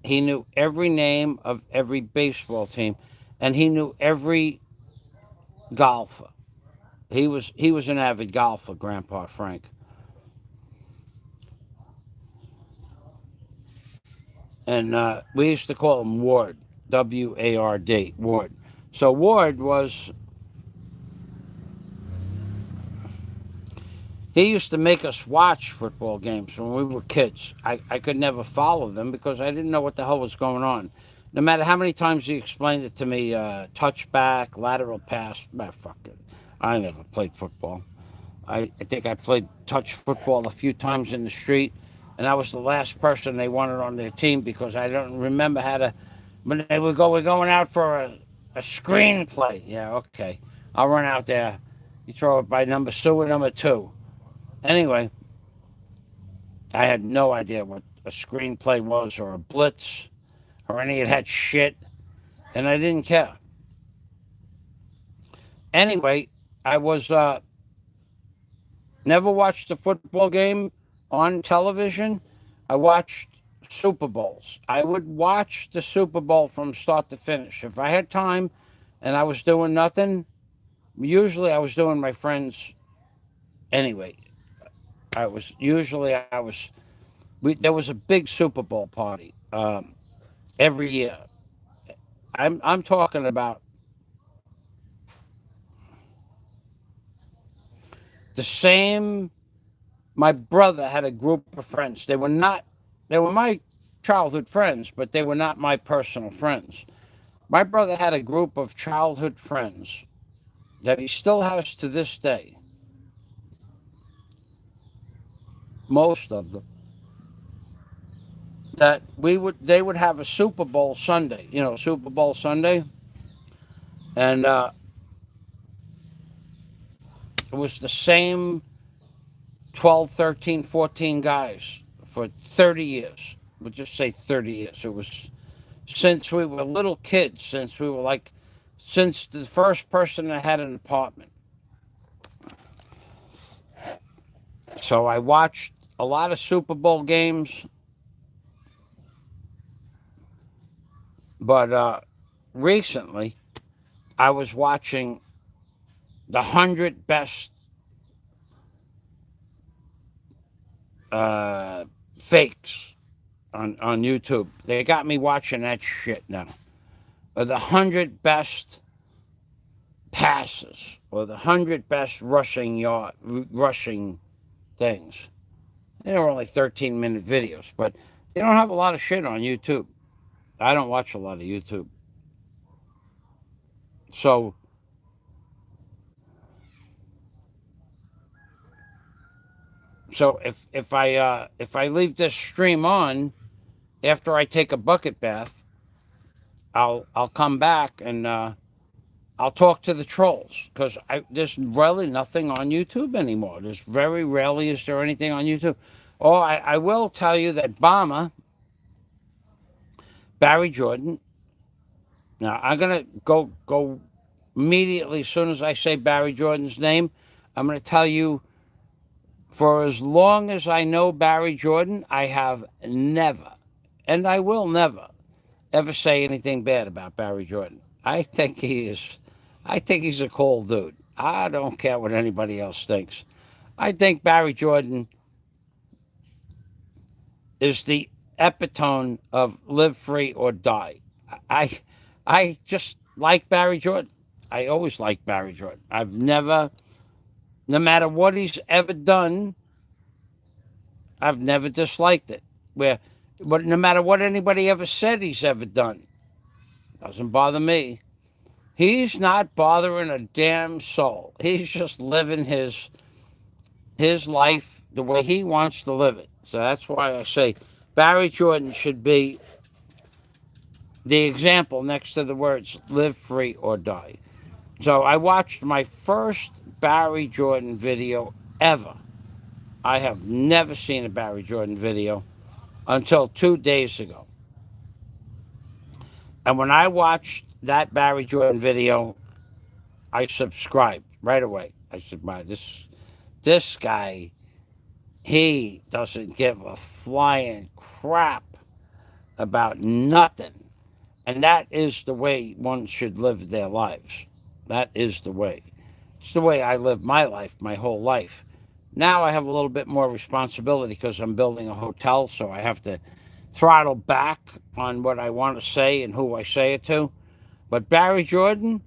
He knew every name of every baseball team, and he knew every golfer. He was an avid golfer, Grandpa Frank. And we used to call him Ward, W-A-R-D, Ward. So Ward he used to make us watch football games when we were kids. I could never follow them because I didn't know what the hell was going on. No matter how many times he explained it to me, touchback, lateral pass, fuck it. I never played football. I think I played touch football a few times in the street, and I was the last person they wanted on their team because I don't remember how to. When they would go, we're going out for a screenplay. Yeah, okay. I'll run out there You throw it by number sewer number 2. Anyway, I had no idea what a screenplay was or a blitz or any of that shit, and I didn't care. Anyway, I was never watched a football game on television. I watched Super Bowls. I would watch the Super Bowl from start to finish. If I had time and I was doing nothing, usually I was doing my friends anyway. There was a big Super Bowl party every year. I'm talking about the same. My brother had a group of friends. They were my childhood friends, but they were not my personal friends. My brother had a group of childhood friends that he still has to this day. Most of them. That they would have a Super Bowl Sunday, Super Bowl Sunday. And it was the same 12, 13, 14 guys for 30 years. We'll just say 30 years. It was since we were little kids, since the first person that had an apartment. So I watched a lot of Super Bowl games, but recently I was watching the 100 best fakes on YouTube. They got me watching that shit now. Or the 100 best passes, or the 100 best rushing things. They were only 13-minute videos, but they don't have a lot of shit on YouTube. I don't watch a lot of YouTube. So if I leave this stream on after I take a bucket bath, I'll come back and I'll talk to the trolls, because there's really nothing on YouTube anymore. There's very rarely is there anything on YouTube. Oh, I will tell you that Barry Jordan. Now I'm gonna go immediately as soon as I say Barry Jordan's name. I'm gonna tell you, for as long as I know Barry Jordan, I have never, and I will never, ever say anything bad about Barry Jordan. I think he's a cool dude. I don't care what anybody else thinks. I think Barry Jordan is the epitome of live free or die. I just like Barry Jordan. I always liked Barry Jordan. I've never, no matter what he's ever done, I've never disliked it. But no matter what anybody ever said he's ever done, doesn't bother me. He's not bothering a damn soul. He's just living his life the way he wants to live it. So that's why I say Barry Jordan should be the example next to the words live free or die. So I watched my first Barry Jordan video ever. I have never seen a Barry Jordan video until 2 days ago. And when I watched that Barry Jordan video, I subscribed right away. I said, "My this guy, he doesn't give a flying crap about nothing." And that is the way one should live their lives. That is the way. It's the way I lived my life, my whole life. Now I have a little bit more responsibility because I'm building a hotel, so I have to throttle back on what I want to say and who I say it to. But Barry Jordan,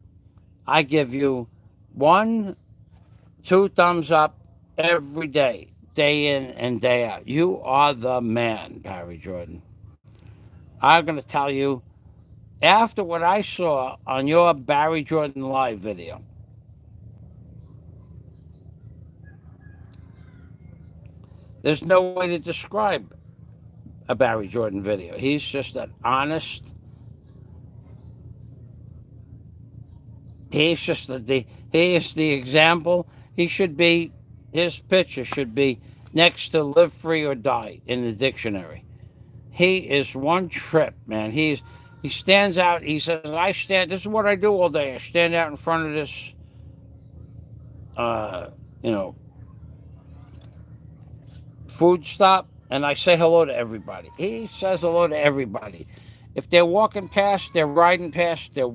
I give you 1, 2 thumbs up every day, day in and day out. You are the man, Barry Jordan. I'm going to tell you, after what I saw on your Barry Jordan live video, there's no way to describe a Barry Jordan video. He's just an honest. he's just he is the example. He should be, his picture should be next to live free or die in the dictionary. He is one trip, man. He stands out. He says, "I stand. This is what I do all day. I stand out in front of this, uh, you know, food stop, and I say hello to everybody." He says hello to everybody. If they're walking past, they're riding past, they're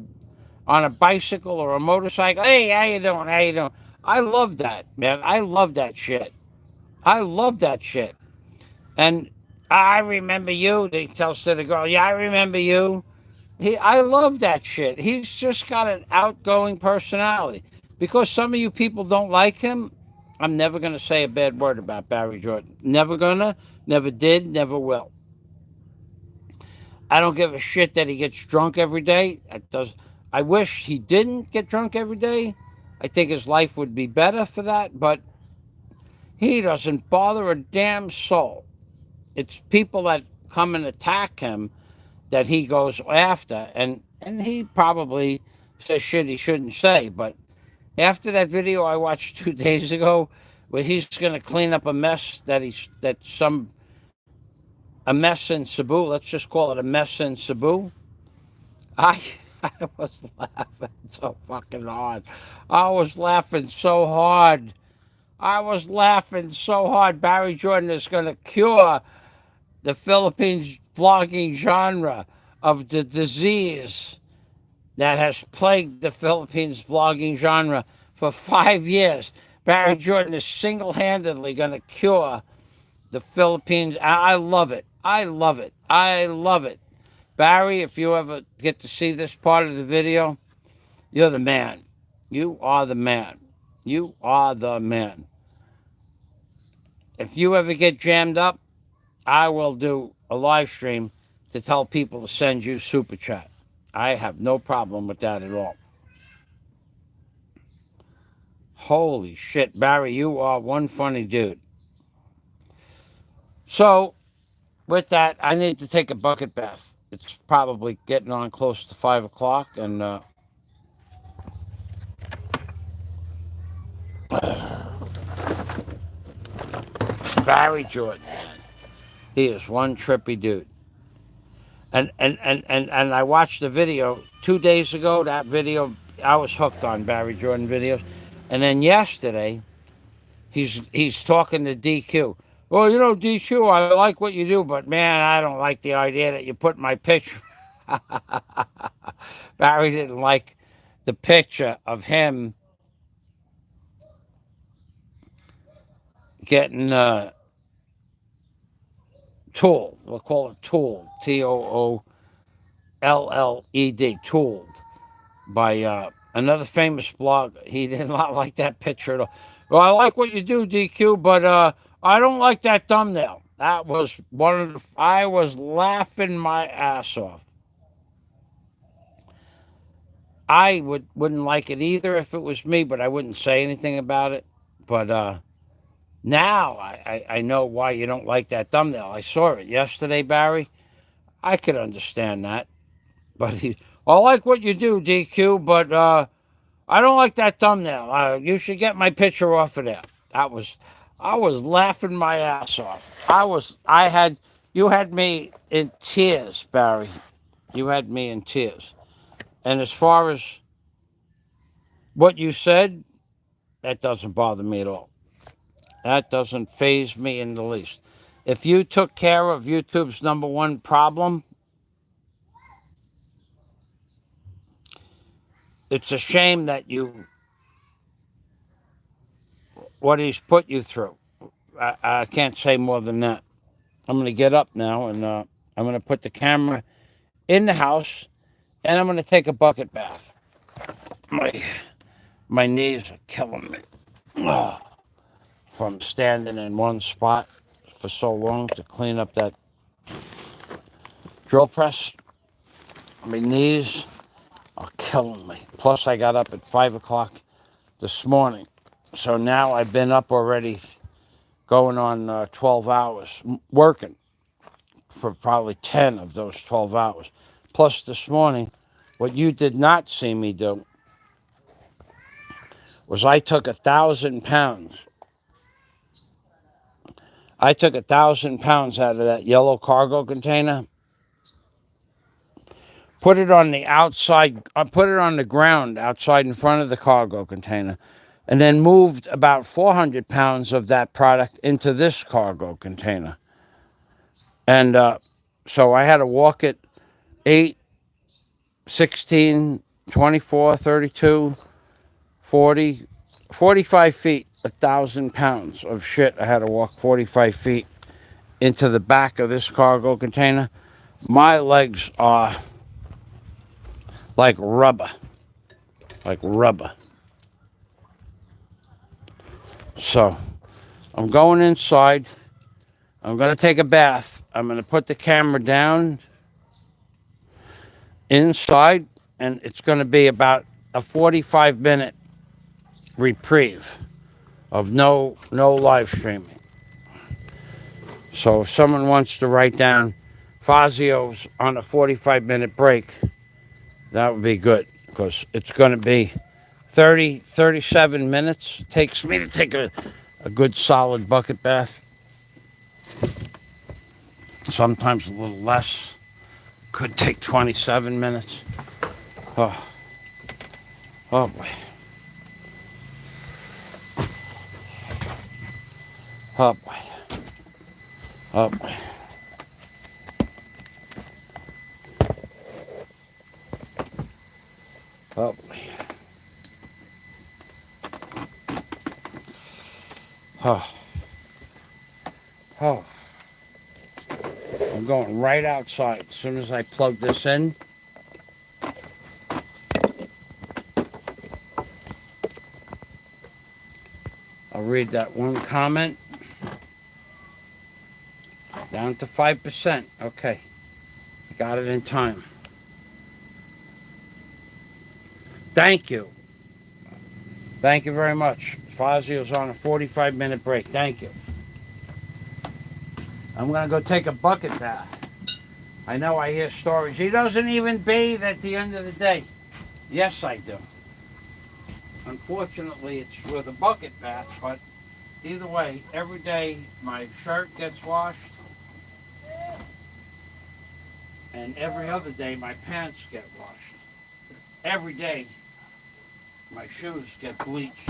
on a bicycle or a motorcycle. Hey, how you doing? How you doing? I love that, man. I love that shit. I love that shit. And I remember you. He tells to the girl, "Yeah, I remember you." I love that shit. He's just got an outgoing personality. Because some of you people don't like him, I'm never gonna say a bad word about Barry Jordan. Never gonna, never did, never will. I don't give a shit that he gets drunk every day. It does. I wish he didn't get drunk every day. I think his life would be better for that, but he doesn't bother a damn soul. It's people that come and attack him that he goes after, and he probably says shit he shouldn't say. But after that video I watched 2 days ago, where he's going to clean up a mess a mess in Cebu. Let's just call it a mess in Cebu. I I was laughing so fucking hard. I was laughing so hard. I was laughing so hard. Barry Jordan is going to cure the Philippines vlogging genre of the disease that has plagued the Philippines vlogging genre for 5 years. Barry Jordan is single-handedly going to cure the Philippines. I love it. I love it. I love it. Barry, if you ever get to see this part of the video, you're the man. You are the man. You are the man. If you ever get jammed up, I will do a live stream to tell people to send you super chat. I have no problem with that at all. Holy shit, Barry, you are one funny dude. So, with that, I need to take a bucket bath. It's probably getting on close to 5 o'clock, and Barry Jordan, man, he is one trippy dude. And I watched the video 2 days ago. That video, I was hooked on Barry Jordan videos. And then yesterday, he's talking to DQ. "Well, you know, DQ, I like what you do, but man, I don't like the idea that you put my picture." Barry didn't like the picture of him getting tooled. We'll call it tooled. TOOLLED. Tooled by another famous blogger. He did not like that picture at all. "Well, I like what you do, DQ, but I don't like that thumbnail." That was one of the. I was laughing my ass off. I wouldn't like it either if it was me, but I wouldn't say anything about it. But now I know why you don't like that thumbnail. I saw it yesterday, Barry. I could understand that. But "I like what you do, DQ, but I don't like that thumbnail. You should get my picture off of there." I was laughing my ass off. You had me in tears, Barry. You had me in tears. And as far as what you said, that doesn't bother me at all. That doesn't faze me in the least. If you took care of YouTube's number one problem, it's a shame that what he's put you through. I can't say more than that. I'm going to get up now, and I'm going to put the camera in the house, and I'm going to take a bucket bath. My knees are killing me from standing in one spot for so long to clean up that drill press. My knees are killing me. Plus, I got up at 5 o'clock this morning. So now I've been up already going on 12 hours, working for probably 10 of those 12 hours. Plus this morning, what you did not see me do was I took 1,000 pounds. I took 1,000 pounds out of that yellow cargo container, put it on the outside, put it on the ground outside in front of the cargo container, and then moved about 400 pounds of that product into this cargo container. And so I had to walk it 8, 16, 24, 32, 40, 45 feet, 1,000 pounds of shit. I had to walk 45 feet into the back of this cargo container. My legs are like rubber. Like rubber. So I'm going inside. I'm going to take a bath. I'm going to put the camera down inside, and it's going to be about a 45-minute reprieve of no live streaming. So if someone wants to write down Fazio's on a 45-minute break, that would be good, because it's going to be 37 minutes. It takes me to take a good solid bucket bath. Sometimes a little less. Could take 27 minutes. Oh boy. Oh boy. Oh boy. Oh boy. Oh. Oh. I'm going right outside. As soon as I plug this in, I'll read that one comment. Down to 5%. Okay. I got it in time. Thank you. Thank you very much. Fazio's on a 45-minute break. Thank you. I'm going to go take a bucket bath. I know I hear stories. He doesn't even bathe at the end of the day. Yes, I do. Unfortunately, it's with a bucket bath, but either way, every day my shirt gets washed, and every other day my pants get washed. Every day my shoes get bleached,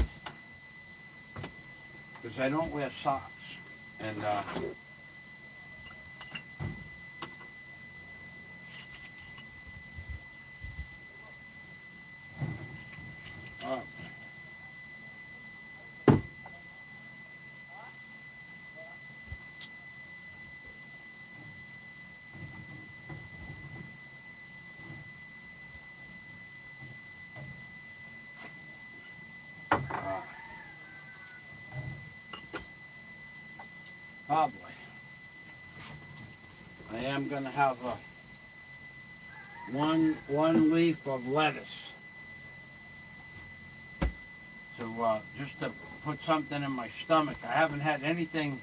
because I don't wear socks. And oh, oh boy. I am going to have one leaf of lettuce to just to put something in my stomach. I haven't had anything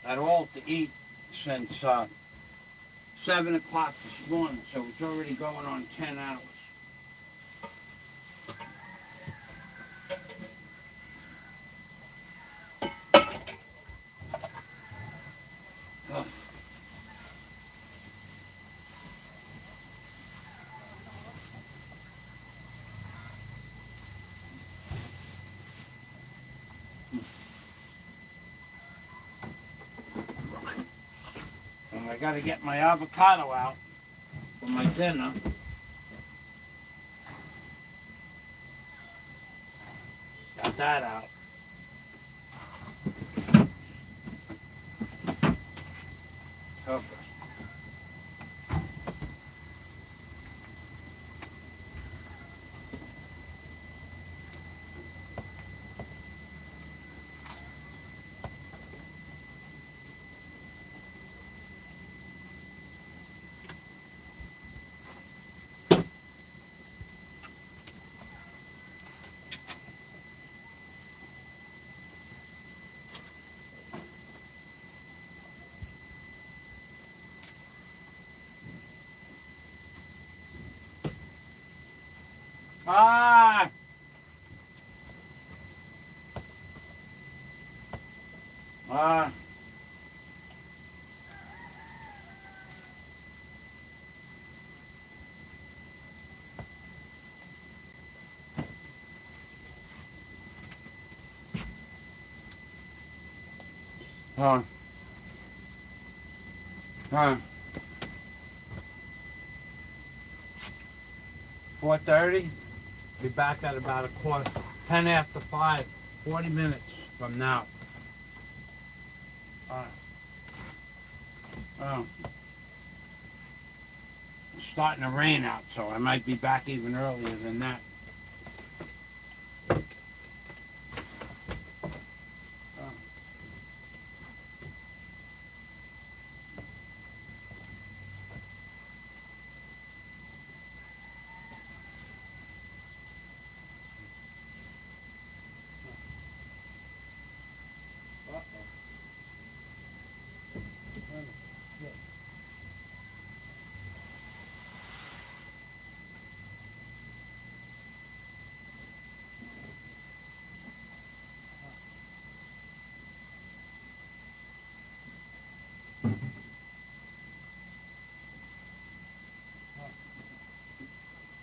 at all to eat since 7 o'clock this morning, so it's already going on 10 hours. Ugh. And I got to get my avocado out for my dinner. Got that out. Okay. Ah! Uh, huh, huh. 4:30. Be back at about 5:10. 40 minutes from now. Uh, uh, it's starting to rain out, so I might be back even earlier than that. Uh,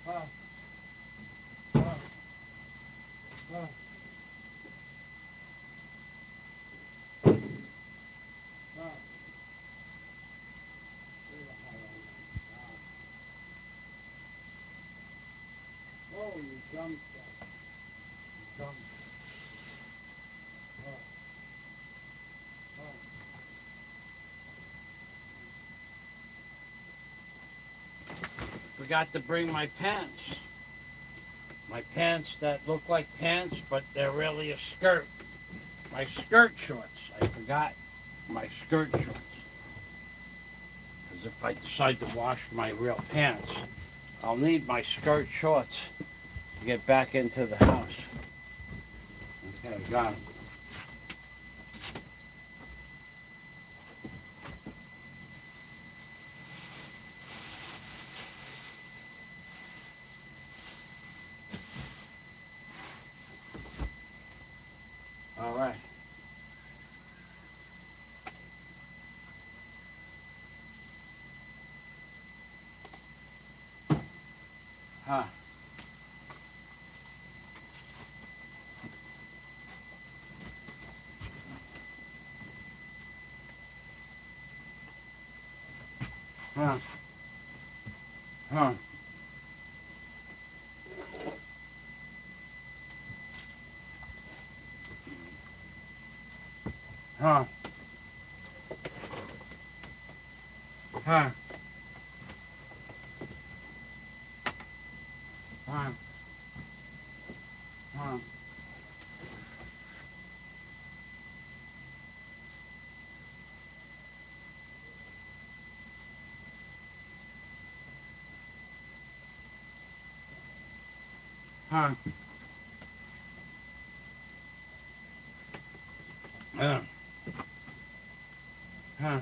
uh, uh, uh, uh. Oh, you dumb stuff. Dumb. Uh, uh. Forgot to bring my pants. My pants that look like pants, but they're really a skirt. My skirt shorts. I forgot my skirt shorts. Because if I decide to wash my real pants, I'll need my skirt shorts to get back into the house. Okay, got 'em. All right. Huh. Huh. Huh. Huh. Huh. Huh. Huh. Huh. Huh. Huh. Huh. Huh. Huh. Huh.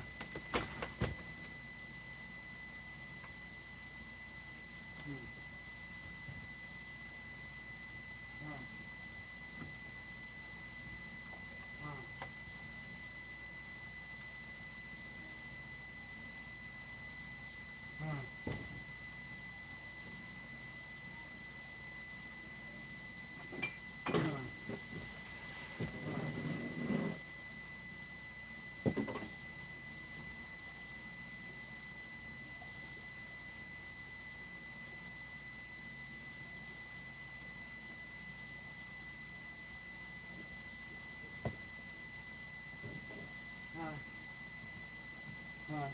Ah.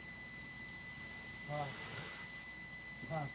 Ah. Ah.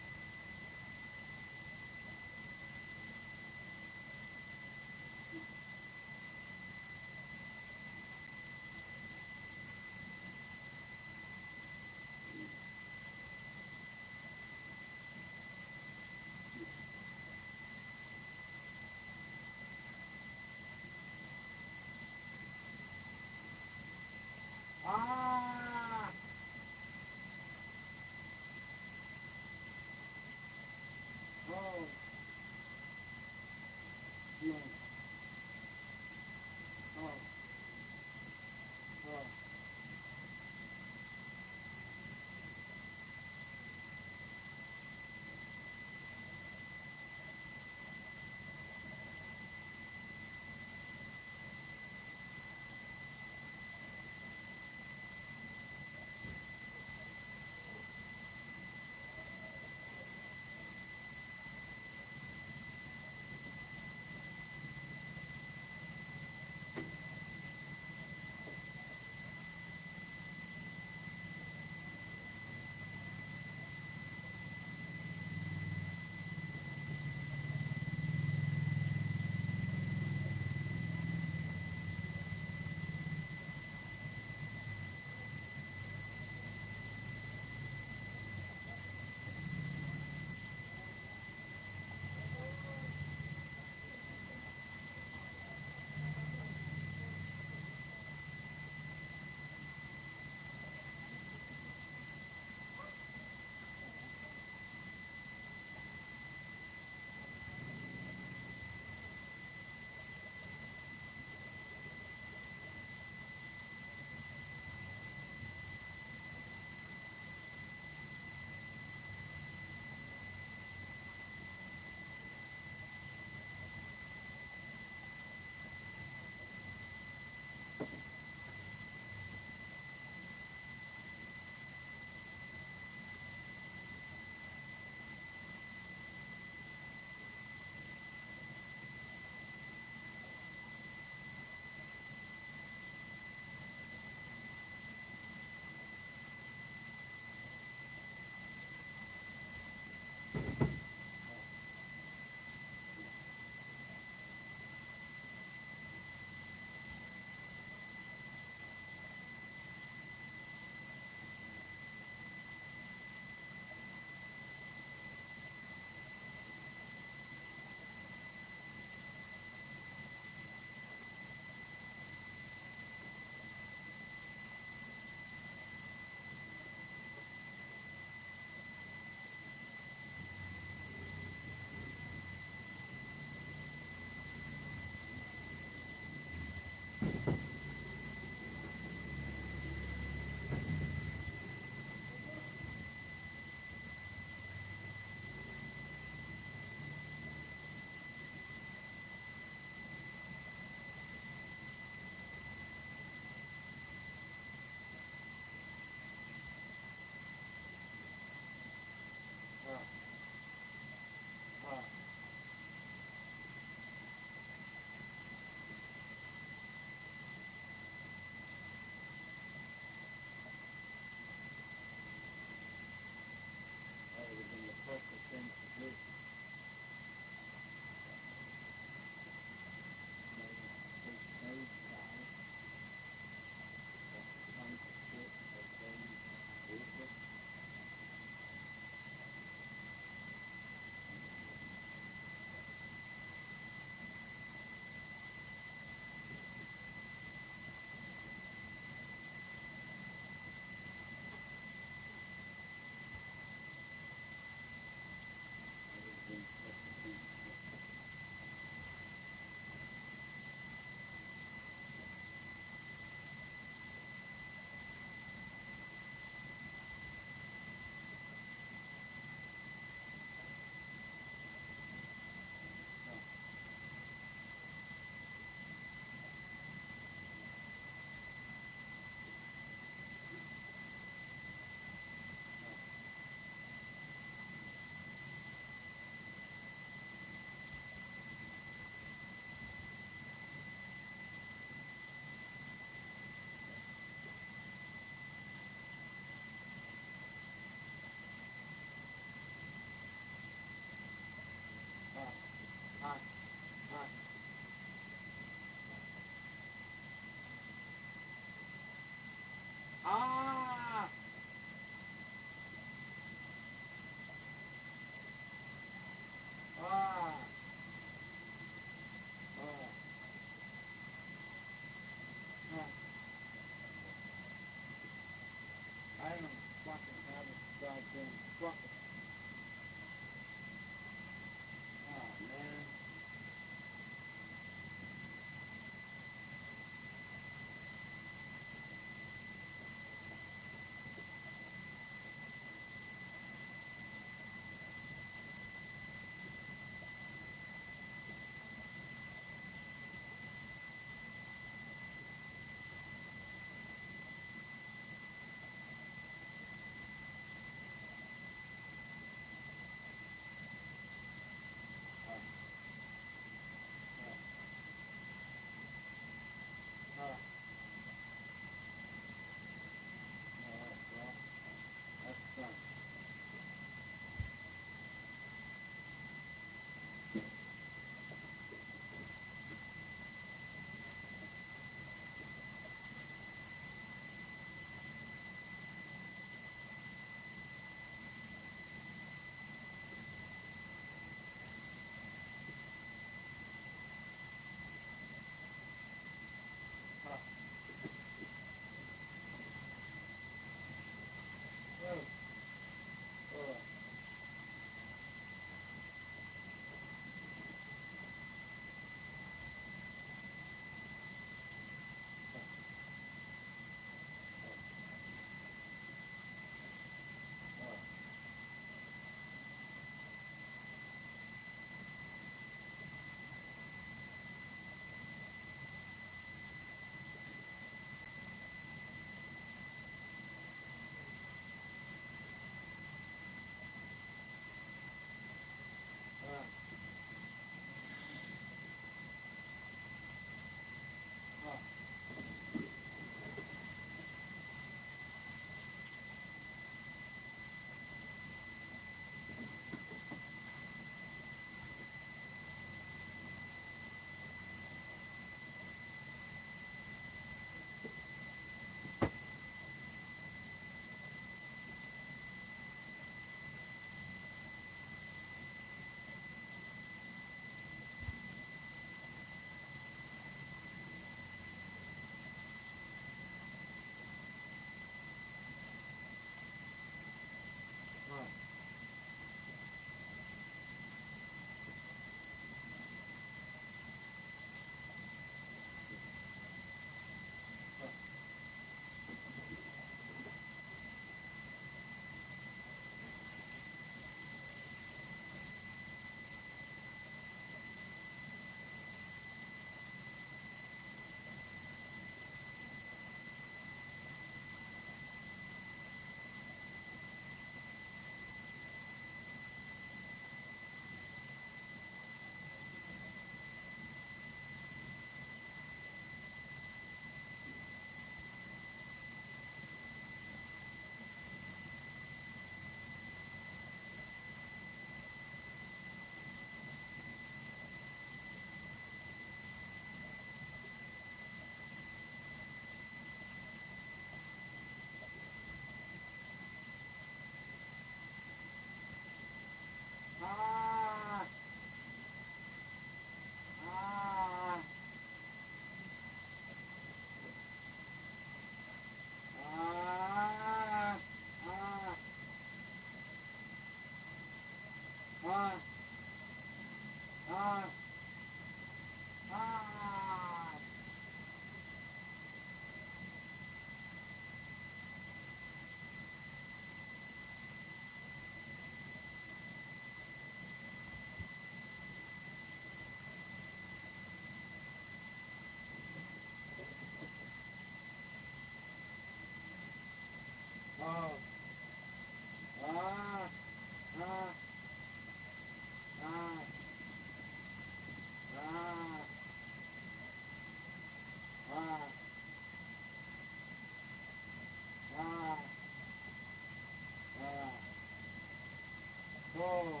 Oh.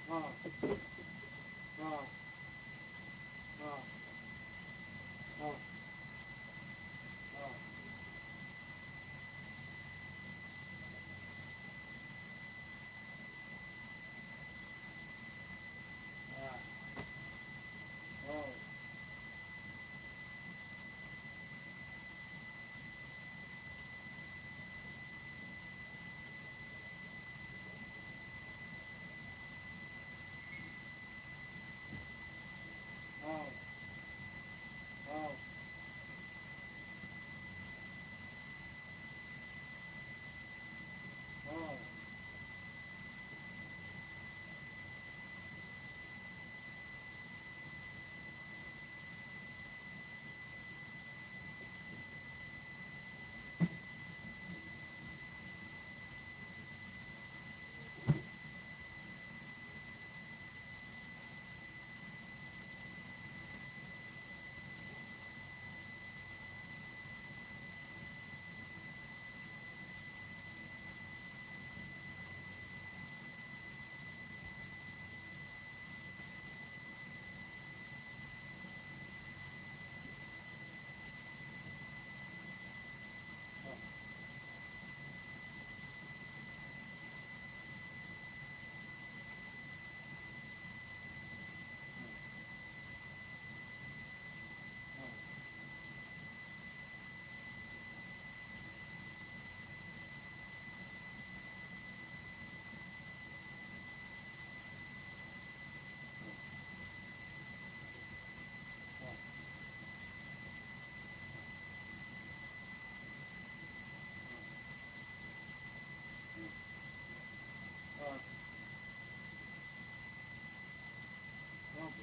Oh. Oh. Oh. Oh. Oh. Ah. Oh. Oh. Oh. Oh. Oh.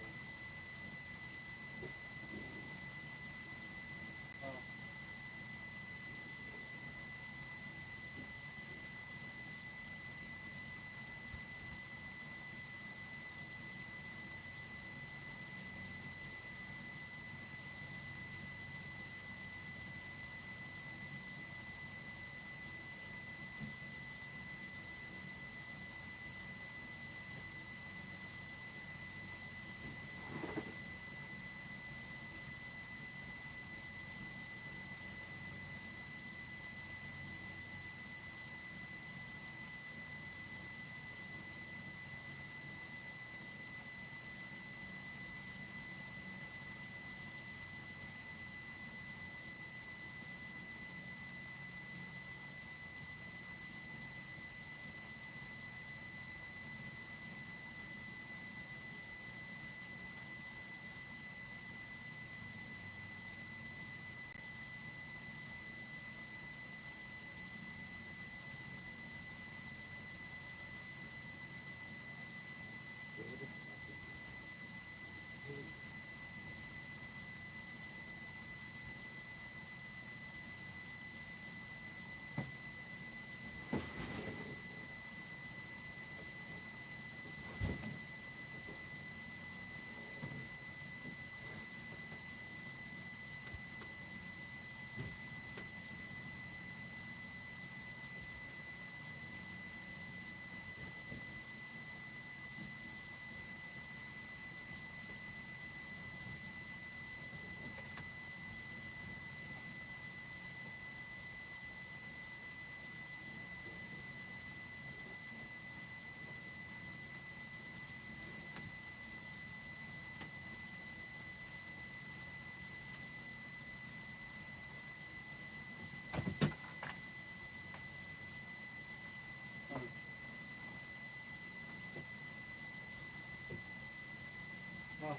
Oh.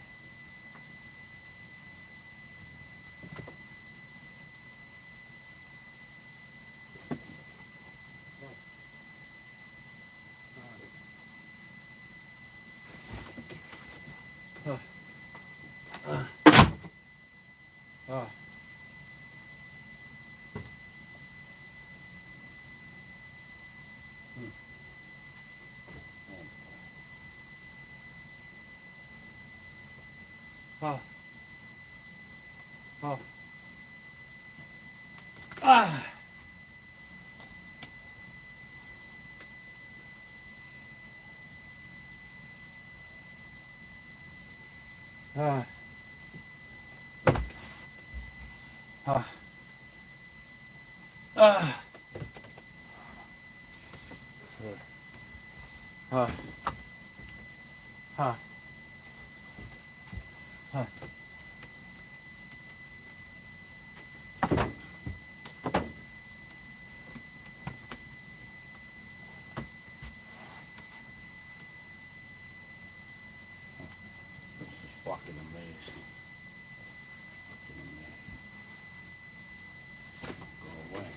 Oh. Oh. Oh. Oh. Oh. Oh. Ah. Ah. Ah. Ah. Ah. Ah. Ah. This is fucking amazing. Fucking amazing. Go away.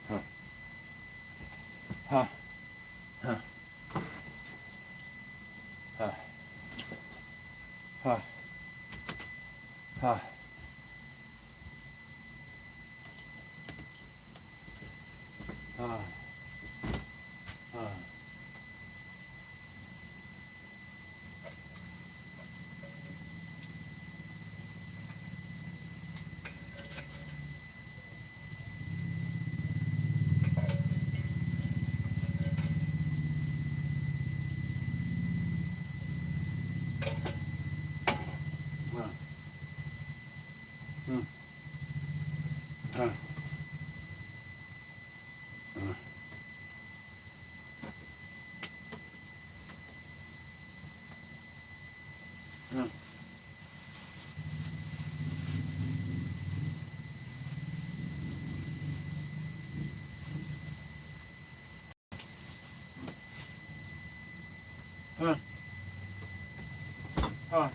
Huh. Huh. Huh. Huh. Huh. Huh. Huh. Huh. Huh. Hmm. Huh. Huh. Huh. Huh. Huh. Huh.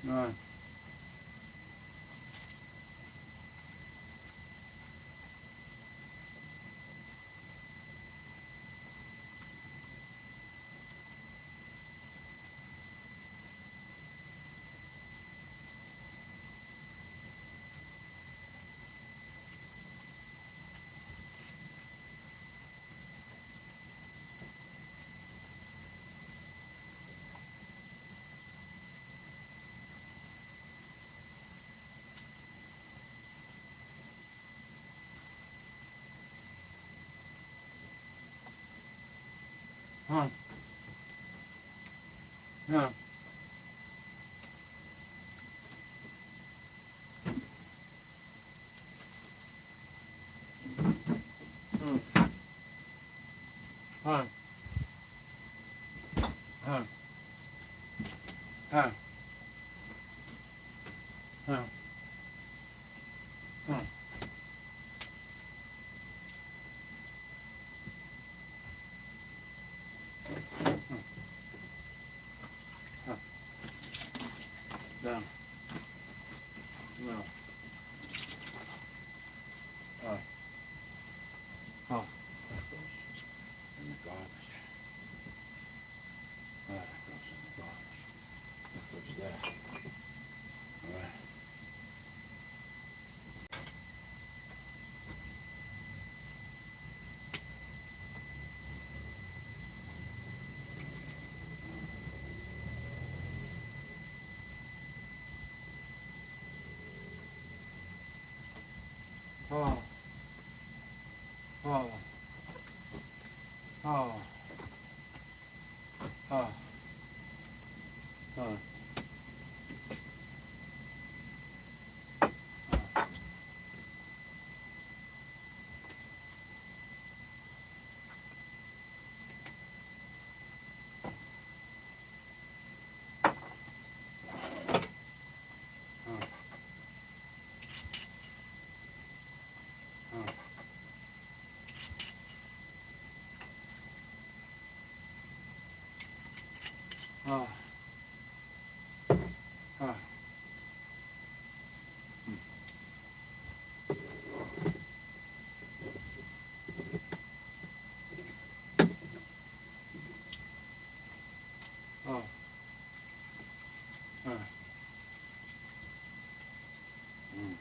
Huh. Huh. Huh. Huh. Huh. Hmm. Huh. Huh. Huh. Huh. Huh. Huh. Down. No. Huh. Huh. That goes in the garbage. That goes in the garbage. That goes there. All right. Oh. Oh. Oh. Oh. Oh. Oh. Oh. Oh. Oh.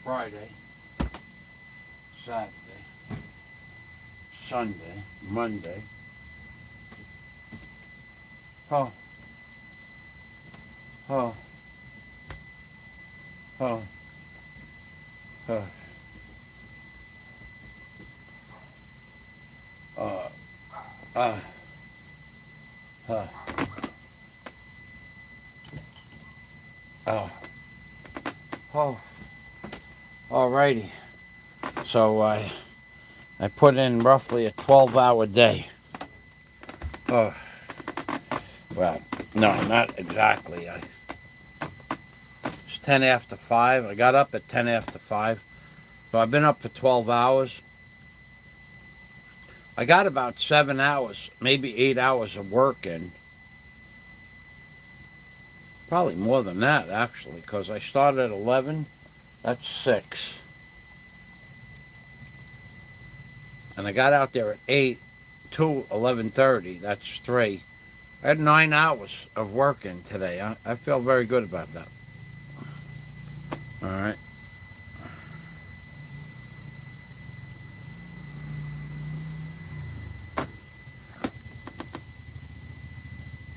Friday, Saturday, Sunday, Monday. Oh, oh, oh, oh. Uh, uh, uh, oh, oh, alrighty. So I put in roughly a 12-hour day. Oh, well, no, not exactly. It's 10 after 5. I got up at 10 after 5. So I've been up for 12 hours. I got about 7 hours, maybe 8 hours of work in. Probably more than that, actually, because I started at 11. That's 6. And I got out there at 8 to 11:30. That's 3. I had 9 hours of work in today. I feel very good about that. All right.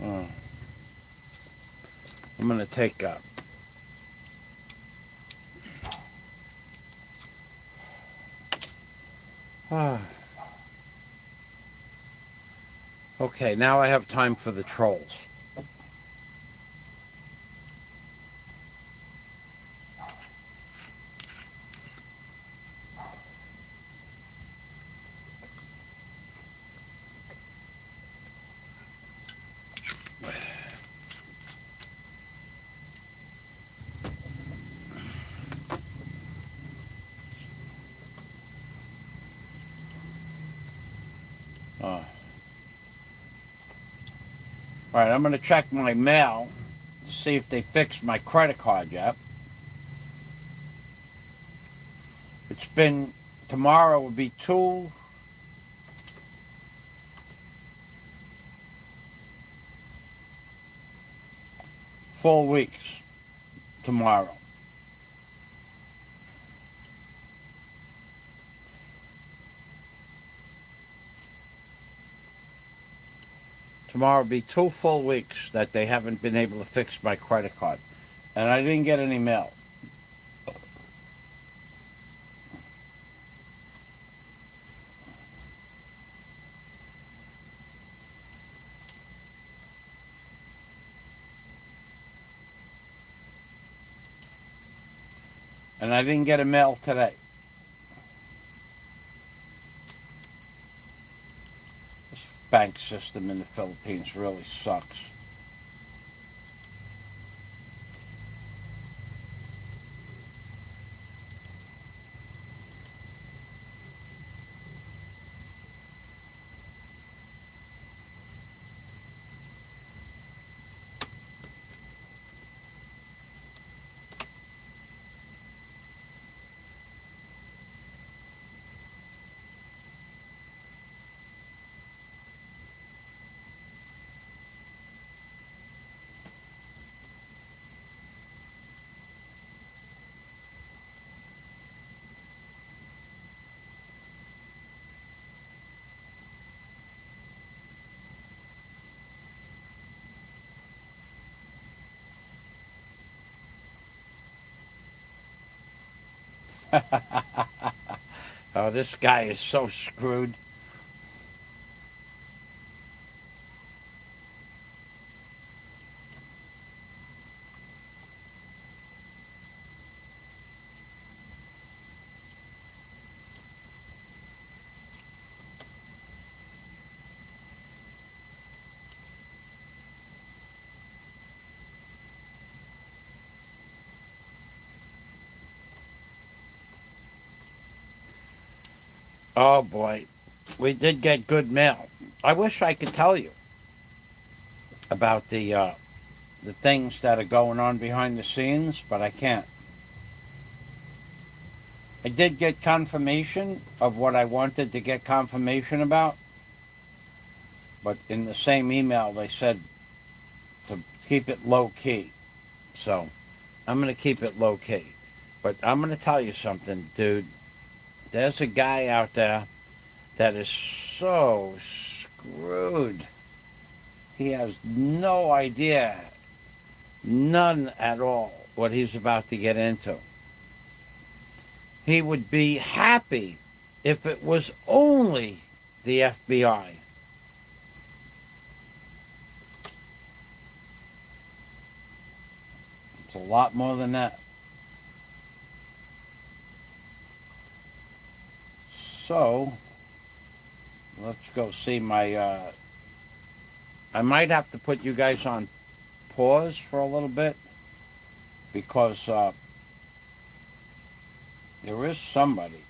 Oh. I'm going to take a... Okay, now I have time for the trolls. All right, I'm going to check my mail to see if they fixed my credit card yet. It's been... Tomorrow will be 2 full weeks tomorrow. Tomorrow will be 2 full weeks that they haven't been able to fix my credit card. And I didn't get any mail. And I didn't get a mail today. This bank system in the Philippines really sucks. Oh, this guy is so screwed. Oh boy, we did get good mail. I wish I could tell you about the things that are going on behind the scenes, but I can't. I did get confirmation of what I wanted to get confirmation about, but in the same email they said to keep it low key. So I'm going to keep it low key. But I'm going to tell you something, dude. There's a guy out there that is so screwed. He has no idea, none at all, what he's about to get into. He would be happy if it was only the FBI. It's a lot more than that. So, let's go see my. I might have to put you guys on pause for a little bit because there is somebody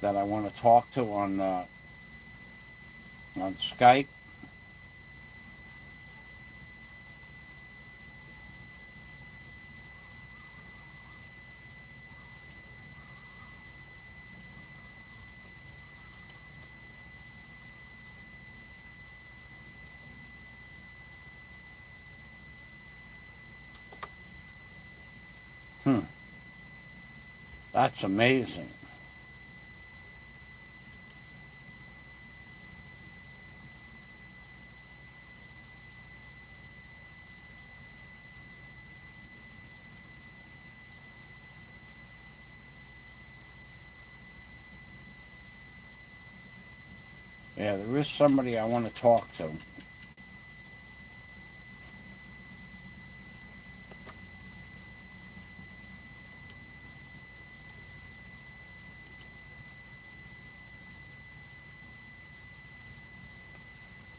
that I want to talk to on Skype. That's amazing. Yeah, there is somebody I want to talk to.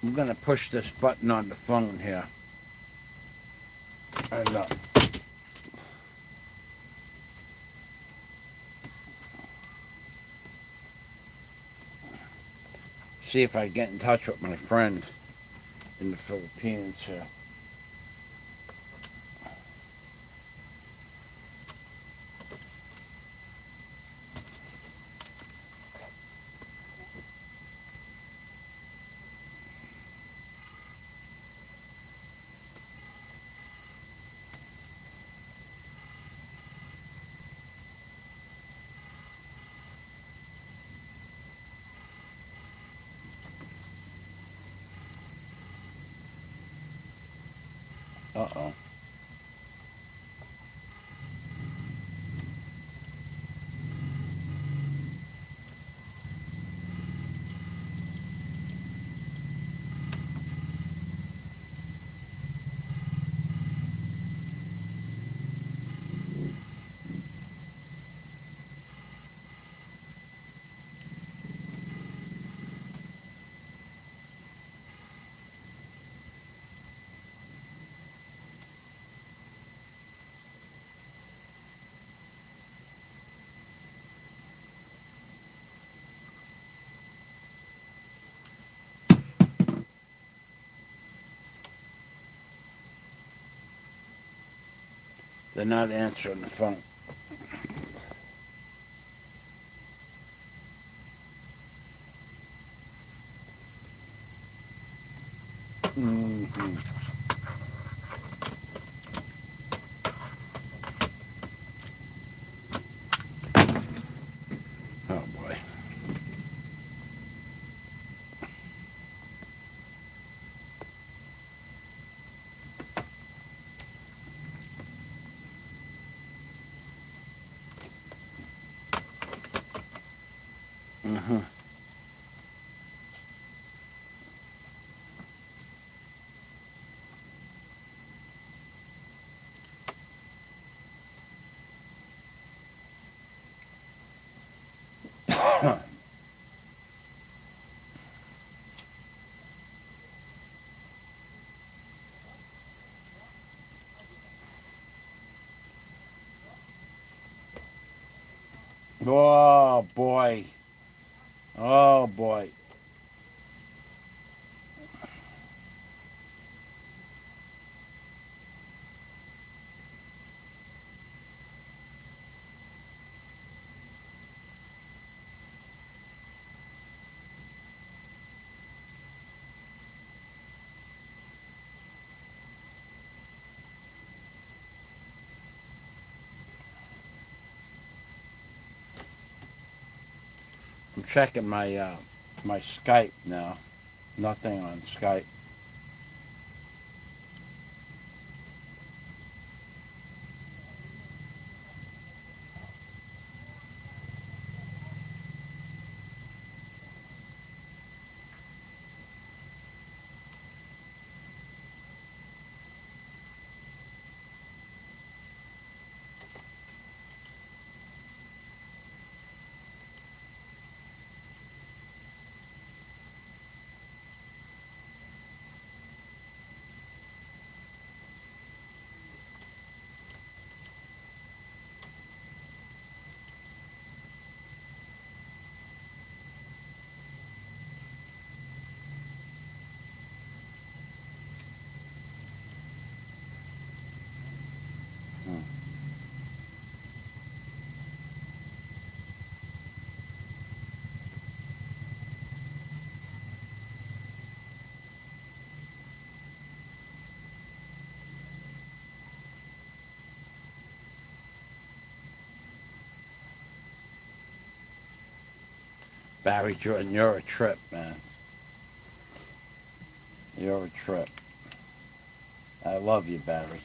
I'm going to push this button on the phone here. And see if I get in touch with my friend in the Philippines here. Uh-oh. They're not answering the phone. Mm-hmm. Oh, boy. Mm-hmm. Oh, boy. Oh, boy. I'm checking my Skype now. Nothing on Skype. Hmm. Barry Jordan, you're a trip, man. You're a trip. I love you, Barry.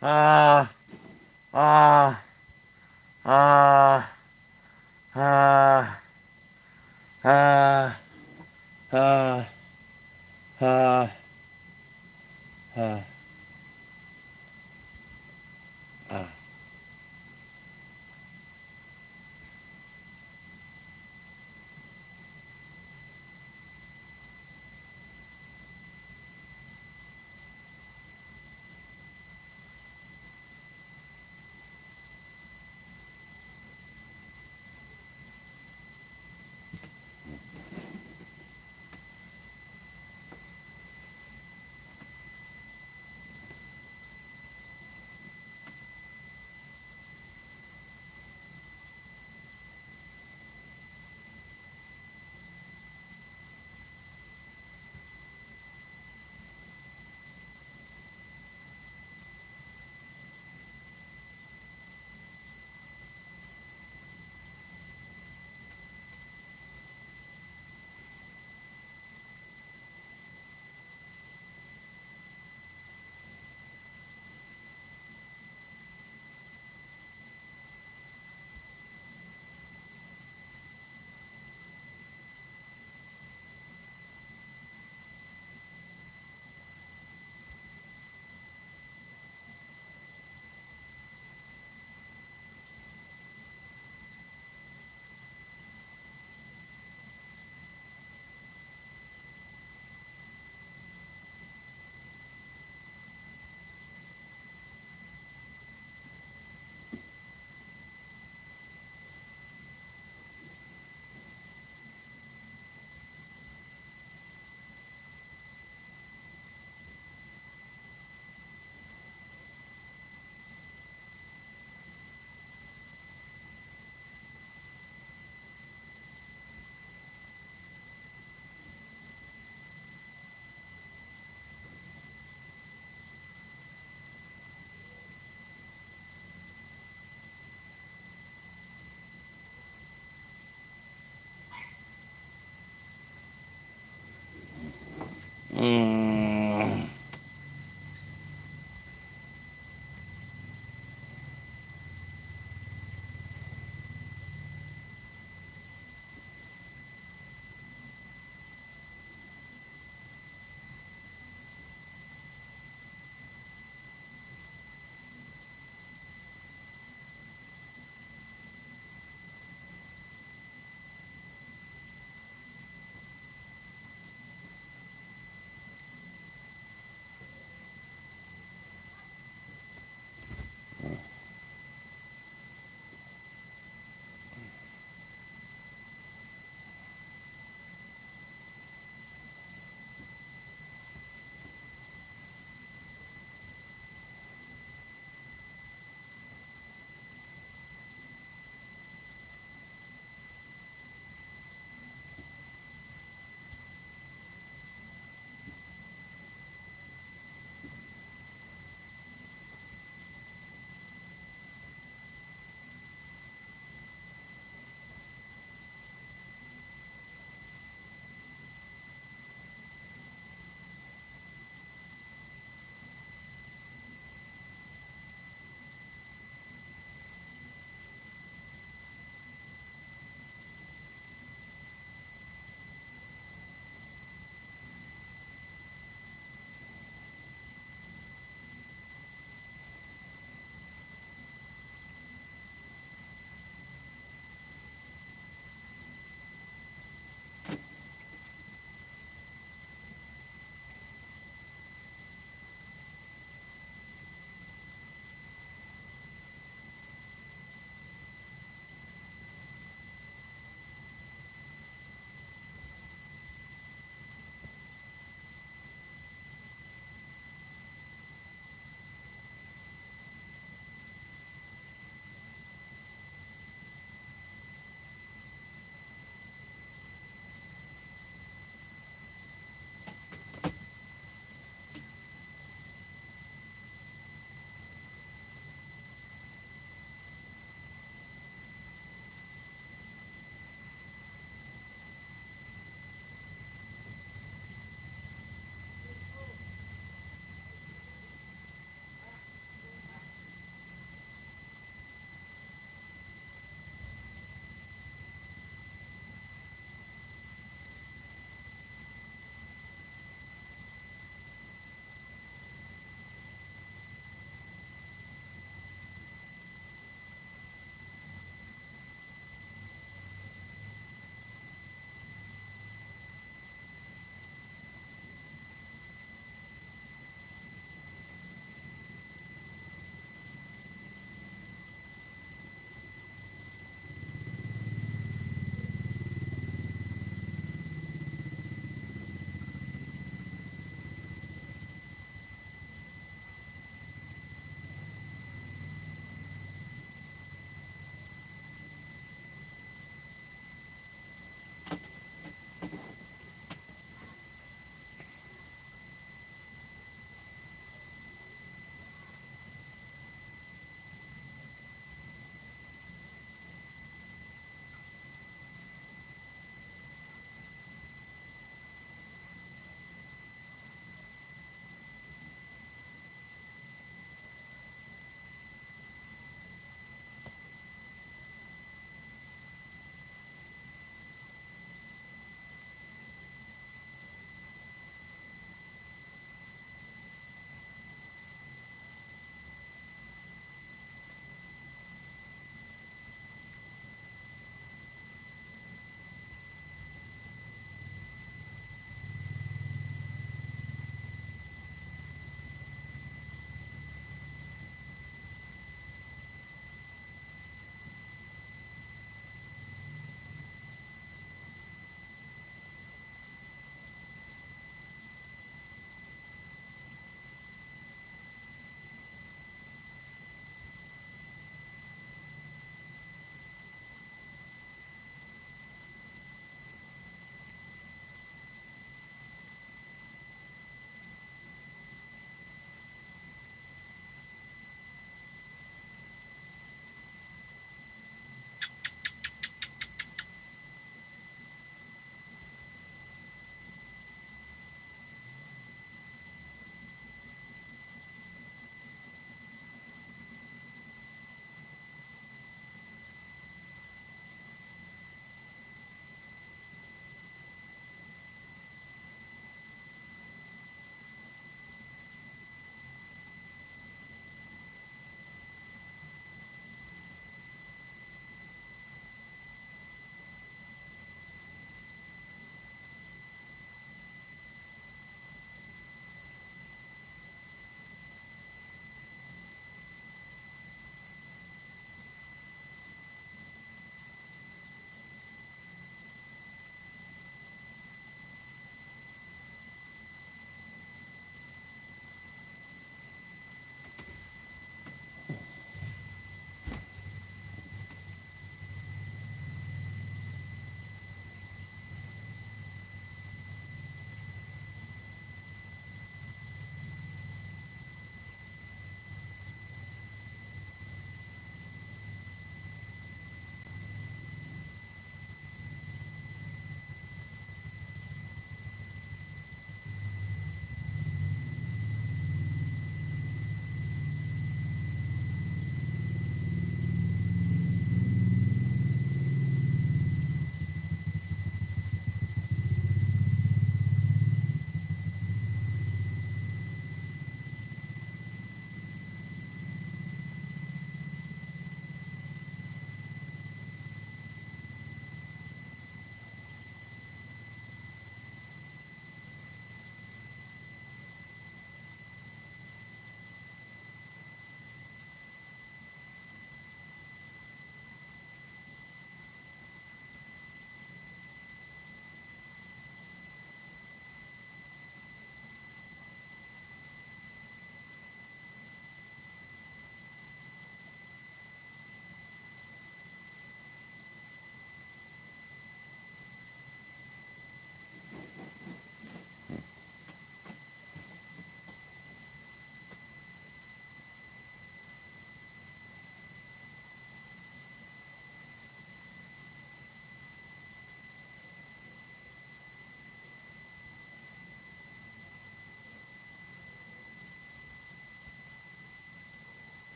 Ah, ah, ah, ah, ah, ah, ah, ah, ah. Mm.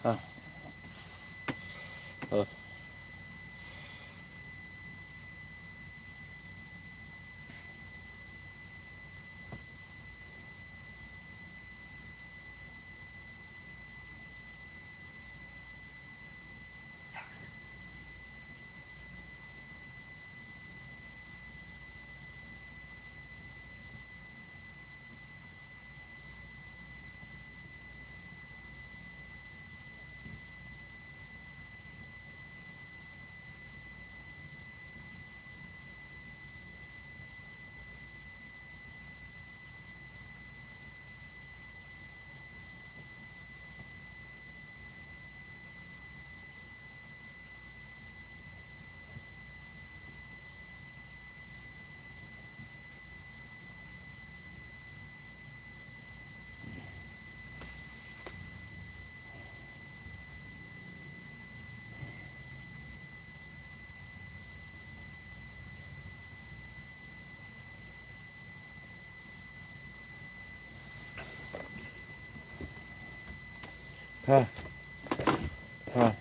Uh, uh. Huh. Huh.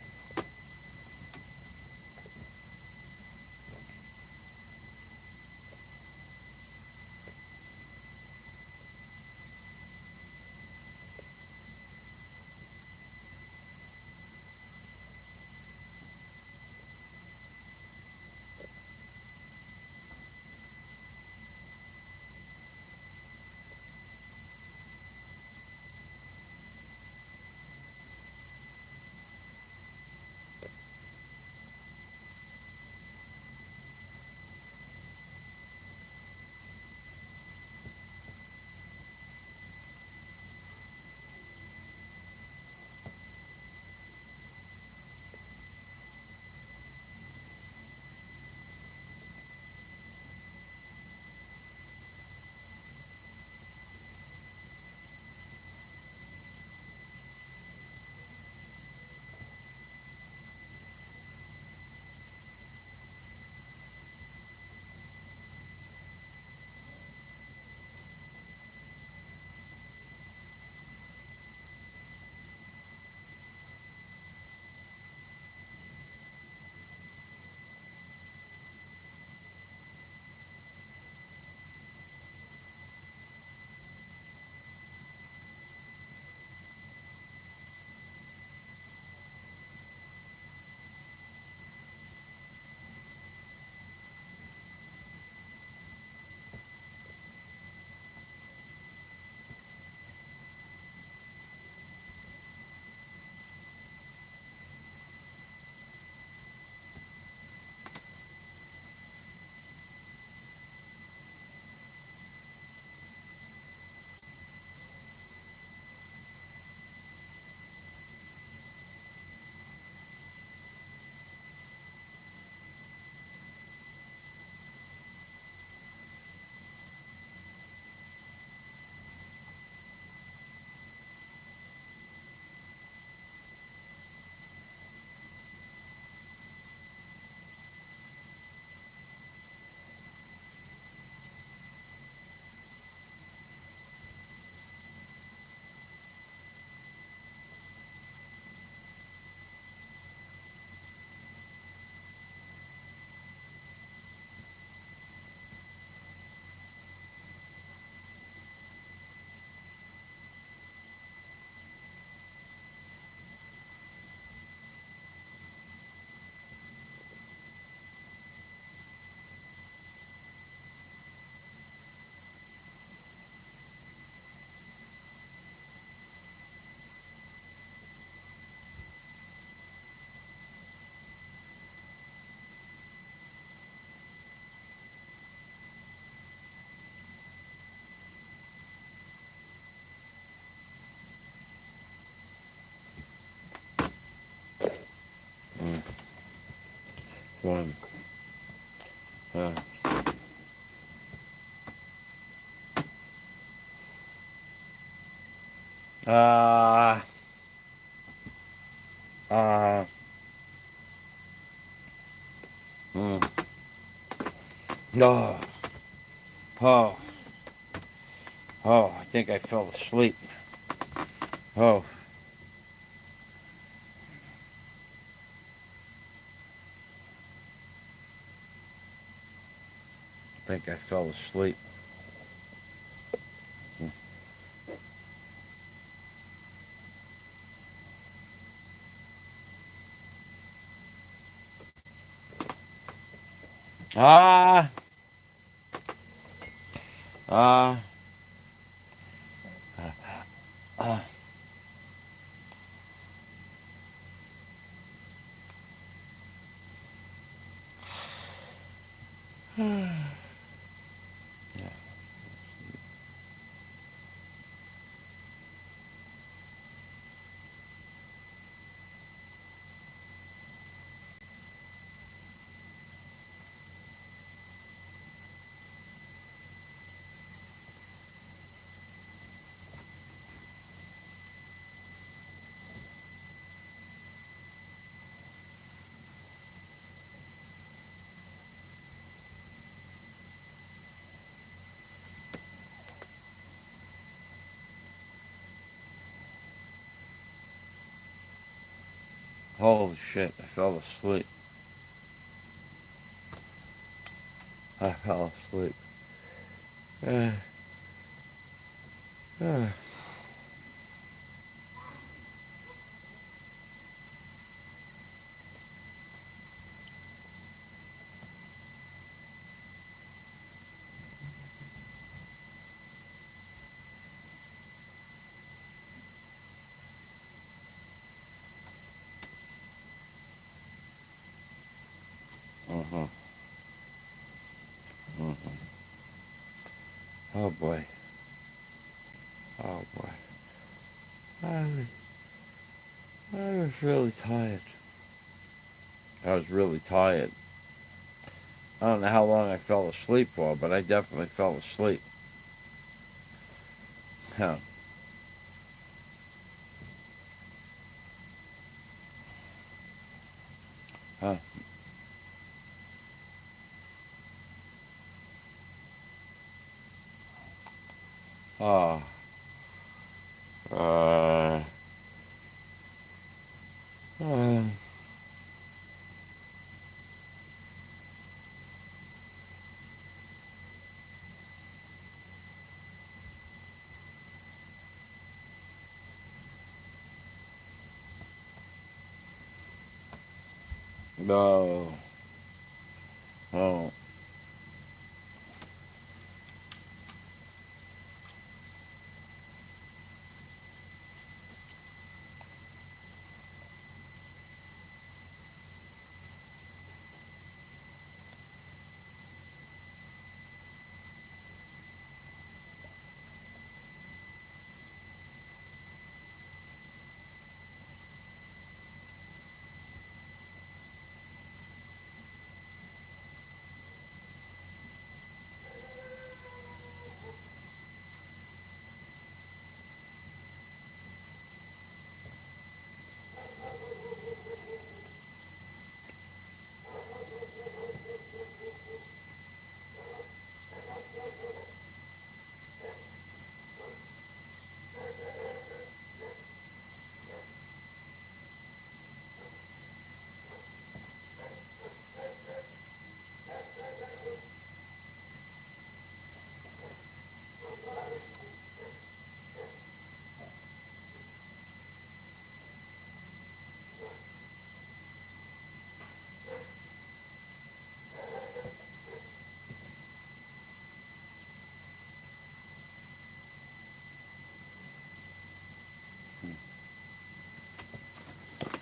One. Huh. Uh, uh, mm. No. Oh, oh, I think I fell asleep. Oh, think I fell asleep. Ah, ah, ah. Yeah. Holy shit, I fell asleep. I fell asleep. Uh, uh. Mm-hmm. Mm-hmm. Oh boy. Oh boy. I, I was really tired. I was really tired. I don't know how long I fell asleep for, but I definitely fell asleep. Huh. Huh. Oh. Uh. Uh. No. Oh.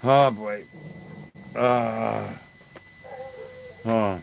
Oh boy. Uh. Oh.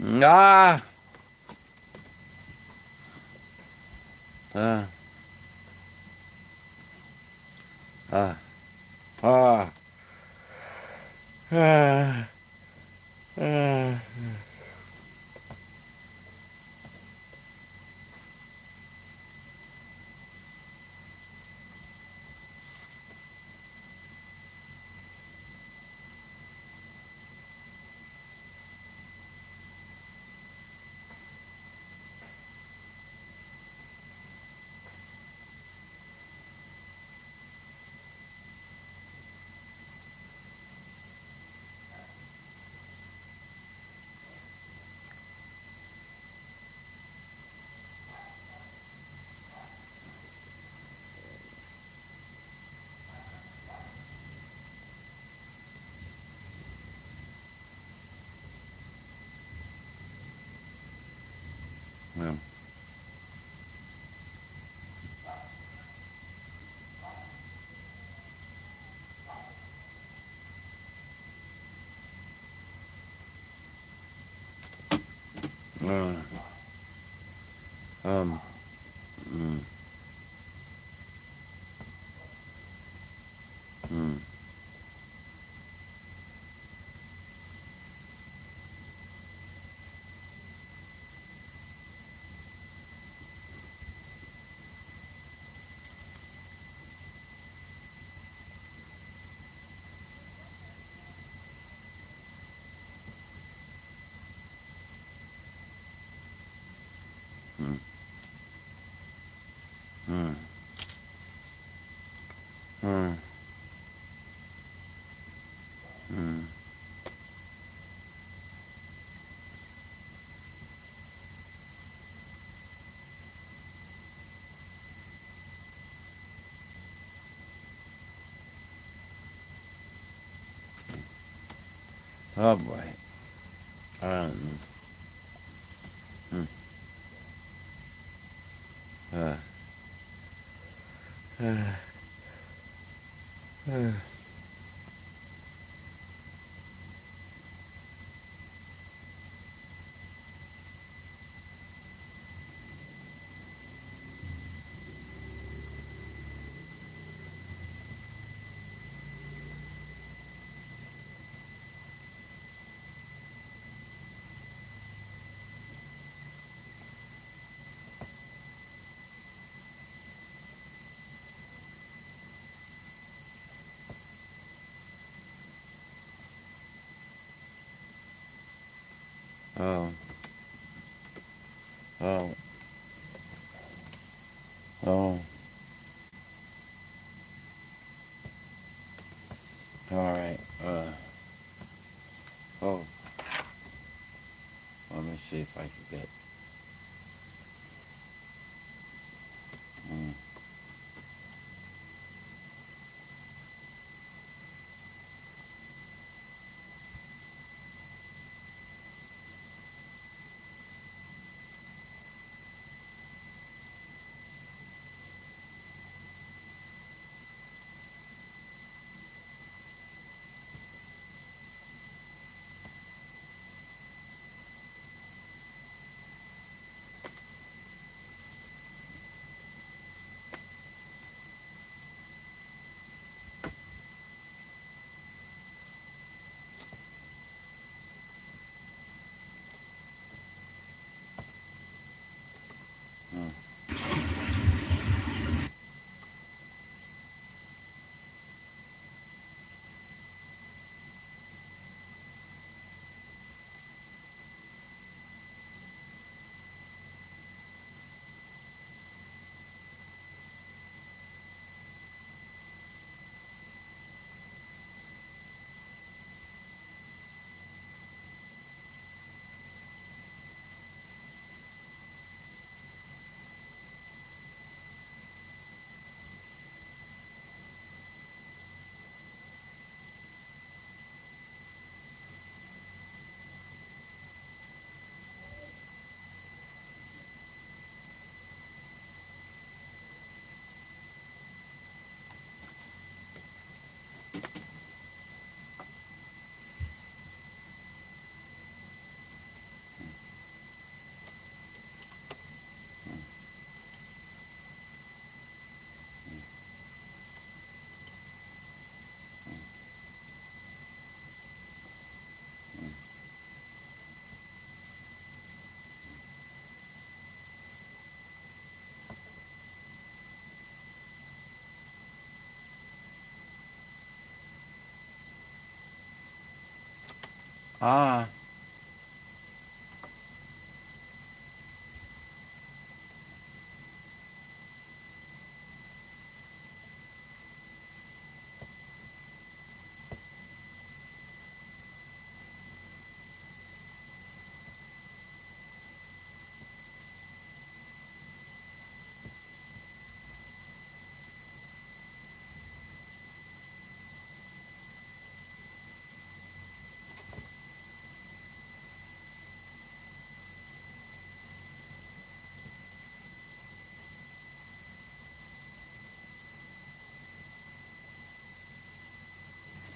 Ah. Uh. Ah. Ah. Ah. Ah. Yeah. Uh, um. Mm, mm. Mm, mm, mm, mm. Oh boy. Um, mm, uh, uh, uh. Oh, oh, oh. All right. Oh, let me see if I can get. Mm. Mm. Ah.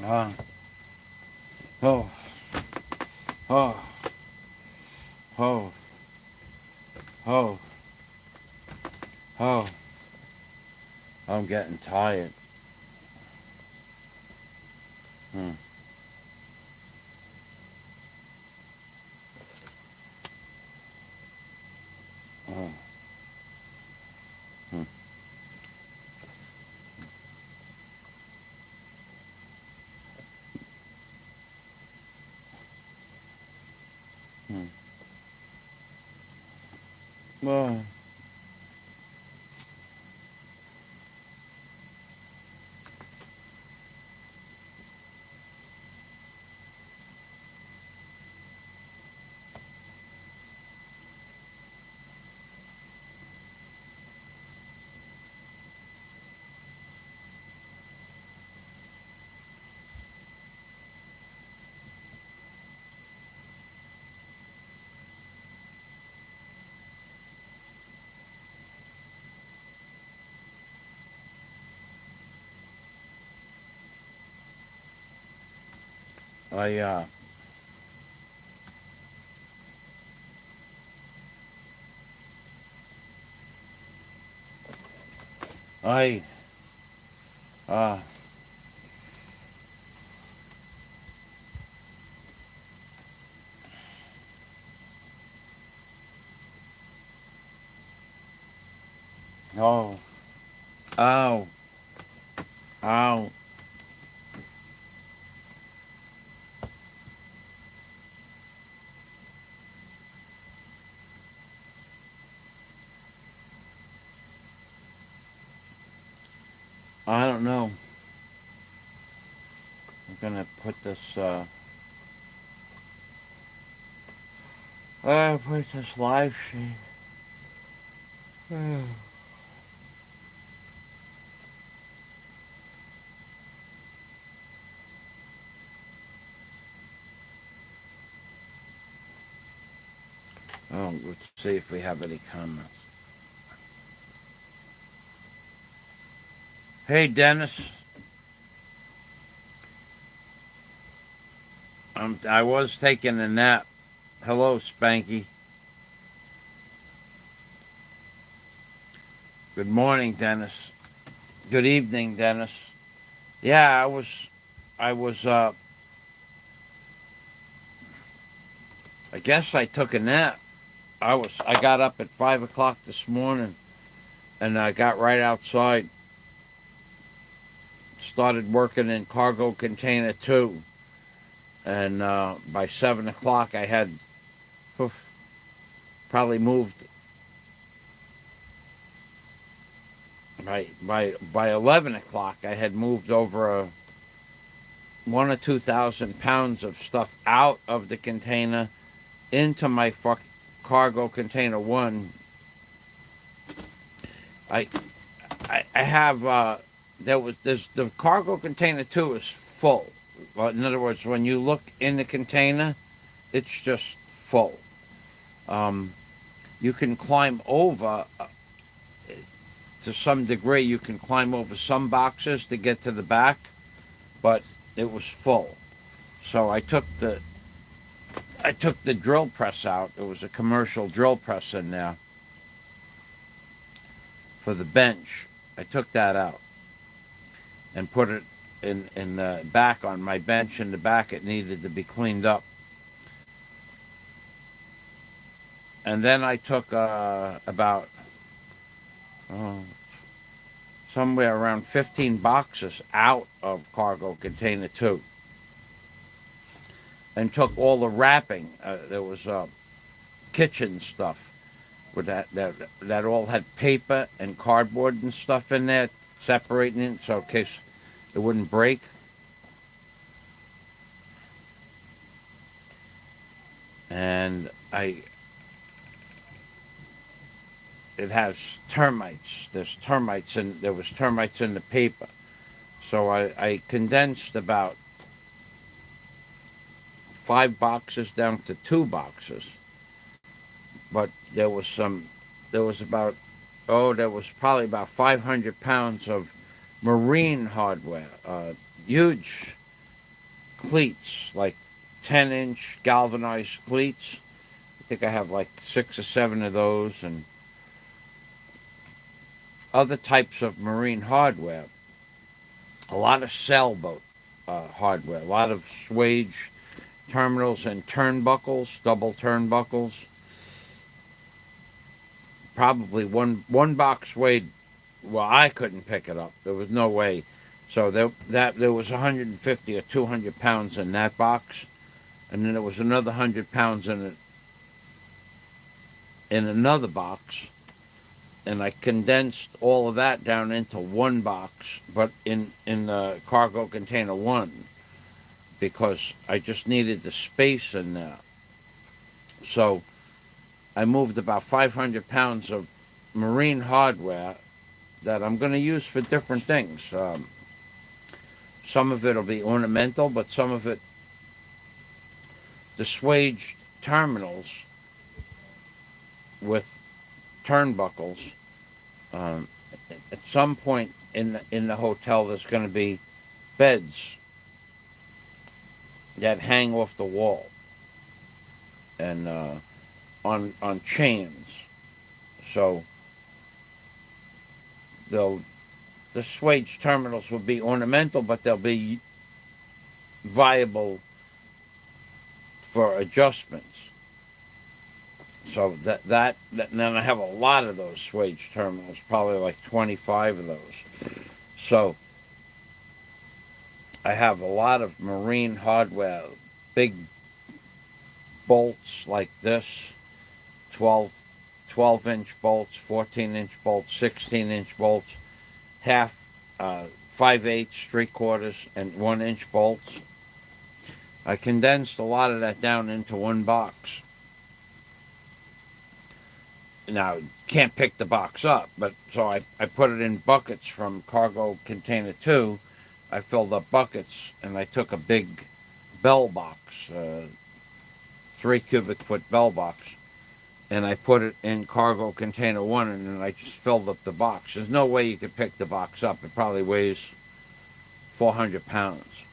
Ah. Oh. Oh. Oh. Oh. Oh. I'm getting tired. Hmm. Oh. Hmm. Hmm. Oh. I I uh oh. Ow. Ow. I don't know. I'm gonna put this put this live stream. Oh, let's see if we have any comments. Hey Dennis. I was taking a nap. Hello, Spanky. Good morning, Dennis. Good evening, Dennis. Yeah, I was I guess I took a nap. I got up at 5 o'clock this morning and I got right outside. Started working in cargo container 2. And by 7 o'clock I had oof, probably moved by 11 o'clock I had moved over 1 or 2 thousand pounds of stuff out of the container into my cargo container 1. I I have there's the cargo container 2 is full. Well, in other words, when you look in the container, it's just full. Um, you can climb over to some degree. You can climb over some boxes to get to the back, but it was full. So I took the drill press out. It was a commercial drill press in there for the bench. I took that out and put it in the back on my bench in the back. It needed to be cleaned up. And then I took about oh, somewhere around 15 boxes out of cargo container 2 and took all the wrapping. There was kitchen stuff with that all had paper and cardboard and stuff in there, separating it so in case it wouldn't break. And it has termites. There was termites in the paper. So I condensed about 5 boxes down to 2 boxes. But there was probably about 500 pounds of marine hardware, huge cleats, like 10-inch galvanized cleats. I think I have like 6 or 7 of those, and other types of marine hardware. A lot of sailboat hardware, a lot of swage terminals and turnbuckles, double turnbuckles. Probably one box weighed. Well, I couldn't pick it up. There was no way. So there was 150 or 200 pounds in that box, and then there was another 100 pounds in another box, and I condensed all of that down into one box, but in the cargo container one, because I just needed the space in there. So I moved about 500 pounds of marine hardware that I'm going to use for different things. Some of it will be ornamental, but some of it, the swaged terminals with turnbuckles. At some point in the hotel, there's going to be beds that hang off the wall and on chains. So the swage terminals will be ornamental, but they'll be viable for adjustments. So that then I have a lot of those swage terminals, probably like 25 of those. So I have a lot of marine hardware, big bolts like this, 12-inch bolts, 14-inch bolts, 16-inch bolts, half, 5/8, 3/4, and 1-inch bolts. I condensed a lot of that down into one box. Now, can't pick the box up, but so I put it in buckets from cargo container 2. I filled up buckets, and I took a big bell box, 3 cubic foot bell box, and I put it in cargo container 1, and then I just filled up the box. There's no way you could pick the box up. It probably weighs 400 pounds.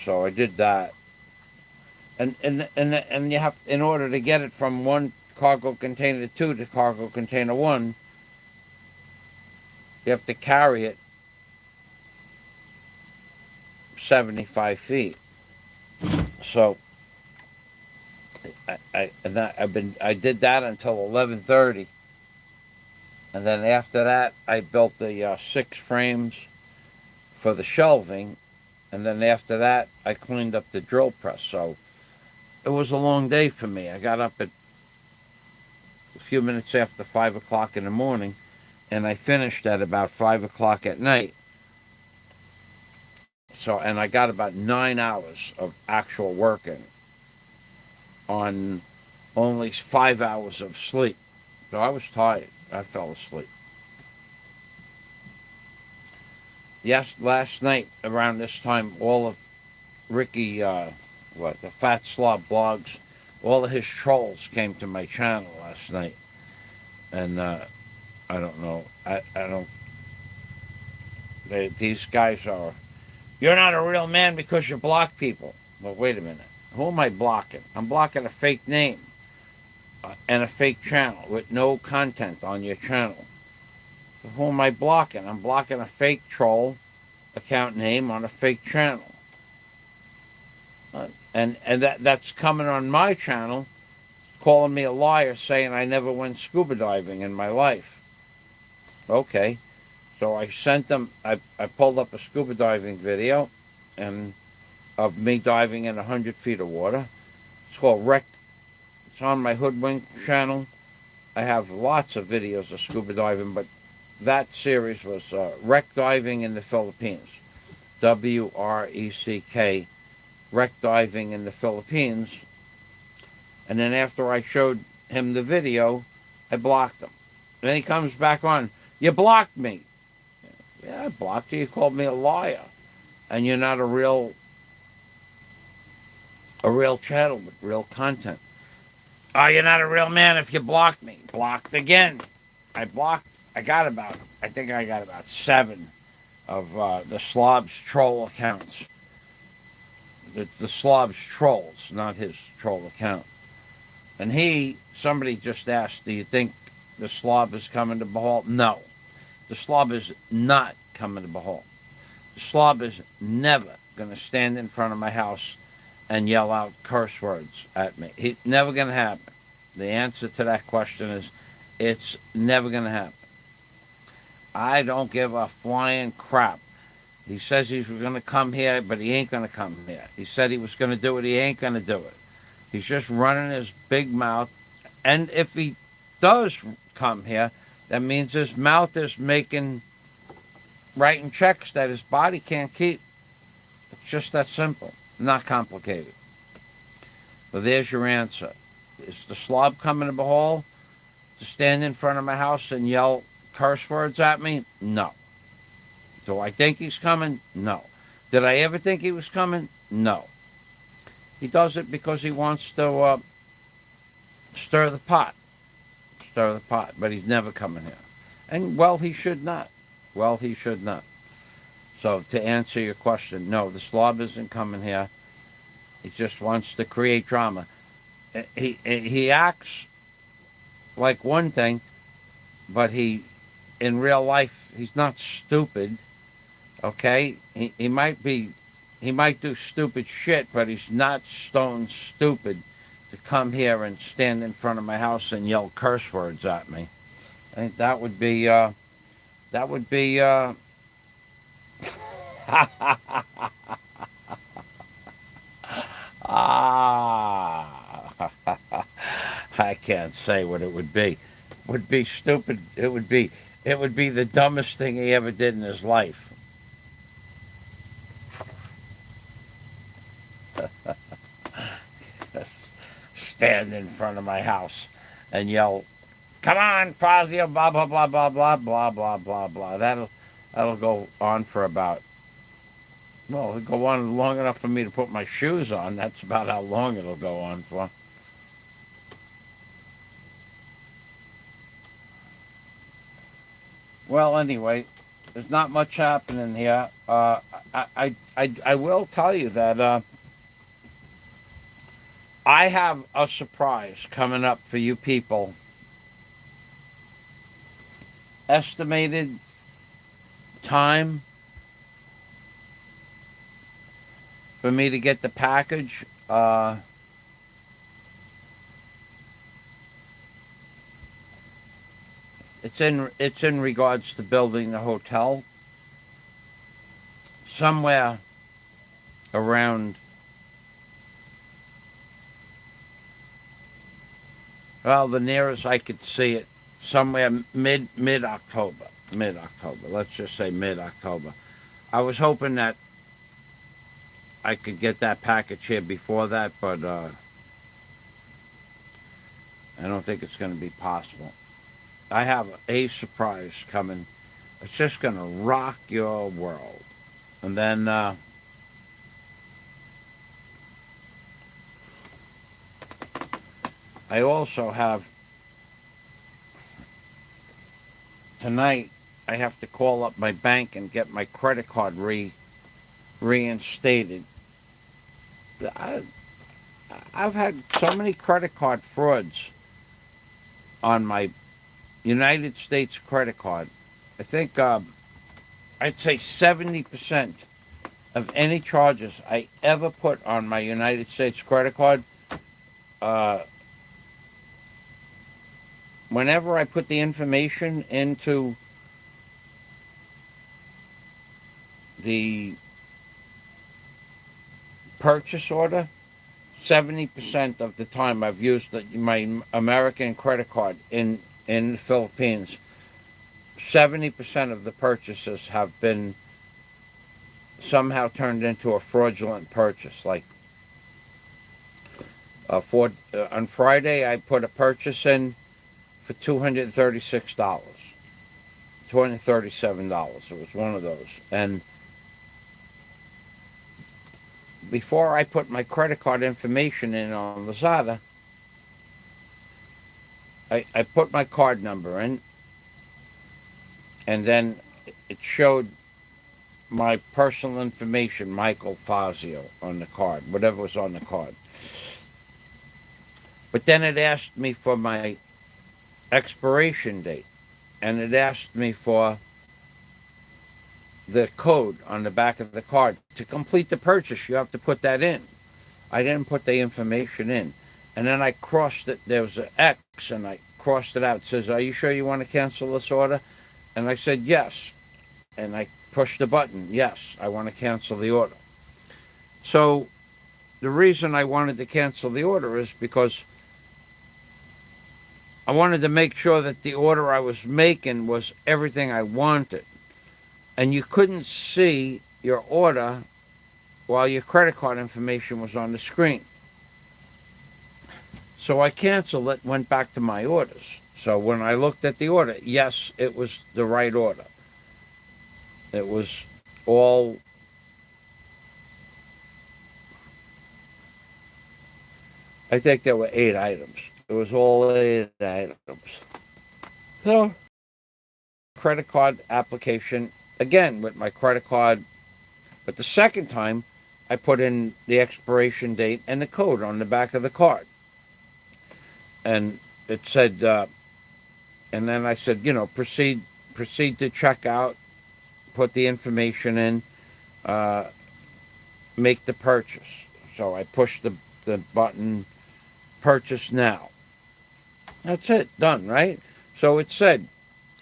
So I did that. And you have, in order to get it from one cargo container 2 to cargo container 1, you have to carry it 75 feet. So I did that until 11:30, and then after that I built the 6 frames for the shelving, and then after that I cleaned up the drill press. So it was a long day for me. I got up at a few minutes after 5 o'clock in the morning, and I finished at about 5 o'clock at night. So, and I got about 9 hours of actual working on only 5 hours of sleep. So I was tired. I fell asleep. Yes, last night around this time, all of Ricky, the Fat Slob blogs, all of his trolls came to my channel last night. And I don't know. I don't. These guys are. You're not a real man because you block people. Well, wait a minute. Who am I blocking? I'm blocking a fake name and a fake channel with no content on your channel. So who am I blocking? I'm blocking a fake troll account name on a fake channel. And that's coming on my channel, calling me a liar, saying I never went scuba diving in my life. Okay. So I sent them, I pulled up a scuba diving video and of me diving in 100 feet of water. It's called It's on my Hoodwink channel. I have lots of videos of scuba diving, but that series was wreck diving in the Philippines. WRECK, wreck diving in the Philippines. And then after I showed him the video, I blocked him. And then he comes back on, you blocked me. Yeah, I blocked you. You called me a liar. And you're not a real channel with real content. Oh, you're not a real man if you blocked me. Blocked again. I got about 7 of the Slob's troll accounts. the slob's trolls, not his troll account. And somebody just asked, do you think the slob is coming to Bohol? No. The slob is not coming to Bohol. The slob is never going to stand in front of my house and yell out curse words at me. Never going to happen. The answer to that question is it's never going to happen. I don't give a flying crap. He says he's going to come here, but he ain't going to come here. He said he was going to do it. He ain't going to do it. He's just running his big mouth. And if he does come here, that means his mouth is writing checks that his body can't keep. It's just that simple, not complicated. Well, there's your answer. Is the slob coming to Bohol to stand in front of my house and yell curse words at me? No. Do I think he's coming? No. Did I ever think he was coming? No. He does it because he wants to stir the pot. Stir the pot, but he's never coming here. And, well, he should not. Well, he should not. So, to answer your question, no, the slob isn't coming here. He just wants to create drama. He acts like one thing, but in real life, he's not stupid. Okay? He might do stupid shit, but he's not stone stupid to come here and stand in front of my house and yell curse words at me. I think that would be I can't say what it would be. Would be stupid. It would be the dumbest thing he ever did in his life. Stand in front of my house and yell, "Come on, Fazio, blah blah blah blah blah blah blah blah blah." That'll go on for about. Well, it'll go on long enough for me to put my shoes on. That's about how long it'll go on for. Well, anyway, there's not much happening here. I will tell you that I have a surprise coming up for you people. Estimated time for me to get the package. It's in regards to building the hotel. Somewhere around, well, the nearest I could see it, somewhere mid-October. Let's just say mid-October. I was hoping that I could get that package here before that, but I don't think it's going to be possible. I have a surprise coming. It's just going to rock your world. And then I also have, tonight, I have to call up my bank and get my credit card reinstated. I've had so many credit card frauds on my United States credit card. I think I'd say 70% of any charges I ever put on my United States credit card, whenever I put the information into the purchase order, 70% of the time I've used my American credit card in the Philippines. 70% of the purchases have been somehow turned into a fraudulent purchase. Like on Friday, I put a purchase in for $236, $237. It was one of those. And before I put my credit card information in on Lazada, I put my card number in, and then it showed my personal information, Michael Fazio, on the card, whatever was on the card. But then it asked me for my expiration date, and it asked me for the code on the back of the card. To complete the purchase, you have to put that in. I didn't put the information in. And then I crossed it. There was an X, and I crossed it out. It says, "Are you sure you want to cancel this order?" And I said, "Yes." And I pushed the button. "Yes, I want to cancel the order." So the reason I wanted to cancel the order is because I wanted to make sure that the order I was making was everything I wanted. And you couldn't see your order while your credit card information was on the screen. So I canceled it, went back to my orders. So when I looked at the order, yes, it was the right order. It was all, I think there were 8 items. It was all 8 items. So, credit card application, again with my credit card. But the second time, I put in the expiration date and the code on the back of the card. And it said, and then I said, proceed to checkout, put the information in, make the purchase. So I pushed the button, purchase now. That's it, done, right? So it said,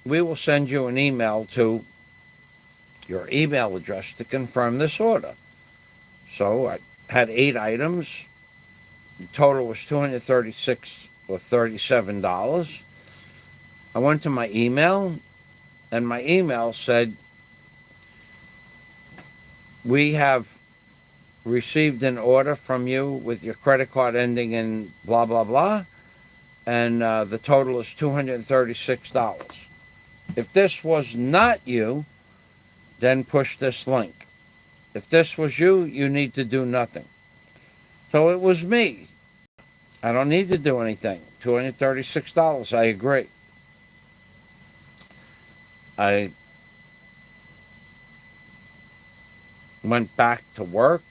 we will send you an email to your email address to confirm this order. So I had 8 items. The total was $236 or $37. I went to my email, and my email said, we have received an order from you with your credit card ending in blah, blah, blah, and the total is $236. If this was not you, then push this link. If this was you, you need to do nothing. So it was me. I don't need to do anything. $236, I agree. I went back to work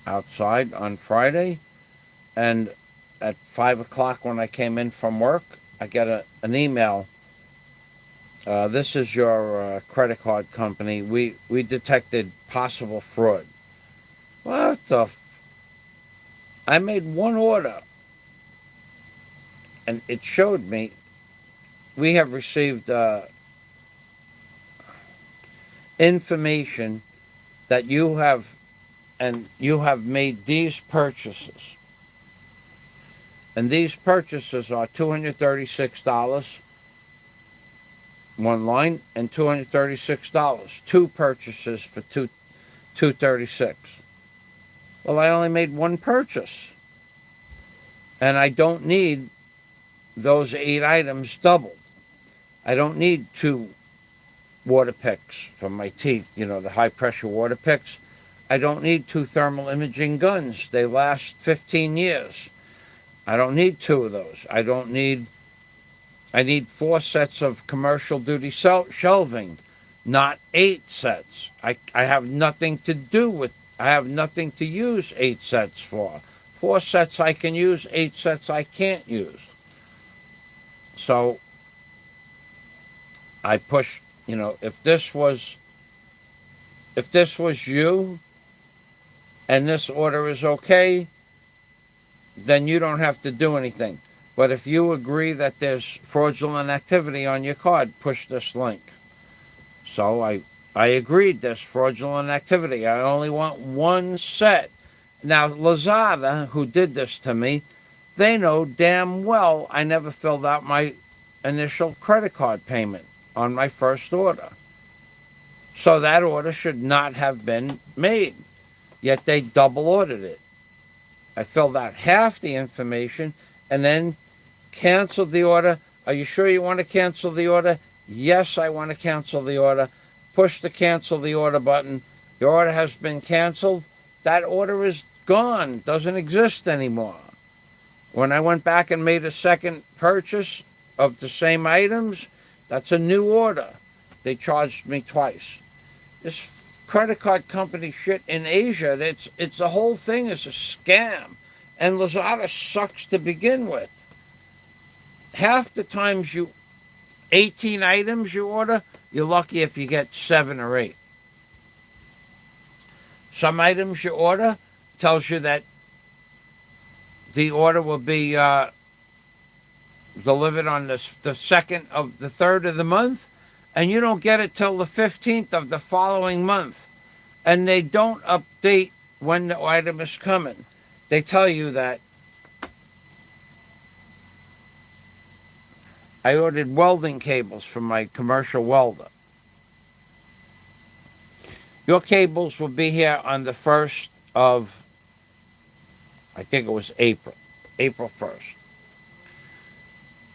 outside on Friday, and at 5 o'clock when I came in from work, I get an email. This is your credit card company. We detected possible fraud. What the I made one order, and it showed me we have received information that you have made these purchases. And these purchases are $236, one line, and $236. 2 purchases for $236. Well, I only made 1 purchase. And I don't need those 8 items doubled. I don't need 2 water picks for my teeth, the high pressure water picks. I don't need 2 thermal imaging guns. They last 15 years. I don't need 2 of those. I need 4 sets of commercial duty shelving, not 8 sets. I have nothing to use 8 sets for. 4 sets I can use, 8 sets I can't use. So I pushed, if this was you and this order is okay, then you don't have to do anything. But if you agree that there's fraudulent activity on your card, push this link. So I agreed there's fraudulent activity. I only want 1 set. Now, Lazada, who did this to me, they know damn well I never filled out my initial credit card payment on my first order. So that order should not have been made. Yet they double ordered it. I filled out half the information and then canceled the order. Are you sure you want to cancel the order? Yes, I want to cancel the order. Push the cancel the order button. Your order has been canceled. That order is gone, doesn't exist anymore. When I went back and made a second purchase of the same items, that's a new order. They charged me twice. This credit card company shit in Asia, it's the whole thing is a scam. And Lazada sucks to begin with. Half the times 18 items you order, you're lucky if you get 7 or 8. Some items you order tells you that the order will be delivered on the second of the third of the month, and you don't get it till the 15th of the following month. And they don't update when the item is coming. They tell you that I ordered welding cables from my commercial welder. Your cables will be here on the 1st of, I think it was April 1st.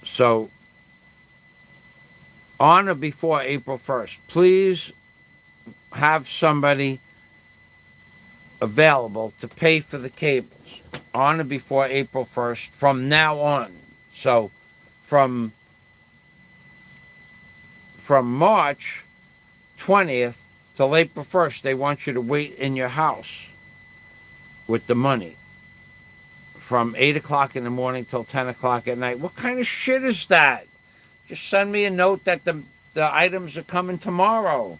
So, on or before April 1st, please have somebody available to pay for the cables on or before April 1st from now on. So, from March 20th till April 1st, they want you to wait in your house with the money from 8 o'clock in the morning till 10 o'clock at night. What kind of shit is that? Just send me a note that the items are coming tomorrow.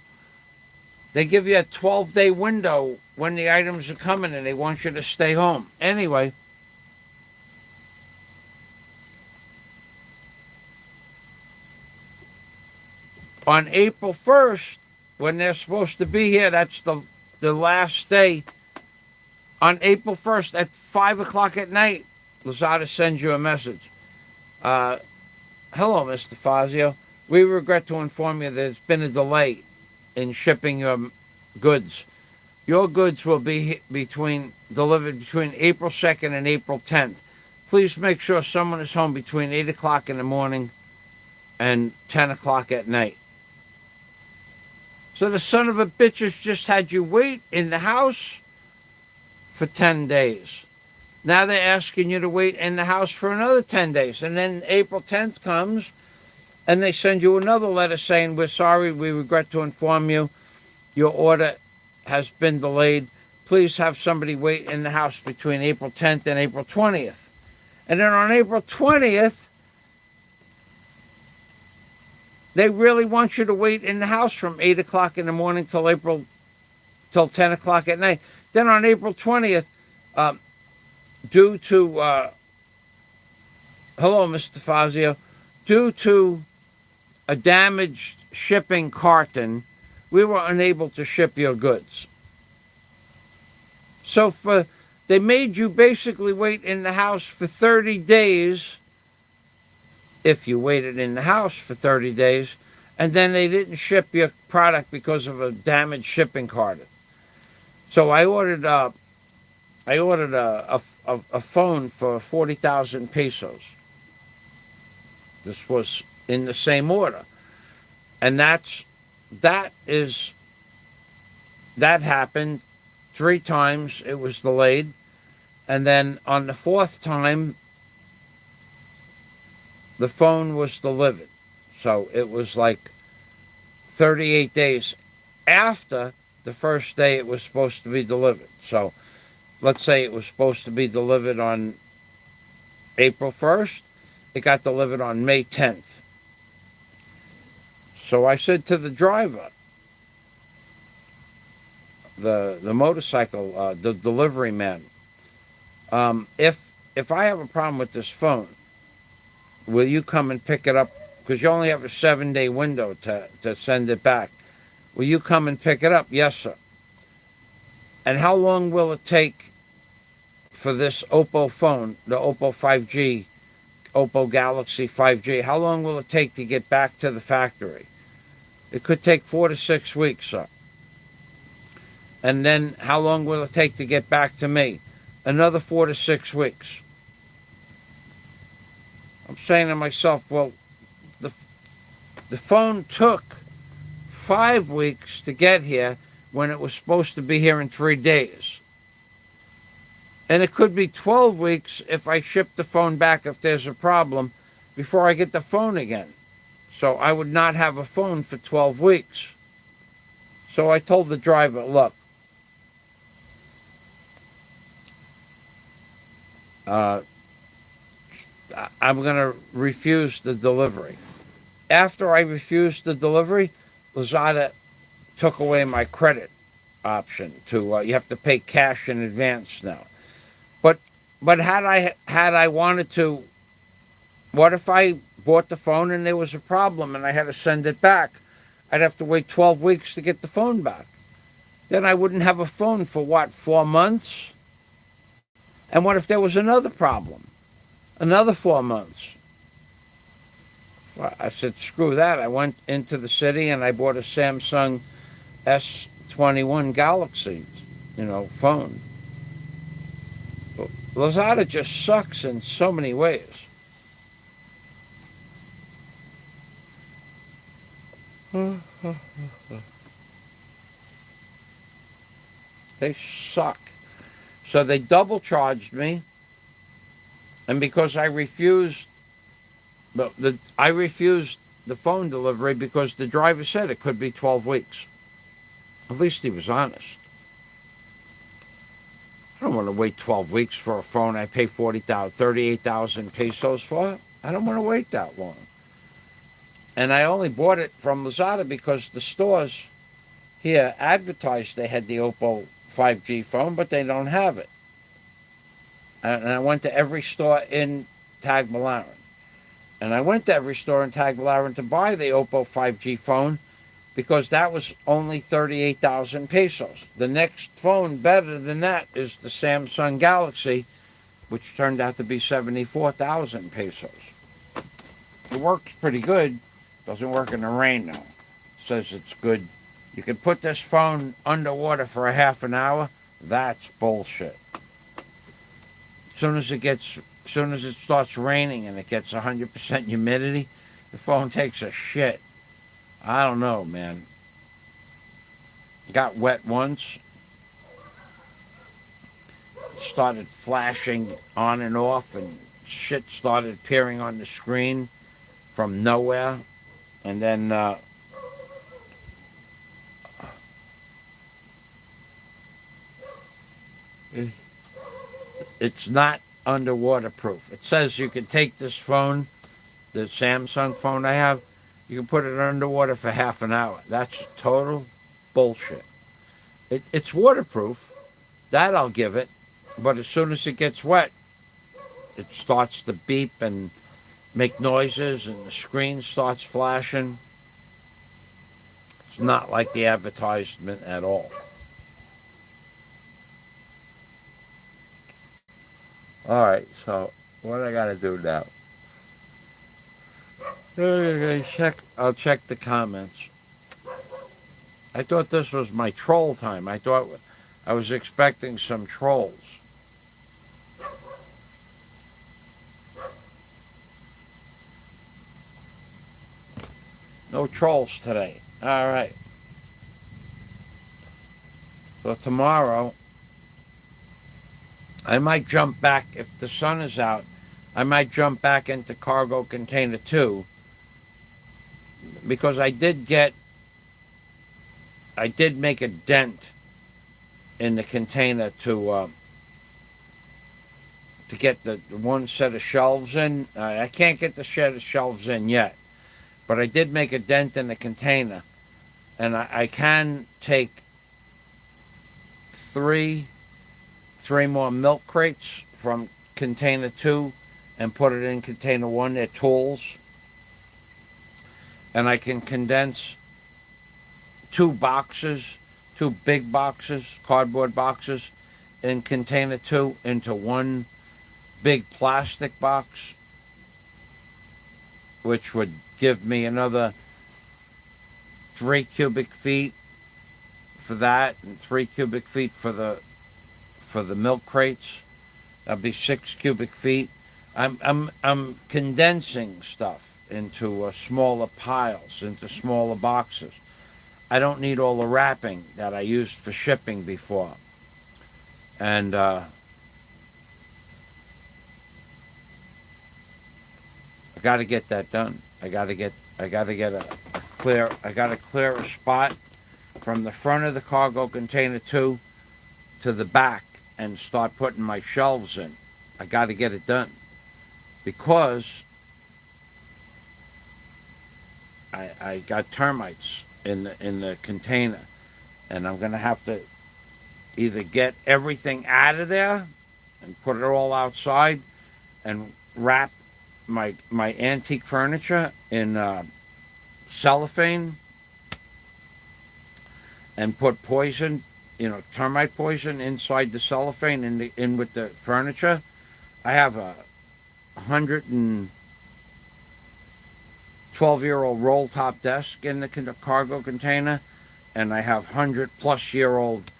They give you a 12-day window when the items are coming and they want you to stay home. Anyway, on April 1st, when they're supposed to be here, that's the last day. On April 1st at 5 o'clock at night, Lazada sends you a message. Hello, Mr. Fazio. We regret to inform you there's been a delay in shipping your goods. Your goods will be delivered between April 2nd and April 10th. Please make sure someone is home between 8 o'clock in the morning and 10 o'clock at night. So the son of a bitch has just had you wait in the house for 10 days. Now they're asking you to wait in the house for another 10 days. And then April 10th comes and they send you another letter saying, we're sorry, we regret to inform you your order has been delayed. Please have somebody wait in the house between April 10th and April 20th. And then on April 20th, they really want you to wait in the house from 8 o'clock in the morning till 10 o'clock at night. Then on April 20th, due to, hello, Mr. Fazio, due to a damaged shipping carton, we were unable to ship your goods. So they made you basically wait in the house for 30 days, if you waited in the house for 30 days, and then they didn't ship your product because of a damaged shipping carton. So I ordered a phone for 40,000 pesos. This was in the same order. And that happened 3 times. It was delayed. And then on the 4th time, the phone was delivered. So it was like 38 days after the first day it was supposed to be delivered. So let's say it was supposed to be delivered on April 1st. It got delivered on May 10th. So I said to the driver, the motorcycle, the delivery man, if I have a problem with this phone, will you come and pick it up? Because you only have a 7-day window to send it back. Will you come and pick it up? Yes, sir. And how long will it take for this Oppo phone, the Oppo 5G, Oppo Galaxy 5G, how long will it take to get back to the factory? It could take 4 to 6 weeks, sir. And then how long will it take to get back to me? Another 4 to 6 weeks. I'm saying to myself, well, the phone took 5 weeks to get here when it was supposed to be here in 3 days. And it could be 12 weeks if I ship the phone back if there's a problem before I get the phone again. So I would not have a phone for 12 weeks. So I told the driver, look, uh, I'm going to refuse the delivery. After I refused the delivery, Lazada took away my credit option to you have to pay cash in advance now. But had I wanted to, what if I bought the phone and there was a problem and I had to send it back? I'd have to wait 12 weeks to get the phone back. Then I wouldn't have a phone for what, 4 months? And what if there was another problem? Another 4 months. I said, screw that. I went into the city and I bought a Samsung S21 Galaxy, phone. Lazada just sucks in so many ways. They suck. So they double charged me, and because I refused, I refused the phone delivery because the driver said it could be 12 weeks. At least he was honest. I don't want to wait 12 weeks for a phone I pay 38,000 pesos for. I don't want to wait that long. And I only bought it from Lazada because the stores here advertised they had the Oppo 5G phone, but they don't have it. And I went to every store in Tagbilaran. And I went to every store in Tagbilaran to buy the Oppo 5G phone because that was only 38,000 pesos. The next phone better than that is the Samsung Galaxy, which turned out to be 74,000 pesos. It works pretty good. Doesn't work in the rain, though. Says it's good. You can put this phone underwater for a half an hour. That's bullshit. As soon as it starts raining and it gets 100% humidity, the phone takes a shit. I don't know, man. Got wet once. It started flashing on and off, and shit started appearing on the screen from nowhere. And then it's not underwater proof. It says you can take this phone, the Samsung phone I have, you can put it underwater for half an hour. That's total bullshit. It's waterproof. That I'll give it. But as soon as it gets wet, it starts to beep and make noises and the screen starts flashing. It's not like the advertisement at all. All right, so what I got to do now? I'll check the comments. I thought this was my troll time. I thought I was expecting some trolls. No trolls today. All right. So tomorrow, I might jump back, if the sun is out, I might jump back into cargo container 2, because I did make a dent in the container to get the one set of shelves in. I can't get the set of shelves in yet, but I did make a dent in the container, and I can take three more milk crates from container 2 and put it in container 1. They're tools. And I can condense 2 big boxes, cardboard boxes, in container 2 into one big plastic box, which would give me another 3 cubic feet for that, and 3 cubic feet for the milk crates. That'd be 6 cubic feet. I'm condensing stuff into smaller piles, into smaller boxes. I don't need all the wrapping that I used for shipping before. And I got to get that done. I got to clear a spot from the front of the cargo container to the back and start putting my shelves in. I got to get it done because I got termites in the container, and I'm gonna have to either get everything out of there and put it all outside and wrap my antique furniture in cellophane and put poison, termite poison inside the cellophane in with the furniture. I have a 112-year-old roll top desk in the cargo container, and I have 100-plus-year-old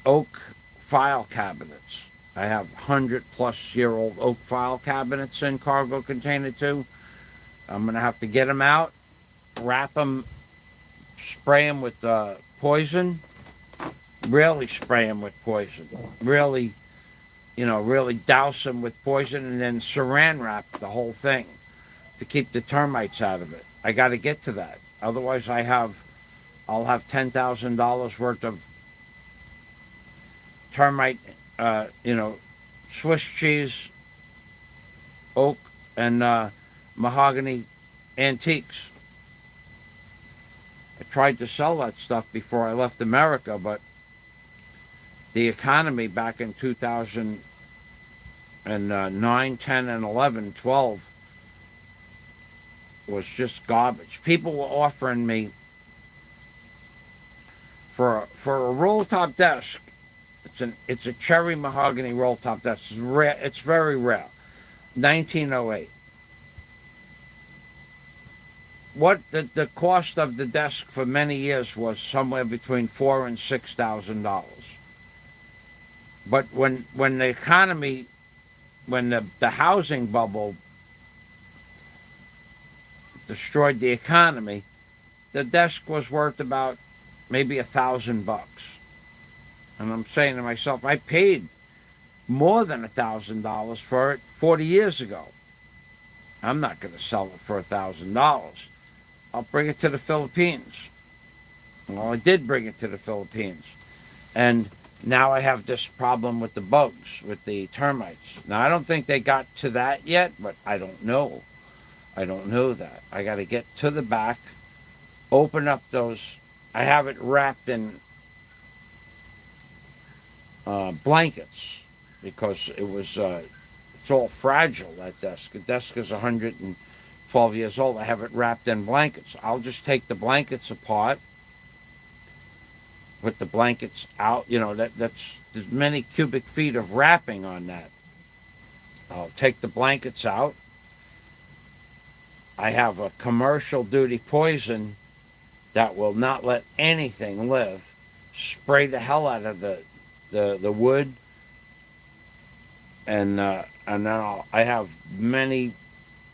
oak file cabinets. I have 100-plus-year-old oak file cabinets in cargo container too. I'm gonna have to get them out, wrap them, spray them with poison. Really spray them with poison. Really, really douse them with poison, and then saran wrap the whole thing to keep the termites out of it. I got to get to that. Otherwise, I'll have $10,000 worth of termite, Swiss cheese, oak, and mahogany antiques. I tried to sell that stuff before I left America, but the economy back in 2009, 10, and 11, 12 was just garbage. People were offering me for a roll top desk. It's a cherry mahogany roll top desk. It's rare. It's very rare. 1908. What the cost of the desk for many years was somewhere between $4,000 and $6,000. But when the economy, when the housing bubble destroyed the economy, the desk was worth about maybe $1,000. And I'm saying to myself, I paid more than $1,000 for it 40 years ago. I'm not going to sell it for $1,000. I'll bring it to the Philippines. Well, I did bring it to the Philippines. And now I have this problem with the bugs, with the termites. Now, I don't think they got to that yet, but I don't know. I don't know that. I got to get to the back, open up those. I have it wrapped in blankets because it's all fragile, that desk. The desk is 112 years old. I have it wrapped in blankets. I'll just take the blankets apart, put the blankets out. That's there's many cubic feet of wrapping on that. I'll take the blankets out. I have a commercial duty poison that will not let anything live. Spray the hell out of the wood, and then I have many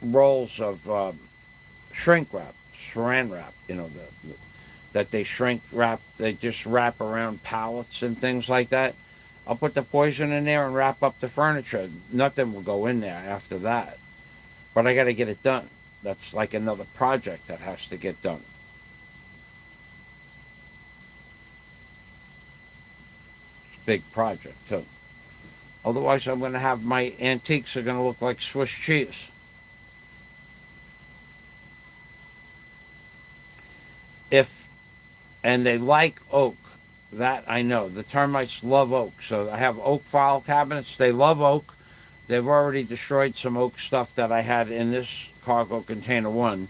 rolls of shrink wrap, saran wrap. That they shrink wrap. They just wrap around pallets and things like that. I'll put the poison in there and wrap up the furniture. Nothing will go in there after that. But I got to get it done. That's like another project that has to get done. It's a big project too. Otherwise, I'm going to have my antiques are going to look like Swiss cheese. And they like oak. That I know. The termites love oak. So I have oak file cabinets. They love oak. They've already destroyed some oak stuff that I had in this cargo container one.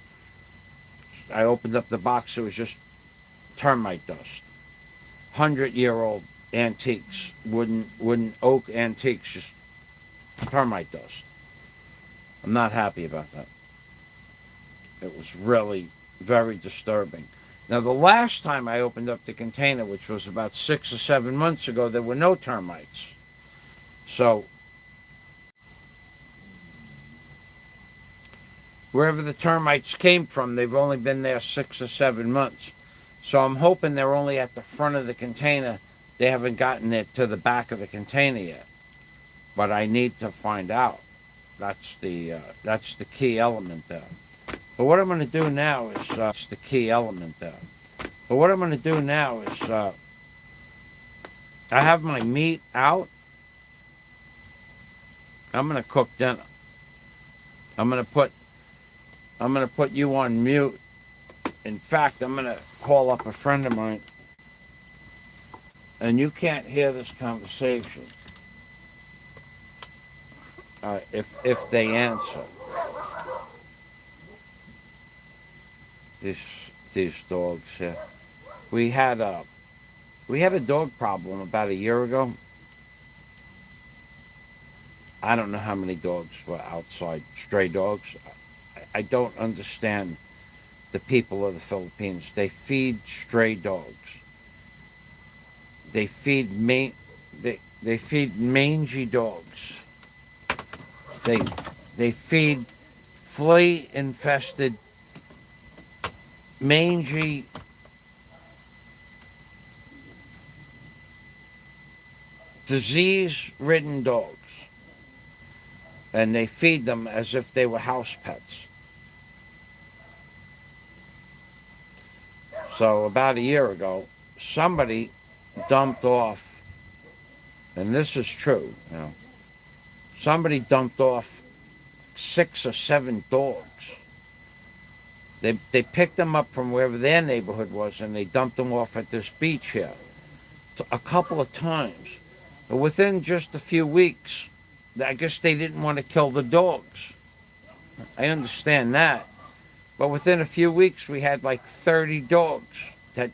I opened up the box. It was just termite dust. 100-year-old antiques. Wooden oak antiques. Just termite dust. I'm not happy about that. It was really very disturbing. Now, the last time I opened up the container, which was about 6 or 7 months ago, there were no termites. So, wherever the termites came from, they've only been there 6 or 7 months. So I'm hoping they're only at the front of the container. They haven't gotten it to the back of the container yet. But I need to find out. That's the key element there. But what I'm going to do now is, it's the key element there. But what I'm going to do now is, I have my meat out. I'm going to cook dinner. I'm going to put you on mute. In fact, I'm going to call up a friend of mine, and you can't hear this conversation if they answer. These dogs here. We had a dog problem about a year ago. I don't know how many dogs were outside, stray dogs. I don't understand the people of the Philippines. They feed stray dogs. They feed they feed mangy dogs. They feed flea infested, mangy, disease ridden dogs. And they feed them as if they were house pets. So about a year ago, somebody dumped off, and this is true, somebody dumped off 6 or 7 dogs. They picked them up from wherever their neighborhood was, and they dumped them off at this beach here a couple of times. But within just a few weeks, I guess they didn't want to kill the dogs. I understand that. But within a few weeks, we had like 30 dogs that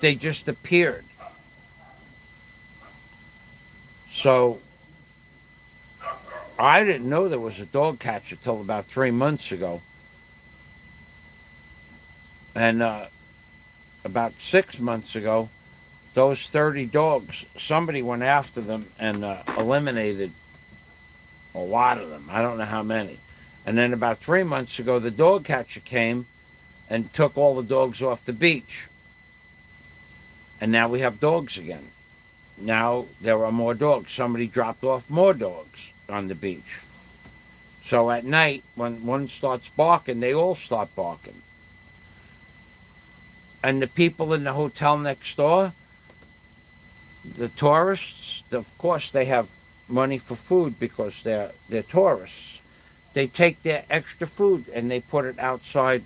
they just appeared. So I didn't know there was a dog catcher till about 3 months ago. And about 6 months ago, those 30 dogs, somebody went after them and eliminated a lot of them. I don't know how many. And then about 3 months ago, the dog catcher came and took all the dogs off the beach. And now we have dogs again. Now there are more dogs. Somebody dropped off more dogs on the beach. So at night, when one starts barking, they all start barking. And the people in the hotel next door, the tourists, of course, they have money for food because they're tourists. They take their extra food and they put it outside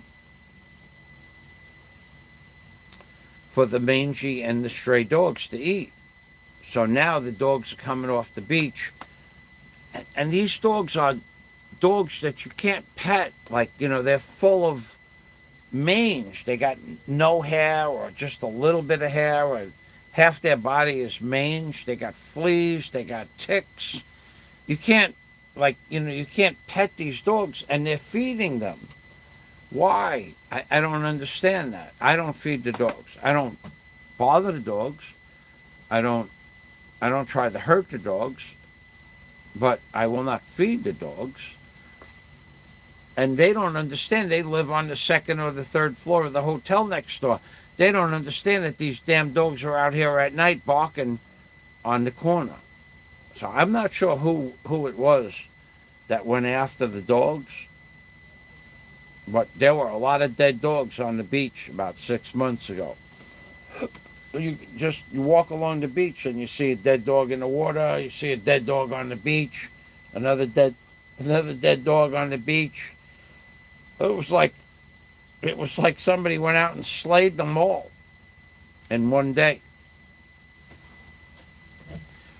for the mangy and the stray dogs to eat. So now the dogs are coming off the beach. And these dogs are dogs that you can't pet. Like, they're full of mange. They got no hair or just a little bit of hair, or half their body is mange. They got fleas. They got ticks. You can't, you can't pet these dogs, and they're feeding them. Why? I don't understand that. I don't feed the dogs. I don't bother the dogs. I don't try to hurt the dogs, but I will not feed the dogs. And they don't understand. They live on the 2nd or the 3rd floor of the hotel next door. They don't understand that these damn dogs are out here at night barking on the corner. So I'm not sure who it was that went after the dogs, but there were a lot of dead dogs on the beach about 6 months ago. You walk along the beach and you see a dead dog in the water. You see a dead dog on the beach, another dead dog on the beach. It was like somebody went out and slayed them all in one day,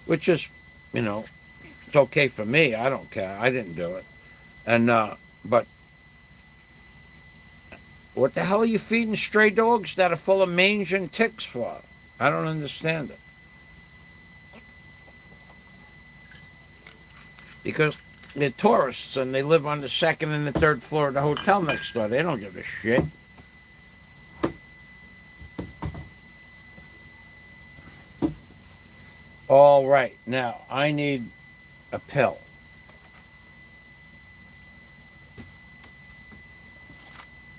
which is, it's okay for me. I don't care. I didn't do it. And but what the hell are you feeding stray dogs that are full of mange and ticks for? I don't understand it. Because they're tourists and they live on the 2nd and the 3rd floor of the hotel next door. They don't give a shit. All right, now I need a pill.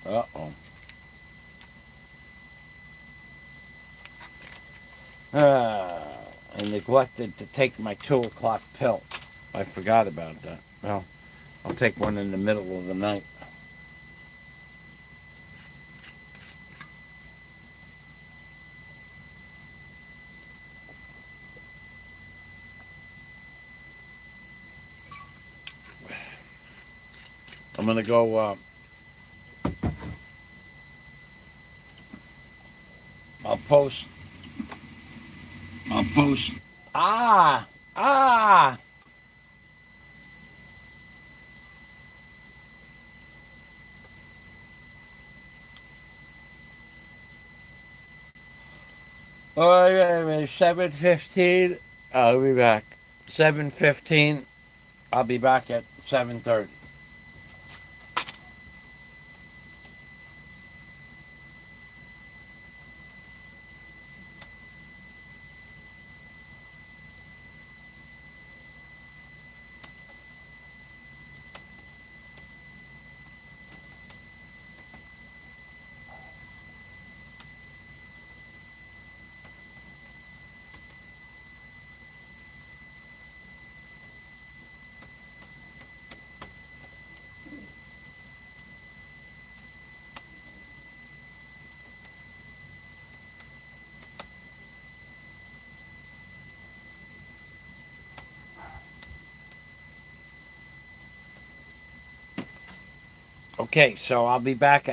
Uh-oh. I neglected to take my 2 o'clock pill. I forgot about that. Well, I'll take one in the middle of the night. I'm gonna go. I'll post. I'll post. Ah, ah. Oh, yeah, 7:15. I'll be back. 7:15. I'll be back at 7:30. Okay, so I'll be back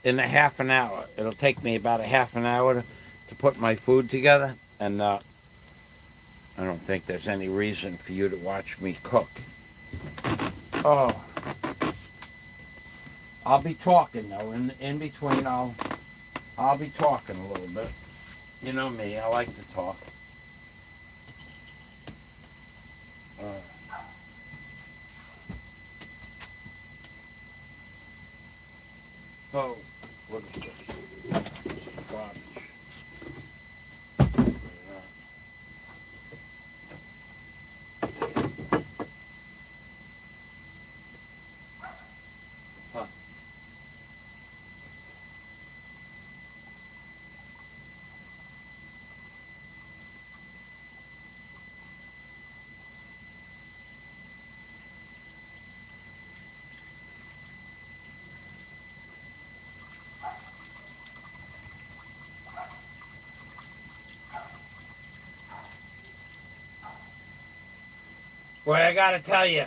in a half an hour. It'll take me about a half an hour to put my food together, and I don't think there's any reason for you to watch me cook. Oh, I'll be talking though. In between, I'll be talking a little bit. You know me, I like to talk. Uh, so, what is this? This is garbage. Huh. Boy, I gotta tell you,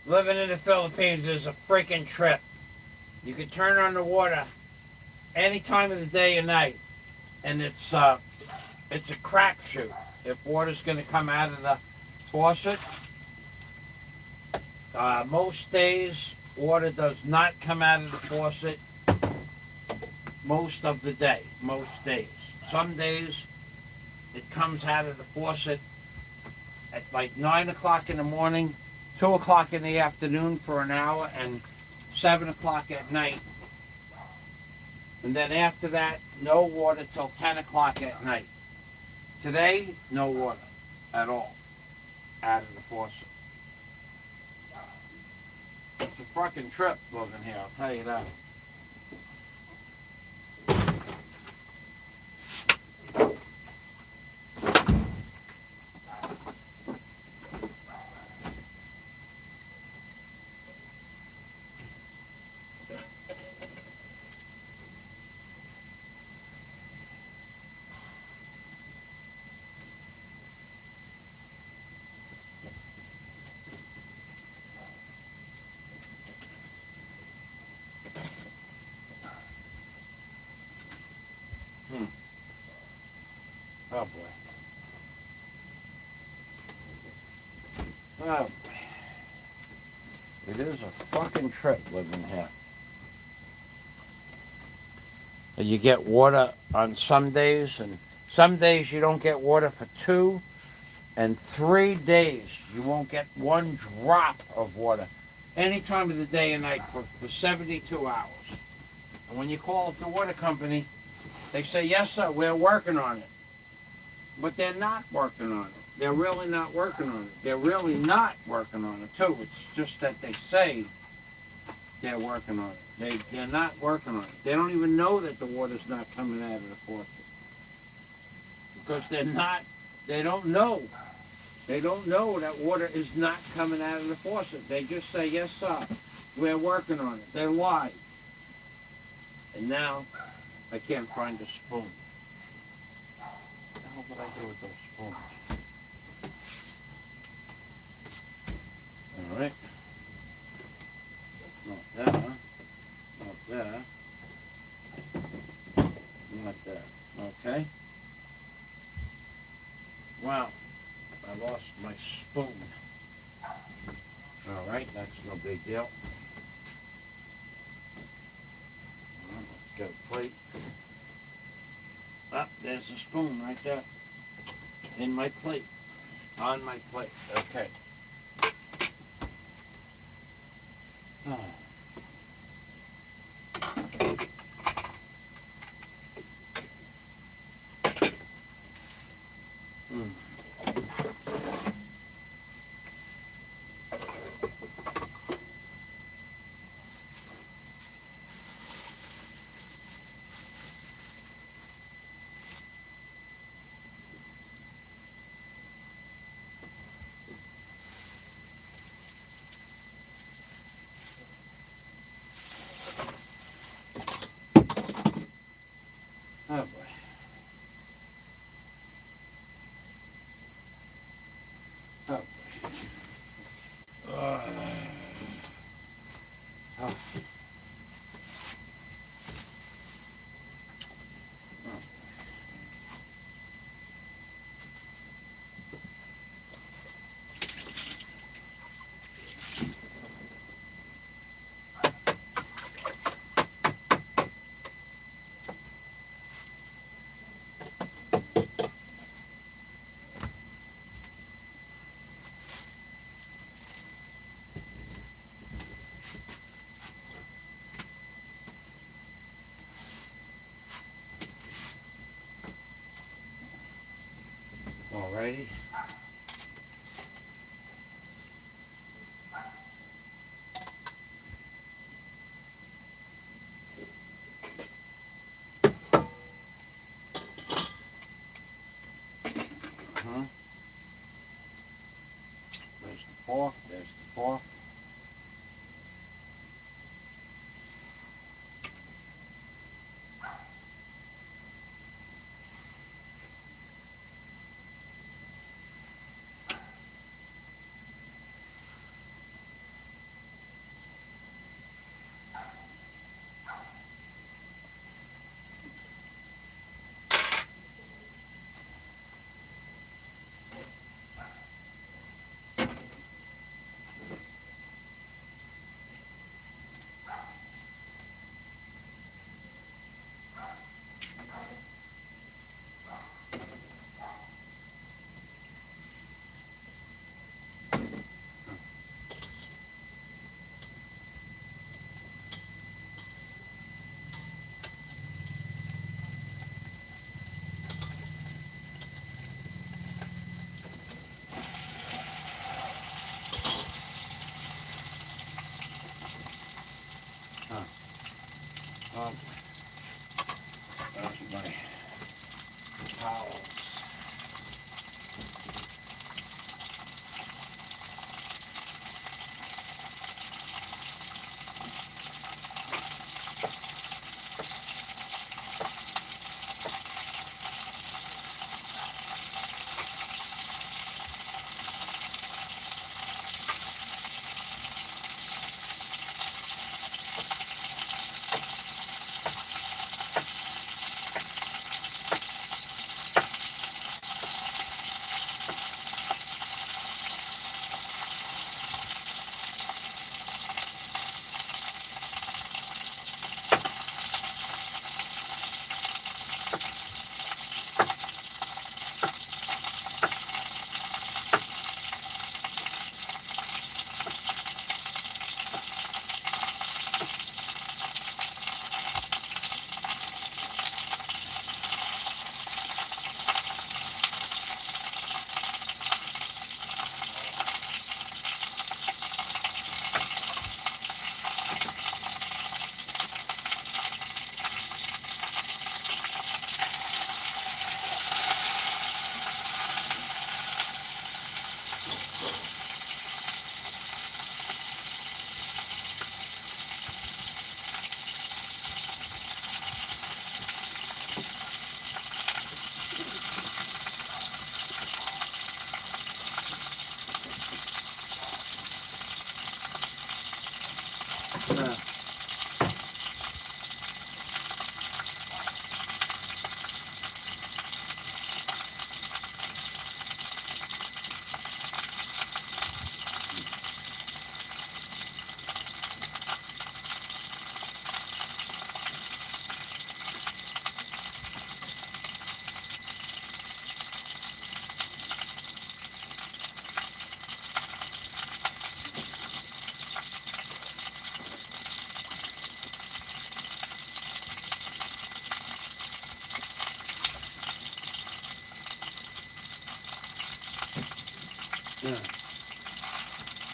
living in the Philippines is a freaking trip. You can turn on the water any time of the day or night, and it's a crapshoot. If water's going to come out of the faucet, most days water does not come out of the faucet. Most of the day, most days. Some days it comes out of the faucet at like 9 o'clock in the morning, 2 o'clock in the afternoon for an hour, and 7 o'clock at night. And then after that, no water till 10 o'clock at night. Today, no water at all out of the faucet. It's a fucking trip living here, I'll tell you that. Oh boy. Oh boy. It is a fucking trip living here. You get water on some days, and some days you don't get water for 2 and 3 days. You won't get one drop of water any time of the day and night for 72 hours. And when you call up the water company, they say, yes, sir, we're working on it. But they're not working on it. They're really not working on it. They're really not working on it, too. It's just that they say they're working on it. They're not working on it. They don't even know that the water's not coming out of the faucet. Because they don't know. They don't know that water is not coming out of the faucet. They just say, yes, sir, we're working on it. They lie. And now, I can't find a spoon. What the hell would I do with those spoons? All right. No. right, that's no big deal. Let's get a plate. Ah, there's a spoon right there. In my plate. On my plate. Okay. Ah. Mm. Oh boy. Oh boy. Oh. Alrighty. Uh-huh. There's the fork. There's the fork.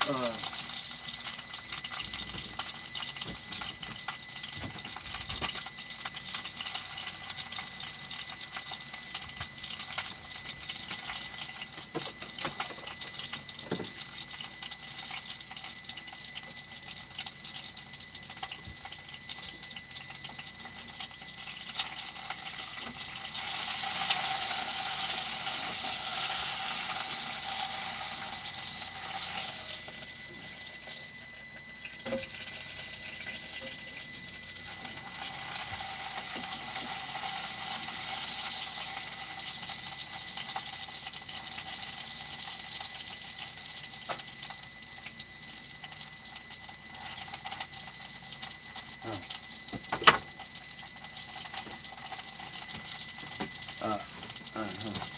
Uh, uh, uh-huh.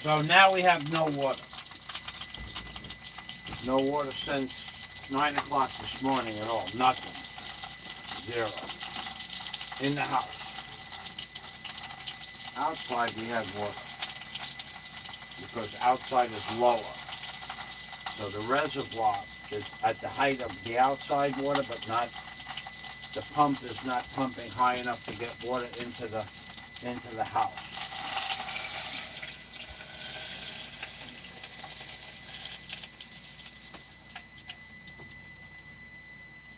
So now we have no water. No water since 9 o'clock this morning at all. Nothing. Zero. In the house. Outside we have water. Because outside is lower. So the reservoir is at the height of the outside water, but not, the pump is not pumping high enough to get water into the house.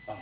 Oh.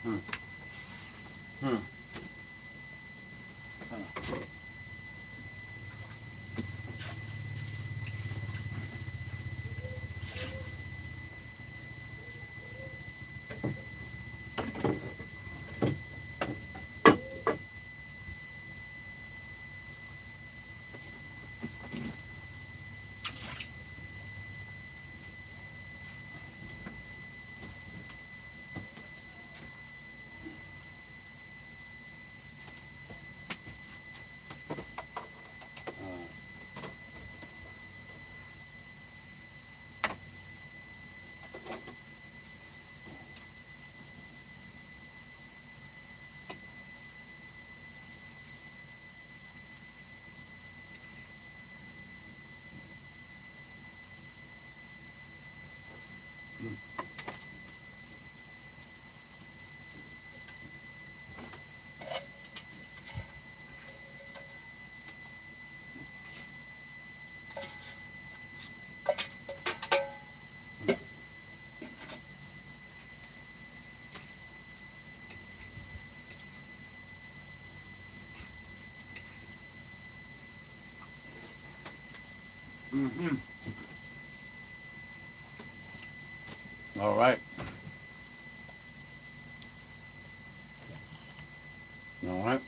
Hmm. Hmm. Huh. Mm-hmm. All right. All right.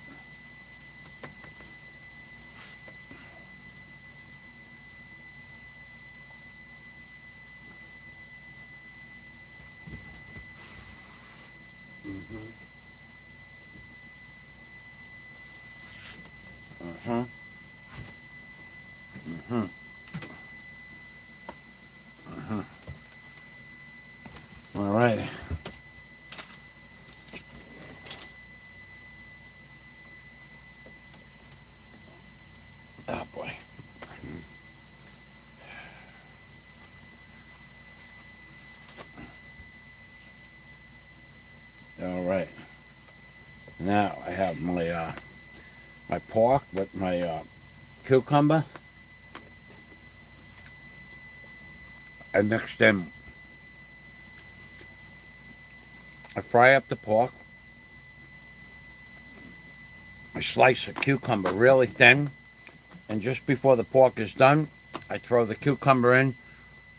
Mm-hmm. Uh-huh. Mm-hmm. Uh-huh. All right. Oh boy. All right. Now I have my pork with my cucumber. I mix them. I fry up the pork. I slice a cucumber really thin, and just before the pork is done, I throw the cucumber in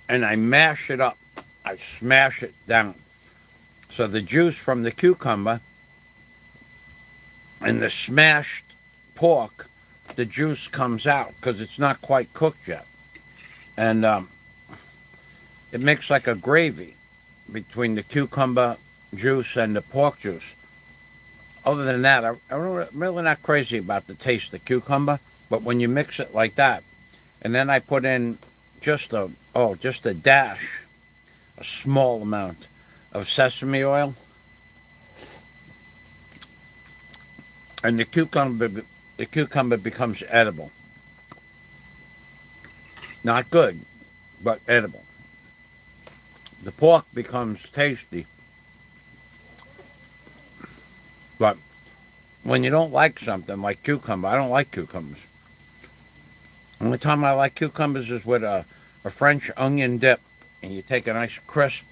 and I mash it up. I smash it down. So the juice from the cucumber and the smashed pork, the juice comes out because it's not quite cooked yet. And it makes like a gravy between the cucumber juice and the pork juice. Other than that, I'm really not crazy about the taste of the cucumber, but when you mix it like that, and then I put in just a dash, a small amount of sesame oil, and the cucumber becomes edible. Not good, but edible. The pork becomes tasty, but when you don't like something like cucumber, I don't like cucumbers. The only time I like cucumbers is with a French onion dip, and you take a nice crisp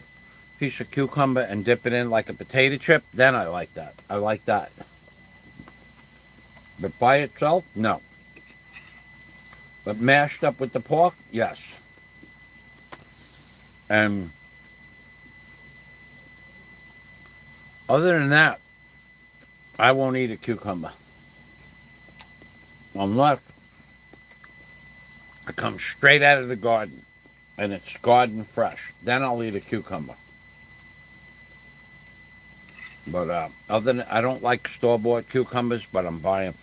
piece of cucumber and dip it in like a potato chip. Then I like that. I like that. But by itself, no. But mashed up with the pork, yes. And other than that, I won't eat a cucumber unless it comes straight out of the garden and it's garden fresh. Then I'll eat a cucumber. But other than I don't like store-bought cucumbers, but I'm buying.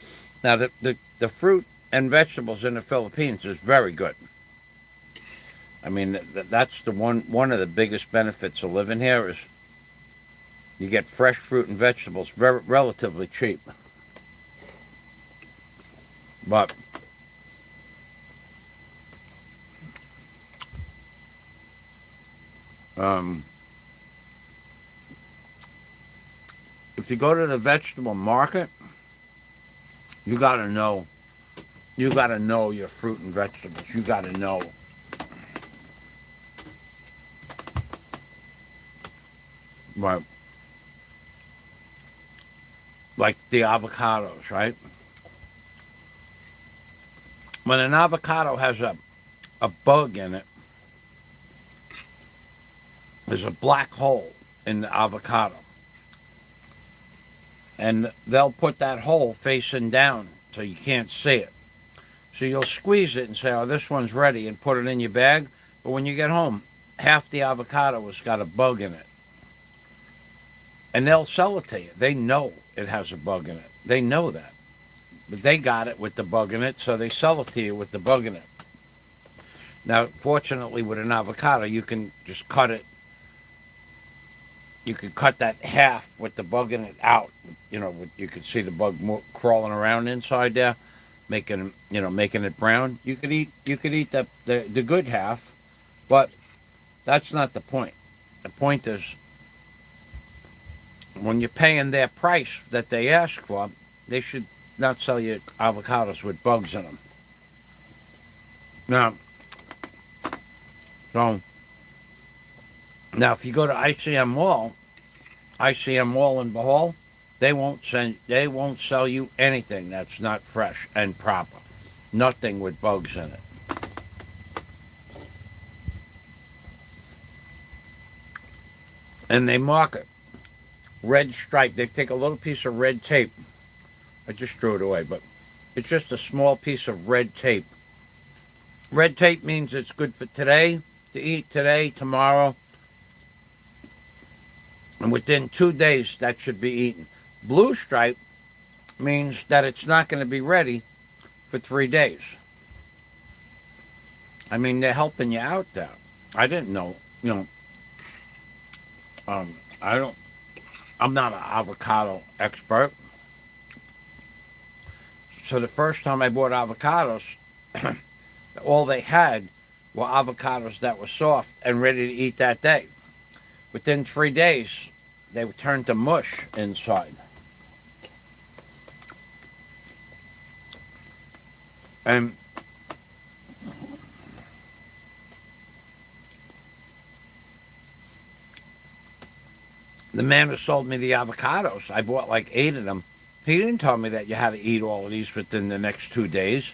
Now the fruit and vegetables in the Philippines is very good. I mean that's the one of the biggest benefits of living here is you get fresh fruit and vegetables very relatively cheap. But um, if you go to the vegetable market, you gotta know your fruit and vegetables. You gotta know. Right. like the avocados, right? When an avocado has a bug in it, there's a black hole in the avocado. And they'll put that hole facing down so you can't see it. So you'll squeeze it and say, oh, this one's ready, and put it in your bag. But when you get home, half the avocado has got a bug in it. And they'll sell it to you. They know it has a bug in it. They know that. But they got it with the bug in it, so they sell it to you with the bug in it. Now, fortunately, with an avocado, you can just cut it. You could cut that half with the bug in it out. You know, you could see the bug crawling around inside there, making it brown. You could eat the good half, but that's not the point. The point is, when you're paying their price that they ask for, they should not sell you avocados with bugs in them. Now, if you go to ICM Mall in Bohol, they won't sell you anything that's not fresh and proper. Nothing with bugs in it. And they mark it. Red stripe. They take a little piece of red tape. I just threw it away, but it's just a small piece of red tape. Red tape means it's good for today, to eat today, tomorrow, and within 2 days that should be eaten. Blue stripe means that it's not going to be ready for 3 days. I mean, they're helping you out there. I didn't know, I'm not an avocado expert. So the first time I bought avocados, all they had were avocados that were soft and ready to eat that day. Within 3 days, they would turn to mush inside. And the man who sold me the avocados, I bought like 8 of them. He didn't tell me that you had to eat all of these within the next 2 days.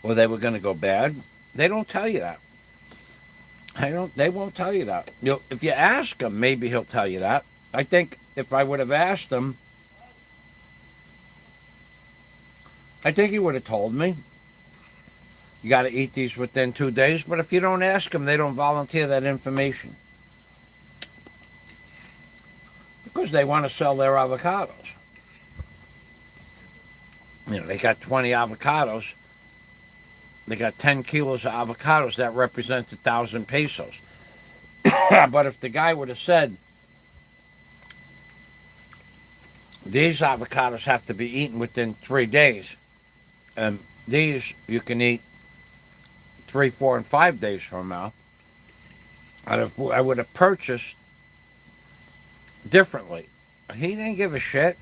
Or they were going to go bad. They don't tell you that. They won't tell you that. If you ask him, maybe he'll tell you that. I think if I would have asked him, I think he would have told me. You got to eat these within 2 days. But if you don't ask them, they don't volunteer that information. Because they want to sell their avocados. They got 20 avocados. They got 10 kilos of avocados. That represents 1,000 pesos. But if the guy would have said, these avocados have to be eaten within 3 days, and these you can eat 3, 4, and 5 days from now, I would have purchased differently. He didn't give a shit.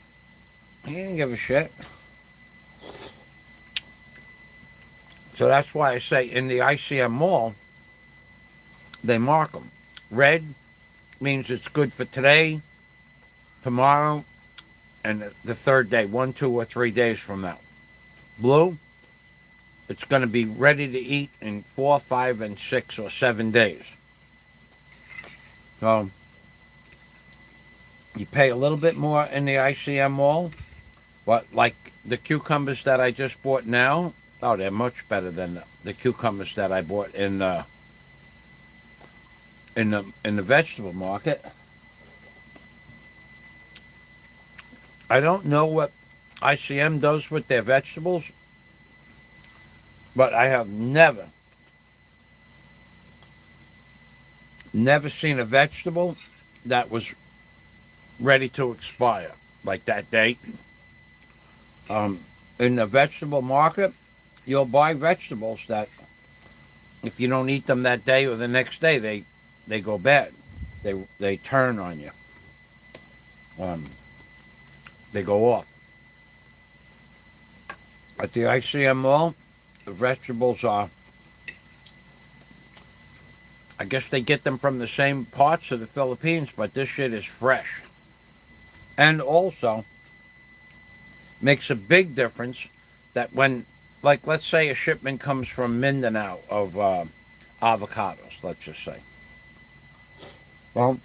So that's why I say in the ICM Mall, they mark them. Red means it's good for today, tomorrow, and the 3rd day, 1, 2, or 3 days from now. Blue, it's going to be ready to eat in 4, 5, and 6, or 7 days. So you pay a little bit more in the ICM Mall, but like the cucumbers that I just bought now, oh, they're much better than the cucumbers that I bought in the vegetable market. I don't know what ICM does with their vegetables, but I have never seen a vegetable that was ready to expire like that date. In the vegetable market, you'll buy vegetables that if you don't eat them that day or the next day, they go bad. They turn on you. They go off. At the ICM Mall, the vegetables are, I guess they get them from the same parts of the Philippines, but this shit is fresh. And also makes a big difference that when, like, let's say a shipment comes from Mindanao of avocados, let's just say. Well,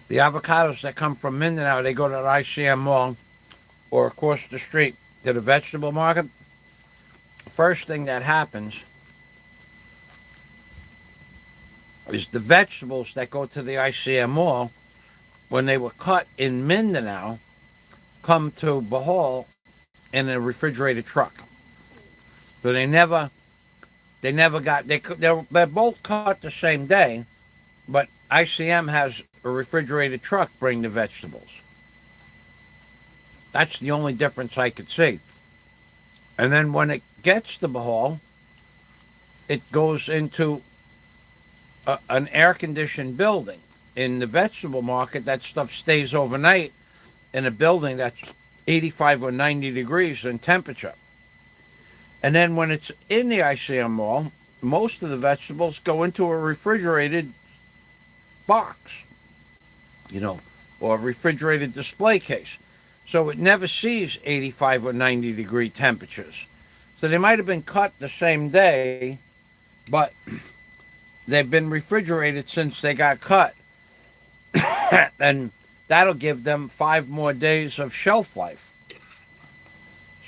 the avocados that come from Mindanao, they go to the ICM mall or across the street to the vegetable market. First thing that happens is the vegetables that go to the ICM mall, when they were cut in Mindanao, come to Bohol in a refrigerated truck. So they never got, they're both cut the same day, but ICM has a refrigerated truck bring the vegetables. That's the only difference I could see. And then when it gets to Bohol, it goes into an air-conditioned building. In the vegetable market, that stuff stays overnight in a building that's 85 or 90 degrees in temperature. And then when it's in the ICM mall, most of the vegetables go into a refrigerated box, you know, or a refrigerated display case. So it never sees 85 or 90 degree temperatures. So they might have been cut the same day, but they've been refrigerated since they got cut. And that'll give them 5 more days of shelf life.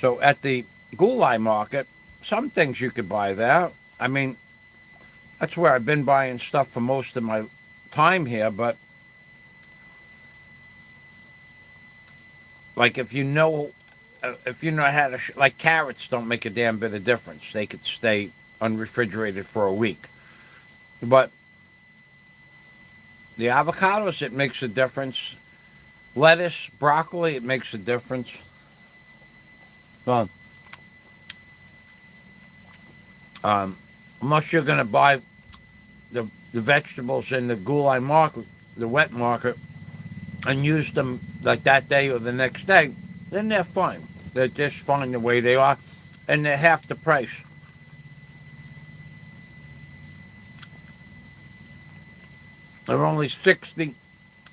So at the gulai market, some things you could buy there. I mean, that's where I've been buying stuff for most of my time here, but like if you know how to, like carrots don't make a damn bit of difference. They could stay unrefrigerated for a week. But the avocados, it makes a difference. Lettuce, broccoli, it makes a difference. Well, unless you're going to buy the vegetables in the gulai market, the wet market, and use them like that day or the next day, then they're fine. They're just fine the way they are, and they're half the price. They're only 60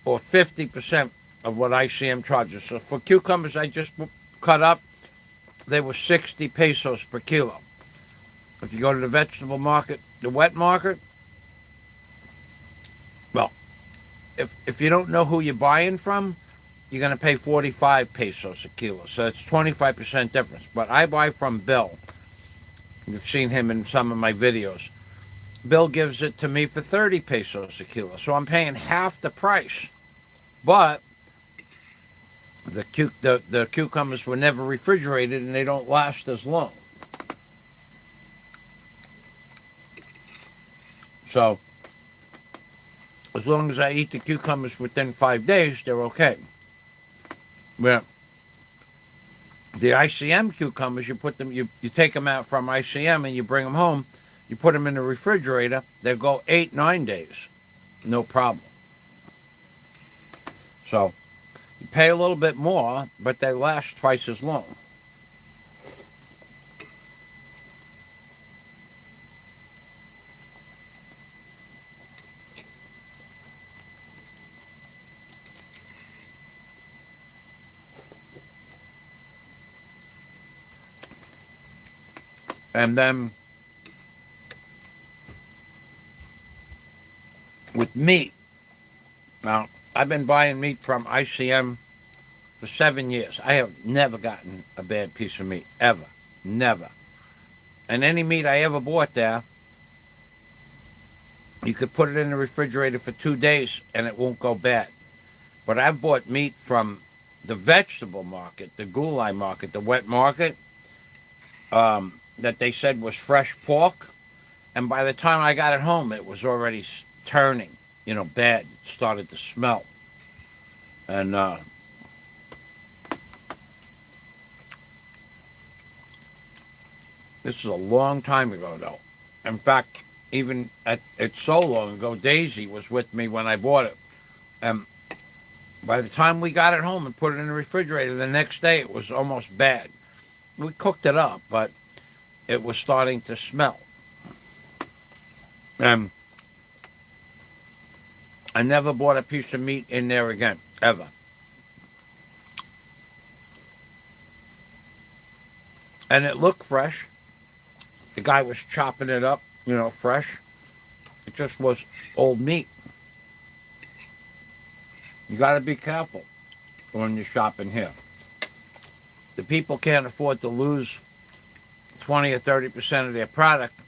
or 50% of what ICM charges. So for cucumbers I just cut up, they were 60 pesos per kilo. If you go to the vegetable market, the wet market, well, if you don't know who you're buying from, you're going to pay 45 pesos a kilo. So it's 25% difference. But I buy from Bill. You've seen him in some of my videos. Bill gives it to me for 30 pesos a kilo. So I'm paying half the price. But the cucumbers were never refrigerated and they don't last as long. So as long as I eat the cucumbers within 5 days, they're okay. Well, the ICM cucumbers, you take them out from ICM and you bring them home, you put them in the refrigerator, they'll go 8-9 days, no problem. So you pay a little bit more, but they last twice as long. And then with meat, now I've been buying meat from ICM for 7 years. I have never gotten a bad piece of meat, ever, never. And any meat I ever bought there, you could put it in the refrigerator for 2 days and it won't go bad. But I've bought meat from the vegetable market, the gulai market, the wet market, that they said was fresh pork. And by the time I got it home, it was already turning, bad. It started to smell. And this is a long time ago, though. In fact, even it's so long ago, Daisy was with me when I bought it. And By the time we got it home and put it in the refrigerator, the next day it was almost bad. We cooked it up, but it was starting to smell. And I never bought a piece of meat in there again, ever. And it looked fresh. The guy was chopping it up, fresh. It just was old meat. You got to be careful when you're shopping here. The people can't afford to lose 20 or 30% of their product.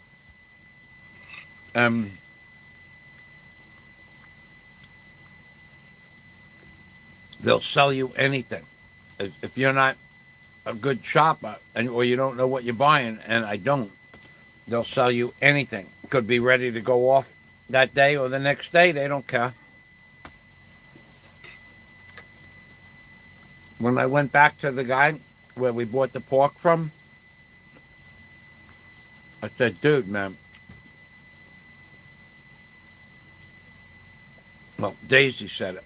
They'll sell you anything. If you're not a good shopper or you don't know what you're buying, and I don't, they'll sell you anything. Could be ready to go off that day or the next day. They don't care. When I went back to the guy where we bought the pork from, I said, dude, man. Well, Daisy said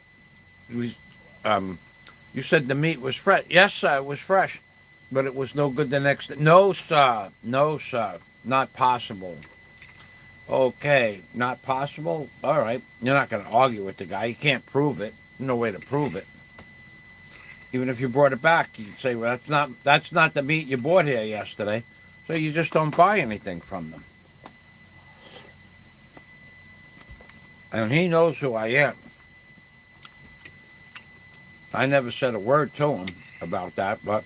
it. You said the meat was fresh. Yes, sir, it was fresh. But it was no good the next day. No, sir. No, sir. Not possible. Okay, not possible? All right. You're not going to argue with the guy. You can't prove it. No way to prove it. Even if you brought it back, you'd say, well, that's not the meat you bought here yesterday. So you just don't buy anything from them. And he knows who I am. I never said a word to him about that, but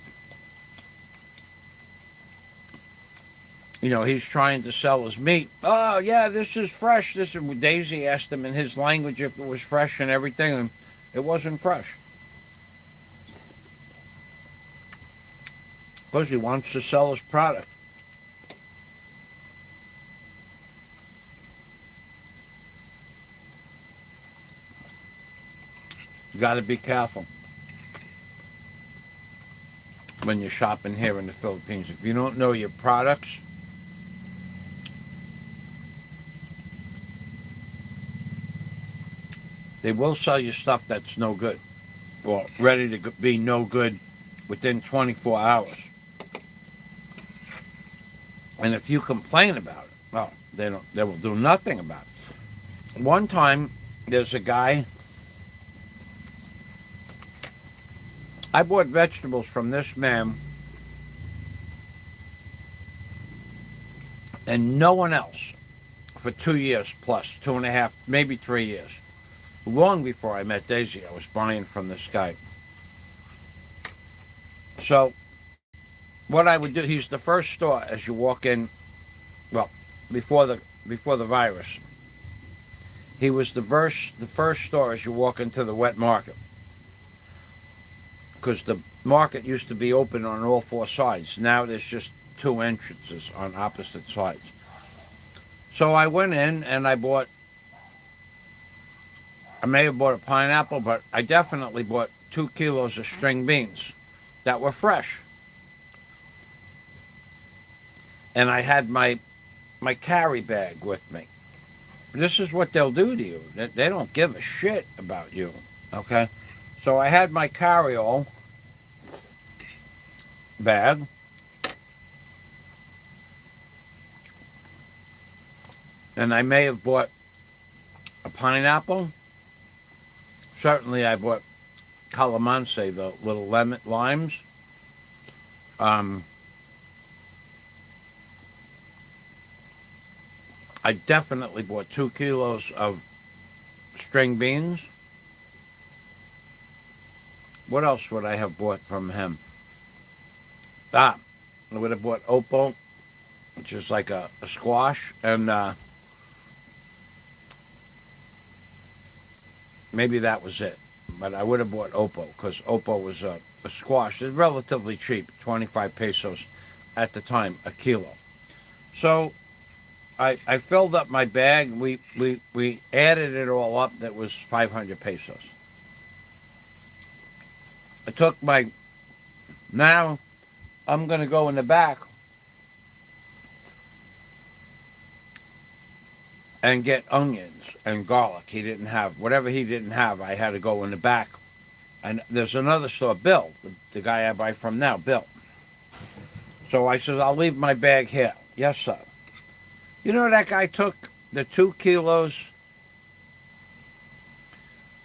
he's trying to sell his meat. Oh, yeah, this is fresh. Daisy asked him in his language if it was fresh and everything, and it wasn't fresh. Because he wants to sell his product. You got to be careful when you're shopping here in the Philippines. If you don't know your products, they will sell you stuff that's no good, or ready to be no good within 24 hours. And if you complain about it, well, they will do nothing about it. One time, there's a guy. I bought vegetables from this man, and no one else for 2 years plus, 2.5, maybe 3 years. Long before I met Daisy, I was buying from this guy. So what I would do, he's the first store as you walk in, well, before the virus. He was the first store as you walk into the wet market. Because the market used to be open on all four sides. Now there's just 2 entrances on opposite sides. So I went in and I may have bought a pineapple, but I definitely bought 2 kilos of string beans that were fresh. And I had my carry bag with me. This is what they'll do to you. They don't give a shit about you, okay? So I had my carry-all bag. And I may have bought a pineapple. Certainly I bought calamansi, the little limes. I definitely bought 2 kilos of string beans. What else would I have bought from him? I would have bought opal, which is like a squash, and maybe that was it. But I would have bought opal, because opal was a squash. It's relatively cheap, 25 pesos at the time, a kilo. So I filled up my bag. We added it all up. That was 500 pesos. I took now I'm going to go in the back and get onions and garlic. Whatever he didn't have, I had to go in the back And there's another store, Bill, the guy I buy from now, Bill. So I said, I'll leave my bag here. Yes, sir. You know, that guy took the 2 kilos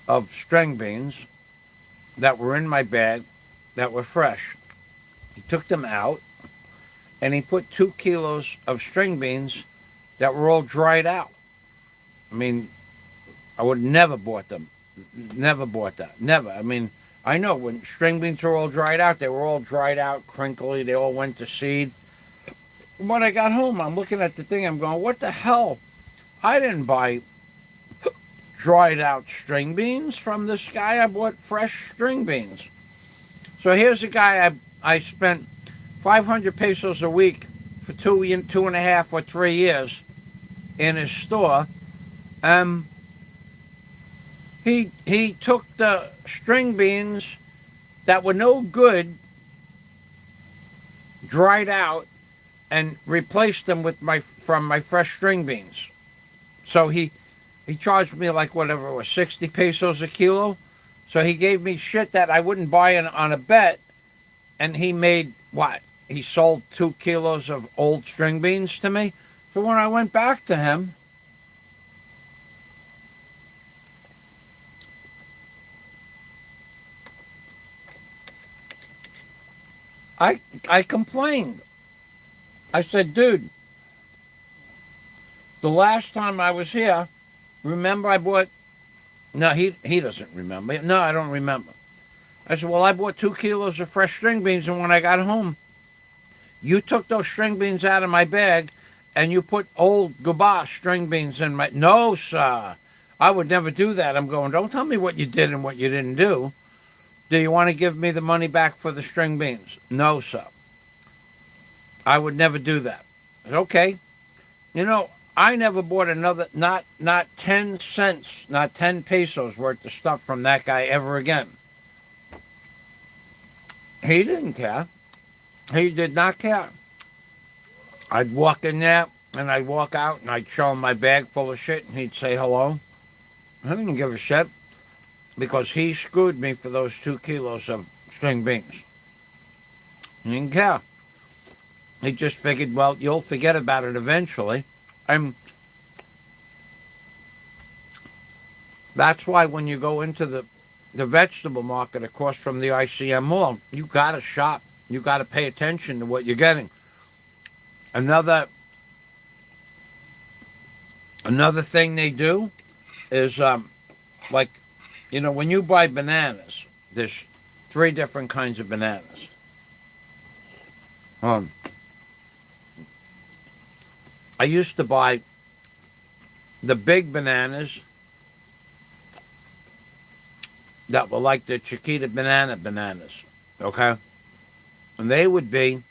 of string beans that were in my bag that were fresh. He took them out and he put 2 kilos of string beans that were all dried out. I mean, I would never bought them. Never bought that. Never. I mean, I know when string beans were all dried out, they were all dried out, crinkly. They all went to seed. When I got home, I'm looking at the thing. I'm going, what the hell? I didn't buy dried out string beans from this guy. I bought fresh string beans. So here's a guy I spent 500 pesos a week for 2.5 or 3 years in his store. He took the string beans that were no good, dried out, and replaced them with my fresh string beans. So he charged me like whatever it was, 60 pesos a kilo. So he gave me shit that I wouldn't buy on a bet, and he made what? He sold 2 kilos of old string beans to me. So when I went back to him, I complained. I said, dude, the last time I was here, remember I bought... No, he doesn't remember. No, I don't remember. I said, well, I bought 2 kilos of fresh string beans, and when I got home, you took those string beans out of my bag, and you put old Gabba string beans in my... No, sir. I would never do that. I'm going, don't tell me what you did and what you didn't do. Do you want to give me the money back for the string beans? No, sir. I would never do that. I said, okay. You know, I never bought another, not 10 cents, not 10 pesos worth of stuff from that guy ever again. He didn't care. He did not care. I'd walk in there and I'd walk out and I'd show him my bag full of shit and he'd say hello. I didn't give a shit because he screwed me for those 2 kilos of string beans. He didn't care. He just figured, well, you'll forget about it eventually. That's why when you go into the vegetable market across from the ICM mall, you got to shop. You got to pay attention to what you're getting. Another thing they do is, like, you know, when you buy bananas, there's 3 different kinds of bananas. I used to buy the big bananas that were like the Chiquita bananas, okay? And they would be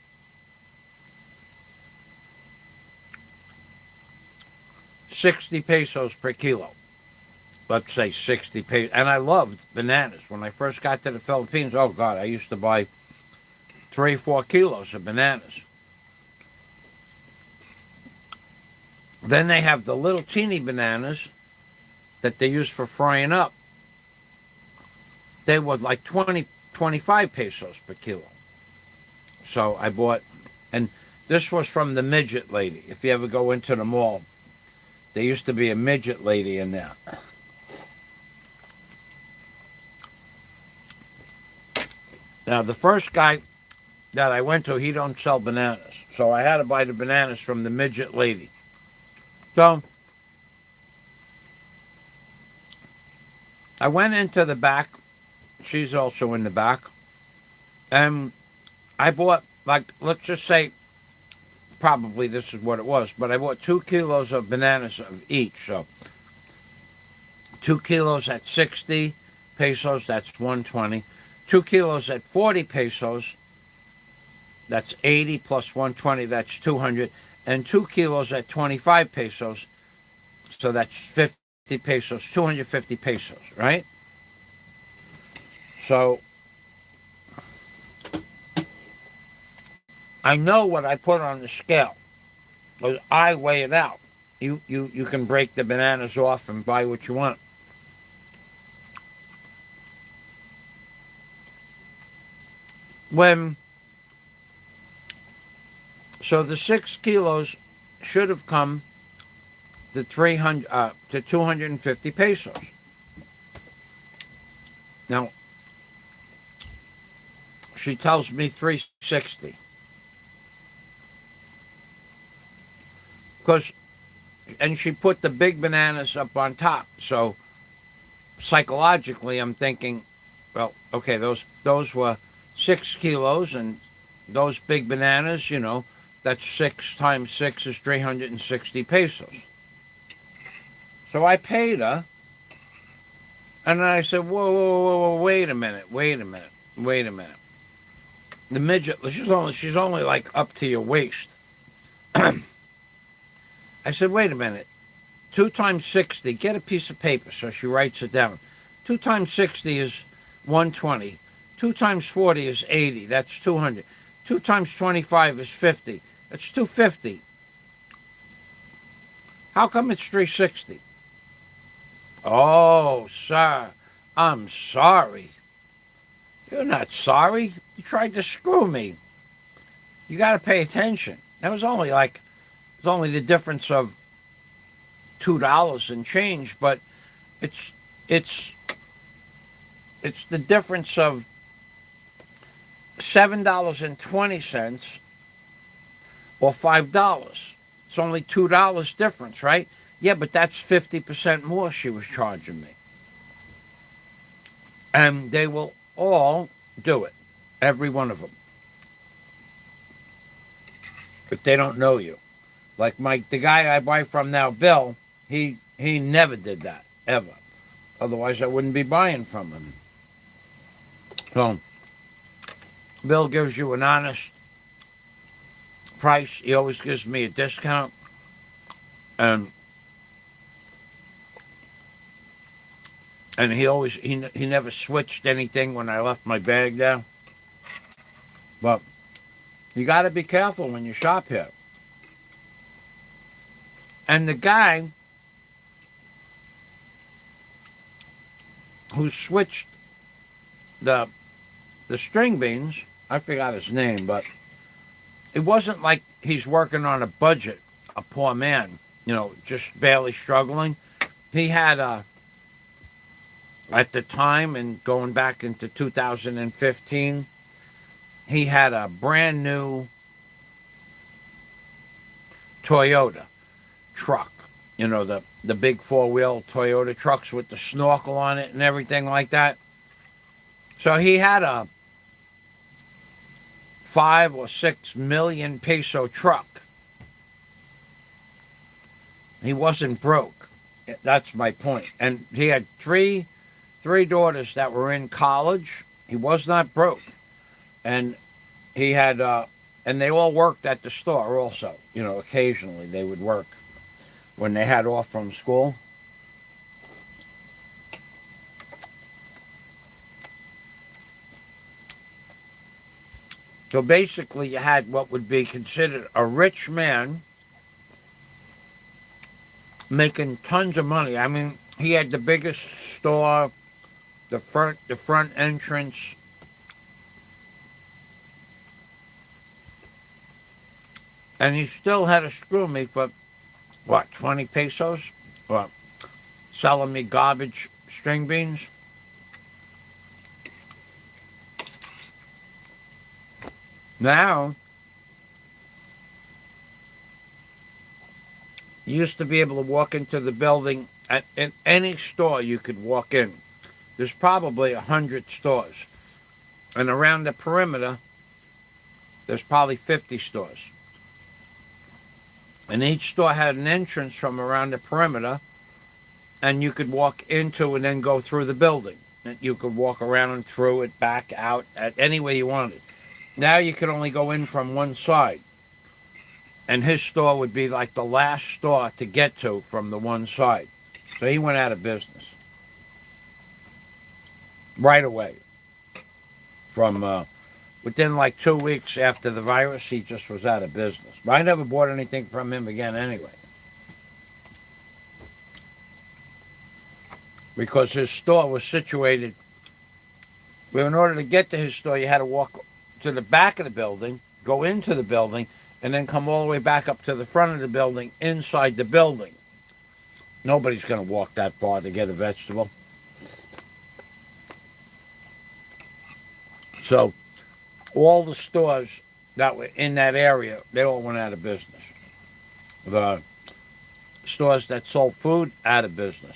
$60 pesos per kilo. Let's say 60 pesos. And I loved bananas. When I first got to the Philippines, oh God, I used to buy 3-4 kilos of bananas. Then they have the little teeny bananas that they use for frying up. They were like 25 pesos per kilo. So I bought, and this was from the midget lady. If you ever go into the mall, there used to be a midget lady in there. Now, the first guy that I went to, he don't sell bananas. So I had to buy the bananas from the midget lady. So I went into the back. She's also in the back. And I bought, like, let's just say, probably this is what it was, but I bought 2 kilos of bananas of each. So 2 kilos at 60 pesos, that's 120. 2 kilos at 40 pesos, that's 80 plus 120, that's 200. And 2 kilos at 25 pesos, so that's 50 pesos, 250 pesos, right? So I know what I put on the scale, because I weigh it out. You can break the bananas off and buy what you want. when, so the 6 kilos should have come to 250 pesos. Now, she tells me 360. Because, and she put the big bananas up on top. So psychologically, I'm thinking, well, okay, those were 6 kilos, and those big bananas, that's 6 times 6 is 360 pesos. So I paid her, and then I said, whoa, wait a minute. The midget, she's only like up to your waist. I said, wait a minute. 2 times 60, get a piece of paper. So she writes it down. 2 times 60 is 120. 2 times 40 is 80. That's 200. 2 times 25 is 50. That's 250. How come it's 360? Oh, sir, I'm sorry. You're not sorry. You tried to screw me. You got to pay attention. That was only the difference of $2 and change, but it's the difference of $7.20 or $5. It's only $2 difference, right? Yeah, but that's 50% more she was charging me. And they will all do it, every one of them. If they don't know you. Like the guy I buy from now, Bill, he never did that, ever. Otherwise, I wouldn't be buying from him. So, Bill gives you an honest price. He always gives me a discount. And he never switched anything when I left my bag there. But you got to be careful when you shop here. And the guy who switched the string beans, I forgot his name, but it wasn't like he's working on a budget, a poor man, just barely struggling. He had at the time, and going back into 2015, he had a brand new Toyota truck. The big 4-wheel Toyota trucks with the snorkel on it and everything like that. So he had a 5 or 6 million peso truck. He wasn't broke. That's my point. And he had three daughters that were in college. He was not broke. And he had, and they all worked at the store also. Occasionally they would work when they had off from school. So basically you had what would be considered a rich man making tons of money. I mean, he had the biggest store, the front entrance. And he still had to screw me for, 20 pesos? Or selling me garbage string beans? Now, you used to be able to walk into the building in any store you could walk in. There's probably 100 stores. And around the perimeter, there's probably 50 stores. And each store had an entrance from around the perimeter, and you could walk into and then go through the building. And you could walk around and through it, back out, at any way you wanted. Now you could only go in from one side. And his store would be like the last store to get to from the one side. So he went out of business. Right away. From within like 2 weeks after the virus, he just was out of business. But I never bought anything from him again anyway. Because his store was situated, in order to get to his store, you had to walk to the back of the building, go into the building, and then come all the way back up to the front of the building, inside the building. Nobody's going to walk that far to get a vegetable. So all the stores that were in that area, they all went out of business. The stores that sold food, out of business.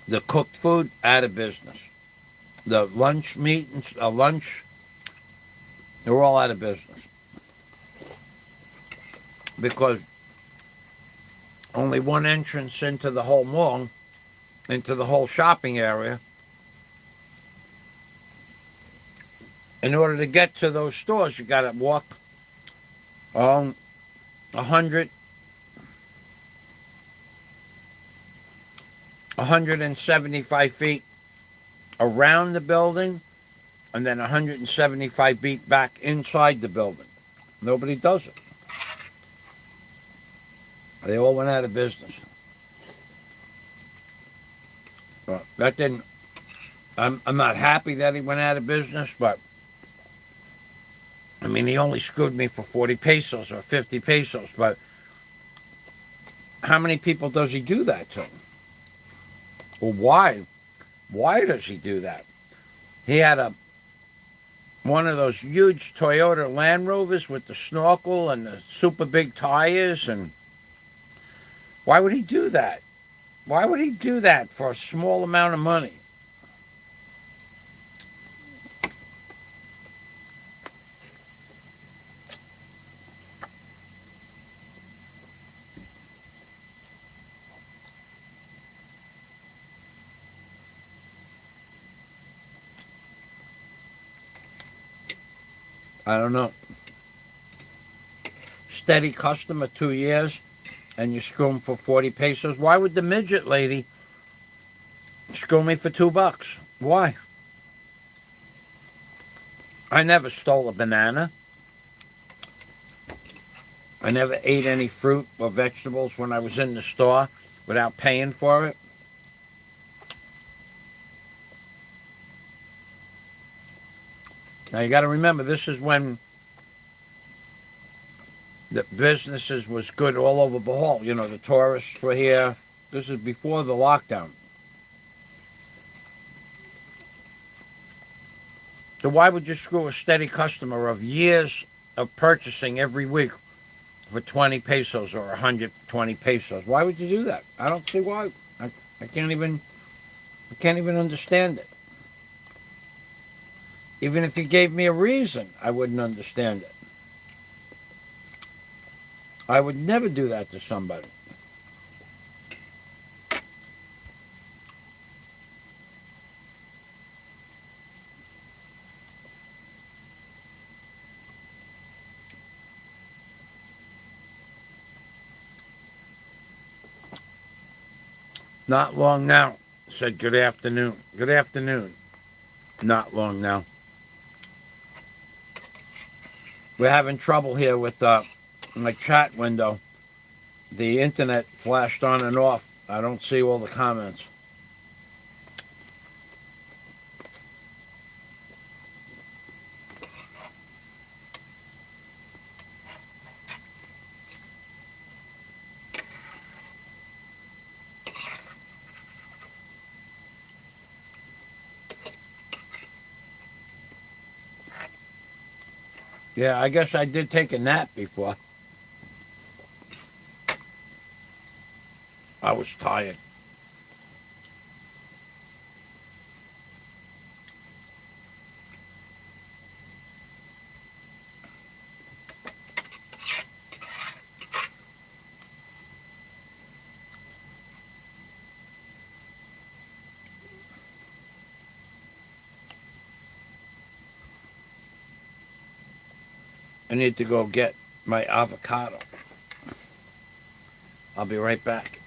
The cooked food, out of business. The lunch meat and lunch, they were all out of business. Because only one entrance into the whole mall, into the whole shopping area. In order to get to those stores, you got to walk 175 feet around the building, and then 175 feet back inside the building. Nobody does it. They all went out of business. Well, that didn't. I'm not happy that he went out of business, but I mean, he only screwed me for 40 pesos or 50 pesos. But how many people does he do that to? Well, why? Why does he do that? He had one of those huge Toyota Land Rovers with the snorkel and the super big tires, and why would he do that? Why would he do that for a small amount of money? I don't know. Steady customer 2 years, and you screw him for 40 pesos. Why would the midget lady screw me for $2? Why? I never stole a banana. I never ate any fruit or vegetables when I was in the store without paying for it. Now you got to remember, this is when the businesses was good all over Bohol. You know, the tourists were here. This is before the lockdown. So why would you screw a steady customer of years of purchasing every week for 20 pesos or 120 pesos? Why would you do that? I don't see why. I can't even understand it. Even if you gave me a reason, I wouldn't understand it. I would never do that to somebody. Not long now. Said good afternoon. Good afternoon. Not long now. We're having trouble here with my chat window. The internet flashed on and off. I don't see all the comments. Yeah, I guess I did take a nap before. I was tired. I need to go get my avocado. I'll be right back.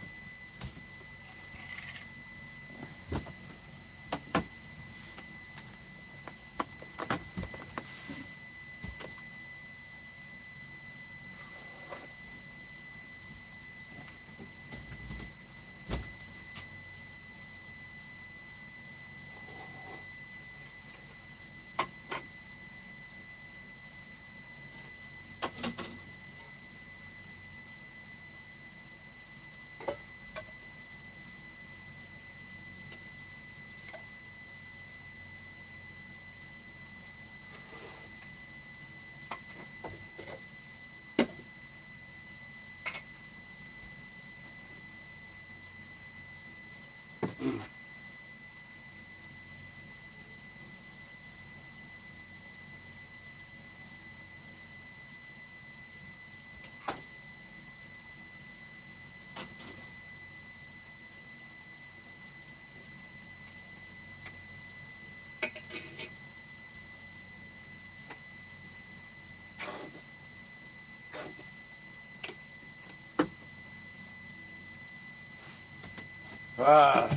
Uh,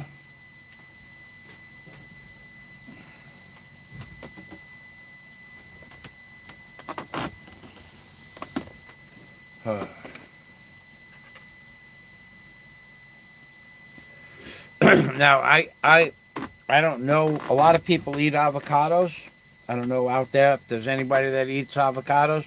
uh. Now, I don't know. A lot of people eat avocados. I don't know out there if there's anybody that eats avocados.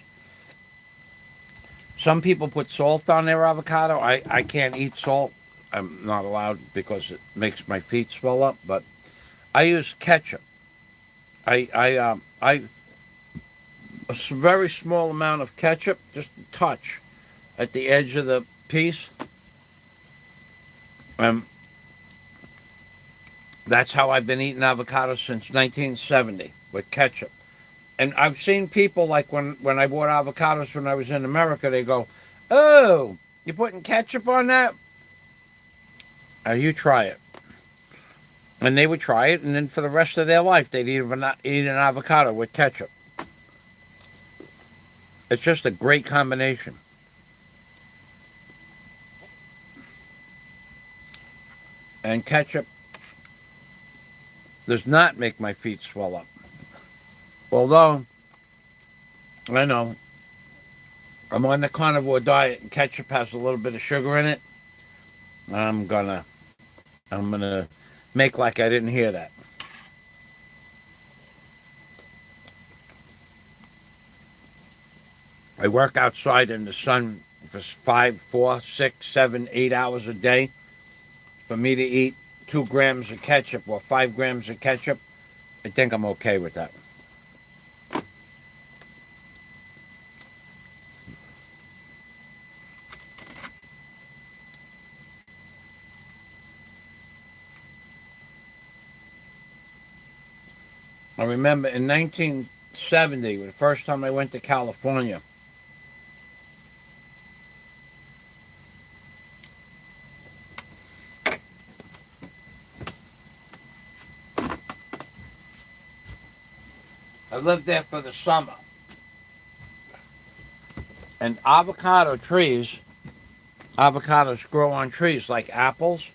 Some people put salt on their avocado. I can't eat salt. I'm not allowed because it makes my feet swell up. But I use ketchup. I a very small amount of ketchup, just a touch, at the edge of the piece. That's how I've been eating avocados since 1970 with ketchup. And I've seen people like when I bought avocados when I was in America, they go, "Oh, you're putting ketchup on that? You try it." And they would try it, and then for the rest of their life, they'd eat an avocado with ketchup. It's just a great combination. And ketchup does not make my feet swell up. Although, I know, I'm on the carnivore diet and ketchup has a little bit of sugar in it. I'm gonna make like I didn't hear that. I work outside in the sun for 5, 4, 6, 7, 8 hours a day. For me to eat 2 grams of ketchup or 5 grams of ketchup, I think I'm okay with that. I remember in 1970, the first time I went to California, I lived there for the summer. And avocados grow on trees like apples.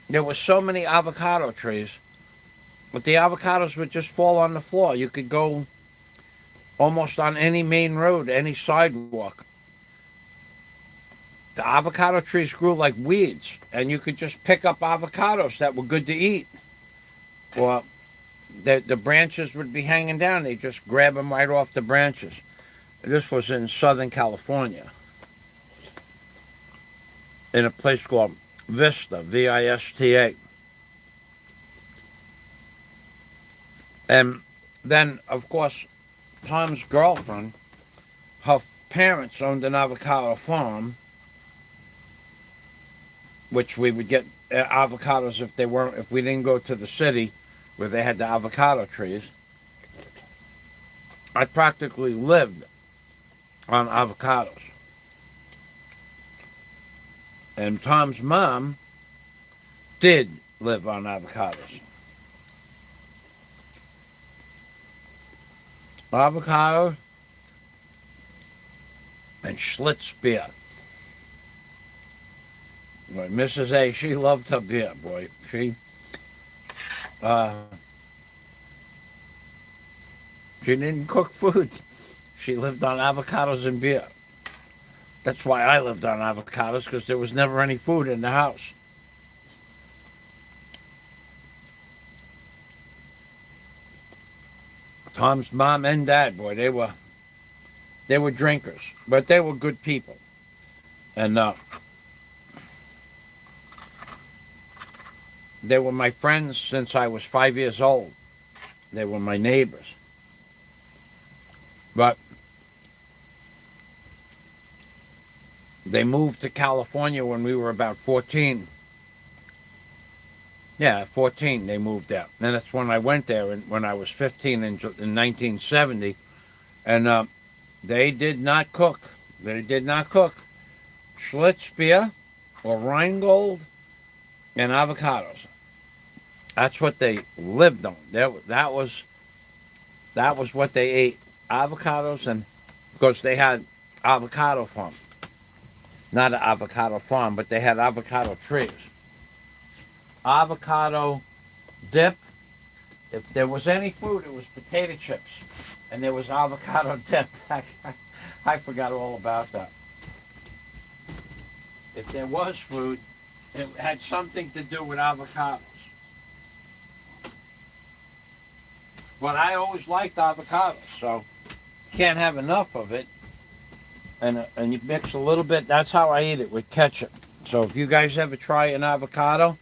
There were so many avocado trees, but the avocados would just fall on the floor. You could go almost on any main road, any sidewalk. The avocado trees grew like weeds, and you could just pick up avocados that were good to eat. Or the branches would be hanging down. They just grab them right off the branches. This was in Southern California, in a place called Vista, Vista. And then, of course, Tom's girlfriend, her parents owned an avocado farm, which we would get avocados if we didn't go to the city where they had the avocado trees. I practically lived on avocados. And Tom's mom did live on avocados. Avocados and Schlitz beer. Boy, Mrs. A, she loved her beer, boy. She didn't cook food. She lived on avocados and beer. That's why I lived on avocados, because there was never any food in the house. Tom's mom and dad, boy, they were drinkers, but they were good people. And they were my friends since I was 5 years old. They were my neighbors. But they moved to California when we were about 14. Yeah, 14 they moved there. And that's when I went there when I was 15 in 1970. And they did not cook. They did not cook. Schlitz beer or Rheingold and avocados. That's what they lived on. That was what they ate. Avocados, and because they had avocado farm. not an avocado farm, but they had avocado trees. Avocado dip. If there was any food, it was potato chips. And there was avocado dip. I forgot all about that. If there was food, it had something to do with avocados. But I always liked avocados, so you can't have enough of it. And you mix a little bit. That's how I eat it, with ketchup. So if you guys ever try an avocado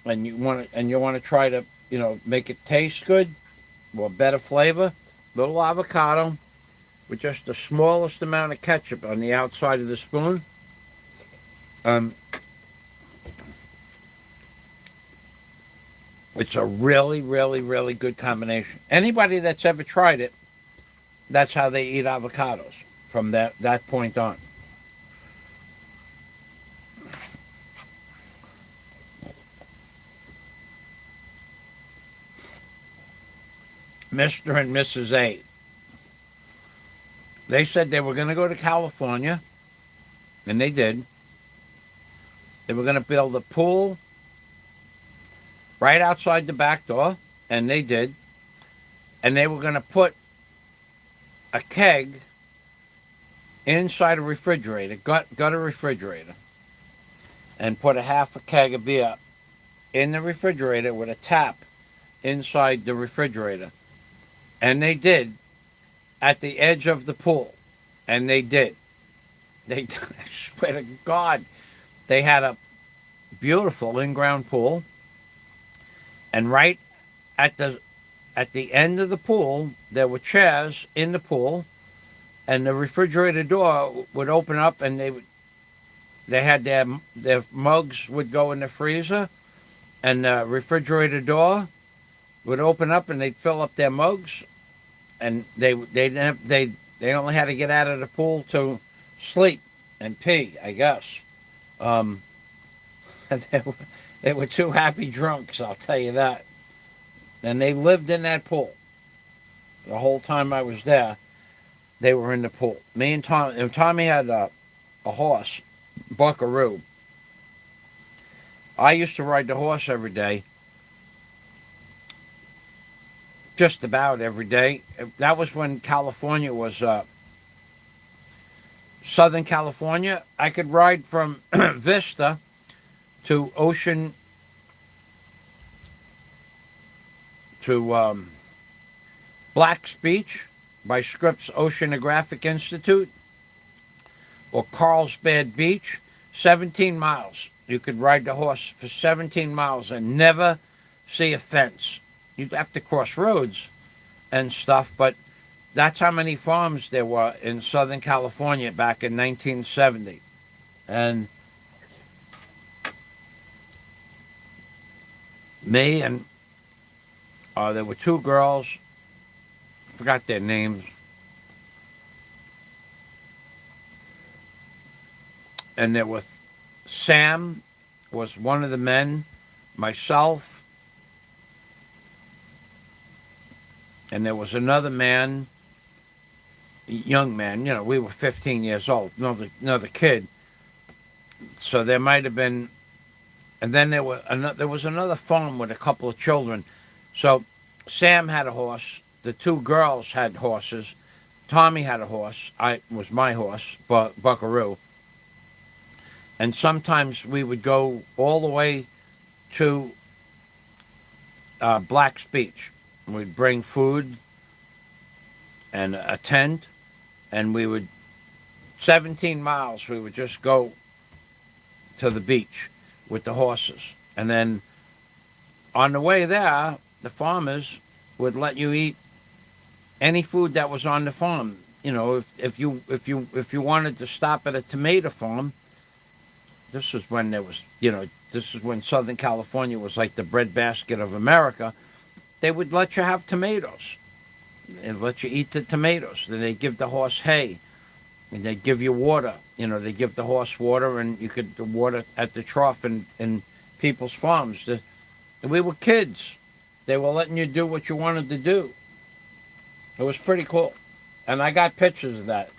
and you want to try to, make it taste good, well, better flavor, little avocado with just the smallest amount of ketchup on the outside of the spoon. It's a really, really, really good combination. Anybody that's ever tried it, that's how they eat avocados from that point on. Mr. and Mrs. A. They said they were going to go to California, and they did. They were going to build a pool right outside the back door, and they did. And they were going to put a keg inside a refrigerator, got a refrigerator, and put a half a keg of beer in the refrigerator with a tap inside the refrigerator. And they did, at the edge of the pool. And they did. I swear to God, they had a beautiful in-ground pool. And right at the end of the pool, there were chairs in the pool, and the refrigerator door would open up, and they had their mugs would go in the freezer, and the refrigerator door would open up, and they'd fill up their mugs, and they only had to get out of the pool to sleep and pee, I guess. They were two happy drunks, I'll tell you that. And they lived in that pool. The whole time I was there, they were in the pool. Me and Tommy had a horse, Buckaroo. I used to ride the horse every day. Just about every day. That was when California was Southern California. I could ride from Vista to Ocean to Black's Beach by Scripps Oceanographic Institute, or Carlsbad Beach, 17 miles. You could ride the horse for 17 miles and never see a fence. You'd have to cross roads and stuff, but that's how many farms there were in Southern California back in 1970. And me and there were two girls, forgot their names. And there was Sam was one of the men, myself, and there was another man, young man, we were 15 years old, another kid. So there might have been, and then there was another farm with a couple of children. So Sam had a horse, the two girls had horses, Tommy had a horse, was my horse, Buckaroo. And sometimes we would go all the way to Black's Beach. We'd bring food and a tent, and 17 miles, we would just go to the beach with the horses. And then on the way there, the farmers would let you eat any food that was on the farm. If you wanted to stop at a tomato farm, this was when this is when Southern California was like the breadbasket of America. They would let you have tomatoes. They'd let you eat the tomatoes. Then they'd give the horse hay, and they'd give you water. They'd give the horse water, and you could water at the trough in people's farms. We were kids. They were letting you do what you wanted to do. It was pretty cool. And I got pictures of that.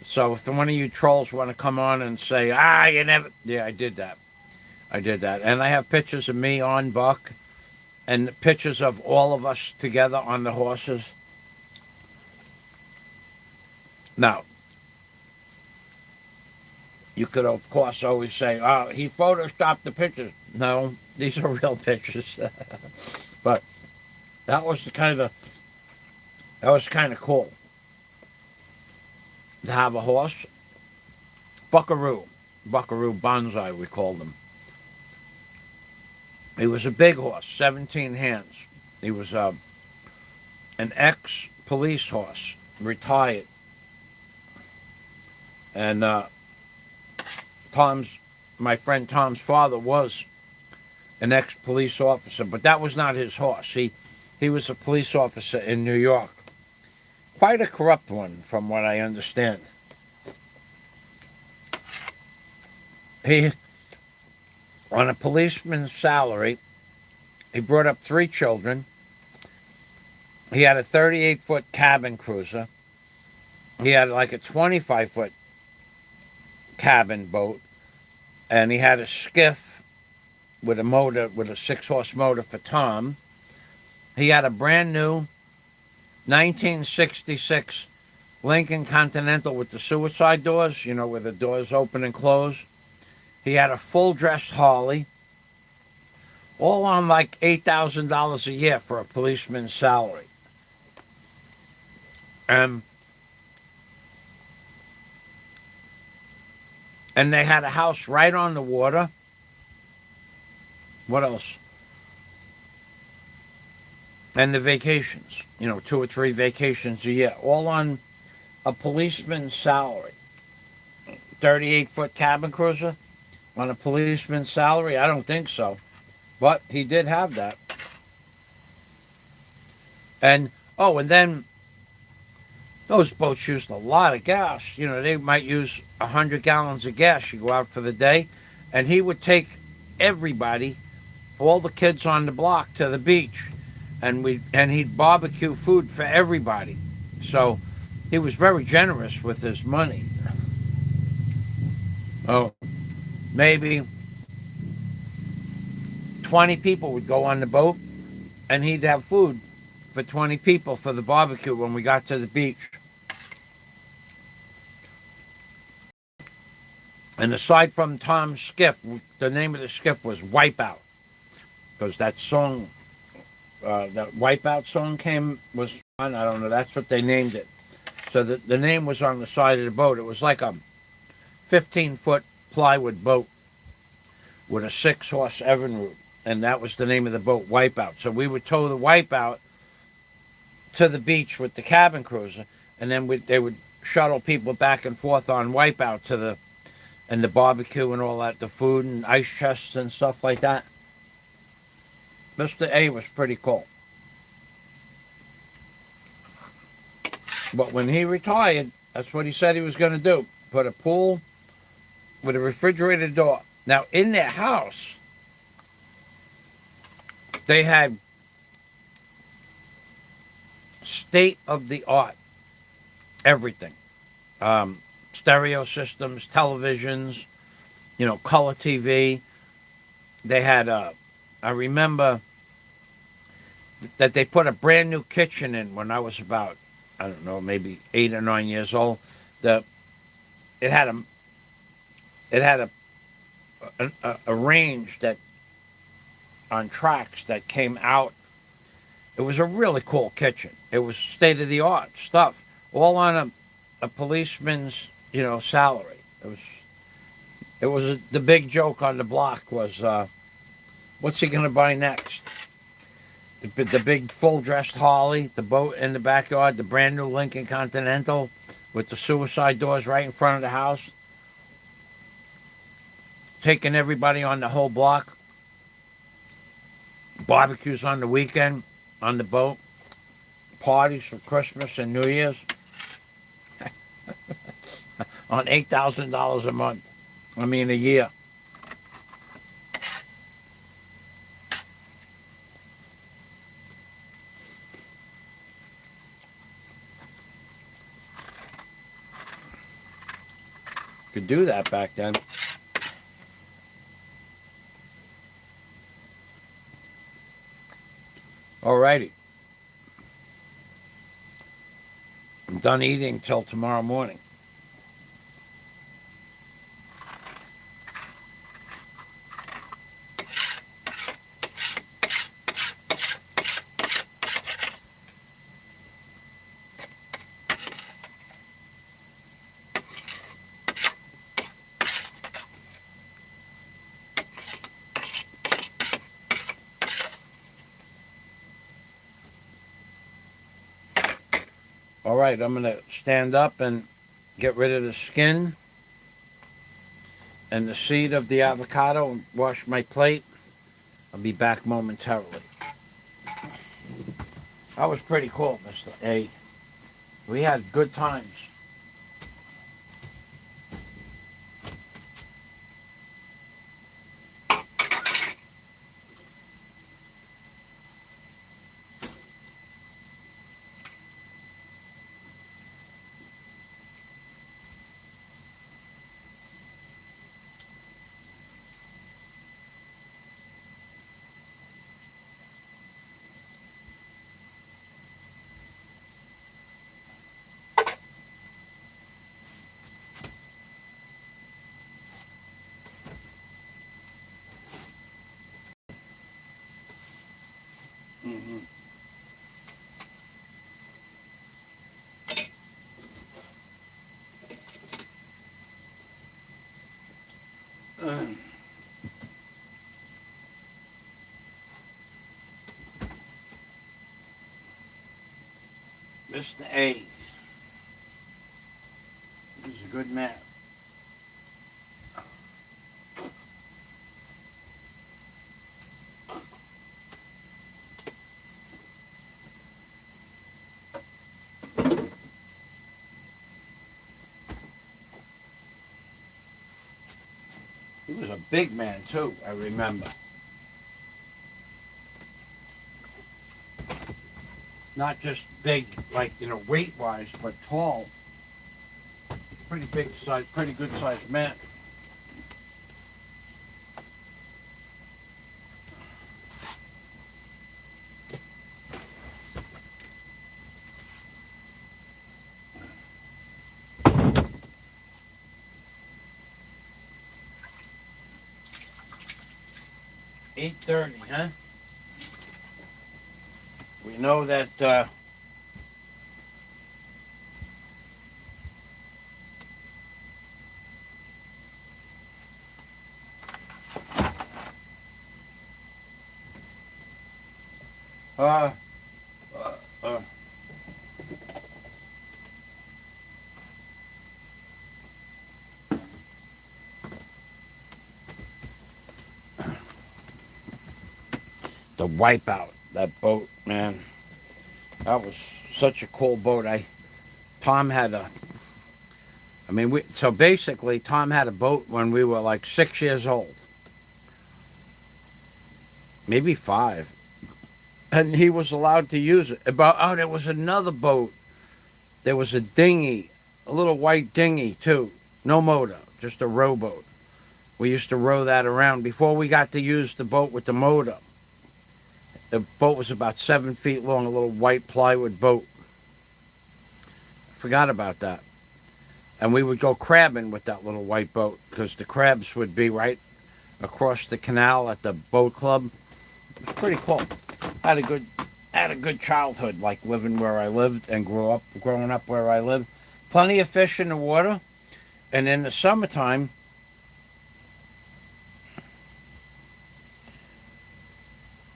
So if one of you trolls want to come on and say, you never, yeah, I did that. I did that, and I have pictures of me on Buck, and pictures of all of us together on the horses. Now, you could, of course, always say, "Oh, he photoshopped the pictures." No, these are real pictures. But that was kind of cool to have a horse, Buckaroo, Buckaroo Bonsai, we called him. He was a big horse, 17 hands. He was an ex-police horse, retired, and my friend Tom's father was an ex-police officer, but that was not his horse. He was a police officer in New York. Quite a corrupt one, from what I understand. He, on a policeman's salary, he brought up 3 children. He had a 38-foot cabin cruiser. He had like a 25-foot cabin boat. And he had a skiff with a motor, with a 6-horse motor for Tom. He had a brand new 1966 Lincoln Continental with the suicide doors, where the doors open and close. He had a full-dressed Harley, all on like $8,000 a year for a policeman's salary. And they had a house right on the water. What else? And the vacations, 2 or 3 vacations a year, all on a policeman's salary. 38-foot cabin cruiser on a policeman's salary? I don't think so. But he did have that. And then those boats used a lot of gas. They might use 100 gallons of gas. You go out for the day, and he would take everybody, all the kids on the block, to the beach, and he'd barbecue food for everybody. So he was very generous with his money. Maybe 20 people would go on the boat, and he'd have food for 20 people for the barbecue when we got to the beach. And aside from Tom's skiff, the name of the skiff was Wipeout, because that song, that Wipeout song was on. I don't know. That's what they named it. So the name was on the side of the boat. It was like a 15-foot plywood boat with a 6-horse Evinrude, and that was the name of the boat, Wipeout. So we would tow the Wipeout to the beach with the cabin cruiser, and then they would shuttle people back and forth on Wipeout and the barbecue and all that, the food and ice chests and stuff like that. Mr. A was pretty cool. But when he retired, that's what he said he was going to do. Put a pool with a refrigerated door. Now, in their house, they had state-of-the-art everything. Stereo systems, televisions, color TV. They had I remember that they put a brand new kitchen in when I was about, I don't know, maybe 8 or 9 years old. It had a range that on tracks that came out. It was a really cool kitchen. It was state-of-the-art stuff, all on a policeman's salary. The big joke on the block was, what's he going to buy next? The big full-dressed Harley, the boat in the backyard, the brand new Lincoln Continental with the suicide doors right in front of the house, taking everybody on the whole block, barbecues on the weekend on the boat, parties for Christmas and New Year's. On $8,000 a month. A year. Could do that back then. Alrighty. I'm done eating till tomorrow morning. All right, I'm going to stand up and get rid of the skin and the seed of the avocado and wash my plate. I'll be back momentarily. That was pretty cool, Mr. A. We had good times. Mm-hmm. Mr. A. He's a good man. He was a big man, too, I remember. Not just big, like, weight-wise, but tall. Pretty big size, pretty good sized man. $8:30, huh? We know that uh, uh, the Wipeout, that boat, man. That was such a cool boat. Tom had so basically Tom had a boat when we were like 6 years old. Maybe 5. And he was allowed to use it. There was another boat. There was a dinghy, a little white dinghy too. No motor, just a rowboat. We used to row that around before we got to use the boat with the motor. The boat was about 7 feet long, a little white plywood boat. Forgot about that. And we would go crabbing with that little white boat because the crabs would be right across the canal at the boat club. It was pretty cool. Had a good childhood, like living where I lived and growing up where I lived. Plenty of fish in the water. And in the summertime,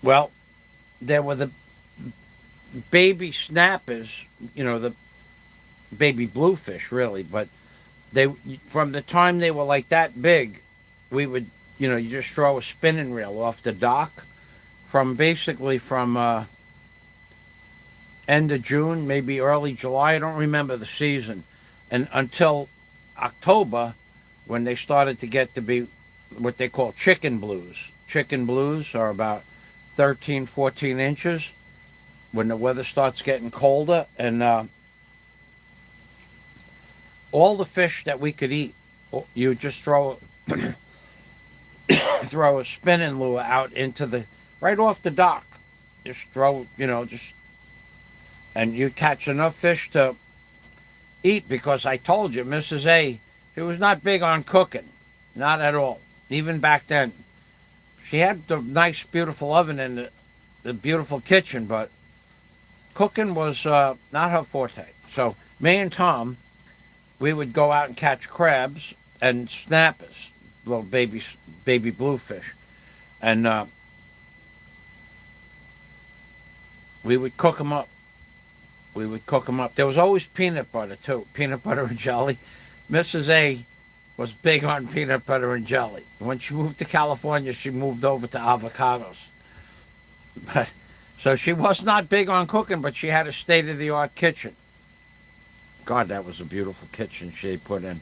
well, there were the baby snappers, the baby bluefish, really. But from the time they were like that big, we would, you just throw a spinning reel off the dock from end of June, maybe early July. I don't remember the season. And until October, when they started to get to be what they call chicken blues. Chicken blues are about 13, 14 inches when the weather starts getting colder. And all the fish that we could eat You just throw a spinning lure out into the right off the dock. Just throw, just and you catch enough fish to eat because I told you, Mrs. A, she was not big on cooking, not at all. Even back then, she had the nice, beautiful oven and the beautiful kitchen, but cooking was not her forte. So me and Tom, we would go out and catch crabs and snappers, little baby bluefish, and we would cook them up. We would cook them up. There was always peanut butter too, peanut butter and jelly. Mrs. A was big on peanut butter and jelly. When she moved to California, she moved over to avocados. But so she was not big on cooking, but she had a state-of-the-art kitchen. God, that was a beautiful kitchen she put in.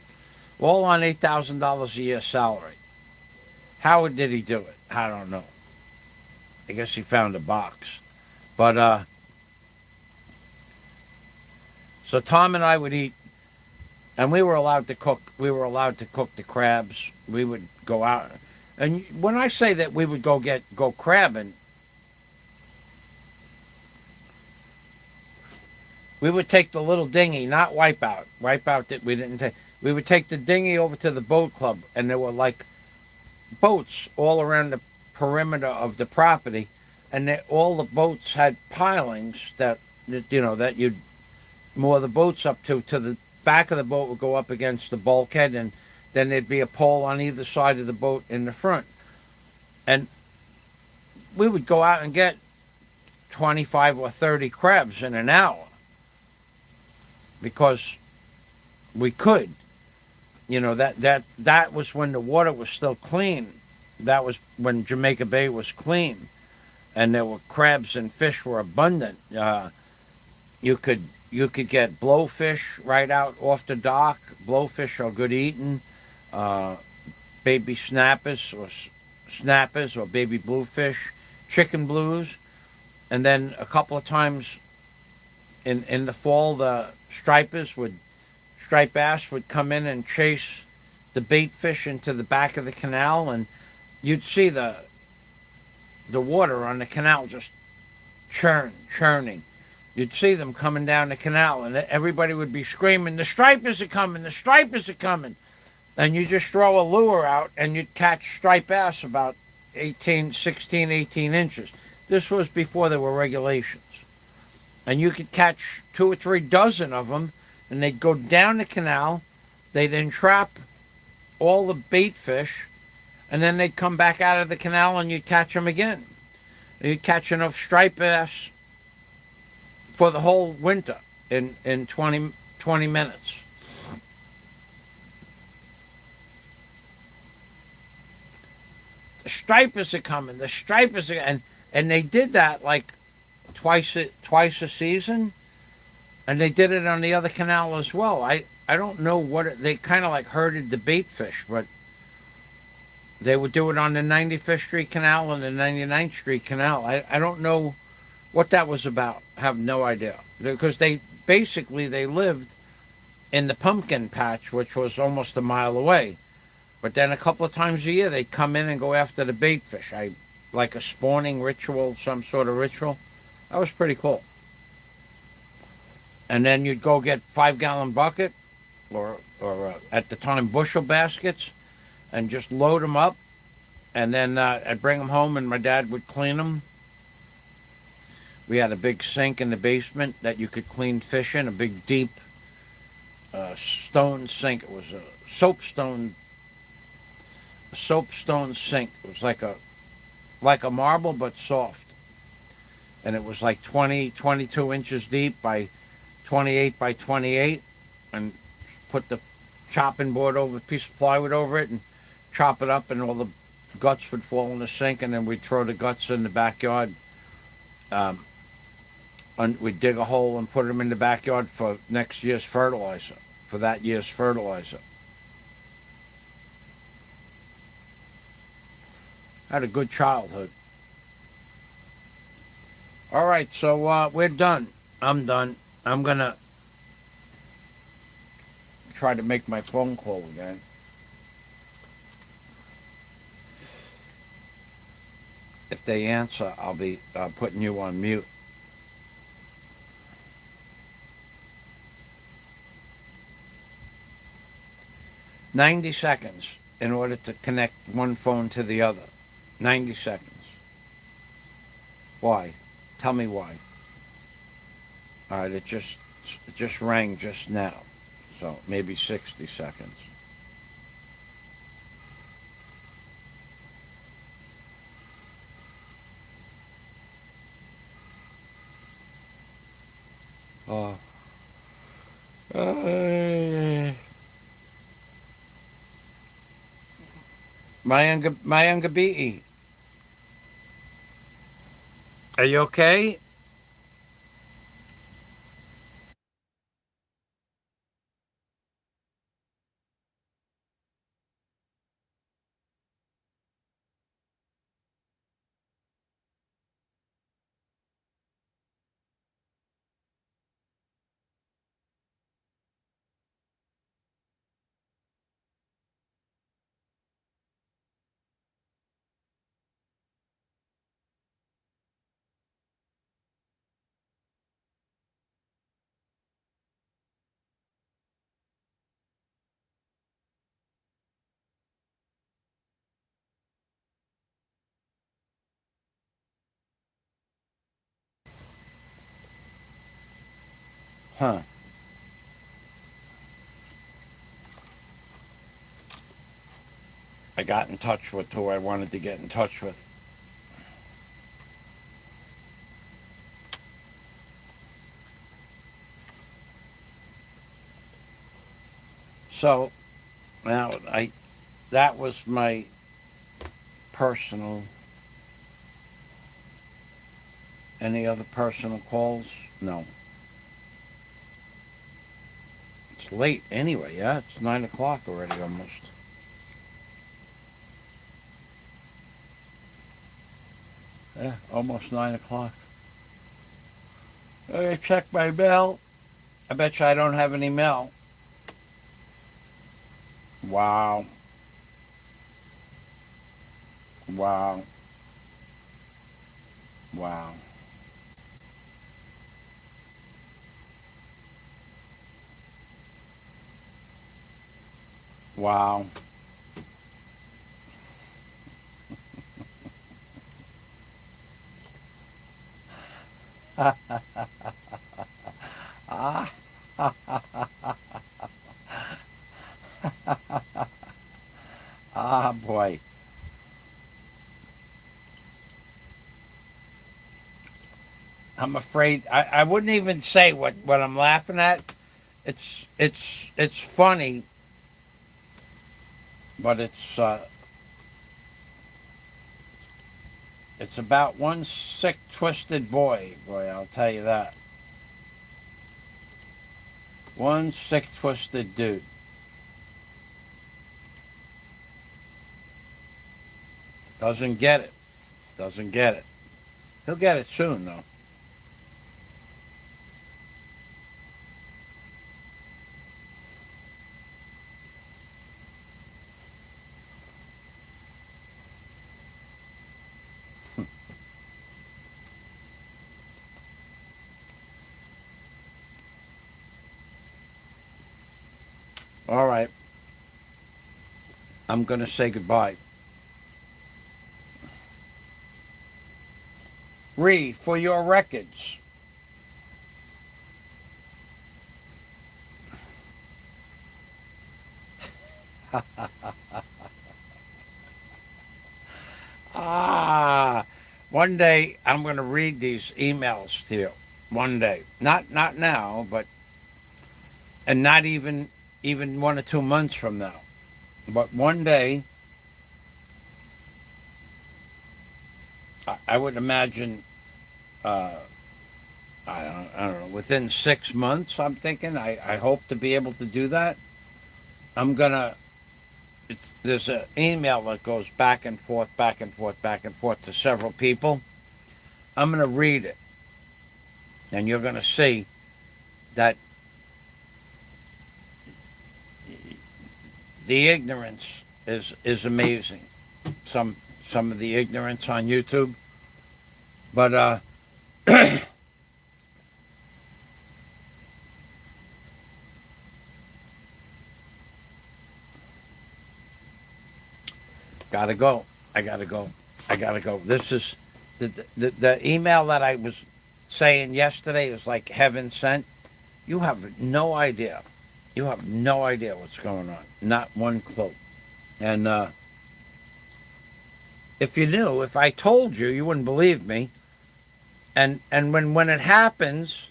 All on $8,000 a year salary. How did he do it? I don't know. I guess he found a box. But so Tom and I would eat, and we were allowed to cook. We were allowed to cook the crabs. We would go out, and when I say that we would go crabbing, we would take the little dinghy, not Wipeout. Wipeout that we didn't take. We would take the dinghy over to the boat club, and there were like boats all around the perimeter of the property, and all the boats had pilings that you'd moor the boats up to the back of the boat would go up against the bulkhead, and then there'd be a pole on either side of the boat in the front. And we would go out and get 25 or 30 crabs in an hour because we could. That was when the water was still clean. That was when Jamaica Bay was clean, and there were crabs and fish were abundant. You could get blowfish right out off the dock. Blowfish are good eating. Baby snappers or baby bluefish, chicken blues, and then a couple of times in the fall, the striped bass would come in and chase the bait fish into the back of the canal, and you'd see the water on the canal just churning. You'd see them coming down the canal, and everybody would be screaming, "The stripers are coming! The stripers are coming!" And you just throw a lure out, and you'd catch striped bass about 16, 18 inches. This was before there were regulations. And you could catch 2 or 3 dozen of them, and they'd go down the canal. They'd entrap all the bait fish, and then they'd come back out of the canal, and you'd catch them again. You'd catch enough striped bass for the whole winter in 20 minutes. The stripers are coming. The stripers are, and they did that like twice a season, and they did it on the other canal as well. I don't know they kind of like herded the bait fish, but they would do it on the 95th Street Canal and the 99th Street Canal. I don't know what that was about. I have no idea. Because they lived in the pumpkin patch, which was almost a mile away. But then a couple of times a year, they'd come in and go after the bait fish. Like a spawning ritual, some sort of ritual. That was pretty cool. And then you'd go get 5-gallon bucket, or at the time, bushel baskets, and just load them up. And then I'd bring them home, and my dad would clean them. We had a big sink in the basement that you could clean fish in, a big, deep stone sink. It was a soapstone sink. It was like a marble, but soft. And it was like 22 inches deep by 28 by 28. And put the chopping board over, a piece of plywood over it, and chop it up, and all the guts would fall in the sink, and then we'd throw the guts in the backyard. And we'd dig a hole and put them in the backyard for next year's fertilizer, for that year's fertilizer. Had a good childhood. All right, so we're done. I'm done. I'm going to try to make my phone call again. If they answer, I'll be putting you on mute. $90 in order to connect one phone to the other. 90 seconds. Why? Tell me why. All right, it just rang just now, so maybe 60 seconds. Oh. My younger BE. Are you okay? Huh. I got in touch with who I wanted to get in touch with. So now that was my personal. Any other personal calls? No. It's late anyway. Yeah, it's 9 o'clock already almost. Yeah, almost 9 o'clock. I check my mail. I bet you I don't have any mail. Wow. Wow. Wow. Wow. Ah. Ah, boy. I'm afraid I wouldn't even say what I'm laughing at. It's funny, but it's about one sick, twisted boy. Boy, I'll tell you that. One sick, twisted dude. Doesn't get it. Doesn't get it. He'll get it soon, though. All right. I'm going to say goodbye. Ree, for your records. Ah, one day I'm going to read these emails to you. One day, not now, but and not even 1 or 2 months from now, but one day I would imagine. Uh, I don't know. Within 6 months, I'm thinking. I hope to be able to do that. I'm gonna. There's an email that goes back and forth, back and forth, back and forth to several people. I'm gonna read it, and you're gonna see that the ignorance is amazing. some of the ignorance on YouTube. But gotta go. I gotta go. I gotta go. This is the email that I was saying yesterday is like heaven sent. You have no idea. You have no idea what's going on. Not one clue. And if you knew, if I told you, you wouldn't believe me. And when it happens,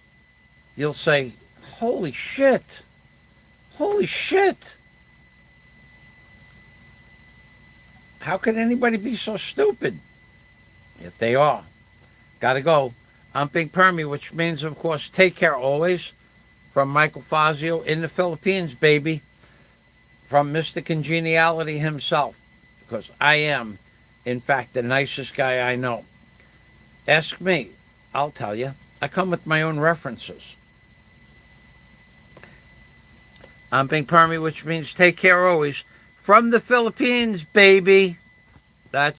you'll say, "Holy shit! Holy shit! How can anybody be so stupid?" Yet they are. Gotta go. I'm Big Permy, which means, of course, take care always. From Michael Fazio in the Philippines, baby. From Mr. Congeniality himself. Because I am, in fact, the nicest guy I know. Ask me. I'll tell you. I come with my own references. I'm Big Permy, which means take care always. From the Philippines, baby. That's